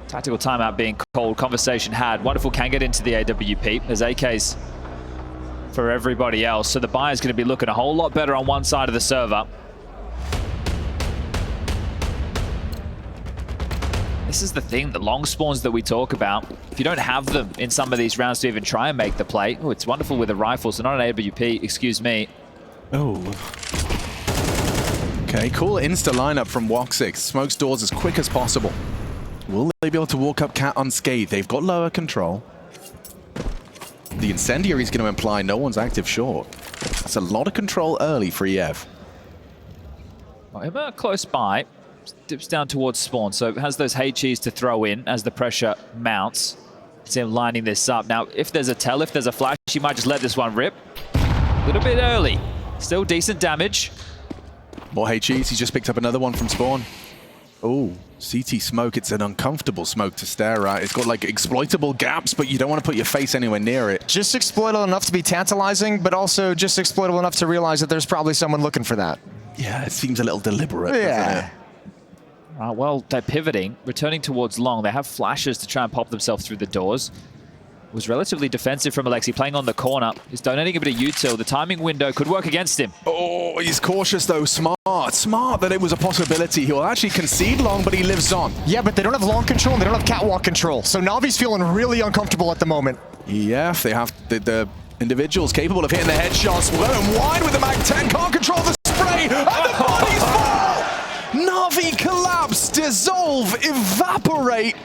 Tactical timeout being called. Conversation had. Wonderful can get into the AWP. There's AKs for everybody else. So the buyer's going to be looking a whole lot better on one side of the server. This is the thing, the long spawns that we talk about. If you don't have them in some of these rounds to even try and make the play. Oh, it's wonderful with a rifle, so not an AWP, excuse me. Oh. Okay, cool insta lineup from Woxic. Smokes doors as quick as possible. Will they be able to walk up Cat unscathed? They've got lower control. The incendiary is going to imply no one's active short. That's a lot of control early for EF. Well, Emma close by. Dips down towards spawn, so has those HEs to throw in as the pressure mounts. See him lining this up. Now, if there's a tell, if there's a flash, he might just let this one rip. A little bit early. Still decent damage. More HEs. He's just picked up another one from spawn. Oh, CT smoke. It's an uncomfortable smoke to stare at. It's got like exploitable gaps, but you don't want to put your face anywhere near it. Just exploitable enough to be tantalizing, but also just exploitable enough to realize that there's probably someone looking for that. Yeah, it seems a little deliberate, doesn't it? Well, they're pivoting, returning towards long. They have flashes to try and pop themselves through the doors. It was relatively defensive from Alexi, playing on the corner. He's donating a bit of util. The timing window could work against him. Oh, he's cautious though. Smart that it was a possibility. He'll actually concede long, but he lives on. Yeah, but they don't have long control and they don't have catwalk control. So Navi's feeling really uncomfortable at the moment. Yeah, if they have the individuals capable of hitting the headshots. Going wide with the Mag-10, can't control the spray, and the bodies fall! Navi collapse, dissolve, evaporate.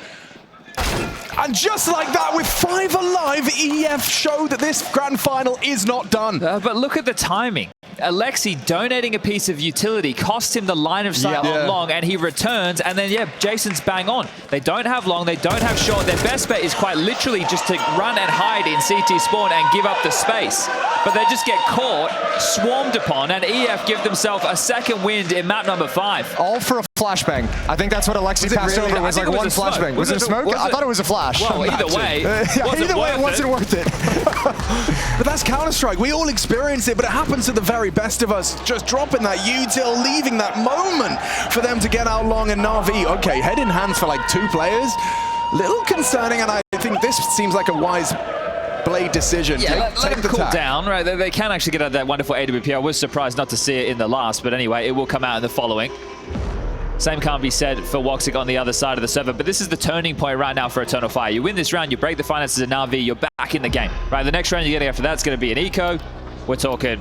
And just like that, with 5 alive, EF show that this grand final is not done. But look at the timing. Alexi donating a piece of utility cost him the line of sight on long, and he returns, and then, yeah, Jason's bang on. They don't have long, they don't have short. Their best bet is quite literally just to run and hide in CT spawn and give up the space. But they just get caught, swarmed upon, and EF give themselves a second wind in map number 5. All for a flashbang. I think that's what Alexi passed over, was like one flashbang. Was it a smoke? I thought it was a flash. Well, either way, it wasn't worth it. But that's Counter-Strike. We all experience it, but it happens to the very best of us. Just dropping that util, leaving that moment for them to get out long, and Navi, okay, head in hands for like 2 players. Little concerning, and I think this seems like a wise Blade decision. Yeah, let them cool down, right? They can actually get out that wonderful AWP. I was surprised not to see it in the last, but anyway, it will come out in the following. Same can't be said for Woxic on the other side of the server, but this is the turning point right now for Eternal Fire. You win this round, you break the finances of NAVI, you're back in the game. Right, the next round you're getting after that's going to be an eco. We're talking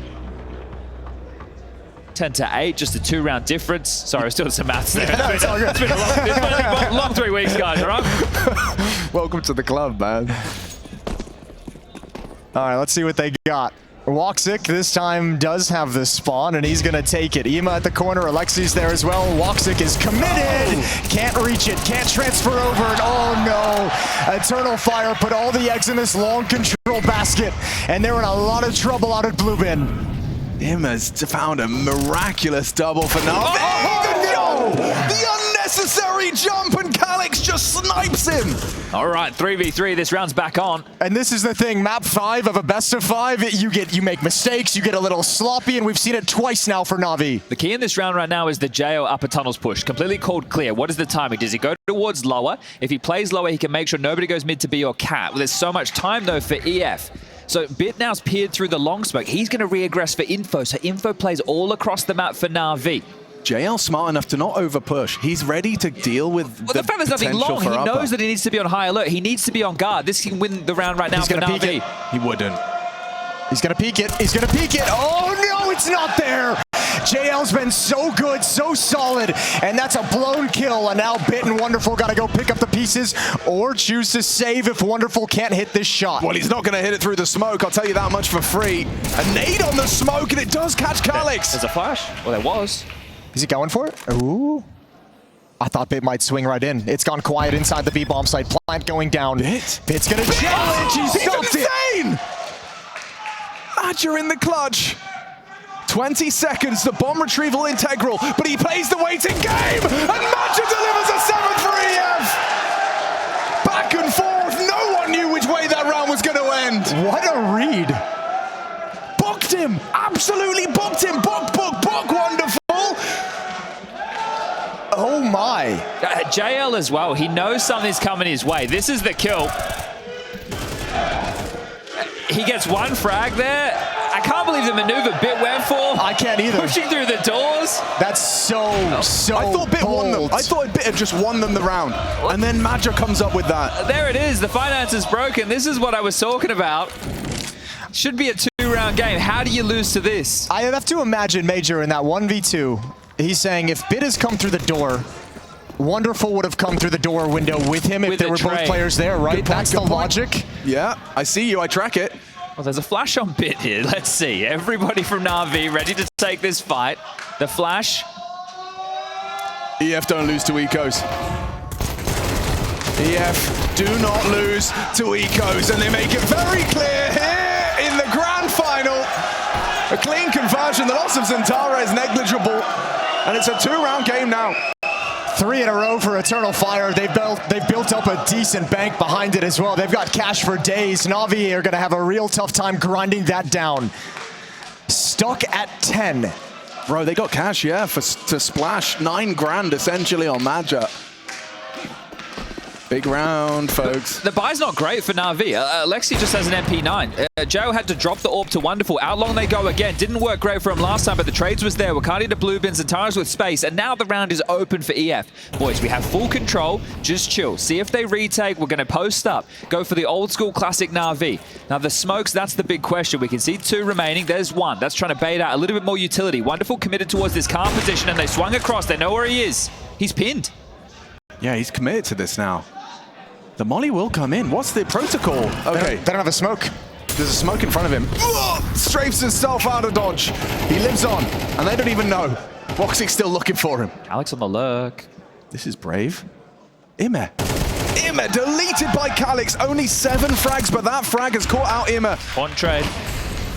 10-8, just a 2-round difference. Sorry, I still have some maths there. Yeah, it's all good. It's been a long 3 weeks, guys, all right? Welcome to the club, man. All right, let's see what they got. Woxic this time does have the spawn, and he's going to take it. Ema at the corner, Alexi's there as well. Woxic is committed. Can't reach it, can't transfer over it. Oh no. Eternal Fire put all the eggs in this long control basket, and they're in a lot of trouble out at Blue Bin. Ema's found a miraculous double for now. Oh, the unnecessary jump, and Calix just snipes him. All right, 3v3, this round's back on. And this is the thing, map 5 of a best of 5, you make mistakes, you get a little sloppy, and we've seen it twice now for Navi. The key in this round right now is the JO upper tunnels push, completely called clear. What is the timing? Does he go towards lower? If he plays lower, he can make sure nobody goes mid to B or cat. Well, there's so much time though for EF. So Bit now's peered through the long smoke. He's going to re-aggress for Info, so Info plays all across the map for Navi. JL smart enough to not over-push. He's ready to deal with the fact there's nothing long, he knows that he needs to be on high alert. He needs to be on guard. This can win the round right now for Navi. He wouldn't. He's going to peek it. He's going to peek it. Oh, no, it's not there. JL's been so good, so solid, and that's a blown kill. And now Bit and Wonderful got to go pick up the pieces or choose to save if Wonderful can't hit this shot. Well, he's not going to hit it through the smoke. I'll tell you that much for free. A nade on the smoke, and it does catch Calix. There's a flash. Well, there was. Is he going for it? Ooh. I thought Bit might swing right in. It's gone quiet inside the B-bomb site. Plant going down. Bit's gonna challenge. He stopped it. Insane! Adger in the clutch. 20 seconds, the bomb retrieval integral, but he plays the waiting game, and Madger delivers a 7 for EF! Back and forth, no one knew which way that round was going to end. What a read. Booked him, absolutely booked him, book, wonderful. Oh my. JL as well, he knows something's coming his way. This is the kill. He gets one frag there. I can't believe the maneuver Bit went for. I can't either. Pushing through the doors. That's so I thought Bit won them. I thought Bit had just won them the round. And then Madger comes up with that. There it is. The finance is broken. This is what I was talking about. Should be a 2-round game. How do you lose to this? I have to imagine Major in that 1v2. He's saying if Bit has come through the door, Wonderful would have come through the door window with him if there were both players there, right? That's the logic. Yeah, I see you. I track it. Well, there's a flash on Bit here. Let's see. Everybody from NAVI ready to take this fight. The flash. EF don't lose to Ecos. EF do not lose to Ecos, and they make it very clear here in the grand final. A clean conversion. The loss of Zentara is negligible, and it's a 2-round game now. 3 in a row for Eternal Fire. They've built up a decent bank behind it as well. They've got cash for days. NAVI are going to have a real tough time grinding that down. Stuck at 10. Bro, they got cash, yeah, to splash 9 grand essentially on Madger. Big round, folks. The buy's not great for NAVI. Alexi just has an MP9. Joe had to drop the AWP to Wonderful. Out long they go again. Didn't work great for him last time, but the trades was there. Wakadi to blue bins and Tars with space, and now the round is open for EF. Boys, we have full control. Just chill. See if they retake. We're going to post up. Go for the old school classic NAVI. Now the smokes, that's the big question. We can see 2 remaining. There's 1. That's trying to bait out a little bit more utility. Wonderful committed towards this calm position, and they swung across. They know where he is. He's pinned. Yeah, he's committed to this now. The molly will come in. What's the protocol? Okay. They don't have a smoke. There's a smoke in front of him. Ugh! Strafes himself out of dodge. He lives on, and they don't even know. Voxic's still looking for him. Alex on the lurk. This is brave. Ime deleted by Calix. Only 7 frags, but that frag has caught out Ime. One trade.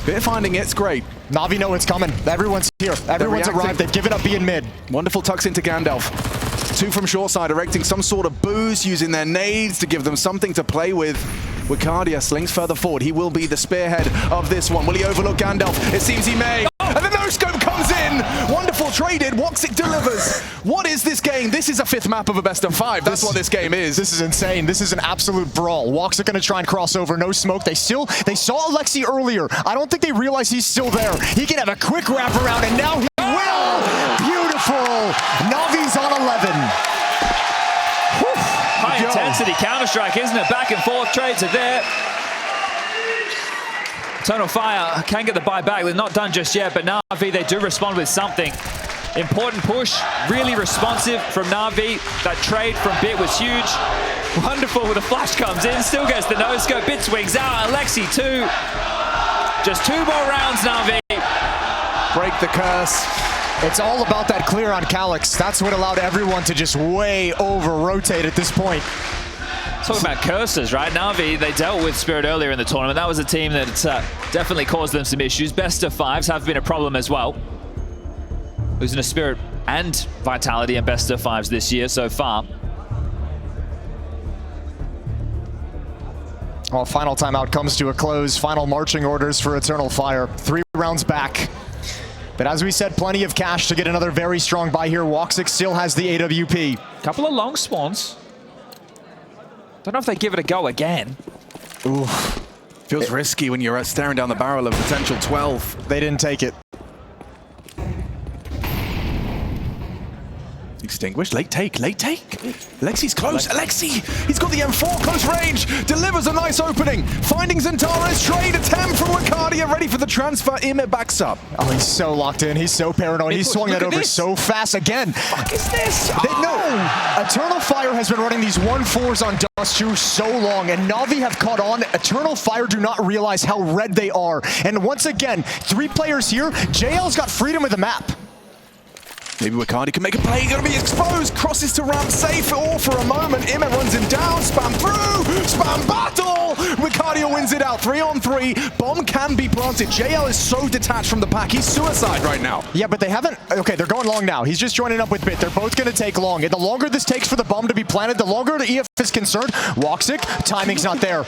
Bit finding it's great. NAVI know it's coming. Everyone's here. Everyone's arrived. They've given up being mid. Wonderful tucks into Gandalf. 2 from short side, erecting some sort of boost, using their nades to give them something to play with. Wicardia slings further forward. He will be the spearhead of this one. Will he overlook Gandalf? It seems he may. And the no-scope comes in. Wonderful traded. Woxic delivers. What is this game? This is a 5th map of a best of 5. That's what this game is. This is insane. This is an absolute brawl. Woxic going to try and cross over. No smoke. They saw Alexi earlier. I don't think they realize he's still there. He can have a quick wraparound, and now he will. Beautiful. NAVI's on 11. High intensity Counter-Strike, isn't it? Back and forth trades are there. Eternal Fire can get the buy back. They're not done just yet, but NAVI, they do respond with something. Important push, really responsive from NAVI. That trade from Bit was huge. Wonderful with the flash comes in, still gets the no-scope. Bit swings out, Alexi 2. Just 2 more rounds, NAVI. Break the curse. It's all about that clear on Calix. That's what allowed everyone to just way over-rotate at this point. Talking about curses, right? NAVI, they dealt with Spirit earlier in the tournament. That was a team that definitely caused them some issues. Best of 5s have been a problem as well. Losing a Spirit and Vitality in best of 5s this year so far. Well, final timeout comes to a close. Final marching orders for Eternal Fire. 3 rounds back. But as we said, plenty of cash to get another very strong buy here. Woxic still has the AWP. Couple of long spawns. Don't know if they give it a go again. Ooh. Feels risky when you're staring down the barrel of potential 12. They didn't take it. Extinguished, late take. Alexi's close, Alexi! He's got the M4, close range, delivers a nice opening. Finding Zentara's trade, attempt from Wicardia, ready for the transfer. Ime backs up. Oh, he's so locked in, he's so paranoid. He swung that over so fast again. What is this? No, Eternal Fire has been running these 1-4s on Dust 2 so long, and NAVI have caught on. Eternal Fire do not realize how red they are. And once again, 3 players here, JL's got freedom of the map. Maybe Wakadi can make a play. Gonna be exposed. Crosses to ramp, safe all for a moment. Ima runs him down. Spam through. Spam battle. Ricardio wins it out. 3-on-3. Bomb can be planted. JL is so detached from the pack. He's suicide right now. Yeah, but they haven't. Okay, they're going long now. He's just joining up with Bit. They're both going to take long. And the longer this takes for the bomb to be planted, the longer the EF is concerned. Woxic, timing's not there.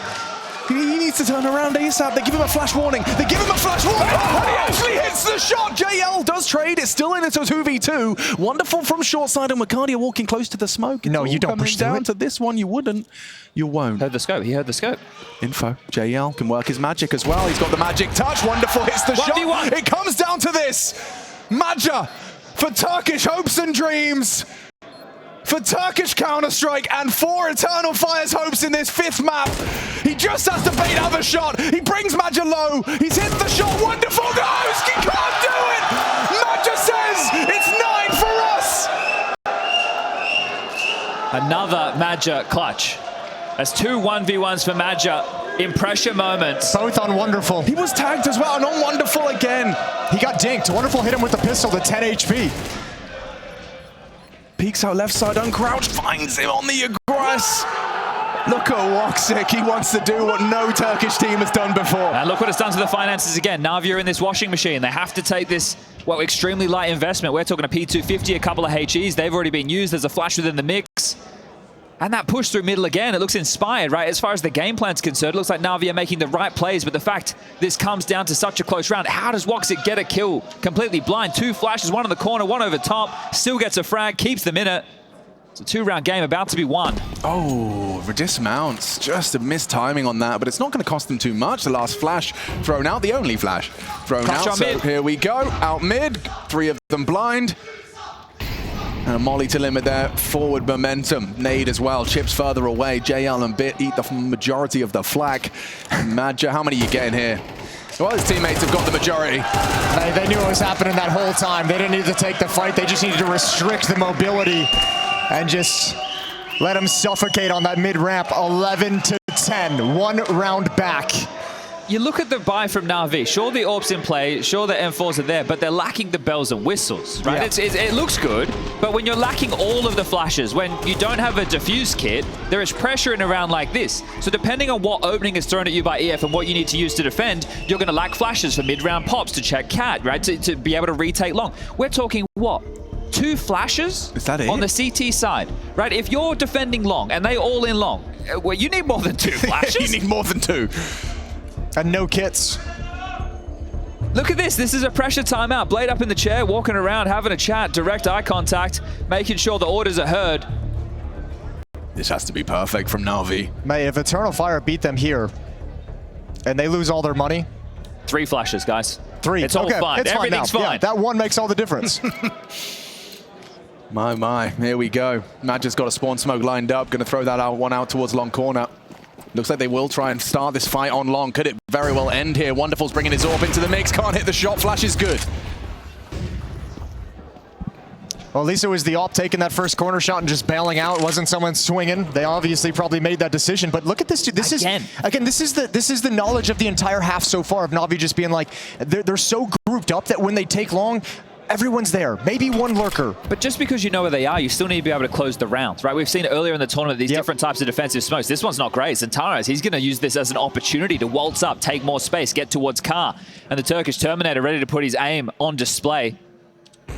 He needs to turn around ASAP. They give him a flash warning. They give him a flash warning. And he actually hits the shot. JL does trade. It's still in. It's a 2v2. Wonderful from short side, and Wakardia walking close to the smoke. No, you don't push down to this one. You wouldn't. You won't. Heard the scope. He heard the scope. Info. JL can work his magic as well. He's got the magic touch. Wonderful. Hits the shot. 1v1. It comes down to this. Maja for Turkish hopes and dreams. For Turkish Counter-Strike and for Eternal Fire's hopes in this 5th map. He just has to bait out the shot. He brings Maja low. He's hit the shot. Wonderful goes. He can't do it. Maja says it's 9 for us. Another Maja clutch. That's 2 1v1s for Maja in pressure moments. Both on Wonderful. He was tagged as well and on Wonderful again. He got dinked. Wonderful hit him with the pistol to 10 HP. Peeks out left side, uncrouched, finds him on the aggress. Look at Woxic. He wants to do what no Turkish team has done before. And look what it's done to the finances again. NAVI are in this washing machine. They have to take this, well, extremely light investment. We're talking a P250, a couple of HEs. They've already been used. There's a flash within the mix. And that push through middle again, it looks inspired, right? As far as the game plan's concerned, it looks like NAVI are making the right plays, but the fact this comes down to such a close round, how does Woxic get a kill completely blind? 2 flashes, 1 in the corner, 1 over top, still gets a frag, keeps them in it. It's a 2-round game about to be won. Oh, dismounts. Just a missed timing on that, but it's not going to cost them too much. The last flash thrown out, the only flash thrown Flash out. on So mid. here we go, out mid, 3 of them blind. And a molly to limit their forward momentum. Nade as well, chips further away. JL and Bit eat the majority of the flak. Maja, how many are you getting here? Well, his teammates have got the majority. They knew what was happening that whole time. They didn't need to take the fight. They just needed to restrict the mobility and just let him suffocate on that mid-ramp. 11-10, 1 round back. You look at the buy from NAVI. Sure, the AWP's in play. Sure, the M4s are there, but they're lacking the bells and whistles, right? Yeah. It looks good, but when you're lacking all of the flashes, when you don't have a diffuse kit, there is pressure in a round like this. So depending on what opening is thrown at you by EF and what you need to use to defend, you're going to lack flashes for mid-round pops to check cat, right? To be able to retake long. We're talking, what? 2 flashes? Is that it? On the CT side, right? If you're defending long and they all in long, well, you need more than 2 flashes. You need more than 2. And no kits. Look at this. This is a pressure timeout. Blade up in the chair, walking around, having a chat, direct eye contact, making sure the orders are heard. This has to be perfect from Navi. Mate, if Eternal Fire beat them here and they lose all their money. 3 flashes, guys. 3. It's all fine. It's Everything's fine. fine. Yeah, that one makes all the difference. My, here we go. Maja's got a spawn smoke lined up. Going to throw that one out towards long corner. Looks like they will try and start this fight on long. Could it very well end here? Wonderful's bringing his AWP into the mix. Can't hit the shot. Flash is good. Well, at least it was the AWP taking that first corner shot and just bailing out. It wasn't someone swinging. They obviously probably made that decision. But look at this, dude. This is the knowledge of the entire half so far of NAVI just being like, they're so grouped up that when they take long, everyone's there. Maybe one lurker. But just because you know where they are, you still need to be able to close the rounds, right? We've seen earlier in the tournament these different types of defensive smokes. This one's not great. Zantares, he's going to use this as an opportunity to waltz up, take more space, get towards Car. And the Turkish Terminator ready to put his aim on display. Do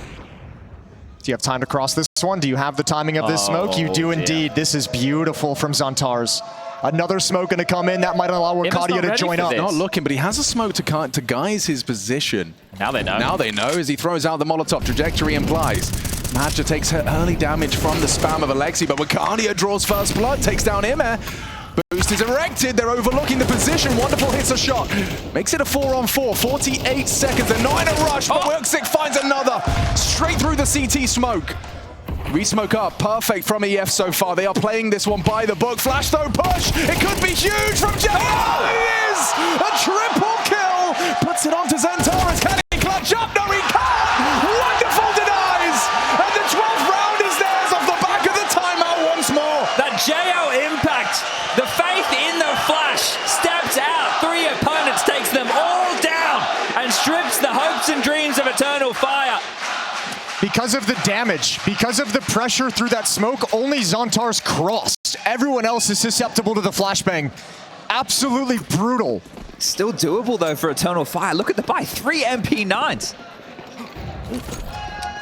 you have time to cross this one? Do you have the timing of this smoke? You do indeed. This is beautiful from Zantares. Another smoke going to come in. That might allow Arcadia to join up. Not looking, but he has a smoke to guise his position. Now they know. Now they know as he throws out the Molotov. Trajectory implies. Maja takes her early damage from the spam of Alexi, but Arcadia draws first blood, takes down Immer. Boost is erected. They're overlooking the position. Wonderful hits a shot. Makes it a 4-on-4. 48 seconds. They're not in a rush, but Worksick finds another. Straight through the CT smoke. Re-smoke up, perfect from EF so far. They are playing this one by the book. Flash though, push! It could be huge from JL! It is! A triple kill! Puts it onto Zantares. Can he clutch up? No, he can't! Wonderful denies! And the 12th round is theirs off the back of the timeout once more. That JL impact, the faith in the flash, steps out. 3 opponents, takes them all down and strips the hopes and dreams of Eternal Fire. Because of the damage, because of the pressure through that smoke, only Zontar's crossed. Everyone else is susceptible to the flashbang. Absolutely brutal. Still doable though for Eternal Fire. Look at the buy, 3 MP9s.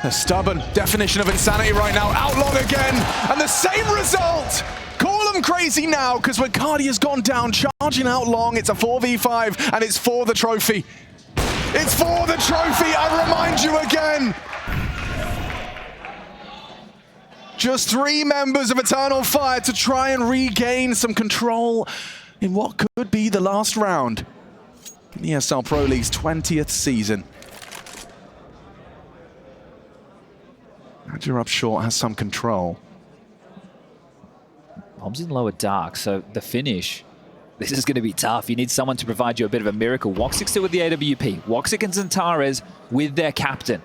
A stubborn definition of insanity right now. Outlong again, and the same result. Call them crazy now, because when Cardi has gone down, charging Outlong, it's a 4v5, and it's for the trophy. It's for the trophy, I remind you again. Just 3 members of Eternal Fire to try and regain some control in what could be the last round in the ESL Pro League's 20th season. Badger up short has some control. Bomb's in lower dark, so the finish, this is going to be tough. You need someone to provide you a bit of a miracle. Woxic still with the AWP. Woxic and Zantares with their captain.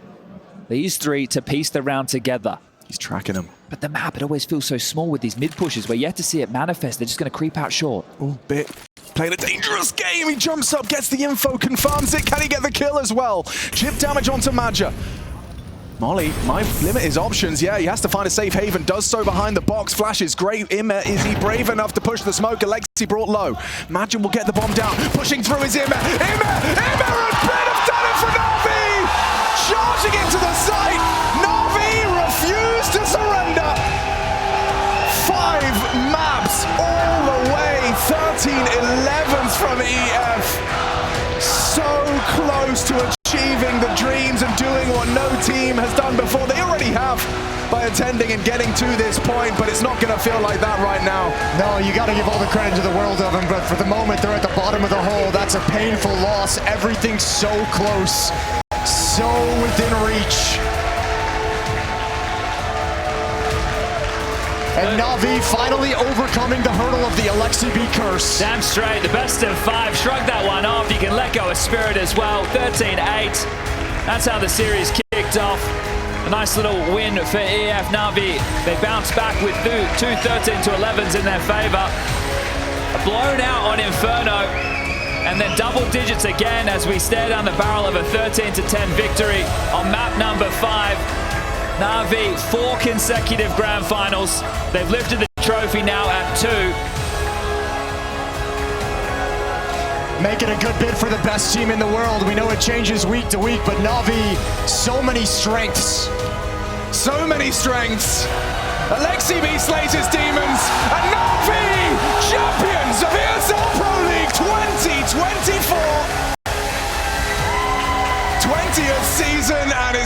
These 3 to piece the round together. He's tracking him. But the map, it always feels so small with these mid pushes where you have to see it manifest. They're just going to creep out short. Oh, Bit playing a dangerous game. He jumps up, gets the info, confirms it. Can he get the kill as well? Chip damage onto Madja. Molly might limit his options. Yeah, he has to find a safe haven. Does so behind the box. Flash is great. Immer, is he brave enough to push the smoke? Alexi brought low. Madja will get the bomb down. Pushing through is Immer. Immer and Bit have done it for NAVI! Charging into the site. NAVI refused to surrender. 5 maps all the way. 13 11s from EF. So close to achieving the dreams and doing what no team has done before. They already have by attending and getting to this point, but it's not going to feel like that right now. No, you got to give all the credit to the world of them, but for the moment, they're at the bottom of the hole. That's a painful loss. Everything's so close, so within reach. And NAVI finally overcoming the hurdle of the Alexi B curse. Damn straight, the best of 5. Shrug that one off. You can let go of Spirit as well. 13-8. That's how the series kicked off. A nice little win for EF NAVI. They bounced back with 2 13-11s in their favor. Blown out on Inferno. And then double digits again as we stare down the barrel of a 13-10 victory on map number 5. NAVI, 4 consecutive grand finals. They've lifted the trophy now at 2. Making a good bid for the best team in the world. We know it changes week to week, but NAVI, so many strengths. So many strengths. Alexi B slays his demons, and NAVI, champions of ESL Pro League 2024. 20th season.